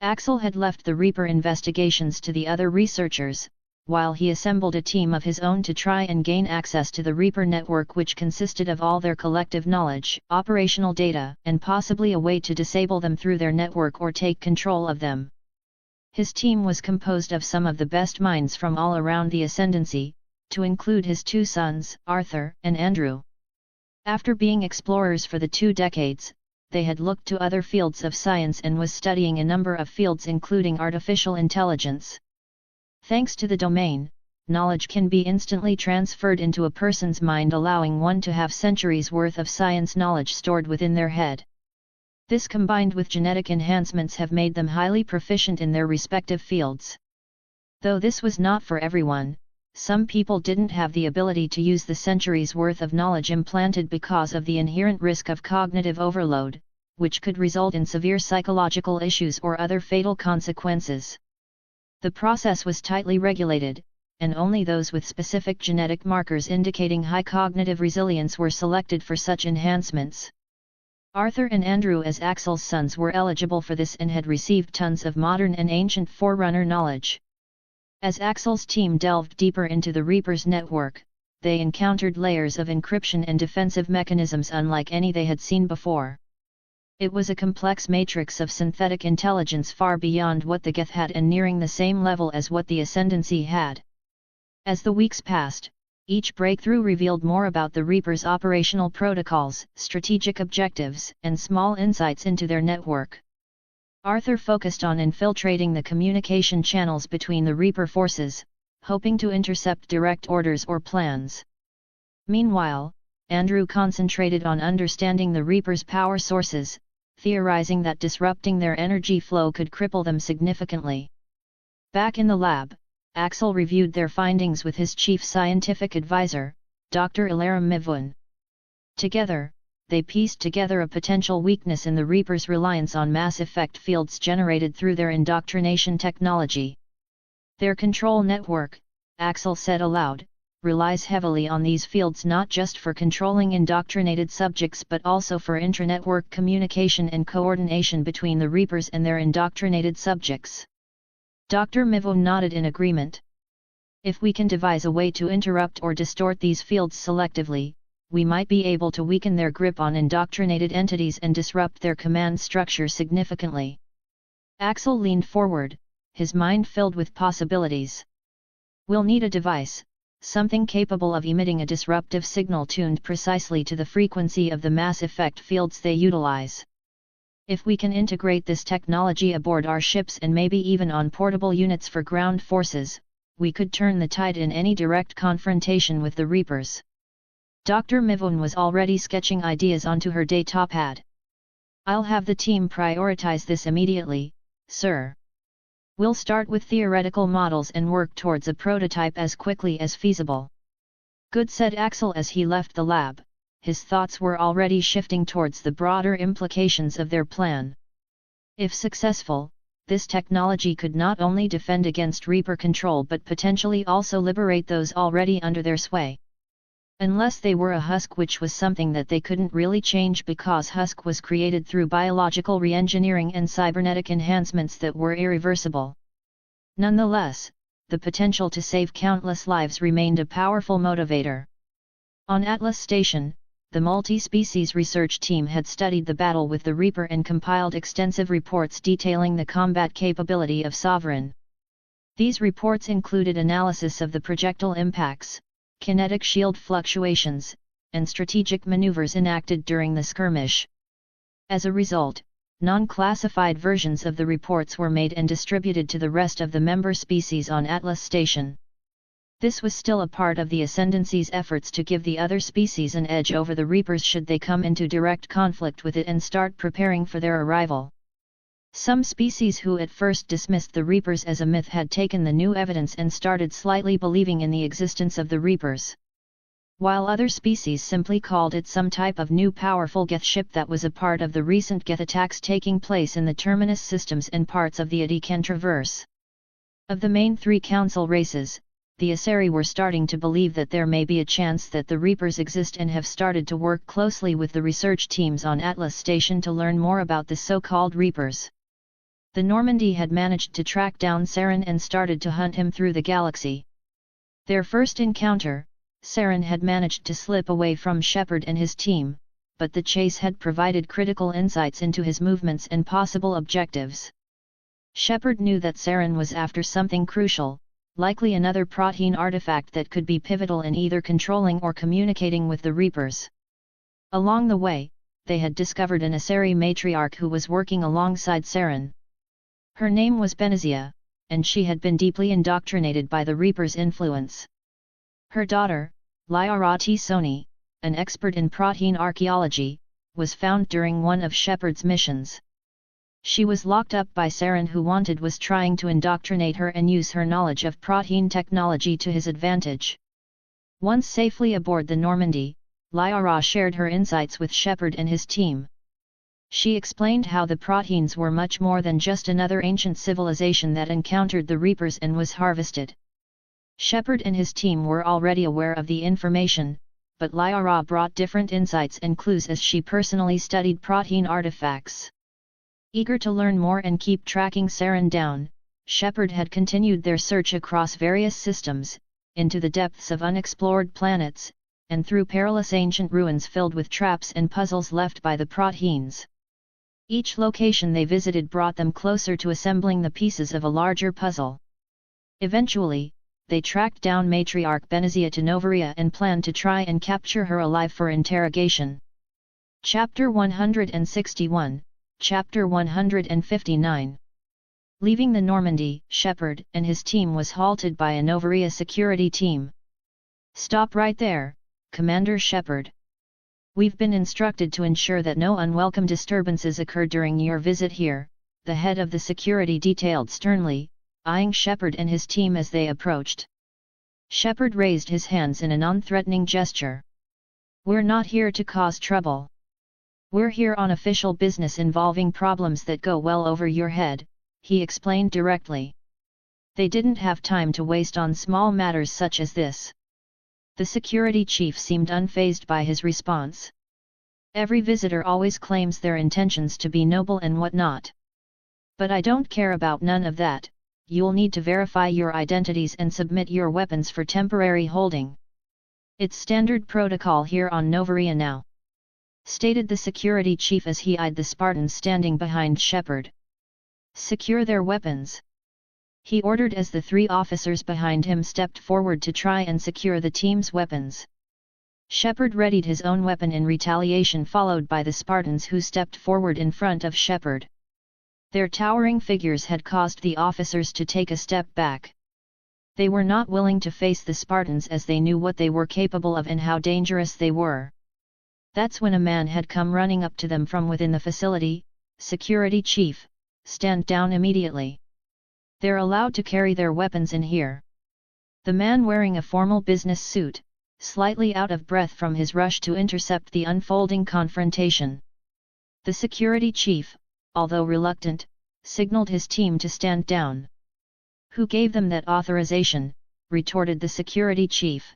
Axel had left the Reaper investigations to the other researchers, while he assembled a team of his own to try and gain access to the Reaper network, which consisted of all their collective knowledge, operational data, and possibly a way to disable them through their network or take control of them. His team was composed of some of the best minds from all around the Ascendancy, to include his two sons, Arthur and Andrew. After being explorers for the 2 decades, they had looked to other fields of science and was studying a number of fields including artificial intelligence. Thanks to the domain, knowledge can be instantly transferred into a person's mind, allowing one to have centuries worth of science knowledge stored within their head. This combined with genetic enhancements have made them highly proficient in their respective fields. Though this was not for everyone, some people didn't have the ability to use the centuries worth of knowledge implanted because of the inherent risk of cognitive overload, which could result in severe psychological issues or other fatal consequences. The process was tightly regulated, and only those with specific genetic markers indicating high cognitive resilience were selected for such enhancements. Arthur and Andrew, as Axel's sons, were eligible for this and had received tons of modern and ancient Forerunner knowledge. As Axel's team delved deeper into the Reaper's network, they encountered layers of encryption and defensive mechanisms unlike any they had seen before. It was a complex matrix of synthetic intelligence far beyond what the Geth had and nearing the same level as what the Ascendancy had. As the weeks passed, each breakthrough revealed more about the Reaper's operational protocols, strategic objectives, and small insights into their network. Arthur focused on infiltrating the communication channels between the Reaper forces, hoping to intercept direct orders or plans. Meanwhile, Andrew concentrated on understanding the Reaper's power sources, theorizing that disrupting their energy flow could cripple them significantly. Back in the lab, Axel reviewed their findings with his chief scientific advisor, Dr. Ilaram Mivun. Together, they pieced together a potential weakness in the Reaper's reliance on Mass Effect fields generated through their indoctrination technology. Their control network, Axel said aloud, relies heavily on these fields not just for controlling indoctrinated subjects but also for intranetwork communication and coordination between the Reapers and their indoctrinated subjects. Dr. Mivun nodded in agreement. If we can devise a way to interrupt or distort these fields selectively, we might be able to weaken their grip on indoctrinated entities and disrupt their command structure significantly. Axel leaned forward, his mind filled with possibilities. We'll need a device, something capable of emitting a disruptive signal tuned precisely to the frequency of the Mass Effect fields they utilize. If we can integrate this technology aboard our ships and maybe even on portable units for ground forces, we could turn the tide in any direct confrontation with the Reapers. Dr. Mivun was already sketching ideas onto her datapad. I'll have the team prioritize this immediately, sir. We'll start with theoretical models and work towards a prototype as quickly as feasible. Good, said Axel as he left the lab. His thoughts were already shifting towards the broader implications of their plan. If successful, this technology could not only defend against Reaper control but potentially also liberate those already under their sway. Unless they were a husk, which was something that they couldn't really change because husk was created through biological reengineering and cybernetic enhancements that were irreversible. Nonetheless, the potential to save countless lives remained a powerful motivator. On Atlas Station, the multi-species research team had studied the battle with the Reaper and compiled extensive reports detailing the combat capability of Sovereign. These reports included analysis of the projectile impacts, kinetic shield fluctuations, and strategic maneuvers enacted during the skirmish. As a result, non-classified versions of the reports were made and distributed to the rest of the member species on Atlas Station. This was still a part of the Ascendancy's efforts to give the other species an edge over the Reapers should they come into direct conflict with it and start preparing for their arrival. Some species who at first dismissed the Reapers as a myth had taken the new evidence and started slightly believing in the existence of the Reapers, while other species simply called it some type of new powerful Geth ship that was a part of the recent Geth attacks taking place in the Terminus systems and parts of the Adikantraverse. Of the main three council races, the Aseri were starting to believe that there may be a chance that the Reapers exist and have started to work closely with the research teams on Atlas Station to learn more about the so-called Reapers. The Normandy had managed to track down Saren and started to hunt him through the galaxy. Their first encounter, Saren had managed to slip away from Shepard and his team, but the chase had provided critical insights into his movements and possible objectives. Shepard knew that Saren was after something crucial, likely another protein artifact that could be pivotal in either controlling or communicating with the Reapers. Along the way, they had discovered an Aseri matriarch who was working alongside Saren. Her name was Benazia, and she had been deeply indoctrinated by the Reapers' influence. Her daughter, Lyra Soni, an expert in protein archaeology, was found during one of Shepard's missions. She was locked up by Saren, who was trying to indoctrinate her and use her knowledge of protein technology to his advantage. Once safely aboard the Normandy, Lyra shared her insights with Shepard and his team. She explained how the proteins were much more than just another ancient civilization that encountered the Reapers and was harvested. Shepard and his team were already aware of the information, but Lyra brought different insights and clues as she personally studied protein artifacts. Eager to learn more and keep tracking Saren down, Shepard had continued their search across various systems, into the depths of unexplored planets, and through perilous ancient ruins filled with traps and puzzles left by the proteins. Each location they visited brought them closer to assembling the pieces of a larger puzzle. Eventually, they tracked down matriarch Benazia to Novaria and planned to try and capture her alive for interrogation. Chapter 161, Chapter 159. Leaving the Normandy, Shepard and his team was halted by a Novaria security team. "Stop right there, Commander Shepard. We've been instructed to ensure that no unwelcome disturbances occur during your visit here," the head of the security detailed sternly, eyeing Shepard and his team as they approached. Shepard raised his hands in a non-threatening gesture. "We're not here to cause trouble. We're here on official business involving problems that go well over your head," he explained directly. They didn't have time to waste on small matters such as this. The security chief seemed unfazed by his response. "Every visitor always claims their intentions to be noble and whatnot. But I don't care about none of that. You'll need to verify your identities and submit your weapons for temporary holding. It's standard protocol here on Novaria now," stated the security chief as he eyed the Spartans standing behind Shepard. "Secure their weapons," he ordered as the three officers behind him stepped forward to try and secure the team's weapons. Shepard readied his own weapon in retaliation, followed by the Spartans who stepped forward in front of Shepard. Their towering figures had caused the officers to take a step back. They were not willing to face the Spartans as they knew what they were capable of and how dangerous they were. That's when a man had come running up to them from within the facility. "Security chief, stand down immediately. They're allowed to carry their weapons in here." The man wearing a formal business suit, slightly out of breath from his rush to intercept the unfolding confrontation. The security chief, although reluctant, signaled his team to stand down. "Who gave them that authorization?" retorted the security chief.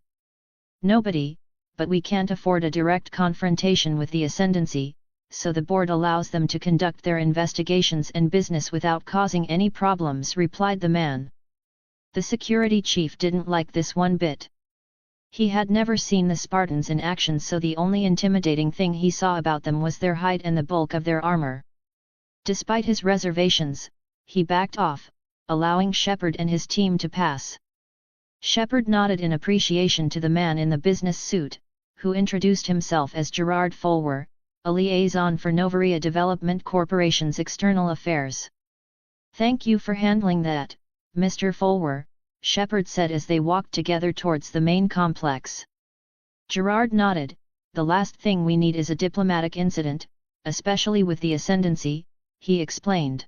"Nobody, but we can't afford a direct confrontation with the Ascendancy, so the board allows them to conduct their investigations and business without causing any problems," replied the man. The security chief didn't like this one bit. He had never seen the Spartans in action, so the only intimidating thing he saw about them was their height and the bulk of their armor. Despite his reservations, he backed off, allowing Shepard and his team to pass. Shepard nodded in appreciation to the man in the business suit, who introduced himself as Gerard Folwer, a liaison for Novaria Development Corporation's external affairs. "Thank you for handling that, Mr. Fulwer," Shepard said as they walked together towards the main complex. Gerard nodded. "The last thing we need is a diplomatic incident, especially with the Ascendancy," he explained.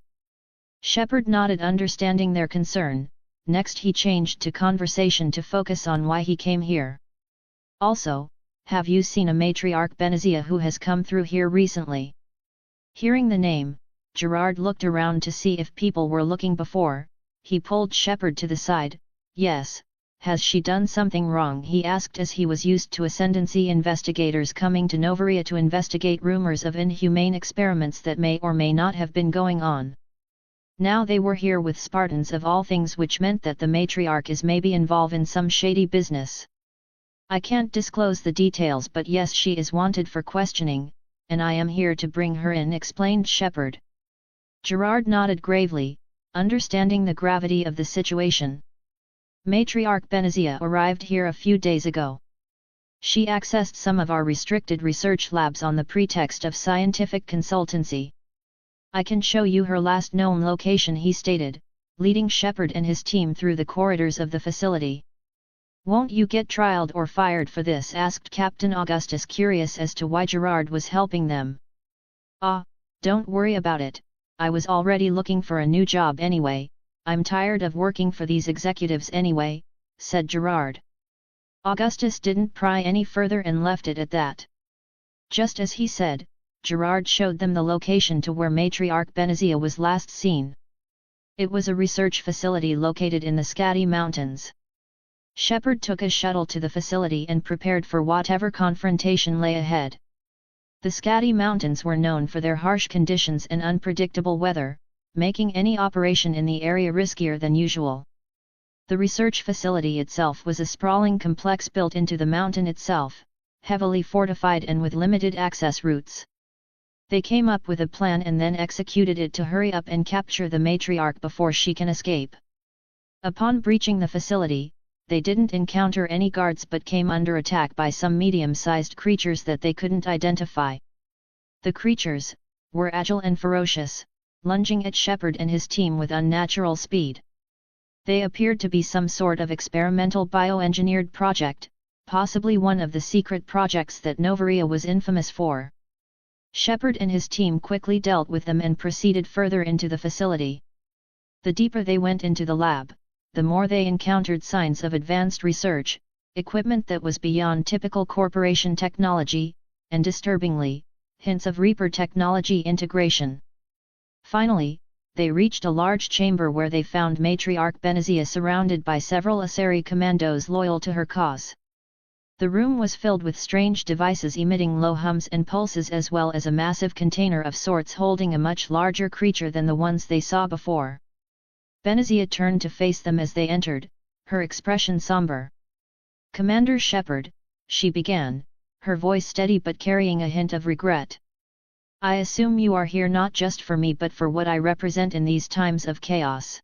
Shepard nodded, understanding their concern. Next he changed to conversation to focus on why he came here. "Also, have you seen a matriarch Benazia who has come through here recently?" Hearing the name, Gerard looked around to see if people were looking before. He pulled Shepard to the side. "Yes, has she done something wrong?" he asked, as he was used to Ascendancy investigators coming to Novaria to investigate rumors of inhumane experiments that may or may not have been going on. Now they were here with Spartans of all things, which meant that the matriarch is maybe involved in some shady business. "I can't disclose the details, but yes, she is wanted for questioning, and I am here to bring her in," explained Shepard. Gerard nodded gravely, understanding the gravity of the situation. "Matriarch Benazia arrived here a few days ago. She accessed some of our restricted research labs on the pretext of scientific consultancy. I can show you her last known location," he stated, leading Shepard and his team through the corridors of the facility. "Won't you get trialed or fired for this?" asked Captain Augustus, curious as to why Gerard was helping them. "Ah, don't worry about it, I was already looking for a new job anyway. I'm tired of working for these executives anyway," said Gerard. Augustus didn't pry any further and left it at that. Just as he said, Gerard showed them the location to where Matriarch Benazia was last seen. It was a research facility located in the Skadi Mountains. Shepard took a shuttle to the facility and prepared for whatever confrontation lay ahead. The Skadi Mountains were known for their harsh conditions and unpredictable weather, making any operation in the area riskier than usual. The research facility itself was a sprawling complex built into the mountain itself, heavily fortified and with limited access routes. They came up with a plan and then executed it to hurry up and capture the matriarch before she can escape. Upon breaching the facility, they didn't encounter any guards but came under attack by some medium-sized creatures that they couldn't identify. The creatures were agile and ferocious, lunging at Shepard and his team with unnatural speed. They appeared to be some sort of experimental bioengineered project, possibly one of the secret projects that Novaria was infamous for. Shepard and his team quickly dealt with them and proceeded further into the facility. The deeper they went into the lab, the more they encountered signs of advanced research, equipment that was beyond typical corporation technology, and disturbingly, hints of Reaper technology integration. Finally, they reached a large chamber where they found Matriarch Benazia surrounded by several Asari commandos loyal to her cause. The room was filled with strange devices emitting low hums and pulses, as well as a massive container of sorts holding a much larger creature than the ones they saw before. Benazia turned to face them as they entered, her expression somber. "Commander Shepard," she began, her voice steady but carrying a hint of regret. "I assume you are here not just for me but for what I represent in these times of chaos."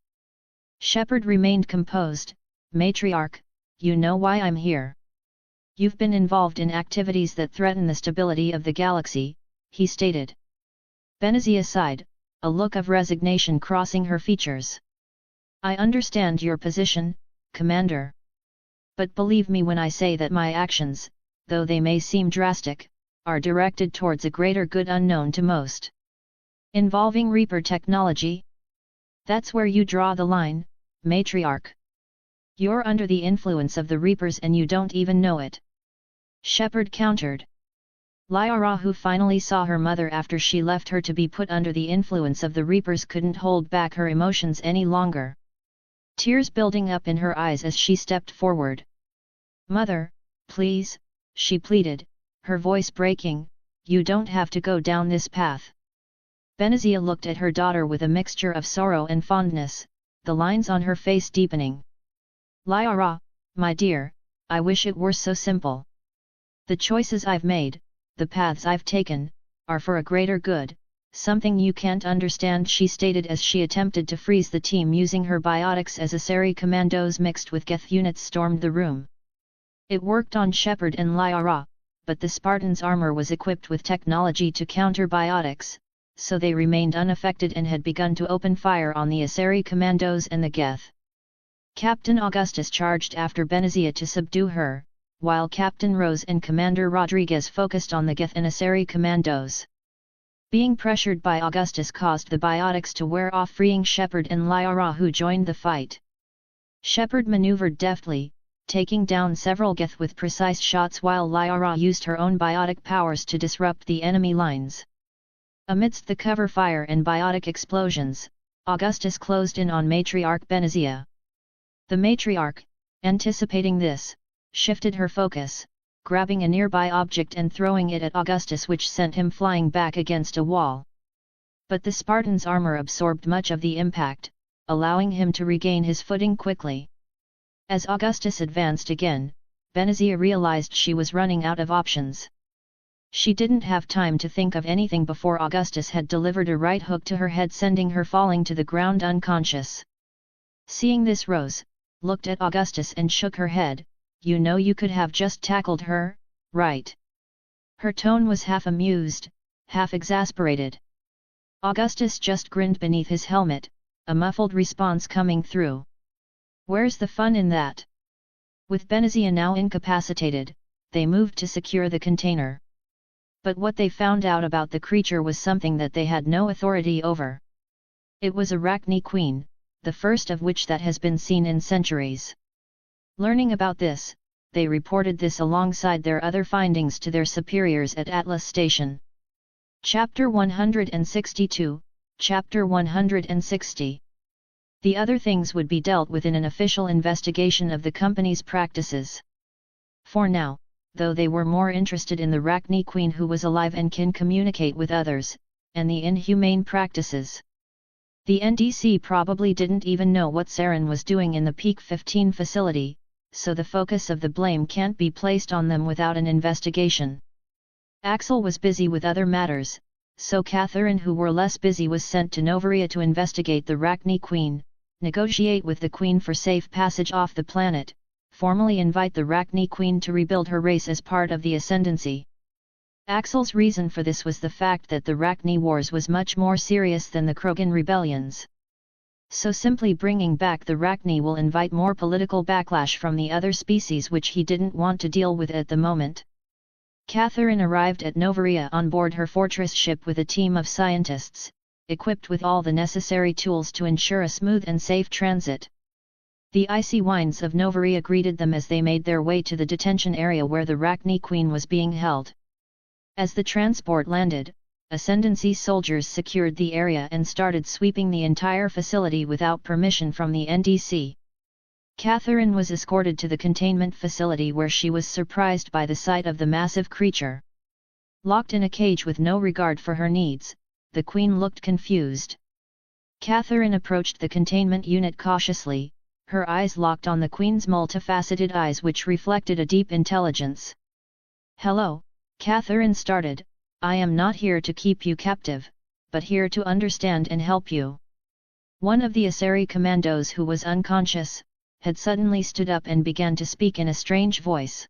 Shepard remained composed. "Matriarch, you know why I'm here. You've been involved in activities that threaten the stability of the galaxy," he stated. Benazia sighed, a look of resignation crossing her features. "I understand your position, Commander. But believe me when I say that my actions, though they may seem drastic, are directed towards a greater good unknown to most. Involving Reaper technology? That's where you draw the line, Matriarch. You're under the influence of the Reapers and you don't even know it." Shepard countered. Lyra, who finally saw her mother after she left her to be put under the influence of the Reapers, couldn't hold back her emotions any longer. Tears building up in her eyes as she stepped forward. "Mother, please," she pleaded, her voice breaking, "you don't have to go down this path." Benazia looked at her daughter with a mixture of sorrow and fondness, the lines on her face deepening. "Lyra, my dear, I wish it were so simple. The choices I've made, the paths I've taken, are for a greater good, something you can't understand," she stated as she attempted to freeze the team using her biotics as Asari commandos mixed with Geth units stormed the room. It worked on Shepard and Lyra, but the Spartans' armor was equipped with technology to counter biotics, so they remained unaffected and had begun to open fire on the Asari commandos and the Geth. Captain Augustus charged after Benazia to subdue her, while Captain Rose and Commander Rodriguez focused on the Geth and Asari commandos. Being pressured by Augustus caused the biotics to wear off, freeing Shepard and Lyra, who joined the fight. Shepard maneuvered deftly, taking down several Geth with precise shots, while Lyra used her own biotic powers to disrupt the enemy lines. Amidst the cover fire and biotic explosions, Augustus closed in on Matriarch Benazia. The Matriarch, anticipating this, shifted her focus, grabbing a nearby object and throwing it at Augustus, which sent him flying back against a wall. But the Spartan's armor absorbed much of the impact, allowing him to regain his footing quickly. As Augustus advanced again, Benazia realized she was running out of options. She didn't have time to think of anything before Augustus had delivered a right hook to her head, sending her falling to the ground unconscious. Seeing this, Rose looked at Augustus and shook her head. "You know you could have just tackled her, right?" Her tone was half amused, half exasperated. Augustus just grinned beneath his helmet, a muffled response coming through. "Where's the fun in that?" With Benazia now incapacitated, they moved to secure the container. But what they found out about the creature was something that they had no authority over. It was Arachne Queen, the first of which that has been seen in centuries. Learning about this, they reported this alongside their other findings to their superiors at Atlas Station. Chapter 162, Chapter 160. The other things would be dealt with in an official investigation of the company's practices. For now, though, they were more interested in the Arachne Queen, who was alive and can communicate with others, and the inhumane practices. The NDC probably didn't even know what Saren was doing in the Peak 15 facility, so the focus of the blame can't be placed on them without an investigation. Axel was busy with other matters, so Catherine, who were less busy, was sent to Novaria to investigate the Arachne Queen, negotiate with the Queen for safe passage off the planet, formally invite the Arachne Queen to rebuild her race as part of the Ascendancy. Axel's reason for this was the fact that the Arachne Wars was much more serious than the Krogan rebellions. So simply bringing back the Arachne will invite more political backlash from the other species, which he didn't want to deal with at the moment. Catherine arrived at Novaria on board her fortress ship with a team of scientists, equipped with all the necessary tools to ensure a smooth and safe transit. The icy winds of Novaria greeted them as they made their way to the detention area where the Arachne Queen was being held. As the transport landed, Ascendancy soldiers secured the area and started sweeping the entire facility without permission from the NDC. Catherine was escorted to the containment facility, where she was surprised by the sight of the massive creature. Locked in a cage with no regard for her needs, the Queen looked confused. Catherine approached the containment unit cautiously, her eyes locked on the Queen's multifaceted eyes, which reflected a deep intelligence. "Hello," Catherine started, "I am not here to keep you captive, but here to understand and help you." One of the Asari commandos, who was unconscious, had suddenly stood up and began to speak in a strange voice.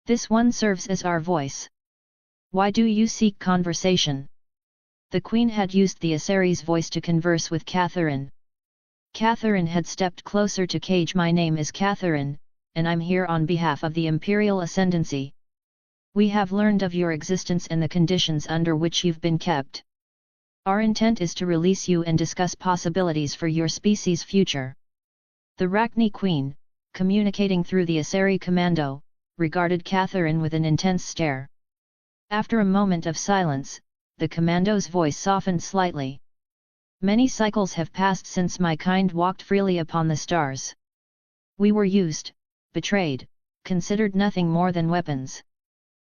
"This one serves as our voice. Why do you seek conversation?" The Queen had used the Asari's voice to converse with Catherine. Catherine had stepped closer to cage. "My name is Catherine, and I'm here on behalf of the Imperial Ascendancy. We have learned of your existence and the conditions under which you've been kept. Our intent is to release you and discuss possibilities for your species' future." The Arachne Queen, communicating through the Asari commando, regarded Catherine with an intense stare. After a moment of silence, the commando's voice softened slightly. "Many cycles have passed since my kind walked freely upon the stars. We were used, betrayed, considered nothing more than weapons."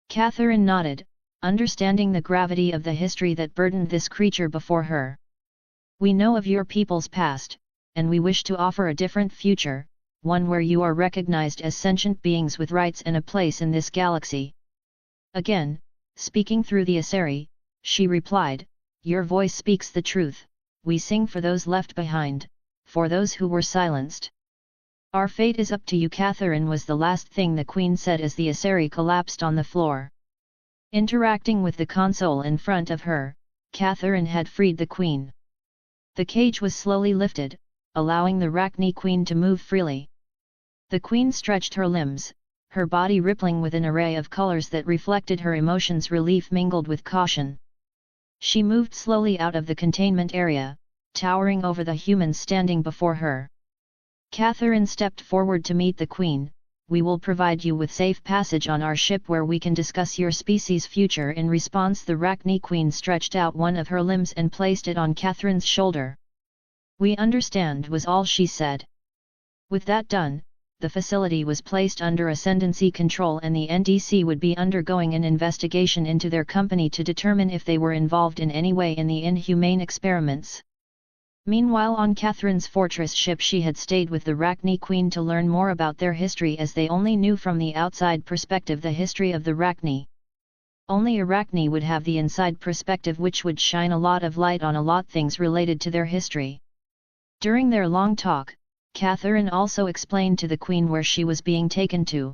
Catherine nodded, understanding the gravity of the history that burdened this creature before her. "We know of your people's past, and we wish to offer a different future, one where you are recognized as sentient beings with rights and a place in this galaxy." Again, speaking through the Asari, she replied, "Your voice speaks the truth. We sing for those left behind, for those who were silenced. Our fate is up to you." Catherine was the last thing the Queen said as the Asari collapsed on the floor. Interacting with the console in front of her, Catherine had freed the queen. The cage was slowly lifted, allowing the Arachne queen to move freely. The queen stretched her limbs, her body rippling with an array of colors that reflected her emotions, relief mingled with caution. She moved slowly out of the containment area, towering over the humans standing before her. Catherine stepped forward to meet the queen. "We will provide you with safe passage on our ship where we can discuss your species' future." In response, the Arachne queen stretched out one of her limbs and placed it on Catherine's shoulder. "We understand," was all she said. With that done, the facility was placed under ascendancy control and the NDC would be undergoing an investigation into their company to determine if they were involved in any way in the inhumane experiments. Meanwhile, on Catherine's fortress ship, she had stayed with the Arachne queen to learn more about their history, as they only knew from the outside perspective the history of the Arachne. Only Arachne would have the inside perspective, which would shine a lot of light on a lot things related to their history. During their long talk, Catherine also explained to the queen where she was being taken to.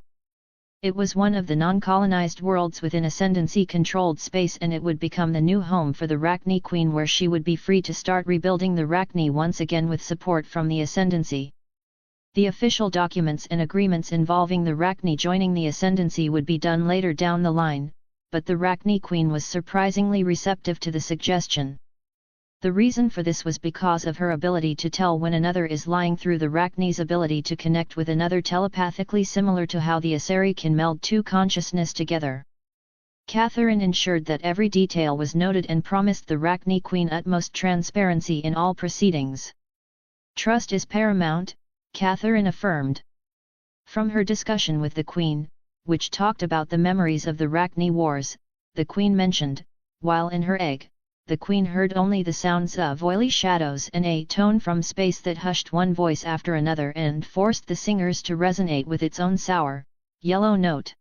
It was one of the non-colonized worlds within ascendancy-controlled space, and it would become the new home for the Arachne queen, where she would be free to start rebuilding the Arachne once again with support from the ascendancy. The official documents and agreements involving the Arachne joining the ascendancy would be done later down the line, but the Arachne queen was surprisingly receptive to the suggestion. The reason for this was because of her ability to tell when another is lying, through the Arachne's ability to connect with another telepathically, similar to how the Asari can meld two consciousness together. Catherine ensured that every detail was noted and promised the Arachne queen utmost transparency in all proceedings. "Trust is paramount," Catherine affirmed. From her discussion with the queen, which talked about the memories of the Arachne wars, the queen mentioned, while in her egg, the queen heard only the sounds of oily shadows and a tone from space that hushed one voice after another and forced the singers to resonate with its own sour, yellow note.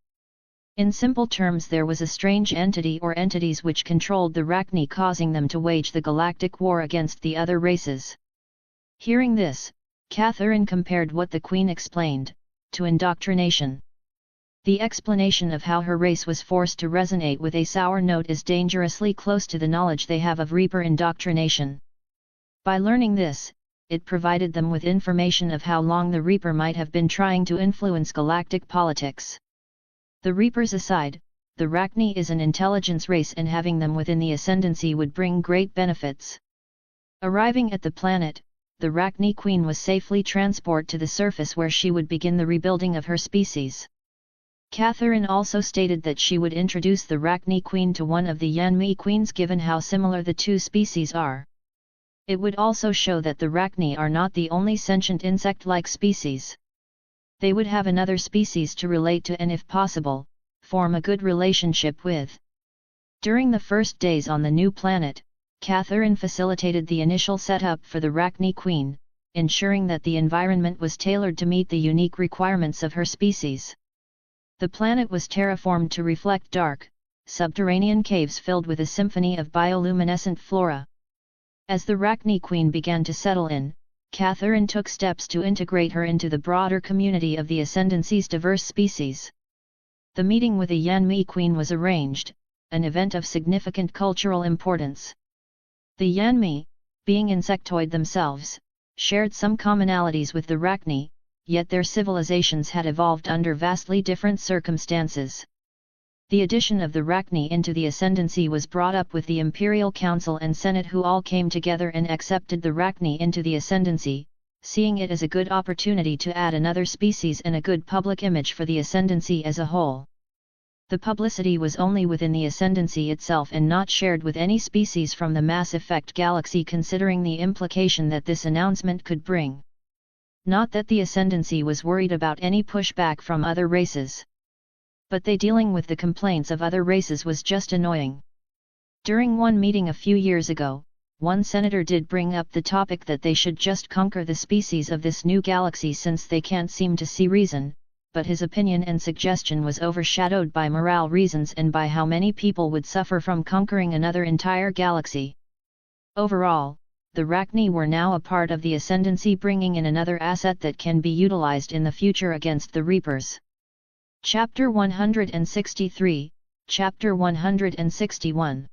In simple terms, there was a strange entity or entities which controlled the Arachne, causing them to wage the galactic war against the other races. Hearing this, Catherine compared what the queen explained to indoctrination. The explanation of how her race was forced to resonate with a sour note is dangerously close to the knowledge they have of Reaper indoctrination. By learning this, it provided them with information of how long the Reaper might have been trying to influence galactic politics. The Reapers aside, the Arachne is an intelligence race, and having them within the ascendancy would bring great benefits. Arriving at the planet, the Arachne queen was safely transported to the surface, where she would begin the rebuilding of her species. Catherine also stated that she would introduce the Arachne queen to one of the Yanmi queens, given how similar the two species are. It would also show that the Arachne are not the only sentient insect-like species. They would have another species to relate to and, if possible, form a good relationship with. During the first days on the new planet, Catherine facilitated the initial setup for the Arachne queen, ensuring that the environment was tailored to meet the unique requirements of her species. The planet was terraformed to reflect dark, subterranean caves filled with a symphony of bioluminescent flora. As the Arachne queen began to settle in, Catherine took steps to integrate her into the broader community of the ascendancy's diverse species. The meeting with the Yanmi queen was arranged, an event of significant cultural importance. The Yanmi, being insectoid themselves, shared some commonalities with the Arachne, yet their civilizations had evolved under vastly different circumstances. The addition of the Arachne into the ascendancy was brought up with the Imperial Council and Senate, who all came together and accepted the Arachne into the ascendancy, seeing it as a good opportunity to add another species and a good public image for the ascendancy as a whole. The publicity was only within the ascendancy itself and not shared with any species from the Mass Effect galaxy, considering the implication that this announcement could bring. Not that the ascendancy was worried about any pushback from other races. But they dealing with the complaints of other races was just annoying. During one meeting a few years ago, one senator did bring up the topic that they should just conquer the species of this new galaxy since they can't seem to see reason, but his opinion and suggestion was overshadowed by morale reasons and by how many people would suffer from conquering another entire galaxy. Overall, the Arachne were now a part of the ascendancy, bringing in another asset that can be utilized in the future against the Reapers. Chapter 163, Chapter 161.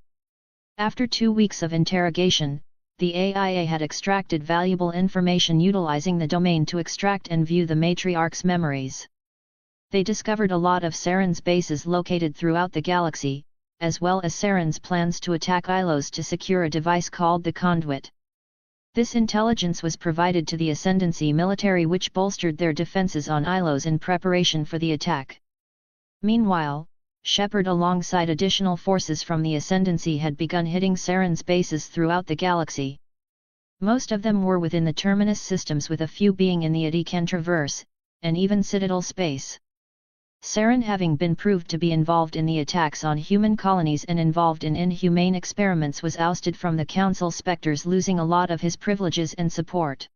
After 2 weeks of interrogation, the AIA had extracted valuable information utilizing the domain to extract and view the matriarch's memories. They discovered a lot of Saren's bases located throughout the galaxy, as well as Saren's plans to attack Ilos to secure a device called the Conduit. This intelligence was provided to the Ascendancy military, which bolstered their defenses on Ilos in preparation for the attack. Meanwhile, Shepard alongside additional forces from the Ascendancy had begun hitting Saren's bases throughout the galaxy. Most of them were within the Terminus systems, with a few being in the Adican Traverse, and even Citadel space. Saren, having been proved to be involved in the attacks on human colonies and involved in inhumane experiments, was ousted from the Council Spectres, losing a lot of his privileges and support.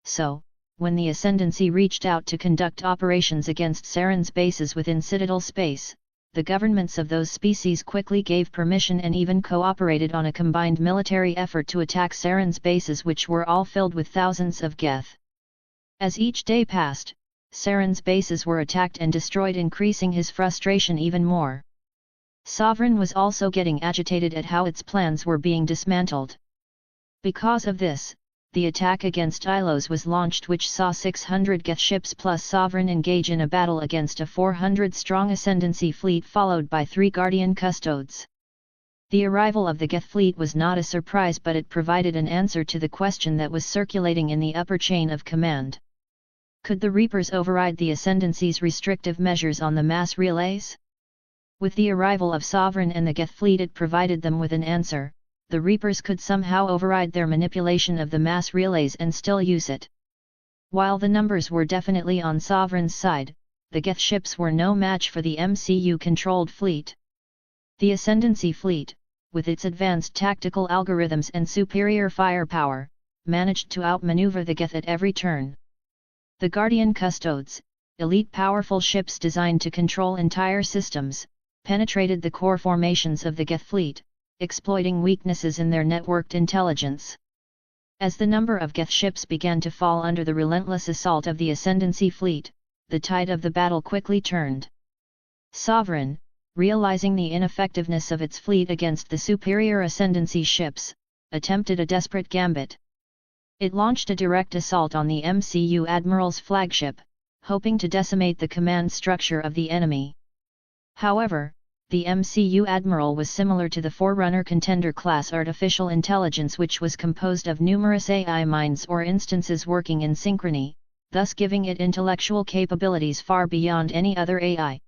So, when the Ascendancy reached out to conduct operations against Saren's bases within Citadel space, the governments of those species quickly gave permission and even cooperated on a combined military effort to attack Saren's bases, which were all filled with thousands of Geth. As each day passed, Saren's bases were attacked and destroyed, increasing his frustration even more. Sovereign was also getting agitated at how its plans were being dismantled. Because of this, the attack against Ilos was launched, which saw 600 Geth ships plus Sovereign engage in a battle against a 400-strong Ascendancy fleet, followed by 3 Guardian Custodes. The arrival of the Geth fleet was not a surprise, but it provided an answer to the question that was circulating in the upper chain of command. Could the Reapers override the Ascendancy's restrictive measures on the mass relays? With the arrival of Sovereign and the Geth fleet, it provided them with an answer. The Reapers could somehow override their manipulation of the mass relays and still use it. While the numbers were definitely on Sovereign's side, the Geth ships were no match for the MCU-controlled fleet. The Ascendancy fleet, with its advanced tactical algorithms and superior firepower, managed to outmaneuver the Geth at every turn. The Guardian Custodes, elite powerful ships designed to control entire systems, penetrated the core formations of the Geth fleet, exploiting weaknesses in their networked intelligence. As the number of Geth ships began to fall under the relentless assault of the Ascendancy fleet, the tide of the battle quickly turned. Sovereign, realizing the ineffectiveness of its fleet against the superior Ascendancy ships, attempted a desperate gambit. It launched a direct assault on the MCU Admiral's flagship, hoping to decimate the command structure of the enemy. However, the MCU Admiral was similar to the Forerunner Contender-class artificial intelligence, which was composed of numerous AI minds or instances working in synchrony, thus giving it intellectual capabilities far beyond any other AI.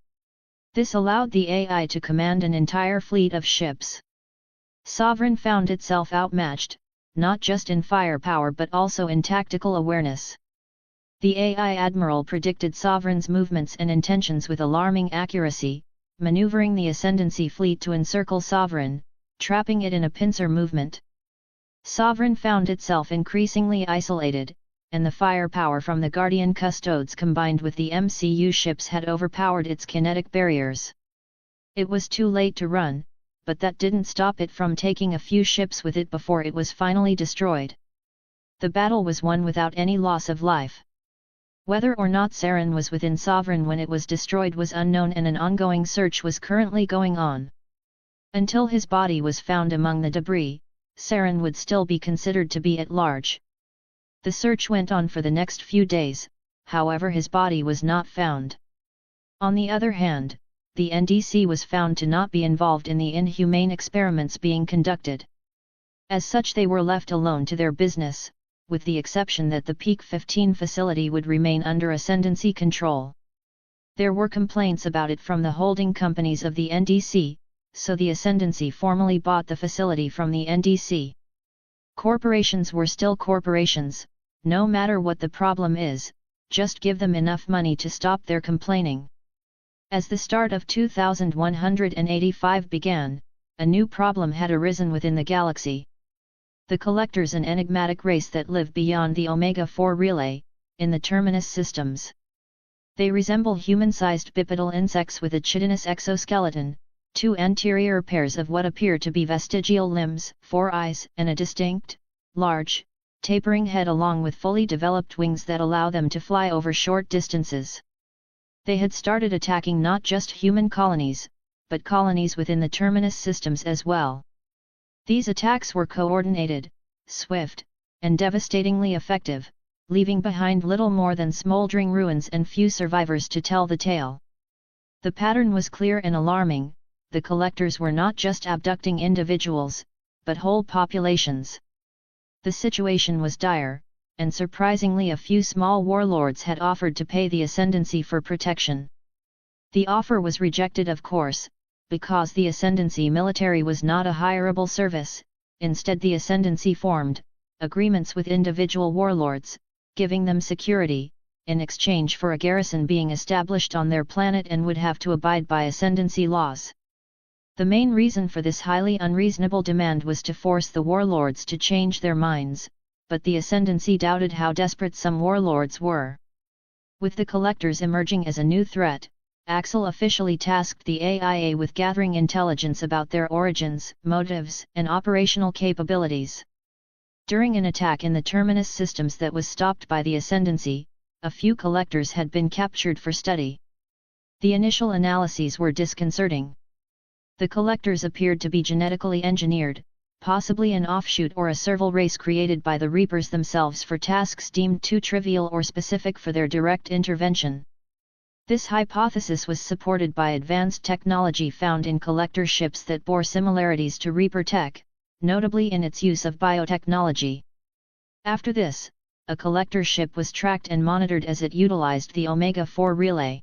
This allowed the AI to command an entire fleet of ships. Sovereign found itself outmatched, not just in firepower but also in tactical awareness. The AI Admiral predicted Sovereign's movements and intentions with alarming accuracy, maneuvering the Ascendancy fleet to encircle Sovereign, trapping it in a pincer movement. Sovereign found itself increasingly isolated, and the firepower from the Guardian Custodes combined with the MCU ships had overpowered its kinetic barriers. It was too late to run, but that didn't stop it from taking a few ships with it before it was finally destroyed. The battle was won without any loss of life. Whether or not Saren was within Sovereign when it was destroyed was unknown, and an ongoing search was currently going on. Until his body was found among the debris, Saren would still be considered to be at large. The search went on for the next few days, however his body was not found. On the other hand, the NDC was found to not be involved in the inhumane experiments being conducted. As such, they were left alone to their business, with the exception that the Peak 15 facility would remain under Ascendancy control. There were complaints about it from the holding companies of the NDC, so the Ascendancy formally bought the facility from the NDC. Corporations were still corporations, no matter what the problem is, just give them enough money to stop their complaining. As the start of 2185 began, a new problem had arisen within the galaxy. The Collectors, an enigmatic race that live beyond the Omega-4 relay, in the Terminus systems. They resemble human-sized bipedal insects with a chitinous exoskeleton, 2 anterior pairs of what appear to be vestigial limbs, 4 eyes, and a distinct, large, tapering head along with fully developed wings that allow them to fly over short distances. They had started attacking not just human colonies, but colonies within the terminus systems as well. These attacks were coordinated, swift, and devastatingly effective, leaving behind little more than smoldering ruins and few survivors to tell the tale. The pattern was clear and alarming. The collectors were not just abducting individuals, but whole populations. The situation was dire, and surprisingly a few small warlords had offered to pay the Ascendancy for protection. The offer was rejected, of course, because the Ascendancy military was not a hireable service. Instead, the Ascendancy formed agreements with individual warlords, giving them security, in exchange for a garrison being established on their planet and would have to abide by Ascendancy laws. The main reason for this highly unreasonable demand was to force the warlords to change their minds, but the Ascendancy doubted how desperate some warlords were. With the collectors emerging as a new threat, Axel officially tasked the AIA with gathering intelligence about their origins, motives, and operational capabilities. During an attack in the terminus systems that was stopped by the Ascendancy, a few collectors had been captured for study. The initial analyses were disconcerting. The collectors appeared to be genetically engineered, possibly an offshoot or a servile race created by the Reapers themselves for tasks deemed too trivial or specific for their direct intervention. This hypothesis was supported by advanced technology found in collector ships that bore similarities to Reaper tech, notably in its use of biotechnology. After this, a collector ship was tracked and monitored as it utilized the Omega-4 relay.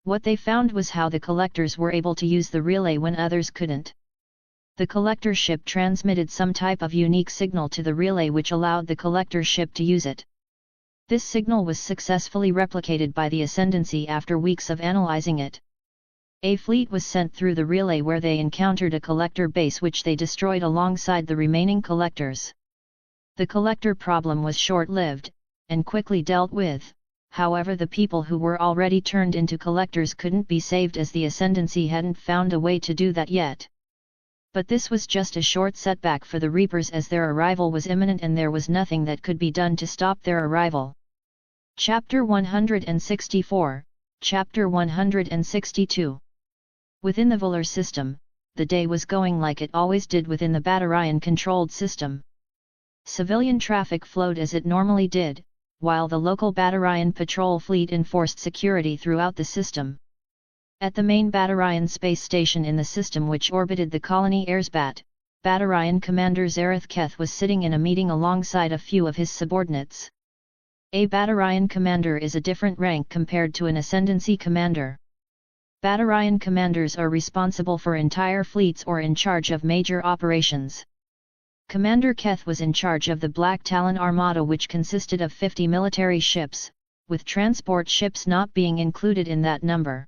What they found was how the collectors were able to use the relay when others couldn't. The collector ship transmitted some type of unique signal to the relay which allowed the collector ship to use it. This signal was successfully replicated by the Ascendancy after weeks of analyzing it. A fleet was sent through the relay where they encountered a collector base which they destroyed alongside the remaining collectors. The collector problem was short-lived, and quickly dealt with. However, the people who were already turned into collectors couldn't be saved as the Ascendancy hadn't found a way to do that yet. But this was just a short setback for the Reapers as their arrival was imminent and there was nothing that could be done to stop their arrival. Chapter 164, Chapter 162. Within the Vular system, the day was going like it always did within the Batarian-controlled system. Civilian traffic flowed as it normally did, while the local Batarian patrol fleet enforced security throughout the system. At the main Batarian space station in the system which orbited the colony Airsbat, Batarian Commander Zareth Keth was sitting in a meeting alongside a few of his subordinates. A Batarian commander is a different rank compared to an Ascendancy commander. Batarian commanders are responsible for entire fleets or in charge of major operations. Commander Keth was in charge of the Black Talon Armada, which consisted of 50 military ships, with transport ships not being included in that number.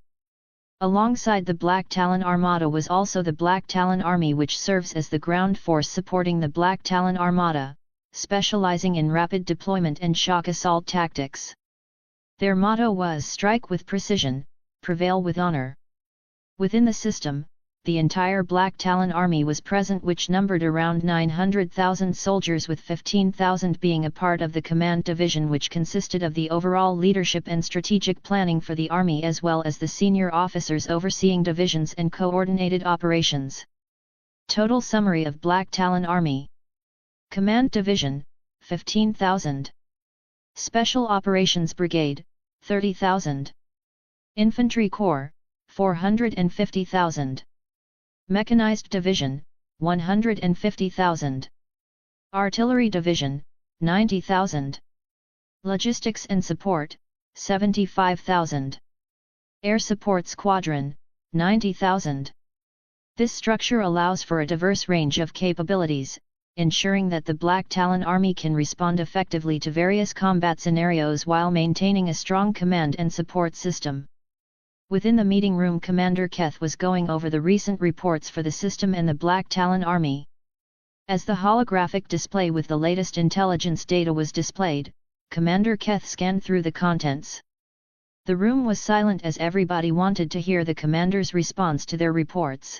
Alongside the Black Talon Armada was also the Black Talon Army, which serves as the ground force supporting the Black Talon Armada, specializing in rapid deployment and shock assault tactics. Their motto was "Strike with precision, prevail with honor." Within the system, the entire Black Talon Army was present, which numbered around 900,000 soldiers, with 15,000 being a part of the command division, which consisted of the overall leadership and strategic planning for the army as well as the senior officers overseeing divisions and coordinated operations. Total summary of Black Talon Army. Command Division, 15,000. Special Operations Brigade, 30,000. Infantry Corps, 450,000. Mechanized Division, 150,000. Artillery Division, 90,000. Logistics and Support, 75,000. Air Support Squadron, 90,000. This structure allows for a diverse range of capabilities, ensuring that the Black Talon Army can respond effectively to various combat scenarios while maintaining a strong command and support system. Within the meeting room, Commander Keth was going over the recent reports for the system and the Black Talon Army. As the holographic display with the latest intelligence data was displayed, Commander Keth scanned through the contents. The room was silent as everybody wanted to hear the commander's response to their reports.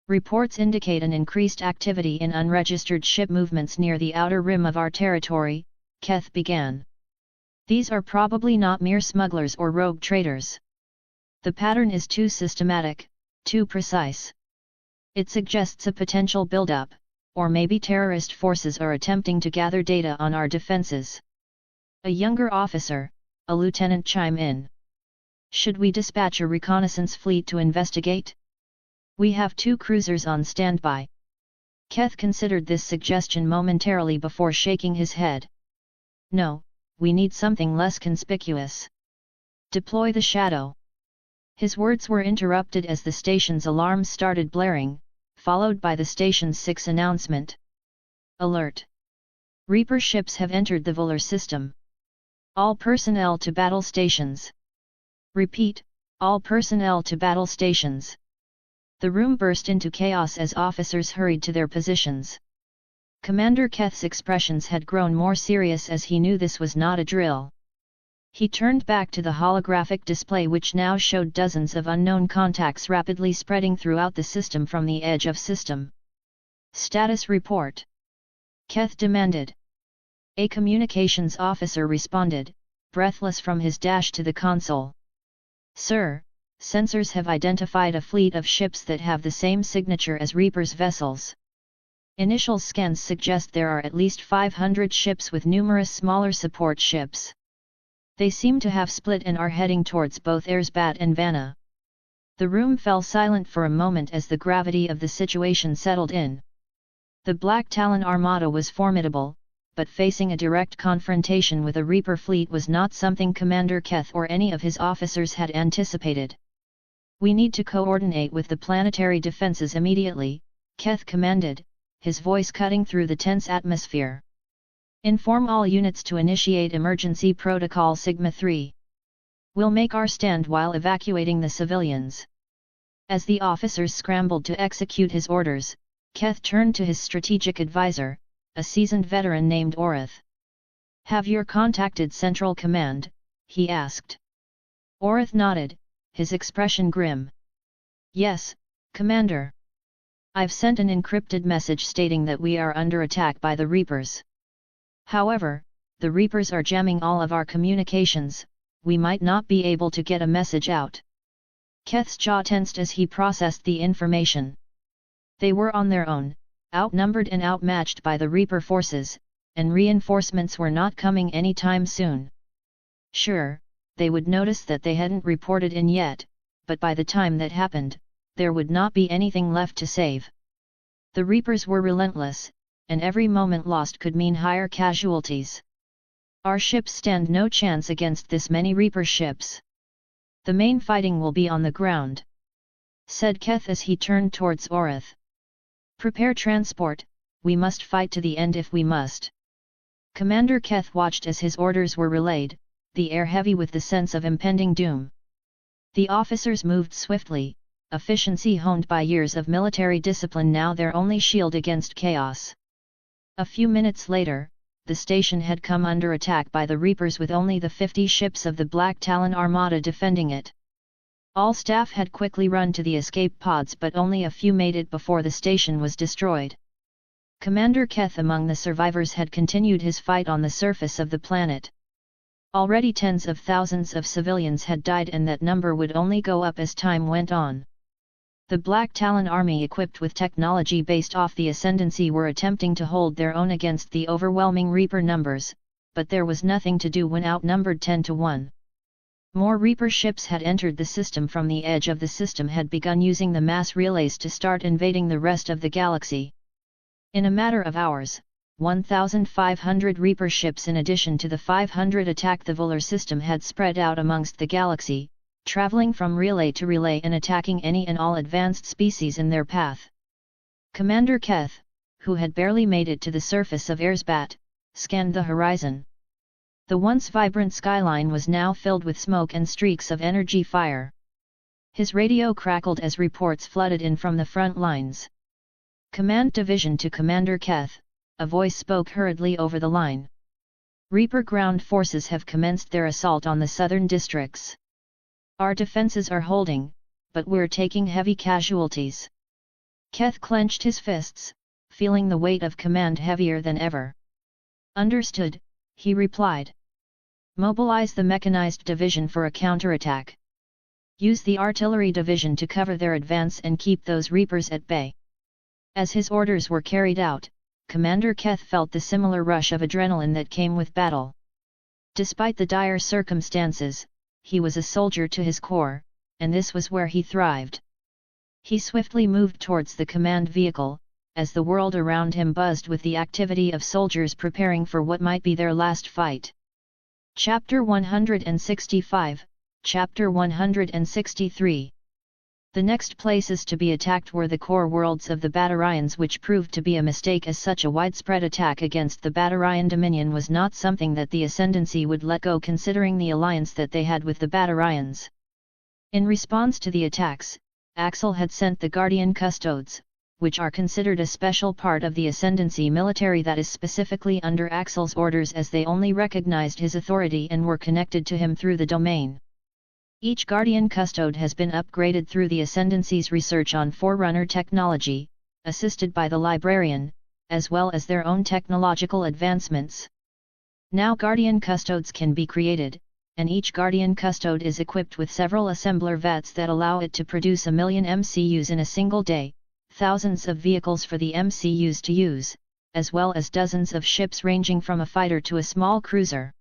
Reports indicate an increased activity in unregistered ship movements near the outer rim of our territory, Keth began. These are probably not mere smugglers or rogue traders. The pattern is too systematic, Too precise. It suggests a potential buildup, or maybe terrorist forces are attempting to gather data on our defenses. A younger officer, a lieutenant, chime in. Should we dispatch a reconnaissance fleet to investigate? We have 2 cruisers on standby. Keth considered this suggestion momentarily before shaking his head. No, we need something less conspicuous. Deploy the shadow. His words were interrupted as the station's alarm started blaring, followed by the station's 6 announcement. Alert! Reaper ships have entered the Vular system. All personnel to battle stations. Repeat, all personnel to battle stations. The room burst into chaos as officers hurried to their positions. Commander Keth's expressions had grown more serious as he knew this was not a drill. He turned back to the holographic display, which now showed dozens of unknown contacts rapidly spreading throughout the system from the edge of system. Status report. Keth demanded. A communications officer responded, breathless from his dash to the console. Sir, sensors have identified a fleet of ships that have the same signature as Reaper's vessels. Initial scans suggest there are at least 500 ships with numerous smaller support ships. They seem to have split and are heading towards both Erzbat and Vanna. The room fell silent for a moment as the gravity of the situation settled in. The Black Talon Armada was formidable, but facing a direct confrontation with a Reaper fleet was not something Commander Keth or any of his officers had anticipated. We need to coordinate with the planetary defenses immediately, Keth commanded, his voice cutting through the tense atmosphere. Inform all units to initiate emergency protocol Sigma 3. We'll make our stand while evacuating the civilians. As the officers scrambled to execute his orders, Keth turned to his strategic advisor, a seasoned veteran named Orith. Have you contacted Central Command? He asked. Orith nodded, his expression grim. Yes, Commander. I've sent an encrypted message stating that we are under attack by the Reapers. However, the Reapers are jamming all of our communications, we might not be able to get a message out. Keth's jaw tensed as he processed the information. They were on their own, outnumbered and outmatched by the Reaper forces, and reinforcements were not coming anytime soon. Sure, they would notice that they hadn't reported in yet, but by the time that happened, there would not be anything left to save. The Reapers were relentless, and every moment lost could mean higher casualties. Our ships stand no chance against this many Reaper ships. The main fighting will be on the ground, said Keth as he turned towards Orith. Prepare transport, we must fight to the end if we must. Commander Keth watched as his orders were relayed, the air heavy with the sense of impending doom. The officers moved swiftly, efficiency honed by years of military discipline now their only shield against chaos. A few minutes later, the station had come under attack by the Reapers with only the 50 ships of the Black Talon Armada defending it. All staff had quickly run to the escape pods, but only a few made it before the station was destroyed. Commander Keth among the survivors had continued his fight on the surface of the planet. Already tens of thousands of civilians had died, and that number would only go up as time went on. The Black Talon army, equipped with technology based off the Ascendancy, were attempting to hold their own against the overwhelming Reaper numbers, but there was nothing to do when outnumbered 10-1. More Reaper ships had entered the system from the edge of the system, had begun using the mass relays to start invading the rest of the galaxy. In a matter of hours, 1,500 Reaper ships in addition to the 500 attack the Vular system had spread out amongst the galaxy, traveling from relay to relay and attacking any and all advanced species in their path. Commander Keth, who had barely made it to the surface of Erzbat, scanned the horizon. The once vibrant skyline was now filled with smoke and streaks of energy fire. His radio crackled as reports flooded in from the front lines. Command Division to Commander Keth, a voice spoke hurriedly over the line. Reaper ground forces have commenced their assault on the southern districts. Our defenses are holding, but we're taking heavy casualties. Keth clenched his fists, feeling the weight of command heavier than ever. Understood, he replied. Mobilize the mechanized division for a counterattack. Use the artillery division to cover their advance and keep those Reapers at bay. As his orders were carried out, Commander Keth felt the similar rush of adrenaline that came with battle. Despite the dire circumstances, he was a soldier to his core, and this was where he thrived. He swiftly moved towards the command vehicle, as the world around him buzzed with the activity of soldiers preparing for what might be their last fight. Chapter 165, Chapter 163. The next places to be attacked were the core worlds of the Batarians, which proved to be a mistake, as such a widespread attack against the Batarian Dominion was not something that the Ascendancy would let go, considering the alliance that they had with the Batarians. In response to the attacks, Axel had sent the Guardian Custodes, which are considered a special part of the Ascendancy military that is specifically under Axel's orders, as they only recognized his authority and were connected to him through the domain. Each Guardian Custode has been upgraded through the Ascendancy's research on Forerunner technology, assisted by the Librarian, as well as their own technological advancements. Now Guardian Custodes can be created, and each Guardian Custode is equipped with several assembler vats that allow it to produce 1 million MCUs in a single day, thousands of vehicles for the MCUs to use, as well as dozens of ships ranging from a fighter to a small cruiser.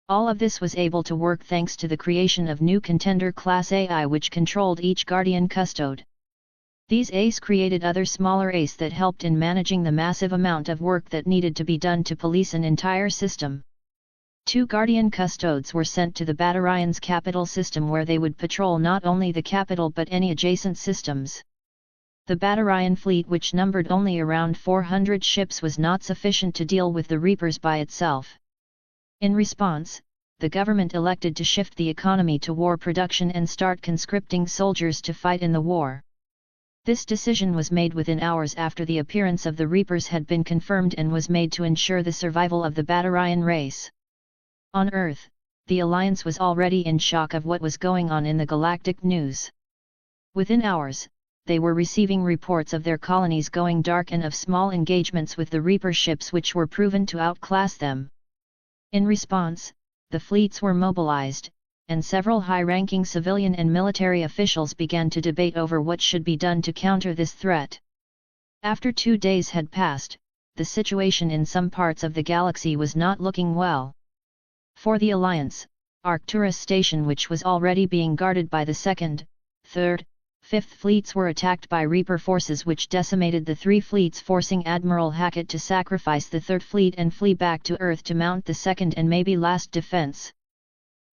All of this was able to work thanks to the creation of new Contender-class AI which controlled each Guardian Custode. These A's created other smaller A's that helped in managing the massive amount of work that needed to be done to police an entire system. 2 Guardian Custodes were sent to the Batarians' capital system, where they would patrol not only the capital but any adjacent systems. The Batarian fleet, which numbered only around 400 ships, was not sufficient to deal with the Reapers by itself. In response, the government elected to shift the economy to war production and start conscripting soldiers to fight in the war. This decision was made within hours after the appearance of the Reapers had been confirmed and was made to ensure the survival of the Batarian race. On Earth, the Alliance was already in shock of what was going on in the galactic news. Within hours, they were receiving reports of their colonies going dark and of small engagements with the Reaper ships which were proven to outclass them. In response, the fleets were mobilized, and several high-ranking civilian and military officials began to debate over what should be done to counter this threat. After 2 days had passed, the situation in some parts of the galaxy was not looking well. For the Alliance, Arcturus Station, which was already being guarded by the 2nd, 3rd, 5th fleets, were attacked by Reaper forces which decimated the 3 fleets, forcing Admiral Hackett to sacrifice the 3rd fleet and flee back to Earth to mount the 2nd and maybe last defense.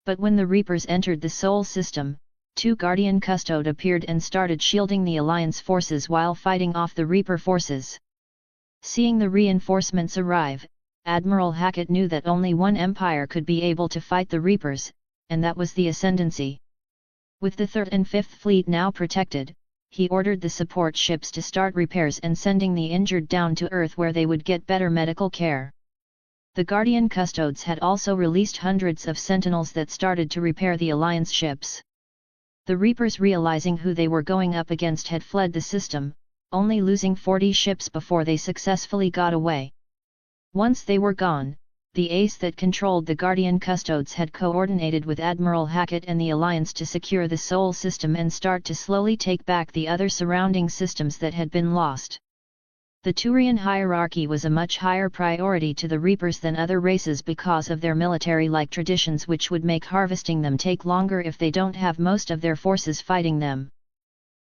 But when the Reapers entered the Sol system, 2 Guardian Custode appeared and started shielding the Alliance forces while fighting off the Reaper forces. Seeing the reinforcements arrive, Admiral Hackett knew that only one empire could be able to fight the Reapers, and that was the Ascendancy. With the 3rd and 5th fleet now protected, he ordered the support ships to start repairs and sending the injured down to Earth where they would get better medical care. The Guardian Custodes had also released hundreds of sentinels that started to repair the Alliance ships. The Reapers, realizing who they were going up against, had fled the system, only losing 40 ships before they successfully got away. Once they were gone, the A's that controlled the Guardian Custodes had coordinated with Admiral Hackett and the Alliance to secure the Sol system and start to slowly take back the other surrounding systems that had been lost. The Turian hierarchy was a much higher priority to the Reapers than other races because of their military-like traditions, which would make harvesting them take longer if they don't have most of their forces fighting them.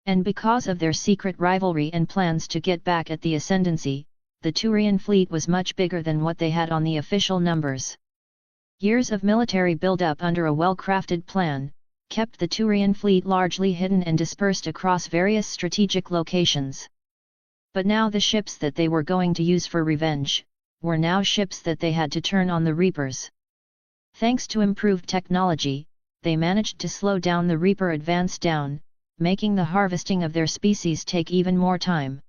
And because of their secret rivalry and plans to get back at the Ascendancy, the Turian fleet was much bigger than what they had on the official numbers. Years of military build-up under a well-crafted plan kept the Turian fleet largely hidden and dispersed across various strategic locations. But now the ships that they were going to use for revenge were now ships that they had to turn on the Reapers. Thanks to improved technology, they managed to slow down the Reaper advance down, making the harvesting of their species take even more time.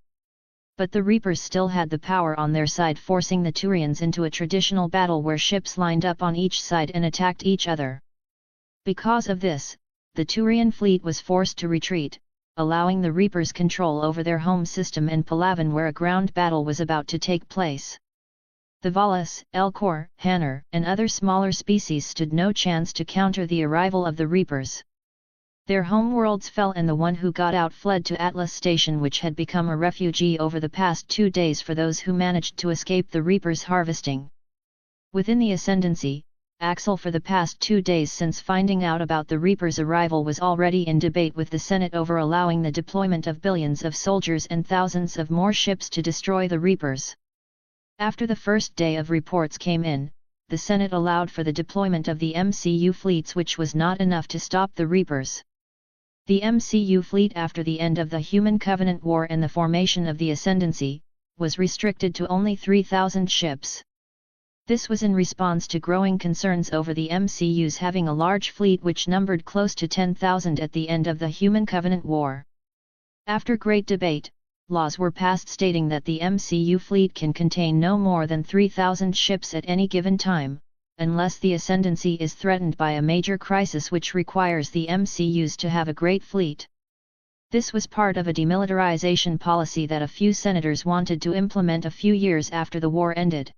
But the Reapers still had the power on their side, forcing the Turians into a traditional battle where ships lined up on each side and attacked each other. Because of this, the Turian fleet was forced to retreat, allowing the Reapers control over their home system and Palaven, where a ground battle was about to take place. The Valas, Elcor, Hanar, and other smaller species stood no chance to counter the arrival of the Reapers. Their homeworlds fell and the one who got out fled to Atlas Station, which had become a refugee over the past 2 days for those who managed to escape the Reapers harvesting. Within the Ascendancy, Axel for the past 2 days since finding out about the Reapers' arrival was already in debate with the Senate over allowing the deployment of billions of soldiers and thousands of more ships to destroy the Reapers. After the first day of reports came in, the Senate allowed for the deployment of the MCU fleets, which was not enough to stop the Reapers. The MCU fleet, after the end of the Human Covenant War and the formation of the Ascendancy, was restricted to only 3,000 ships. This was in response to growing concerns over the MCUs having a large fleet which numbered close to 10,000 at the end of the Human Covenant War. After great debate, laws were passed stating that the MCU fleet can contain no more than 3,000 ships at any given time, unless the Ascendancy is threatened by a major crisis which requires the MCUs to have a great fleet. This was part of a demilitarization policy that a few senators wanted to implement a few years after the war ended.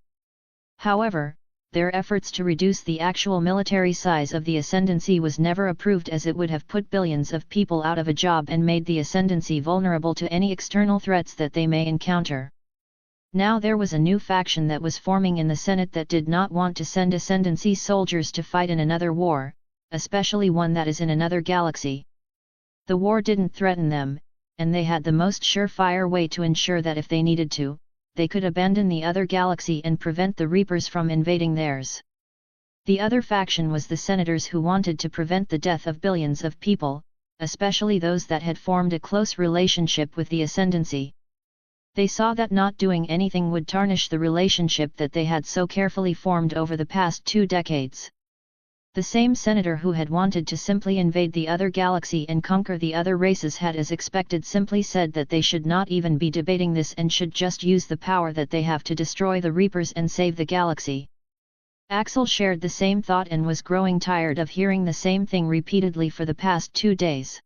However, their efforts to reduce the actual military size of the Ascendancy was never approved, as it would have put billions of people out of a job and made the Ascendancy vulnerable to any external threats that they may encounter. Now there was a new faction that was forming in the Senate that did not want to send Ascendancy soldiers to fight in another war, especially one that is in another galaxy. The war didn't threaten them, and they had the most surefire way to ensure that if they needed to, they could abandon the other galaxy and prevent the Reapers from invading theirs. The other faction was the senators who wanted to prevent the death of billions of people, especially those that had formed a close relationship with the Ascendancy. They saw that not doing anything would tarnish the relationship that they had so carefully formed over the past 2 decades. The same senator who had wanted to simply invade the other galaxy and conquer the other races had, as expected, simply said that they should not even be debating this and should just use the power that they have to destroy the Reapers and save the galaxy. Axel shared the same thought and was growing tired of hearing the same thing repeatedly for the past 2 days.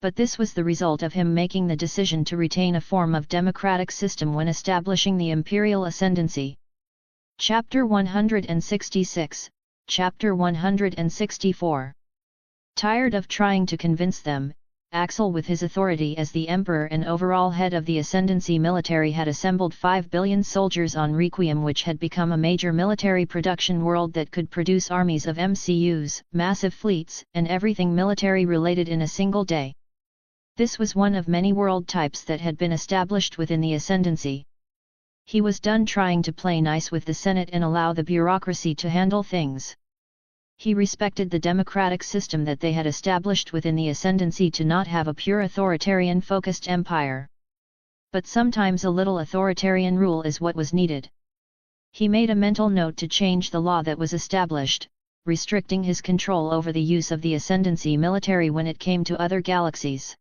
But this was the result of him making the decision to retain a form of democratic system when establishing the Imperial Ascendancy. Chapter 166, Chapter 164. Tired of trying to convince them, Axel, with his authority as the Emperor and overall head of the Ascendancy military, had assembled 5 billion soldiers on Requiem, which had become a major military production world that could produce armies of MCUs, massive fleets, and everything military related in a single day. This was one of many world types that had been established within the Ascendancy. He was done trying to play nice with the Senate and allow the bureaucracy to handle things. He respected the democratic system that they had established within the Ascendancy to not have a pure authoritarian-focused empire. But sometimes a little authoritarian rule is what was needed. He made a mental note to change the law that was established, restricting his control over the use of the Ascendancy military when it came to other galaxies.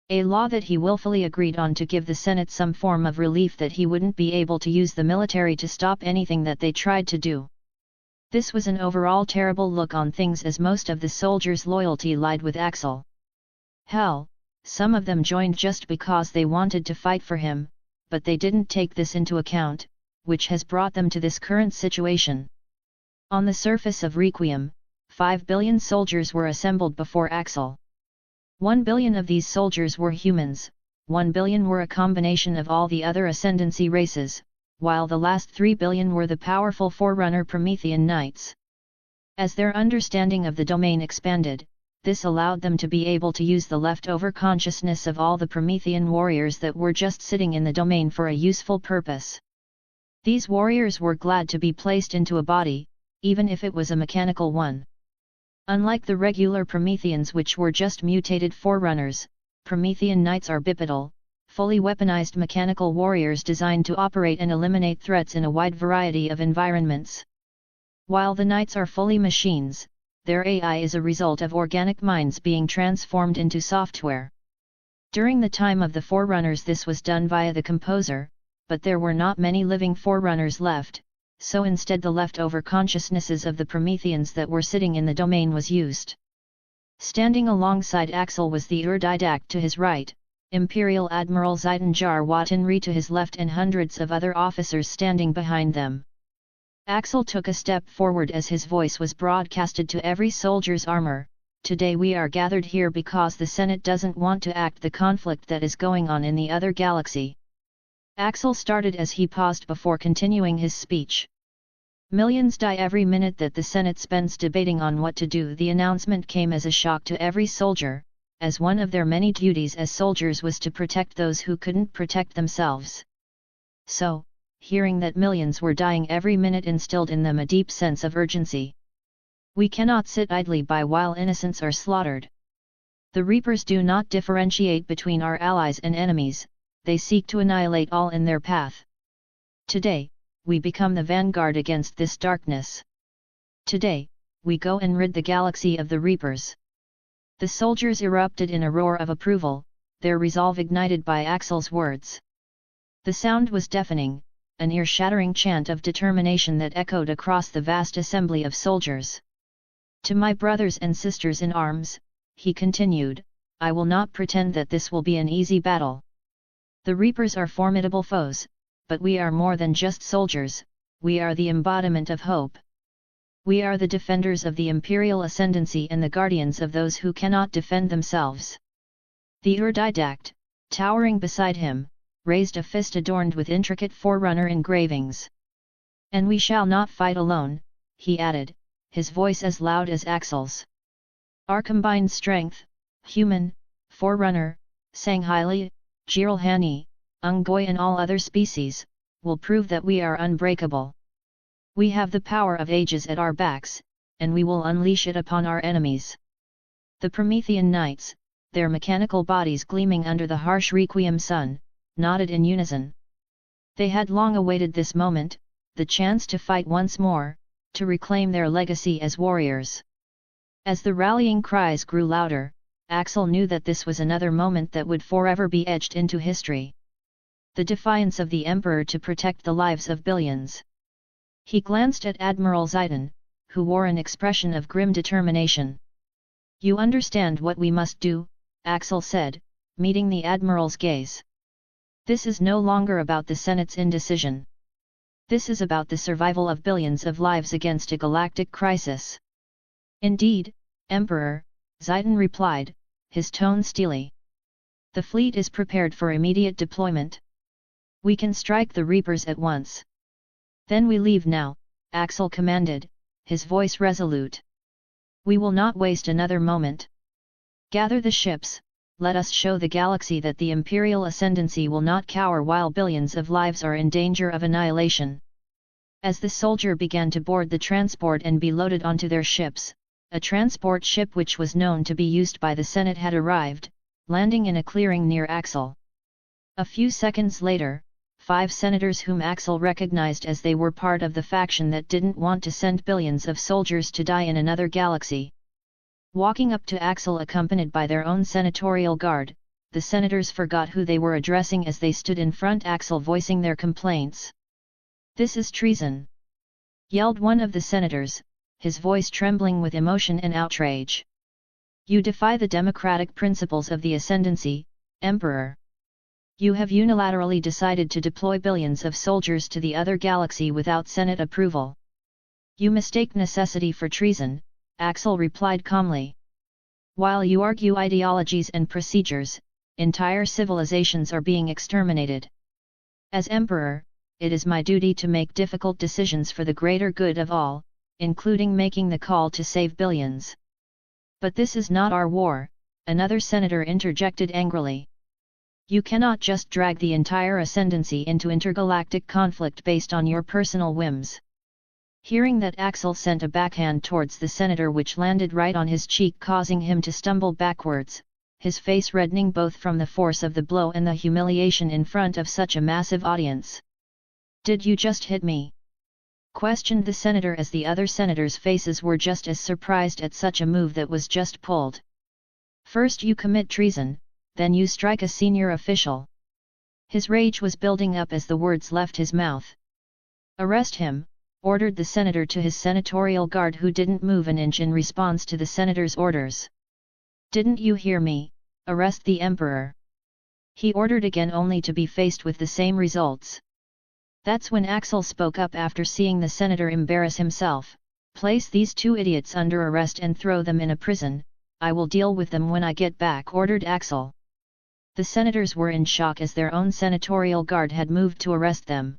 A law that he willfully agreed on to give the Senate some form of relief that he wouldn't be able to use the military to stop anything that they tried to do. This was an overall terrible look on things, as most of the soldiers' loyalty lied with Axel. Hell, some of them joined just because they wanted to fight for him, but they didn't take this into account, which has brought them to this current situation. On the surface of Requiem, 5 billion soldiers were assembled before Axel. 1 billion of these soldiers were humans, 1 billion were a combination of all the other Ascendancy races, while the last 3 billion were the powerful Forerunner Promethean Knights. As their understanding of the domain expanded, this allowed them to be able to use the leftover consciousness of all the Promethean warriors that were just sitting in the domain for a useful purpose. These warriors were glad to be placed into a body, even if it was a mechanical one. Unlike the regular Prometheans, which were just mutated Forerunners, Promethean Knights are bipedal, fully weaponized mechanical warriors designed to operate and eliminate threats in a wide variety of environments. While the Knights are fully machines, their AI is a result of organic minds being transformed into software. During the time of the Forerunners, this was done via the Composer, but there were not many living Forerunners left, so instead the leftover consciousnesses of the Prometheans that were sitting in the domain was used. Standing alongside Axel was the Urdidact to his right, Imperial Admiral Zidenjar Watanri to his left, and hundreds of other officers standing behind them. Axel took a step forward as his voice was broadcasted to every soldier's armor, today we are gathered here because the Senate doesn't want to act the conflict that is going on in the other galaxy. Axel started as he paused before continuing his speech. Millions die every minute that the Senate spends debating on what to do. The announcement came as a shock to every soldier, as one of their many duties as soldiers was to protect those who couldn't protect themselves. So, hearing that millions were dying every minute instilled in them a deep sense of urgency. We cannot sit idly by while innocents are slaughtered. The Reapers do not differentiate between our allies and enemies, they seek to annihilate all in their path. Today, we become the vanguard against this darkness. Today, we go and rid the galaxy of the Reapers. The soldiers erupted in a roar of approval, their resolve ignited by Axel's words. The sound was deafening, an ear-shattering chant of determination that echoed across the vast assembly of soldiers. To my brothers and sisters in arms, he continued, I will not pretend that this will be an easy battle. The Reapers are formidable foes, but we are more than just soldiers, we are the embodiment of hope. We are the defenders of the imperial ascendancy and the guardians of those who cannot defend themselves. The Ur-Didact, towering beside him, raised a fist adorned with intricate forerunner engravings. And we shall not fight alone, he added, his voice as loud as Axel's. Our combined strength, human, forerunner, Sanghaili, Jiralhani, Ungoi and all other species, will prove that we are unbreakable. We have the power of ages at our backs, and we will unleash it upon our enemies. The Promethean knights, their mechanical bodies gleaming under the harsh requiem sun, nodded in unison. They had long awaited this moment, the chance to fight once more, to reclaim their legacy as warriors. As the rallying cries grew louder, Axel knew that this was another moment that would forever be etched into history. The defiance of the Emperor to protect the lives of billions. He glanced at Admiral Zidane, who wore an expression of grim determination. You understand what we must do, Axel said, meeting the Admiral's gaze. This is no longer about the Senate's indecision. This is about the survival of billions of lives against a galactic crisis. Indeed, Emperor, Zidane replied, his tone steely. The fleet is prepared for immediate deployment. We can strike the Reapers at once. Then we leave now, Axel commanded, his voice resolute. We will not waste another moment. Gather the ships, let us show the galaxy that the imperial ascendancy will not cower while billions of lives are in danger of annihilation. As the soldier began to board the transport and be loaded onto their ships, a transport ship which was known to be used by the Senate had arrived, landing in a clearing near Axel. A few seconds later, 5 senators whom Axel recognized as they were part of the faction that didn't want to send billions of soldiers to die in another galaxy. Walking up to Axel accompanied by their own senatorial guard, the senators forgot who they were addressing as they stood in front Axel voicing their complaints. This is treason! Yelled one of the senators, his voice trembling with emotion and outrage. You defy the democratic principles of the ascendancy, Emperor. You have unilaterally decided to deploy billions of soldiers to the other galaxy without Senate approval. You mistake necessity for treason, Axel replied calmly. While you argue ideologies and procedures, entire civilizations are being exterminated. As Emperor, it is my duty to make difficult decisions for the greater good of all, including making the call to save billions. But this is not our war, another senator interjected angrily. You cannot just drag the entire ascendancy into intergalactic conflict based on your personal whims. Hearing that, Axel sent a backhand towards the senator which landed right on his cheek, causing him to stumble backwards, his face reddening both from the force of the blow and the humiliation in front of such a massive audience. Did you just hit me? Questioned the senator as the other senators' faces were just as surprised at such a move that was just pulled. First you commit treason, then you strike a senior official. His rage was building up as the words left his mouth. Arrest him, ordered the senator to his senatorial guard, who didn't move an inch in response to the senator's orders. Didn't you hear me? Arrest the Emperor. He ordered again, only to be faced with the same results. That's when Axel spoke up after seeing the senator embarrass himself. Place these 2 idiots under arrest and throw them in a prison. I will deal with them when I get back," ordered Axel. The senators were in shock as their own senatorial guard had moved to arrest them.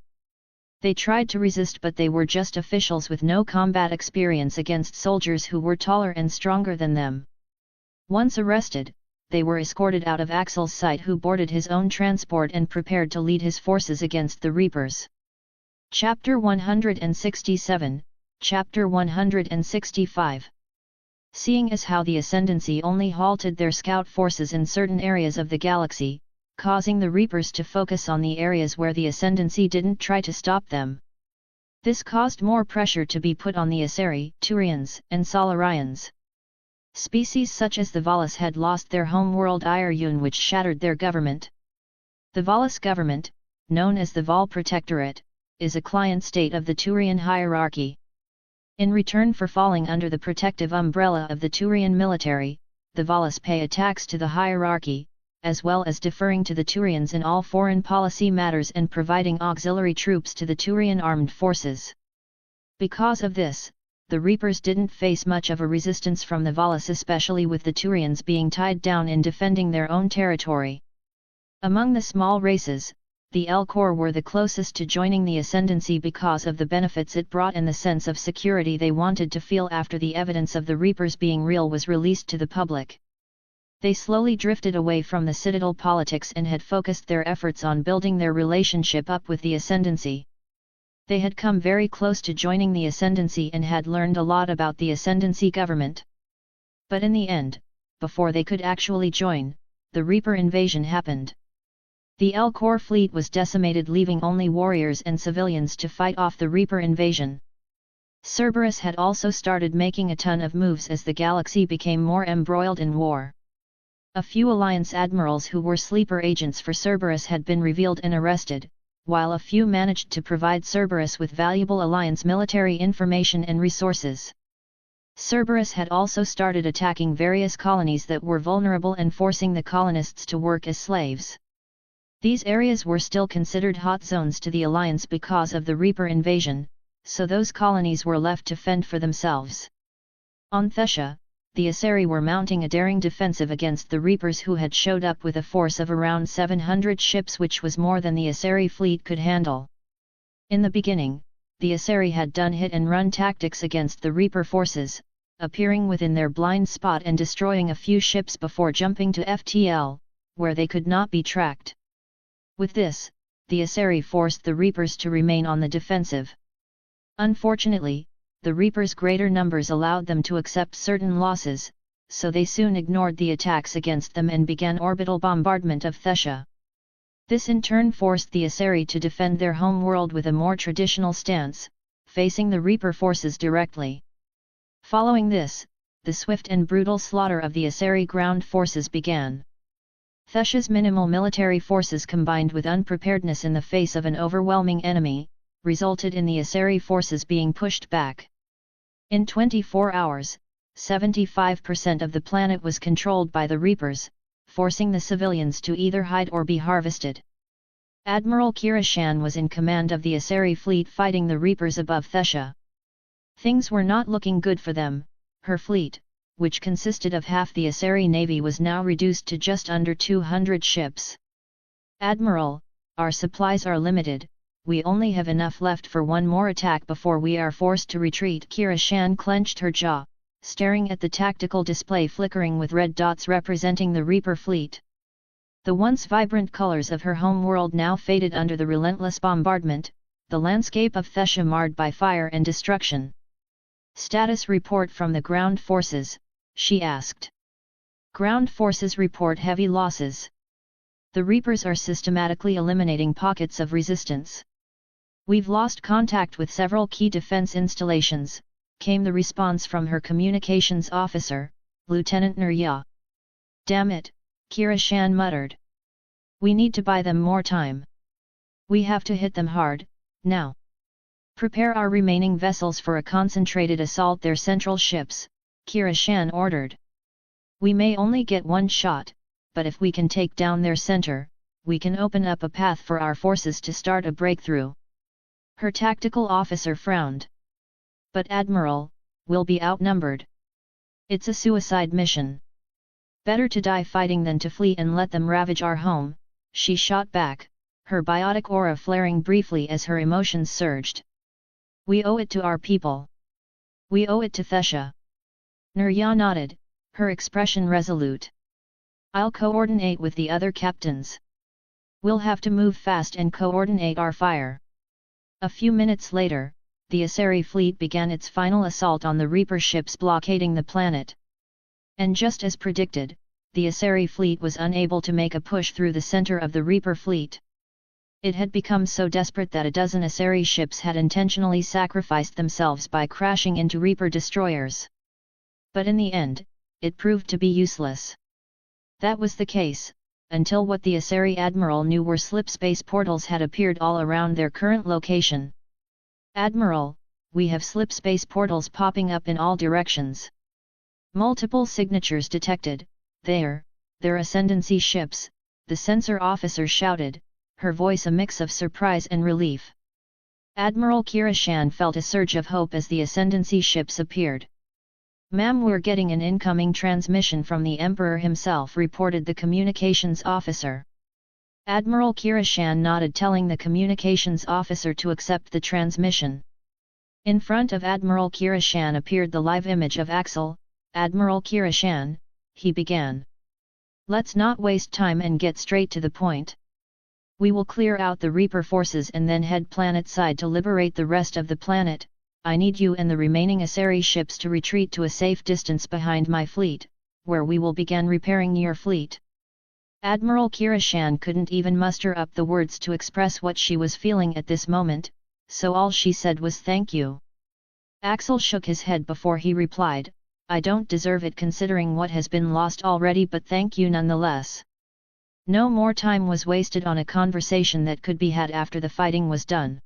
They tried to resist, but they were just officials with no combat experience against soldiers who were taller and stronger than them. Once arrested, they were escorted out of Axel's sight, who boarded his own transport and prepared to lead his forces against the Reapers. Chapter 167, Chapter 165. Seeing as how the Ascendancy only halted their scout forces in certain areas of the galaxy, causing the Reapers to focus on the areas where the Ascendancy didn't try to stop them. This caused more pressure to be put on the Asari, Turians, and Solarians. Species such as the Valis had lost their homeworld Iryun, which shattered their government. The Valis government, known as the Val Protectorate, is a client state of the Turian hierarchy. In return for falling under the protective umbrella of the Turian military, the Valis pay a tax to the hierarchy, as well as deferring to the Turians in all foreign policy matters and providing auxiliary troops to the Turian armed forces. Because of this, the Reapers didn't face much of a resistance from the Valis, especially with the Turians being tied down in defending their own territory. Among the small races, the Elcor were the closest to joining the Ascendancy because of the benefits it brought and the sense of security they wanted to feel after the evidence of the Reapers being real was released to the public. They slowly drifted away from the Citadel politics and had focused their efforts on building their relationship up with the Ascendancy. They had come very close to joining the Ascendancy and had learned a lot about the Ascendancy government. But in the end, before they could actually join, the Reaper invasion happened. The Elcor fleet was decimated, leaving only warriors and civilians to fight off the Reaper invasion. Cerberus had also started making a ton of moves as the galaxy became more embroiled in war. A few Alliance admirals who were sleeper agents for Cerberus had been revealed and arrested, while a few managed to provide Cerberus with valuable Alliance military information and resources. Cerberus had also started attacking various colonies that were vulnerable and forcing the colonists to work as slaves. These areas were still considered hot zones to the Alliance because of the Reaper invasion, so those colonies were left to fend for themselves. On Thessia, the Asari were mounting a daring defensive against the Reapers, who had showed up with a force of around 700 ships, which was more than the Asari fleet could handle. In the beginning, the Asari had done hit-and-run tactics against the Reaper forces, appearing within their blind spot and destroying a few ships before jumping to FTL, where they could not be tracked. With this, the Asari forced the Reapers to remain on the defensive. Unfortunately, the Reapers' greater numbers allowed them to accept certain losses, so they soon ignored the attacks against them and began orbital bombardment of Thessia. This in turn forced the Asari to defend their home world with a more traditional stance, facing the Reaper forces directly. Following this, the swift and brutal slaughter of the Asari ground forces began. Thessia's minimal military forces combined with unpreparedness in the face of an overwhelming enemy, resulted in the Asari forces being pushed back. In 24 hours, 75% of the planet was controlled by the Reapers, forcing the civilians to either hide or be harvested. Admiral Kira Shan was in command of the Asari fleet fighting the Reapers above Thessia. Things were not looking good for them. Her fleet, which consisted of half the Asari navy, was now reduced to just under 200 ships. "Admiral, our supplies are limited. We only have enough left for one more attack before we are forced to retreat." Kira Shan clenched her jaw, staring at the tactical display flickering with red dots representing the Reaper fleet. The once vibrant colors of her home world now faded under the relentless bombardment, the landscape of Thessia marred by fire and destruction. "Status report from the ground forces," she asked. "Ground forces report heavy losses. The Reapers are systematically eliminating pockets of resistance. We've lost contact with several key defense installations," came the response from her communications officer, Lieutenant Nurya. "Damn it," Kira Shan muttered. "We need to buy them more time. We have to hit them hard, now. Prepare our remaining vessels for a concentrated assault their central ships," Kira Shan ordered. "We may only get one shot, but if we can take down their center, we can open up a path for our forces to start a breakthrough." Her tactical officer frowned. "But Admiral, we'll be outnumbered. It's a suicide mission." Better to die fighting than to flee and let them ravage our home, she shot back, her biotic aura flaring briefly as her emotions surged. We owe it to our people. We owe it to Thesha. Nurya nodded, her expression resolute. I'll coordinate with the other captains. We'll have to move fast and coordinate our fire. A few minutes later, the Asari fleet began its final assault on the Reaper ships blockading the planet. And just as predicted, the Asari fleet was unable to make a push through the center of the Reaper fleet. It had become so desperate that a dozen Asari ships had intentionally sacrificed themselves by crashing into Reaper destroyers. But in the end, it proved to be useless. That was the case, until what the Asari admiral knew were slipspace portals had appeared all around their current location. Admiral, we have slipspace portals popping up in all directions. Multiple signatures detected, they're Ascendancy ships, the sensor officer shouted, her voice a mix of surprise and relief. Admiral Kirishan felt a surge of hope as the Ascendancy ships appeared. Ma'am, we're getting an incoming transmission from the Emperor himself, reported the communications officer. Admiral Kirishan nodded, telling the communications officer to accept the transmission. In front of Admiral Kirishan appeared the live image of Axel. Admiral Kirishan, he began. Let's not waste time and get straight to the point. We will clear out the Reaper forces and then head planet-side to liberate the rest of the planet. I need you and the remaining Asari ships to retreat to a safe distance behind my fleet, where we will begin repairing your fleet. Admiral Kirishan couldn't even muster up the words to express what she was feeling at this moment, so all she said was thank you. Axel shook his head before he replied, I don't deserve it considering what has been lost already, but thank you nonetheless. No more time was wasted on a conversation that could be had after the fighting was done.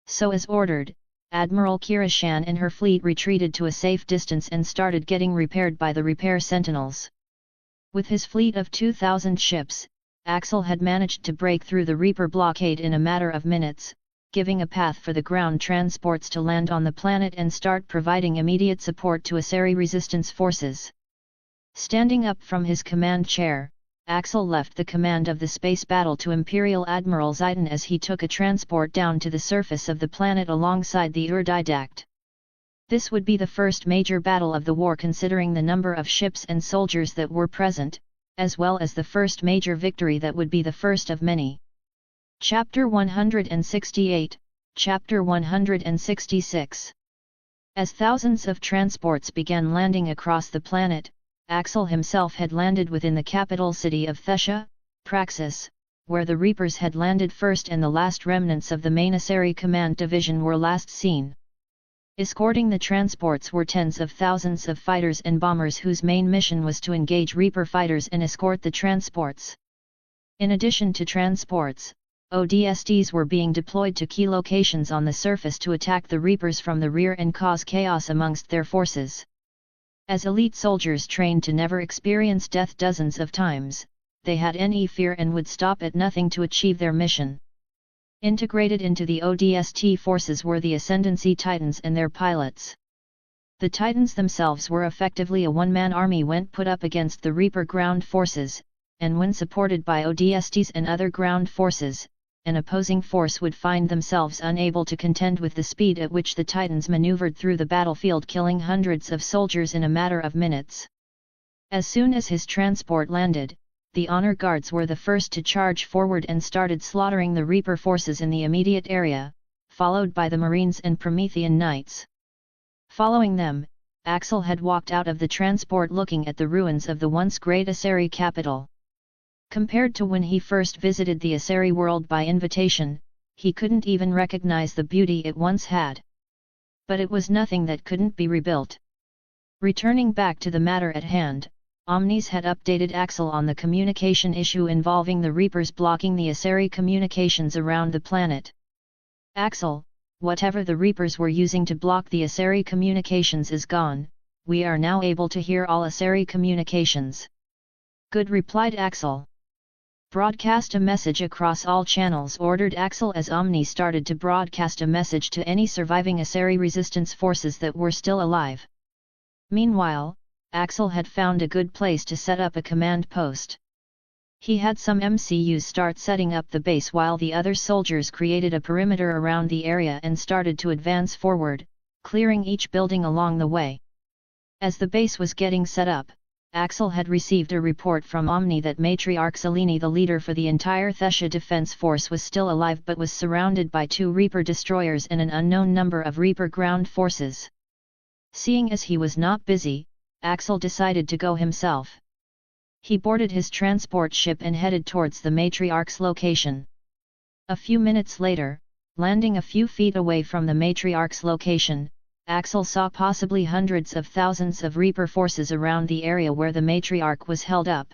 So as ordered, Admiral Kirishan and her fleet retreated to a safe distance and started getting repaired by the repair sentinels. With his fleet of 2,000 ships, Axel had managed to break through the Reaper blockade in a matter of minutes, giving a path for the ground transports to land on the planet and start providing immediate support to Asari resistance forces. Standing up from his command chair, Axel left the command of the space battle to Imperial Admiral Zidon as he took a transport down to the surface of the planet alongside the Ur-Didact. This would be the first major battle of the war considering the number of ships and soldiers that were present, as well as the first major victory that would be the first of many. Chapter 168, Chapter 166. As thousands of transports began landing across the planet, Axel himself had landed within the capital city of Thesha, Praxis, where the Reapers had landed first and the last remnants of the main Asari command division were last seen. Escorting the transports were tens of thousands of fighters and bombers whose main mission was to engage Reaper fighters and escort the transports. In addition to transports, ODSTs were being deployed to key locations on the surface to attack the Reapers from the rear and cause chaos amongst their forces. As elite soldiers trained to never experience death dozens of times, they had any fear and would stop at nothing to achieve their mission. Integrated into the ODST forces were the Ascendancy Titans and their pilots. The Titans themselves were effectively a one-man army when put up against the Reaper ground forces, and when supported by ODSTs and other ground forces, an opposing force would find themselves unable to contend with the speed at which the Titans maneuvered through the battlefield, killing hundreds of soldiers in a matter of minutes. As soon as his transport landed, the honor guards were the first to charge forward and started slaughtering the Reaper forces in the immediate area, followed by the Marines and Promethean Knights. Following them, Axel had walked out of the transport looking at the ruins of the once great Asari capital. Compared to when he first visited the Asari world by invitation, he couldn't even recognize the beauty it once had. But it was nothing that couldn't be rebuilt. Returning back to the matter at hand, Omnis had updated Axel on the communication issue involving the Reapers blocking the Asari communications around the planet. Axel, whatever the Reapers were using to block the Asari communications is gone, we are now able to hear all Asari communications. Good, replied Axel. Broadcast a message across all channels, ordered Axel as Omni started to broadcast a message to any surviving Asari resistance forces that were still alive. Meanwhile, Axel had found a good place to set up a command post. He had some MCUs start setting up the base while the other soldiers created a perimeter around the area and started to advance forward, clearing each building along the way. As the base was getting set up, Axel had received a report from Omni that Matriarch Selene, the leader for the entire Thessia defense force, was still alive but was surrounded by 2 Reaper destroyers and an unknown number of Reaper ground forces. Seeing as he was not busy, Axel decided to go himself. He boarded his transport ship and headed towards the Matriarch's location. A few minutes later, landing a few feet away from the Matriarch's location, Axel saw possibly hundreds of thousands of Reaper forces around the area where the Matriarch was held up.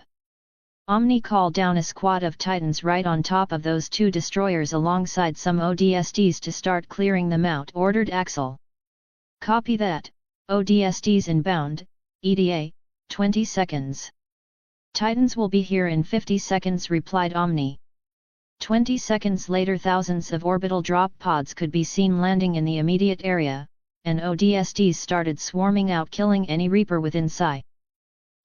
Omni called down a squad of Titans right on top of those 2 destroyers alongside some ODSTs to start clearing them out, ordered Axel. Copy that, ODSTs inbound, ETA, 20 seconds. Titans will be here in 50 seconds, replied Omni. 20 seconds later, thousands of orbital drop pods could be seen landing in the immediate area, and ODSTs started swarming out, killing any Reaper within sight.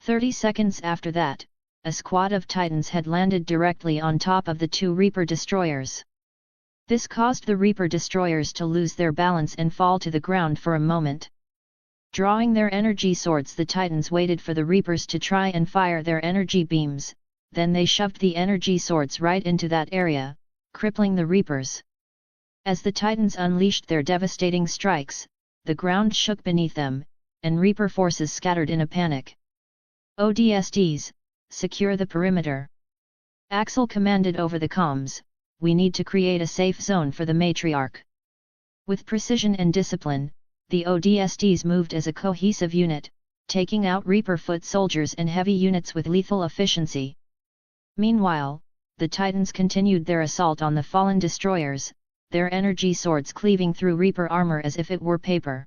30 seconds after that, a squad of Titans had landed directly on top of the 2 Reaper destroyers. This caused the Reaper destroyers to lose their balance and fall to the ground for a moment. Drawing their energy swords, the Titans waited for the Reapers to try and fire their energy beams, then they shoved the energy swords right into that area, crippling the Reapers. As the Titans unleashed their devastating strikes, the ground shook beneath them, and Reaper forces scattered in a panic. ODSTs, secure the perimeter. Axel commanded over the comms, we need to create a safe zone for the Matriarch. With precision and discipline, the ODSTs moved as a cohesive unit, taking out Reaper foot soldiers and heavy units with lethal efficiency. Meanwhile, the Titans continued their assault on the fallen destroyers, their energy swords cleaving through Reaper armor as if it were paper.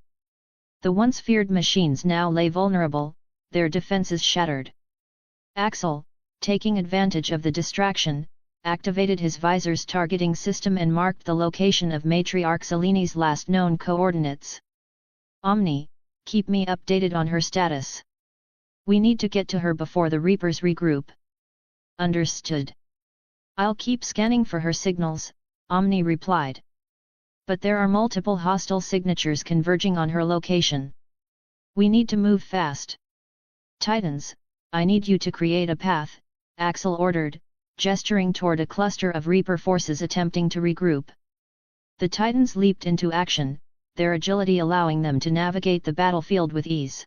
The once feared machines now lay vulnerable, their defenses shattered. Axel, taking advantage of the distraction, activated his visor's targeting system and marked the location of Matriarch Selene's last known coordinates. Omni, keep me updated on her status. We need to get to her before the Reapers regroup. Understood. I'll keep scanning for her signals, Omni replied. But there are multiple hostile signatures converging on her location. We need to move fast. Titans, I need you to create a path, Axel ordered, gesturing toward a cluster of Reaper forces attempting to regroup. The Titans leaped into action, their agility allowing them to navigate the battlefield with ease.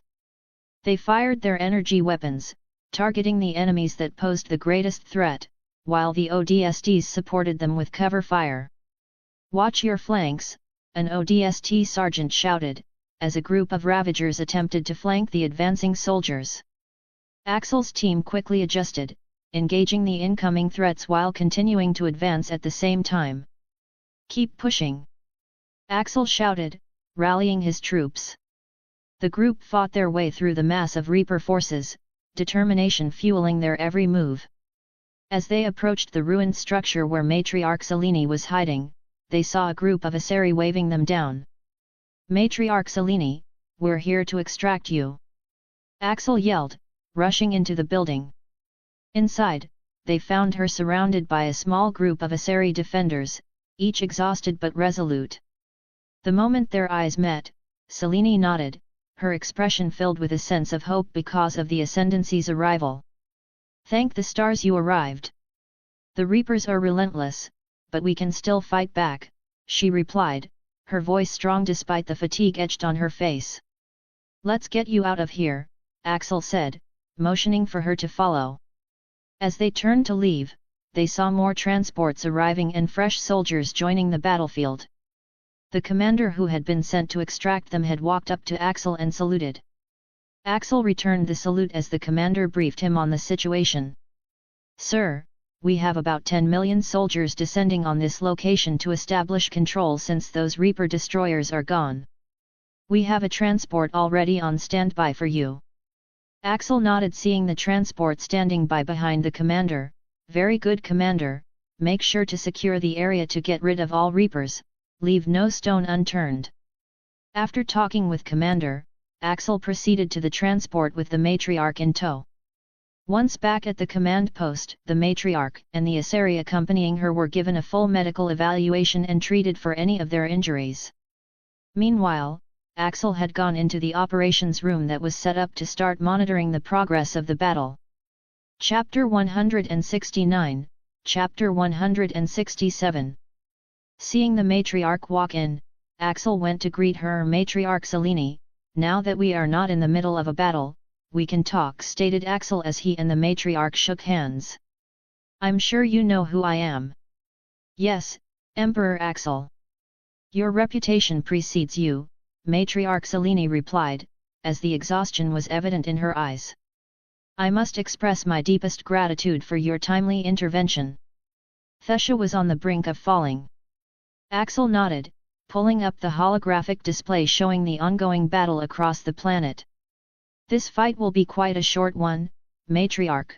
They fired their energy weapons, targeting the enemies that posed the greatest threat, while the ODSTs supported them with cover fire. Watch your flanks, an ODST sergeant shouted, as a group of Ravagers attempted to flank the advancing soldiers. Axel's team quickly adjusted, engaging the incoming threats while continuing to advance at the same time. Keep pushing! Axel shouted, rallying his troops. The group fought their way through the mass of Reaper forces, determination fueling their every move. As they approached the ruined structure where Matriarch Selene was hiding, they saw a group of Asari waving them down. Matriarch Selene, we're here to extract you! Axel yelled, rushing into the building. Inside, they found her surrounded by a small group of Asari defenders, each exhausted but resolute. The moment their eyes met, Selene nodded, her expression filled with a sense of hope because of the Ascendancy's arrival. Thank the stars you arrived. The Reapers are relentless, but we can still fight back, she replied, her voice strong despite the fatigue etched on her face. Let's get you out of here, Axel said, motioning for her to follow. As they turned to leave, they saw more transports arriving and fresh soldiers joining the battlefield. The commander who had been sent to extract them had walked up to Axel and saluted. Axel returned the salute as the commander briefed him on the situation. Sir, we have about 10 million soldiers descending on this location to establish control since those Reaper destroyers are gone. We have a transport already on standby for you. Axel nodded, seeing the transport standing by behind the commander. Very good, commander, make sure to secure the area to get rid of all Reapers, leave no stone unturned. After talking with commander, Axel proceeded to the transport with the matriarch in tow. Once back at the command post, the matriarch and the Asari accompanying her were given a full medical evaluation and treated for any of their injuries. Meanwhile, Axel had gone into the operations room that was set up to start monitoring the progress of the battle. Chapter 169, Chapter 167. Seeing the matriarch walk in, Axel went to greet her. Matriarch Selene, now that we are not in the middle of a battle, we can talk, stated Axel as he and the matriarch shook hands. I'm sure you know who I am. Yes, Emperor Axel. Your reputation precedes you, matriarch Selene replied, as the exhaustion was evident in her eyes. I must express my deepest gratitude for your timely intervention. Thesha was on the brink of falling. Axel nodded, pulling up the holographic display showing the ongoing battle across the planet. This fight will be quite a short one, matriarch.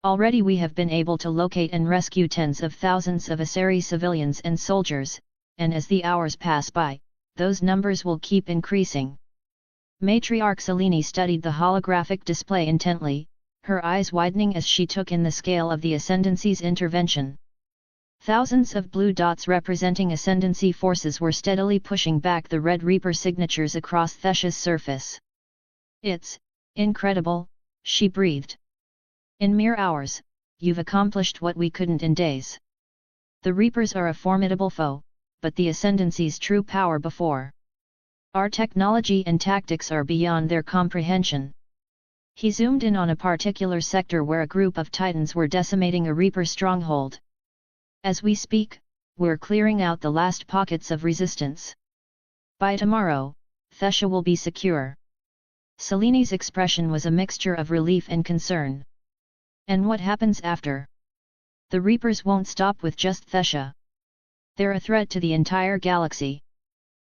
Already we have been able to locate and rescue tens of thousands of Asari civilians and soldiers, and as the hours pass by, those numbers will keep increasing. Matriarch Selene studied the holographic display intently, her eyes widening as she took in the scale of the Ascendancy's intervention. Thousands of blue dots representing Ascendancy forces were steadily pushing back the Red Reaper signatures across Thesha's surface. It's incredible, she breathed. In mere hours, you've accomplished what we couldn't in days. The Reapers are a formidable foe, but the Ascendancy's true power before our technology and tactics are beyond their comprehension. He zoomed in on a particular sector where a group of Titans were decimating a Reaper stronghold. As we speak, we're clearing out the last pockets of resistance. By tomorrow, Thesha will be secure. Selene's expression was a mixture of relief and concern. And what happens after? The Reapers won't stop with just Thesha. They're a threat to the entire galaxy.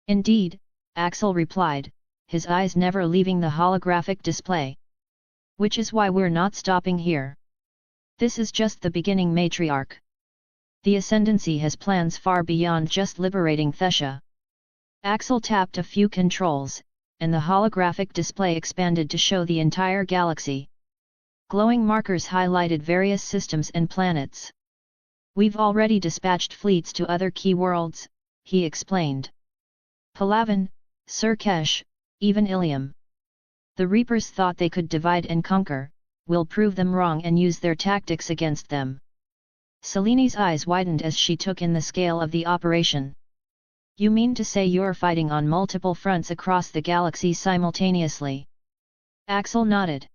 Indeed, Axel replied, his eyes never leaving the holographic display. Which is why we're not stopping here. This is just the beginning, matriarch. The Ascendancy has plans far beyond just liberating Thesha. Axel tapped a few controls, and the holographic display expanded to show the entire galaxy. Glowing markers highlighted various systems and planets. We've already dispatched fleets to other key worlds, he explained. Palavan, Surkesh, even Ilium. The Reapers thought they could divide and conquer, we'll prove them wrong and use their tactics against them. Selene's eyes widened as she took in the scale of the operation. You mean to say you're fighting on multiple fronts across the galaxy simultaneously? Axel nodded.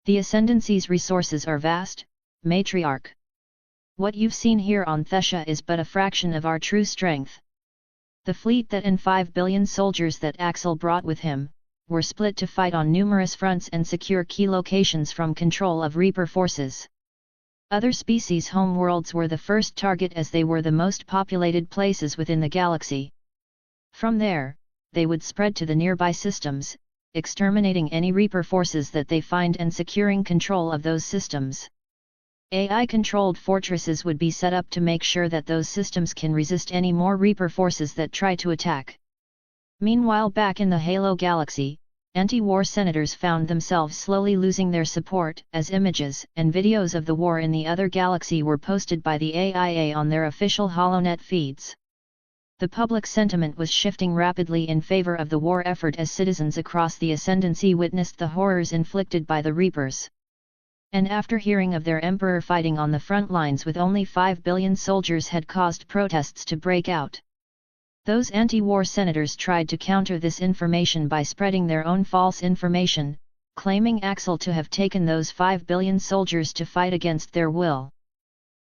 The Ascendancy's resources are vast, matriarch. What you've seen here on Thesha is but a fraction of our true strength. The fleet that and 5 billion soldiers that Axel brought with him, were split to fight on numerous fronts and secure key locations from control of Reaper forces. Other species' homeworlds were the first target as they were the most populated places within the galaxy. From there, they would spread to the nearby systems, exterminating any Reaper forces that they find and securing control of those systems. AI-controlled fortresses would be set up to make sure that those systems can resist any more Reaper forces that try to attack. Meanwhile, back in the Halo Galaxy, anti-war senators found themselves slowly losing their support as images and videos of the war in the other galaxy were posted by the AIA on their official HoloNet feeds. The public sentiment was shifting rapidly in favor of the war effort as citizens across the Ascendancy witnessed the horrors inflicted by the Reapers. And after hearing of their emperor fighting on the front lines with only 5 billion soldiers had caused protests to break out. Those anti-war senators tried to counter this information by spreading their own false information, claiming Axel to have taken those 5 billion soldiers to fight against their will.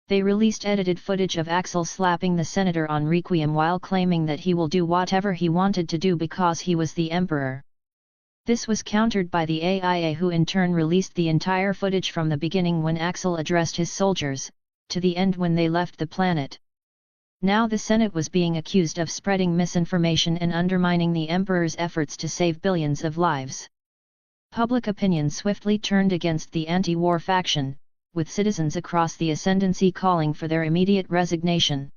They released edited footage of Axel slapping the senator on Requiem while claiming that he will do whatever he wanted to do because he was the emperor. This was countered by the AIA, who in turn released the entire footage from the beginning when Axel addressed his soldiers, to the end when they left the planet. Now the Senate was being accused of spreading misinformation and undermining the Emperor's efforts to save billions of lives. Public opinion swiftly turned against the anti-war faction, with citizens across the Ascendancy calling for their immediate resignation.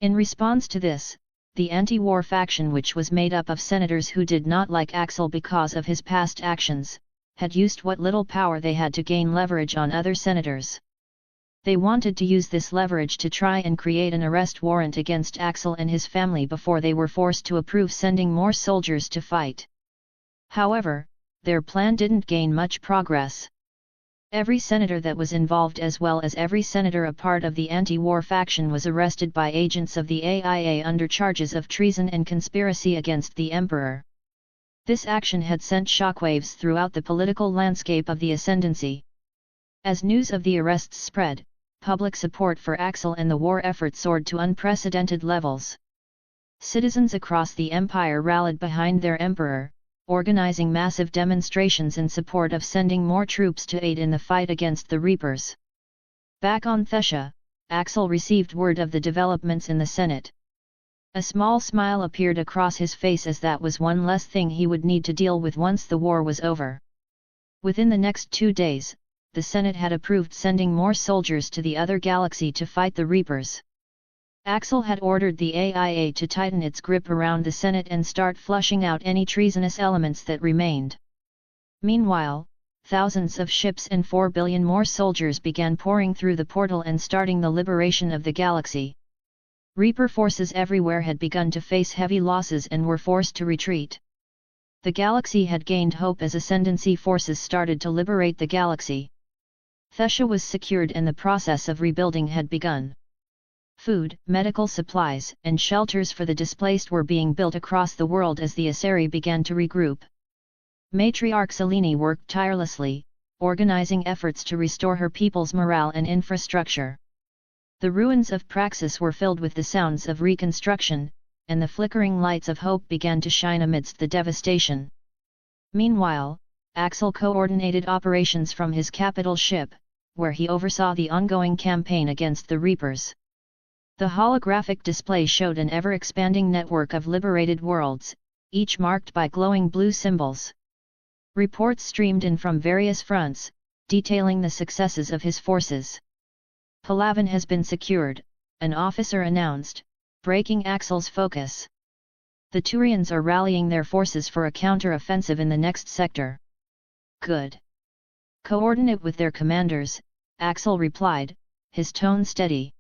In response to this, the anti-war faction, which was made up of senators who did not like Axel because of his past actions, had used what little power they had to gain leverage on other senators. They wanted to use this leverage to try and create an arrest warrant against Axel and his family before they were forced to approve sending more soldiers to fight. However, their plan didn't gain much progress. Every senator that was involved, as well as every senator a part of the anti-war faction, was arrested by agents of the AIA under charges of treason and conspiracy against the emperor. This action had sent shockwaves throughout the political landscape of the Ascendancy. As news of the arrests spread, public support for Axel and the war effort soared to unprecedented levels. Citizens across the empire rallied behind their emperor, organizing massive demonstrations in support of sending more troops to aid in the fight against the Reapers. Back on Thessia, Axel received word of the developments in the Senate. A small smile appeared across his face, as that was one less thing he would need to deal with once the war was over. Within the next 2 days, the Senate had approved sending more soldiers to the other galaxy to fight the Reapers. Axel had ordered the AIA to tighten its grip around the Senate and start flushing out any treasonous elements that remained. Meanwhile, thousands of ships and 4 billion more soldiers began pouring through the portal and starting the liberation of the galaxy. Reaper forces everywhere had begun to face heavy losses and were forced to retreat. The galaxy had gained hope as Ascendancy forces started to liberate the galaxy. Thessia was secured and the process of rebuilding had begun. Food, medical supplies, and shelters for the displaced were being built across the world as the Aseri began to regroup. Matriarch Selene worked tirelessly, organizing efforts to restore her people's morale and infrastructure. The ruins of Praxis were filled with the sounds of reconstruction, and the flickering lights of hope began to shine amidst the devastation. Meanwhile, Axel coordinated operations from his capital ship, where he oversaw the ongoing campaign against the Reapers. The holographic display showed an ever-expanding network of liberated worlds, each marked by glowing blue symbols. Reports streamed in from various fronts, detailing the successes of his forces. Palaven has been secured, an officer announced, breaking Axel's focus. The Turians are rallying their forces for a counter-offensive in the next sector. Good. Coordinate with their commanders, Axel replied, his tone steady.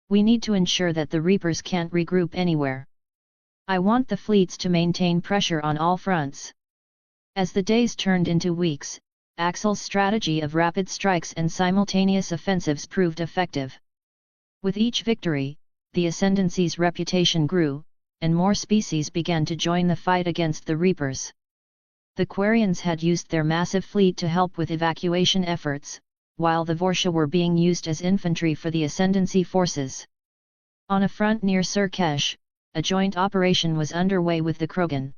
We need to ensure that the Reapers can't regroup anywhere. I want the fleets to maintain pressure on all fronts. As the days turned into weeks, Axel's strategy of rapid strikes and simultaneous offensives proved effective. With each victory, the Ascendancy's reputation grew, and more species began to join the fight against the Reapers. The Quarians had used their massive fleet to help with evacuation efforts, while the Vorsha were being used as infantry for the Ascendancy forces. On a front near Surkesh, a joint operation was underway with the Krogan.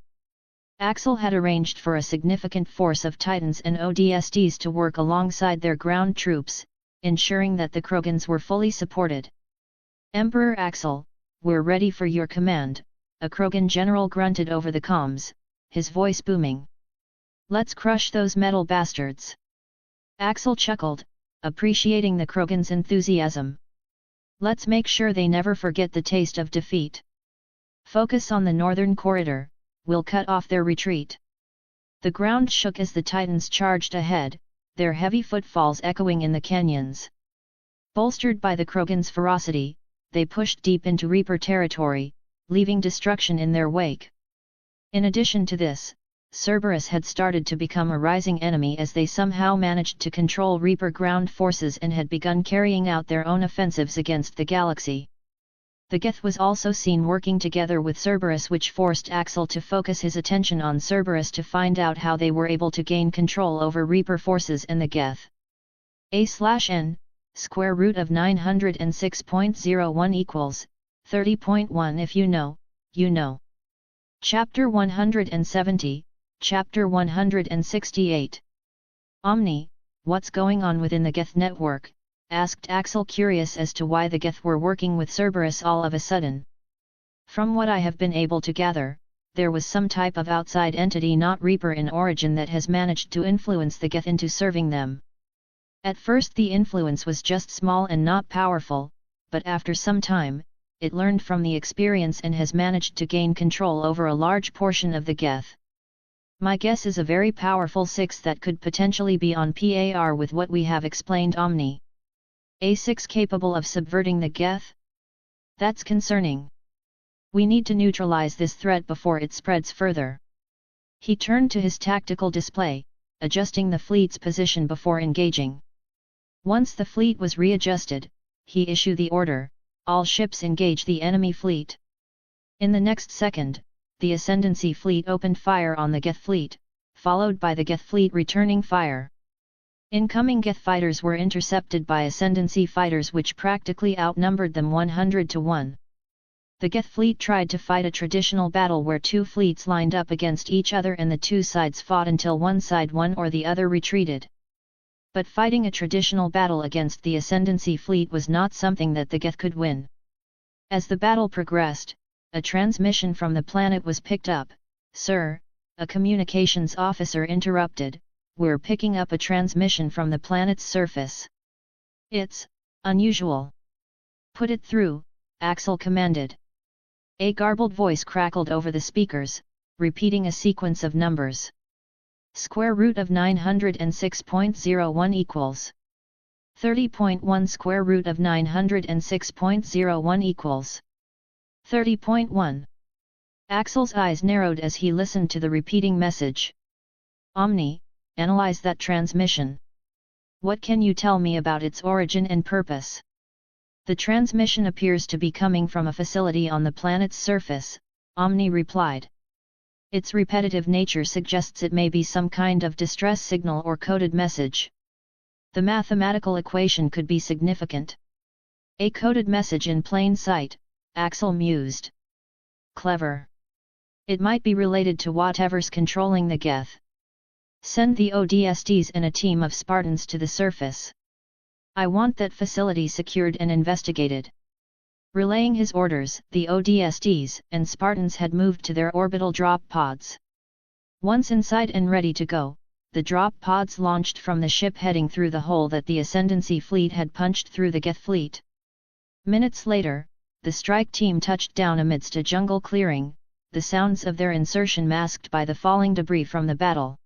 Axel had arranged for a significant force of Titans and ODSTs to work alongside their ground troops, ensuring that the Krogans were fully supported. Emperor Axel, we're ready for your command, a Krogan general grunted over the comms, his voice booming. Let's crush those metal bastards. Axel chuckled, appreciating the Krogan's enthusiasm. Let's make sure they never forget the taste of defeat. Focus on the northern corridor, we'll cut off their retreat. The ground shook as the Titans charged ahead, their heavy footfalls echoing in the canyons. Bolstered by the Krogan's ferocity, they pushed deep into Reaper territory, leaving destruction in their wake. In addition to this, Cerberus had started to become a rising enemy as they somehow managed to control Reaper ground forces and had begun carrying out their own offensives against the galaxy. The Geth was also seen working together with Cerberus, which forced Axel to focus his attention on Cerberus to find out how they were able to gain control over Reaper forces and the Geth. A/n, square root of 906.01 equals, 30.1. If you know, you know. Chapter 170, Chapter 168. Omni, what's going on within the Geth network? Asked Axel, curious as to why the Geth were working with Cerberus all of a sudden. From what I have been able to gather, there was some type of outside entity not Reaper in origin that has managed to influence the Geth into serving them. At first the influence was just small and not powerful, but after some time, it learned from the experience and has managed to gain control over a large portion of the Geth. My guess is a very powerful 6 that could potentially be on par with what we have explained Omni. A 6 capable of subverting the Geth? That's concerning. We need to neutralize this threat before it spreads further. He turned to his tactical display, adjusting the fleet's position before engaging. Once the fleet was readjusted, he issued the order, all ships engage the enemy fleet. In the next second, the Ascendancy fleet opened fire on the Geth fleet, followed by the Geth fleet returning fire. Incoming Geth fighters were intercepted by Ascendancy fighters which practically outnumbered them 100 to 1. The Geth fleet tried to fight a traditional battle where 2 fleets lined up against each other and the 2 sides fought until one side won or the other retreated. But fighting a traditional battle against the Ascendancy fleet was not something that the Geth could win. As the battle progressed, a transmission from the planet was picked up. "Sir," a communications officer interrupted, "we're picking up a transmission from the planet's surface. It's unusual." "Put it through," Axel commanded. A garbled voice crackled over the speakers, repeating a sequence of numbers. Square root of 906.01 equals 30.1. Square root of 906.01 equals 30.1. Axel's eyes narrowed as he listened to the repeating message. "Omni, analyze that transmission. What can you tell me about its origin and purpose?" "The transmission appears to be coming from a facility on the planet's surface," Omni replied. "Its repetitive nature suggests it may be some kind of distress signal or coded message. The mathematical equation could be significant." "A coded message in plain sight," Axel mused. "Clever. It might be related to whatever's controlling the Geth. Send the ODSTs and a team of Spartans to the surface. I want that facility secured and investigated." Relaying his orders, the ODSTs and Spartans had moved to their orbital drop pods. Once inside and ready to go, the drop pods launched from the ship heading through the hole that the Ascendancy fleet had punched through the Geth fleet. Minutes later, the strike team touched down amidst a jungle clearing, the sounds of their insertion masked by the falling debris from the battle.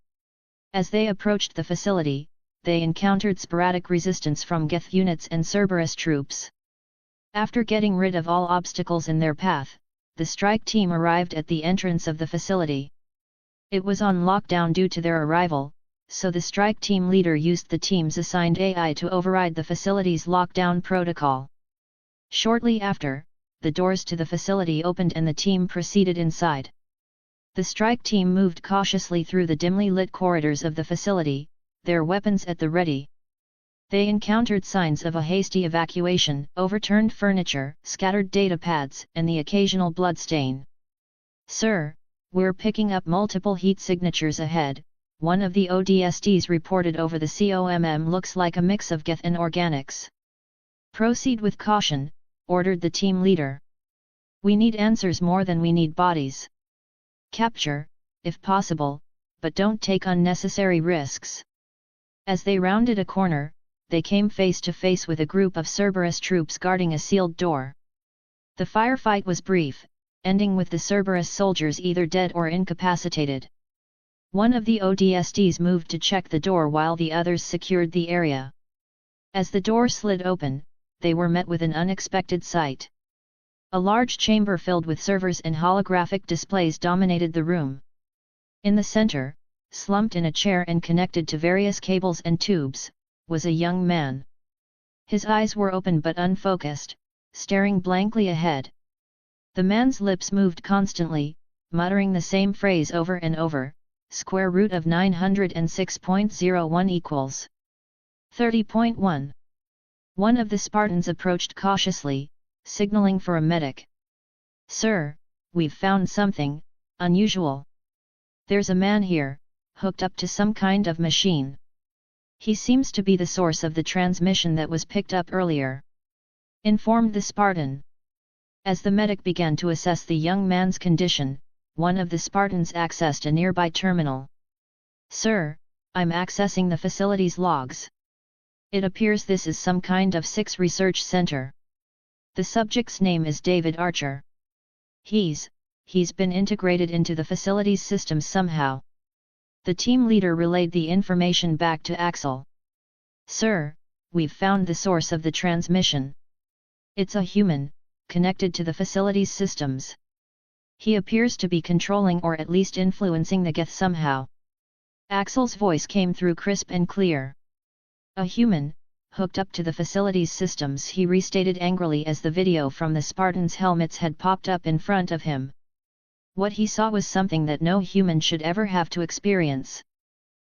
As they approached the facility, they encountered sporadic resistance from Geth units and Cerberus troops. After getting rid of all obstacles in their path, the strike team arrived at the entrance of the facility. It was on lockdown due to their arrival, so the strike team leader used the team's assigned AI to override the facility's lockdown protocol. Shortly after, the doors to the facility opened and the team proceeded inside. The strike team moved cautiously through the dimly lit corridors of the facility, their weapons at the ready. They encountered signs of a hasty evacuation, overturned furniture, scattered data pads, and the occasional bloodstain. "Sir, we're picking up multiple heat signatures ahead," one of the ODSTs reported over the COMM. "Looks like a mix of Geth and organics." "Proceed with caution," ordered the team leader. "We need answers more than we need bodies. Capture, if possible, but don't take unnecessary risks." As they rounded a corner, they came face to face with a group of Cerberus troops guarding a sealed door. The firefight was brief, ending with the Cerberus soldiers either dead or incapacitated. One of the ODSTs moved to check the door while the others secured the area. As the door slid open, they were met with an unexpected sight. A large chamber filled with servers and holographic displays dominated the room. In the center, slumped in a chair and connected to various cables and tubes, was a young man. His eyes were open but unfocused, staring blankly ahead. The man's lips moved constantly, muttering the same phrase over and over, "Square root of 906.01 equals 30.1. One of the Spartans approached cautiously, signaling for a medic. "Sir, we've found something unusual. There's a man here, hooked up to some kind of machine. He seems to be the source of the transmission that was picked up earlier," informed the Spartan. As the medic began to assess the young man's condition, one of the Spartans accessed a nearby terminal. "Sir, I'm accessing the facility's logs. It appears this is some kind of 6 research center. The subject's name is David Archer. He's been integrated into the facility's systems somehow. The team leader relayed the information back to Axel. Sir, we've found the source of the transmission. It's a human, connected to the facility's systems. He appears to be controlling or at least influencing the Geth somehow. Axel's voice came through crisp and clear. A human, hooked up to the facility's systems, he restated angrily as the video from the Spartans' helmets had popped up in front of him. What he saw was something that no human should ever have to experience.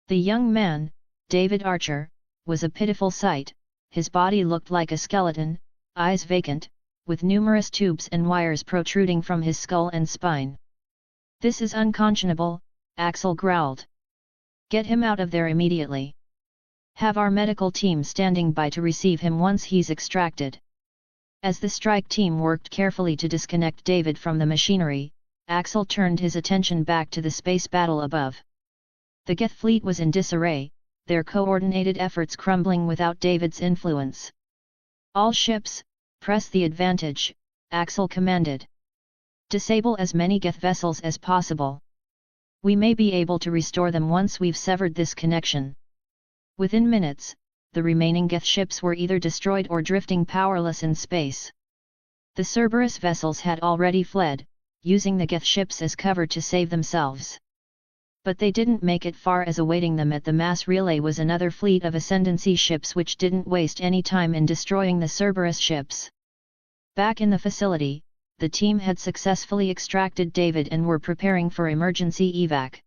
The young man, David Archer, was a pitiful sight. His body looked like a skeleton, eyes vacant, with numerous tubes and wires protruding from his skull and spine. This is unconscionable, Axel growled. Get him out of there immediately. Have our medical team standing by to receive him once he's extracted. As the strike team worked carefully to disconnect David from the machinery, Axel turned his attention back to the space battle above. The Geth fleet was in disarray, their coordinated efforts crumbling without David's influence. All ships, press the advantage, Axel commanded. Disable as many Geth vessels as possible. We may be able to restore them once we've severed this connection. Within minutes, the remaining Geth ships were either destroyed or drifting powerless in space. The Cerberus vessels had already fled, using the Geth ships as cover to save themselves. But they didn't make it far, as awaiting them at the mass relay was another fleet of Ascendancy ships which didn't waste any time in destroying the Cerberus ships. Back in the facility, the team had successfully extracted David and were preparing for emergency evac.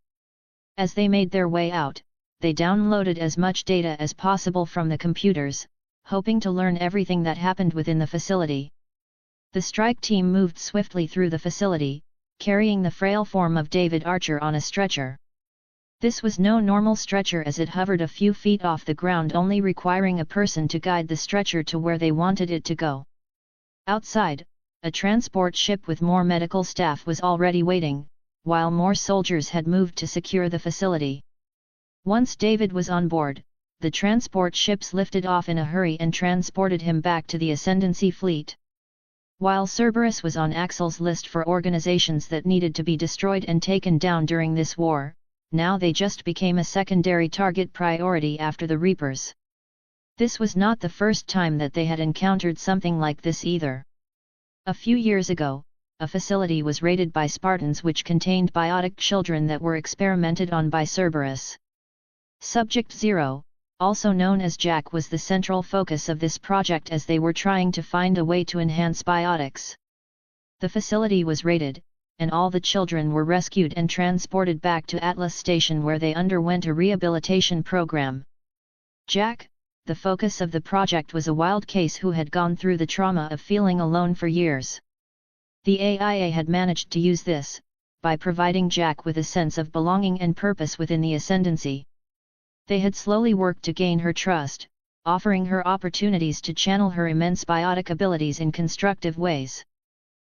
As they made their way out, they downloaded as much data as possible from the computers, hoping to learn everything that happened within the facility. The strike team moved swiftly through the facility, carrying the frail form of David Archer on a stretcher. This was no normal stretcher, as it hovered a few feet off the ground, only requiring a person to guide the stretcher to where they wanted it to go. Outside, a transport ship with more medical staff was already waiting, while more soldiers had moved to secure the facility. Once David was on board, the transport ships lifted off in a hurry and transported him back to the Ascendancy fleet. While Cerberus was on Axel's list for organizations that needed to be destroyed and taken down during this war, now they just became a secondary target priority after the Reapers. This was not the first time that they had encountered something like this either. A few years ago, a facility was raided by Spartans which contained biotic children that were experimented on by Cerberus. Subject 0, also known as Jack, was the central focus of this project, as they were trying to find a way to enhance biotics. The facility was raided, and all the children were rescued and transported back to Atlas Station, where they underwent a rehabilitation program. Jack, the focus of the project, was a wild case who had gone through the trauma of feeling alone for years. The AIA had managed to use this, by providing Jack with a sense of belonging and purpose within the Ascendancy. They had slowly worked to gain her trust, offering her opportunities to channel her immense biotic abilities in constructive ways.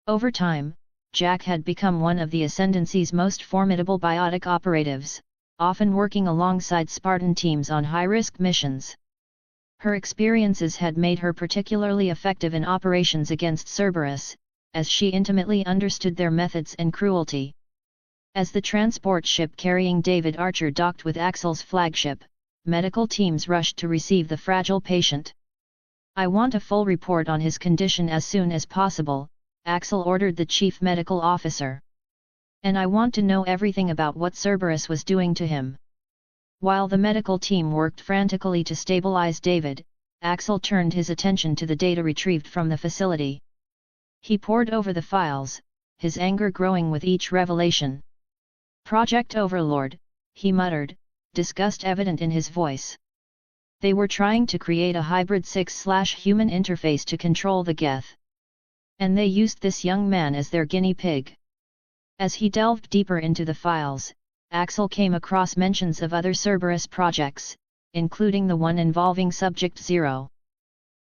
Over time, Jack had become one of the Ascendancy's most formidable biotic operatives, often working alongside Spartan teams on high-risk missions. Her experiences had made her particularly effective in operations against Cerberus, as she intimately understood their methods and cruelty. As the transport ship carrying David Archer docked with Axel's flagship, medical teams rushed to receive the fragile patient. "I want a full report on his condition as soon as possible," Axel ordered the chief medical officer. "And I want to know everything about what Cerberus was doing to him." While the medical team worked frantically to stabilize David, Axel turned his attention to the data retrieved from the facility. He pored over the files, his anger growing with each revelation. "Project Overlord," he muttered, disgust evident in his voice. They were trying to create a hybrid 6/human interface to control the Geth. And they used this young man as their guinea pig. As he delved deeper into the files, Axel came across mentions of other Cerberus projects, including the one involving Subject 0.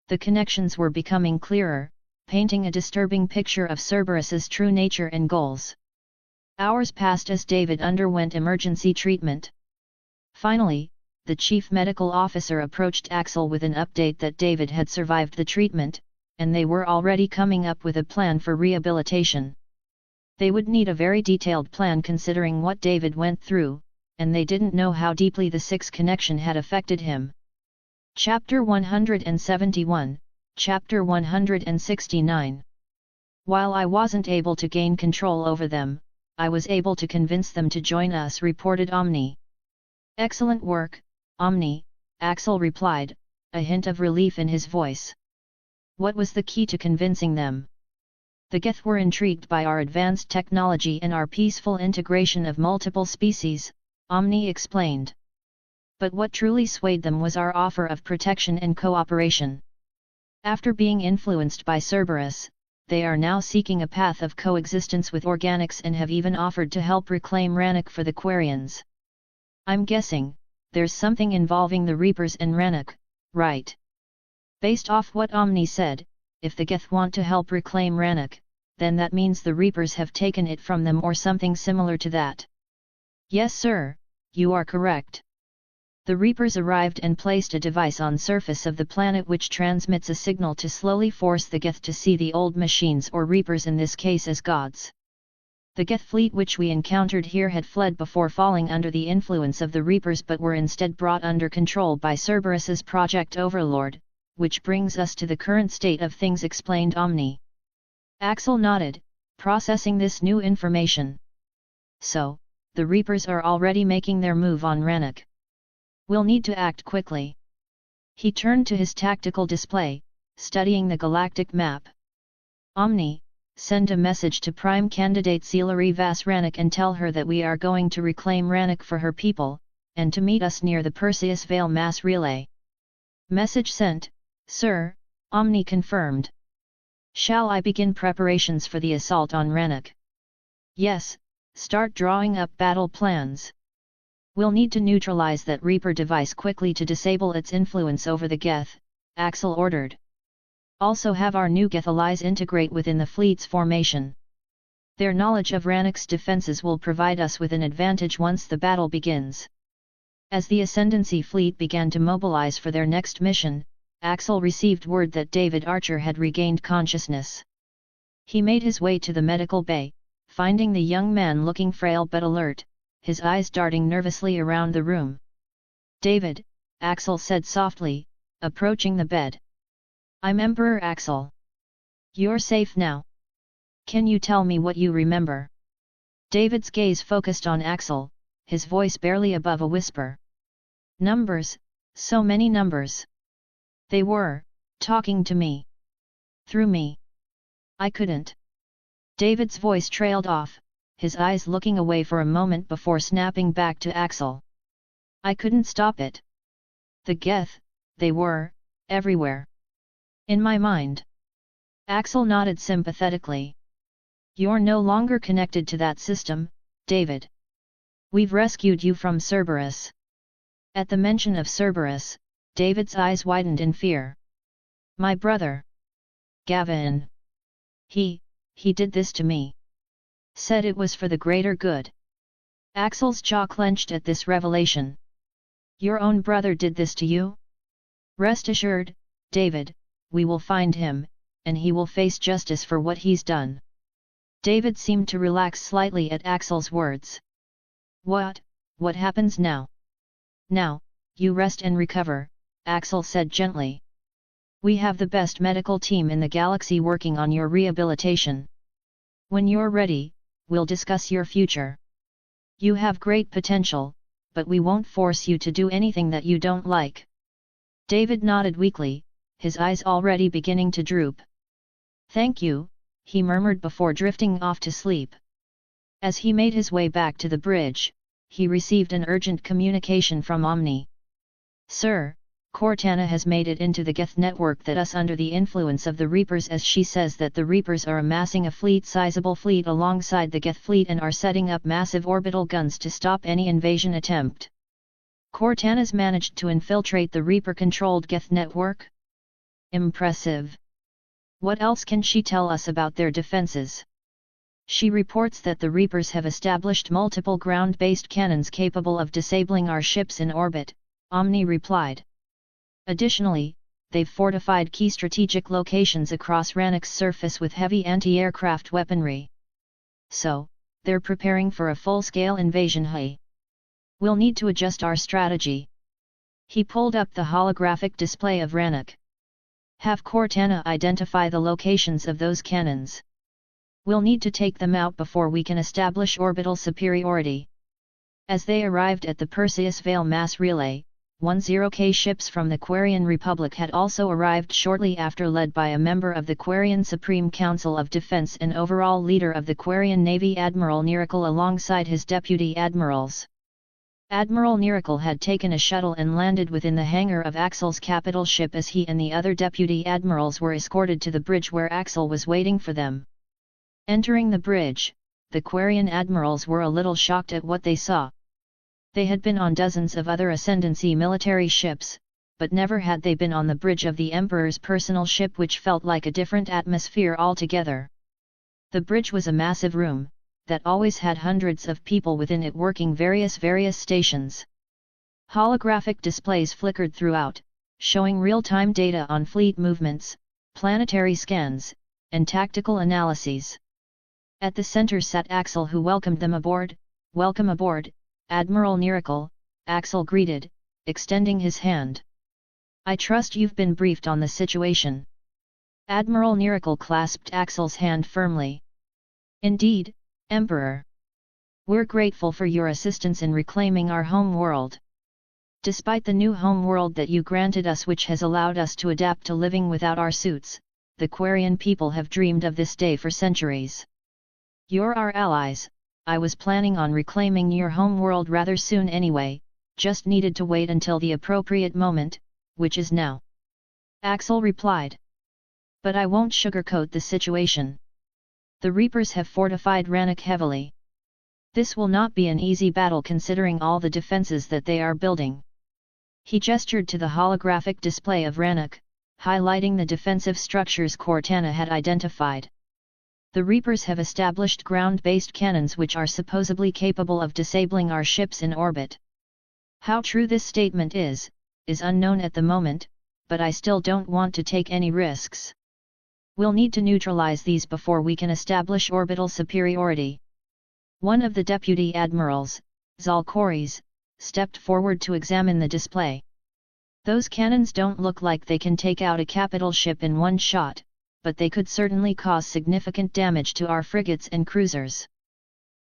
The connections were becoming clearer, painting a disturbing picture of Cerberus's true nature and goals. Hours passed as David underwent emergency treatment. Finally, the chief medical officer approached Axel with an update that David had survived the treatment, and they were already coming up with a plan for rehabilitation. They would need a very detailed plan considering what David went through, and they didn't know how deeply the Six connection had affected him. Chapter 171, Chapter 169. While I wasn't able to gain control over them, I was able to convince them to join us, reported Omni. Excellent work, Omni, Axel replied, a hint of relief in his voice. What was the key to convincing them? The Geth were intrigued by our advanced technology and our peaceful integration of multiple species, Omni explained. But what truly swayed them was our offer of protection and cooperation. After being influenced by Cerberus, they are now seeking a path of coexistence with organics and have even offered to help reclaim Rannoch for the Quarians. I'm guessing, there's something involving the Reapers and Rannoch, right? Based off what Omni said, if the Geth want to help reclaim Rannoch, then that means the Reapers have taken it from them or something similar to that. Yes sir, you are correct. The Reapers arrived and placed a device on surface of the planet which transmits a signal to slowly force the Geth to see the old machines or Reapers in this case as gods. The Geth fleet which we encountered here had fled before falling under the influence of the Reapers but were instead brought under control by Cerberus's Project Overlord, which brings us to the current state of things, explained Omni. Axel nodded, processing this new information. So, the Reapers are already making their move on Rannoch. We'll need to act quickly. He turned to his tactical display, studying the galactic map. Omni, send a message to Prime Candidate Celeri Vas Rannoch and tell her that we are going to reclaim Rannoch for her people, and to meet us near the Perseus Vale mass relay. Message sent, sir, Omni confirmed. Shall I begin preparations for the assault on Rannoch? Yes, start drawing up battle plans. We'll need to neutralize that Reaper device quickly to disable its influence over the Geth, Axel ordered. Also have our new Geth allies integrate within the fleet's formation. Their knowledge of Rannoch's defenses will provide us with an advantage once the battle begins. As the Ascendancy fleet began to mobilize for their next mission, Axel received word that David Archer had regained consciousness. He made his way to the medical bay, finding the young man looking frail but alert, his eyes darting nervously around the room. David, Axel said softly, approaching the bed. I'm Emperor Axel. You're safe now. Can you tell me what you remember? David's gaze focused on Axel, his voice barely above a whisper. Numbers, so many numbers. They were talking to me. Through me. I couldn't. David's voice trailed off, his eyes looking away for a moment before snapping back to Axel. I couldn't stop it. The Geth, they were everywhere. In my mind. Axel nodded sympathetically. You're no longer connected to that system, David. We've rescued you from Cerberus. At the mention of Cerberus, David's eyes widened in fear. My brother. Gavin. He did this to me. Said it was for the greater good. Axel's jaw clenched at this revelation. Your own brother did this to you? Rest assured, David, we will find him, and he will face justice for what he's done. David seemed to relax slightly at Axel's words. What happens now? Now, you rest and recover, Axel said gently. We have the best medical team in the galaxy working on your rehabilitation. When you're ready, we'll discuss your future. You have great potential, but we won't force you to do anything that you don't like. David nodded weakly, his eyes already beginning to droop. Thank you, he murmured before drifting off to sleep. As he made his way back to the bridge, he received an urgent communication from Omni. Sir, Cortana has made it into the Geth network that us under the influence of the Reapers, as she says that the Reapers are amassing a sizable fleet alongside the Geth fleet and are setting up massive orbital guns to stop any invasion attempt. Cortana's managed to infiltrate the Reaper-controlled Geth network? Impressive. What else can she tell us about their defenses? She reports that the Reapers have established multiple ground-based cannons capable of disabling our ships in orbit, Omni replied. Additionally, they've fortified key strategic locations across Rannoch's surface with heavy anti-aircraft weaponry. So, they're preparing for a full-scale invasion. We'll need to adjust our strategy. He pulled up the holographic display of Rannoch. Have Cortana identify the locations of those cannons. We'll need to take them out before we can establish orbital superiority. As they arrived at the Perseus Vale mass relay, 10K ships from the Quarian Republic had also arrived shortly after, led by a member of the Quarian Supreme Council of Defense and overall leader of the Quarian Navy, Admiral Niracle, alongside his deputy admirals. Admiral Niracle had taken a shuttle and landed within the hangar of Axel's capital ship as he and the other deputy admirals were escorted to the bridge where Axel was waiting for them. Entering the bridge, the Quarian admirals were a little shocked at what they saw. They had been on dozens of other Ascendancy military ships, but never had they been on the bridge of the Emperor's personal ship, which felt like a different atmosphere altogether. The bridge was a massive room that always had hundreds of people within it working various stations. Holographic displays flickered throughout, showing real-time data on fleet movements, planetary scans, and tactical analyses. At the center sat Axel, who welcomed them aboard. "Welcome aboard, Admiral Niracle," Axel greeted, extending his hand. "I trust you've been briefed on the situation." Admiral Niracle clasped Axel's hand firmly. "Indeed, Emperor. We're grateful for your assistance in reclaiming our home world. Despite the new home world that you granted us, which has allowed us to adapt to living without our suits, the Quarian people have dreamed of this day for centuries. You're our allies. I was planning on reclaiming your home world rather soon anyway, just needed to wait until the appropriate moment, which is now," Axel replied. "But I won't sugarcoat the situation. The Reapers have fortified Rannoch heavily. This will not be an easy battle considering all the defenses that they are building." He gestured to the holographic display of Rannoch, highlighting the defensive structures Cortana had identified. "The Reapers have established ground-based cannons which are supposedly capable of disabling our ships in orbit. How true this statement is unknown at the moment, but I still don't want to take any risks. We'll need to neutralize these before we can establish orbital superiority." One of the deputy admirals, Zalcoris, stepped forward to examine the display. "Those cannons don't look like they can take out a capital ship in one shot, but they could certainly cause significant damage to our frigates and cruisers.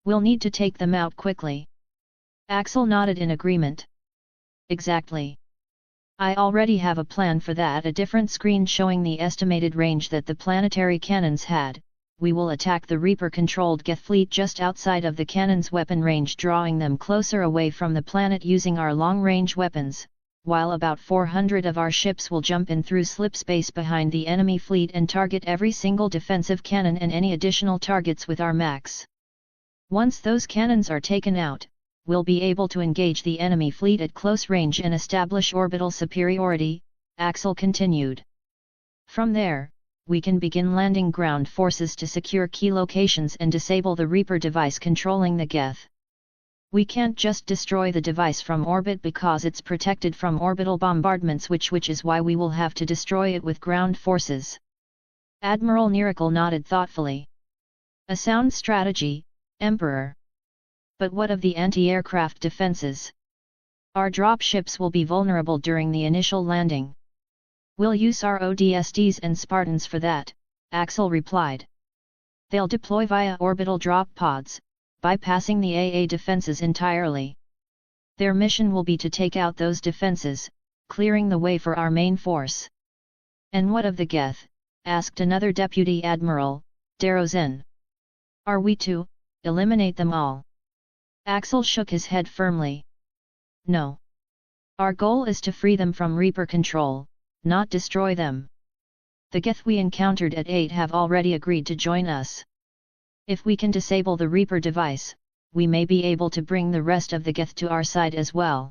We'll need to take them out quickly." Axel nodded in agreement. "Exactly. I already have a plan for that. A different screen showing the estimated range that the planetary cannons had. We will attack the Reaper-controlled Geth fleet just outside of the cannon's weapon range, drawing them closer away from the planet using our long-range weapons, while about 400 of our ships will jump in through slipspace behind the enemy fleet and target every single defensive cannon and any additional targets with our max. Once those cannons are taken out, we'll be able to engage the enemy fleet at close range and establish orbital superiority," Axel continued. "From there, we can begin landing ground forces to secure key locations and disable the Reaper device controlling the Geth. We can't just destroy the device from orbit because it's protected from orbital bombardments, which is why we will have to destroy it with ground forces." Admiral Niracle nodded thoughtfully. "A sound strategy, Emperor. But what of the anti-aircraft defenses? Our drop ships will be vulnerable during the initial landing." "We'll use our ODSTs and Spartans for that," Axel replied. "They'll deploy via orbital drop pods, bypassing the AA defenses entirely. Their mission will be to take out those defenses, clearing the way for our main force." "And what of the Geth?" asked another deputy admiral, Darozen. "Are we to eliminate them all?" Axel shook his head firmly. "No. Our goal is to free them from Reaper control, not destroy them. The Geth we encountered at 8 have already agreed to join us. If we can disable the Reaper device, we may be able to bring the rest of the Geth to our side as well."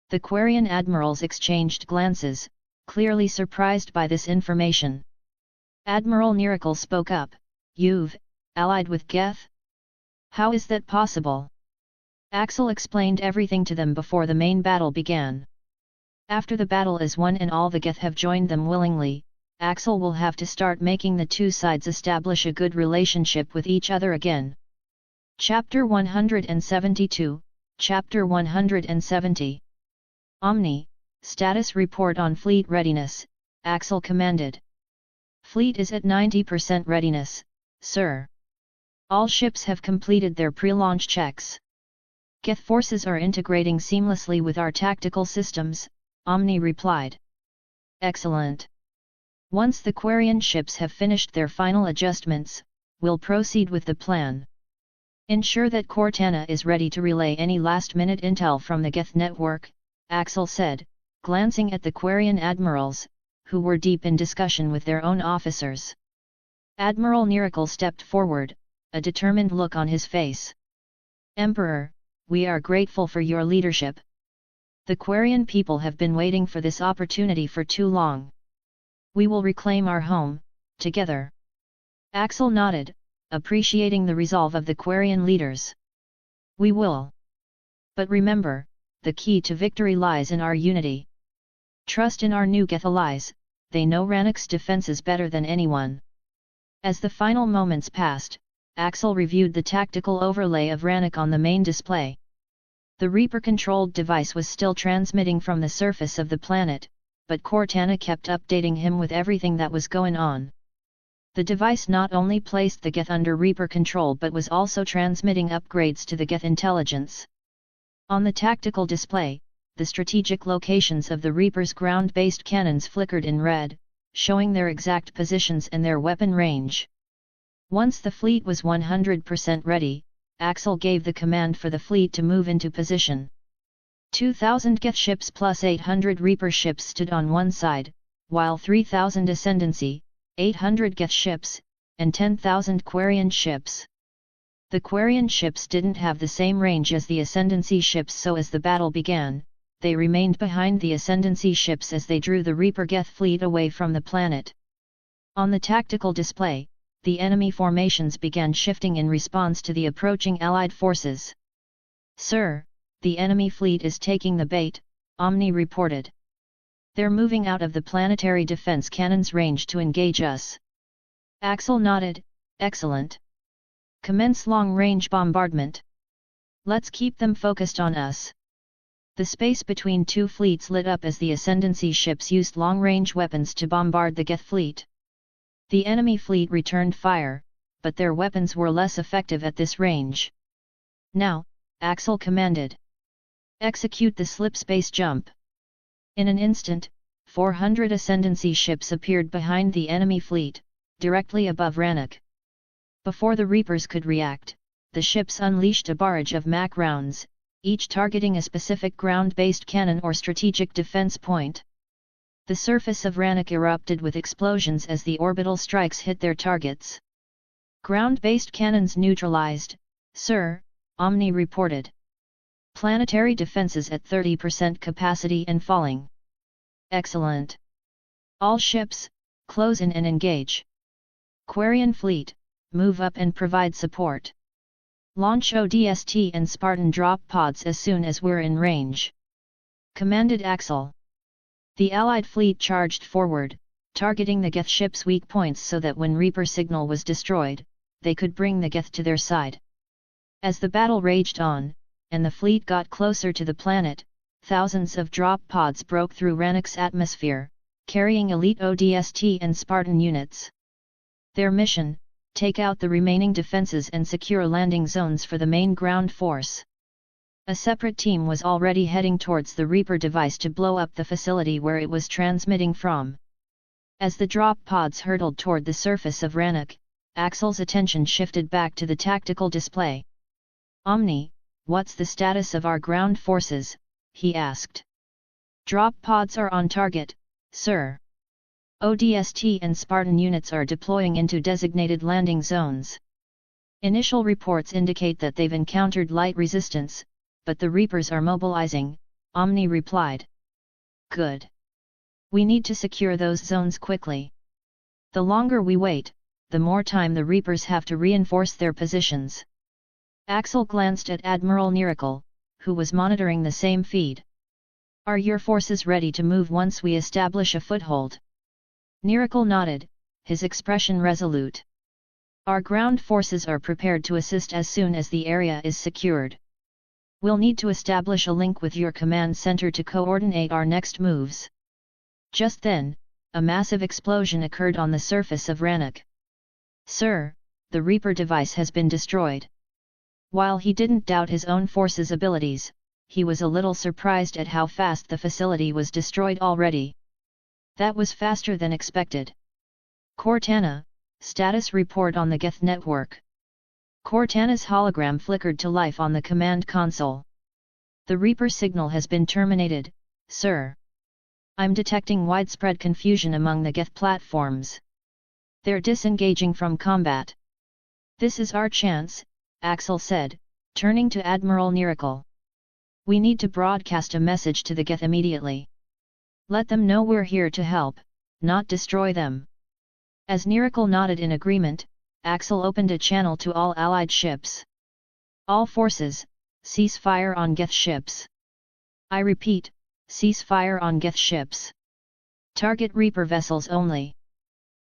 The Quarian admirals exchanged glances, clearly surprised by this information. Admiral Niracle spoke up. "You've allied with Geth? How is that possible?" Axel explained everything to them before the main battle began. After the battle is won and all the Geth have joined them willingly, Axel will have to start making the two sides establish a good relationship with each other again. Chapter 172, Chapter 170. Omni, status report on fleet readiness, Axel commanded. Fleet is at 90% readiness, sir. All ships have completed their pre-launch checks. Geth forces are integrating seamlessly with our tactical systems, Omni replied. Excellent. Once the Quarian ships have finished their final adjustments, we'll proceed with the plan. Ensure that Cortana is ready to relay any last-minute intel from the Geth network, Axel said, glancing at the Quarian admirals, who were deep in discussion with their own officers. Admiral Niracle stepped forward, a determined look on his face. Emperor, we are grateful for your leadership. The Quarian people have been waiting for this opportunity for too long. We will reclaim our home, together. Axel nodded, appreciating the resolve of the Quarian leaders. We will. But remember, the key to victory lies in our unity. Trust in our new Geth allies, they know Rannoch's defenses better than anyone. As the final moments passed, Axel reviewed the tactical overlay of Rannoch on the main display. The Reaper-controlled device was still transmitting from the surface of the planet, but Cortana kept updating him with everything that was going on. The device not only placed the Geth under Reaper control but was also transmitting upgrades to the Geth intelligence. On the tactical display, the strategic locations of the Reaper's ground-based cannons flickered in red, showing their exact positions and their weapon range. Once the fleet was 100% ready, Axel gave the command for the fleet to move into position. 2,000 Geth ships plus 800 Reaper ships stood on one side, while 3,000 Ascendancy, 800 Geth ships, and 10,000 Quarian ships. The Quarian ships didn't have the same range as the Ascendancy ships, so as the battle began, they remained behind the Ascendancy ships as they drew the Reaper Geth fleet away from the planet. On the tactical display, the enemy formations began shifting in response to the approaching Allied forces. Sir, the enemy fleet is taking the bait, Omni reported. They're moving out of the planetary defense cannon's range to engage us. Axel nodded, excellent. Commence long-range bombardment. Let's keep them focused on us. The space between two fleets lit up as the Ascendancy ships used long-range weapons to bombard the Geth fleet. The enemy fleet returned fire, but their weapons were less effective at this range. Now, Axel commanded. Execute the slip-space jump. In an instant, 400 Ascendancy ships appeared behind the enemy fleet, directly above Rannoch. Before the Reapers could react, the ships unleashed a barrage of Mach rounds, each targeting a specific ground-based cannon or strategic defense point. The surface of Rannoch erupted with explosions as the orbital strikes hit their targets. Ground-based cannons neutralized, sir, Omni reported. Planetary defenses at 30% capacity and falling. Excellent. All ships, close in and engage. Quarian fleet, move up and provide support. Launch ODST and Spartan drop pods as soon as we're in range. Commanded Axel. The Allied fleet charged forward, targeting the Geth ships' weak points so that when Reaper signal was destroyed, they could bring the Geth to their side. As the battle raged on, and the fleet got closer to the planet, thousands of drop pods broke through Rannoch's atmosphere, carrying elite ODST and Spartan units. Their mission: take out the remaining defenses and secure landing zones for the main ground force. A separate team was already heading towards the Reaper device to blow up the facility where it was transmitting from. As the drop pods hurtled toward the surface of Rannoch, Axel's attention shifted back to the tactical display. Omni, what's the status of our ground forces? He asked. Drop pods are on target, sir. ODST and Spartan units are deploying into designated landing zones. Initial reports indicate that they've encountered light resistance, but the Reapers are mobilizing, Omni replied. Good. We need to secure those zones quickly. The longer we wait, the more time the Reapers have to reinforce their positions. Axel glanced at Admiral Niracle, who was monitoring the same feed. Are your forces ready to move once we establish a foothold? Nirakel nodded, his expression resolute. Our ground forces are prepared to assist as soon as the area is secured. We'll need to establish a link with your command center to coordinate our next moves. Just then, a massive explosion occurred on the surface of Rannoch. Sir, the Reaper device has been destroyed. While he didn't doubt his own force's abilities, he was a little surprised at how fast the facility was destroyed already. That was faster than expected. Cortana, status report on the Geth network. Cortana's hologram flickered to life on the command console. The Reaper signal has been terminated, sir. I'm detecting widespread confusion among the Geth platforms. They're disengaging from combat. This is our chance, Axel said, turning to Admiral Nirakel. We need to broadcast a message to the Geth immediately. Let them know we're here to help, not destroy them. As Nirakel nodded in agreement, Axel opened a channel to all allied ships. All forces, cease fire on Geth ships. I repeat, cease fire on Geth ships. Target Reaper vessels only.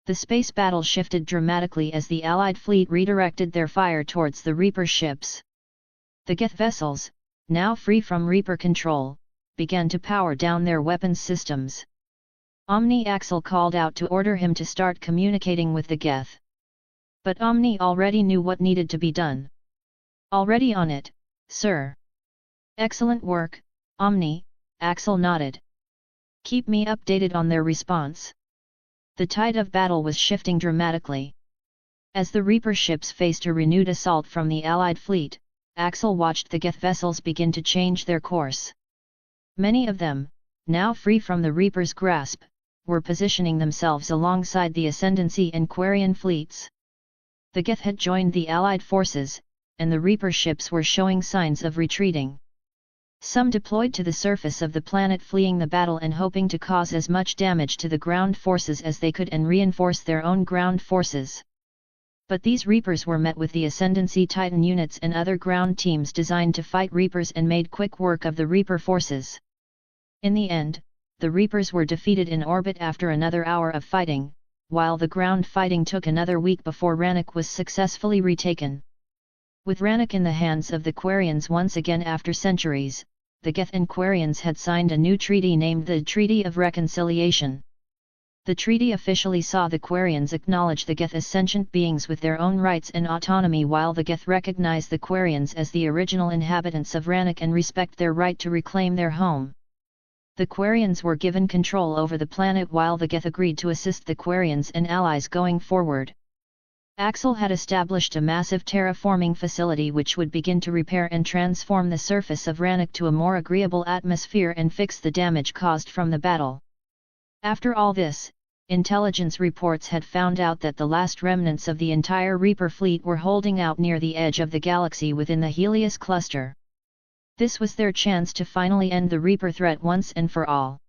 The space battle shifted dramatically as the Allied fleet redirected their fire towards the Reaper ships. The Geth vessels, now free from Reaper control, began to power down their weapons systems. Omni Axel called out to order him to start communicating with the Geth. But Omni already knew what needed to be done. Already on it, sir. Excellent work, Omni, Axel nodded. Keep me updated on their response. The tide of battle was shifting dramatically. As the Reaper ships faced a renewed assault from the Allied fleet, Axel watched the Geth vessels begin to change their course. Many of them, now free from the Reaper's grasp, were positioning themselves alongside the Ascendancy and Quarian fleets. The Geth had joined the Allied forces, and the Reaper ships were showing signs of retreating. Some deployed to the surface of the planet, fleeing the battle and hoping to cause as much damage to the ground forces as they could and reinforce their own ground forces. But these Reapers were met with the Ascendancy Titan units and other ground teams designed to fight Reapers and made quick work of the Reaper forces. In the end, the Reapers were defeated in orbit after another hour of fighting, while the ground fighting took another week before Rannoch was successfully retaken. With Rannoch in the hands of the Quarians once again after centuries, the Geth and Quarians had signed a new treaty named the Treaty of Reconciliation. The treaty officially saw the Quarians acknowledge the Geth as sentient beings with their own rights and autonomy, while the Geth recognize the Quarians as the original inhabitants of Rannoch and respect their right to reclaim their home. The Quarians were given control over the planet, while the Geth agreed to assist the Quarians and allies going forward. Axel had established a massive terraforming facility which would begin to repair and transform the surface of Rannoch to a more agreeable atmosphere and fix the damage caused from the battle. After all this, intelligence reports had found out that the last remnants of the entire Reaper fleet were holding out near the edge of the galaxy within the Helios cluster. This was their chance to finally end the Reaper threat once and for all.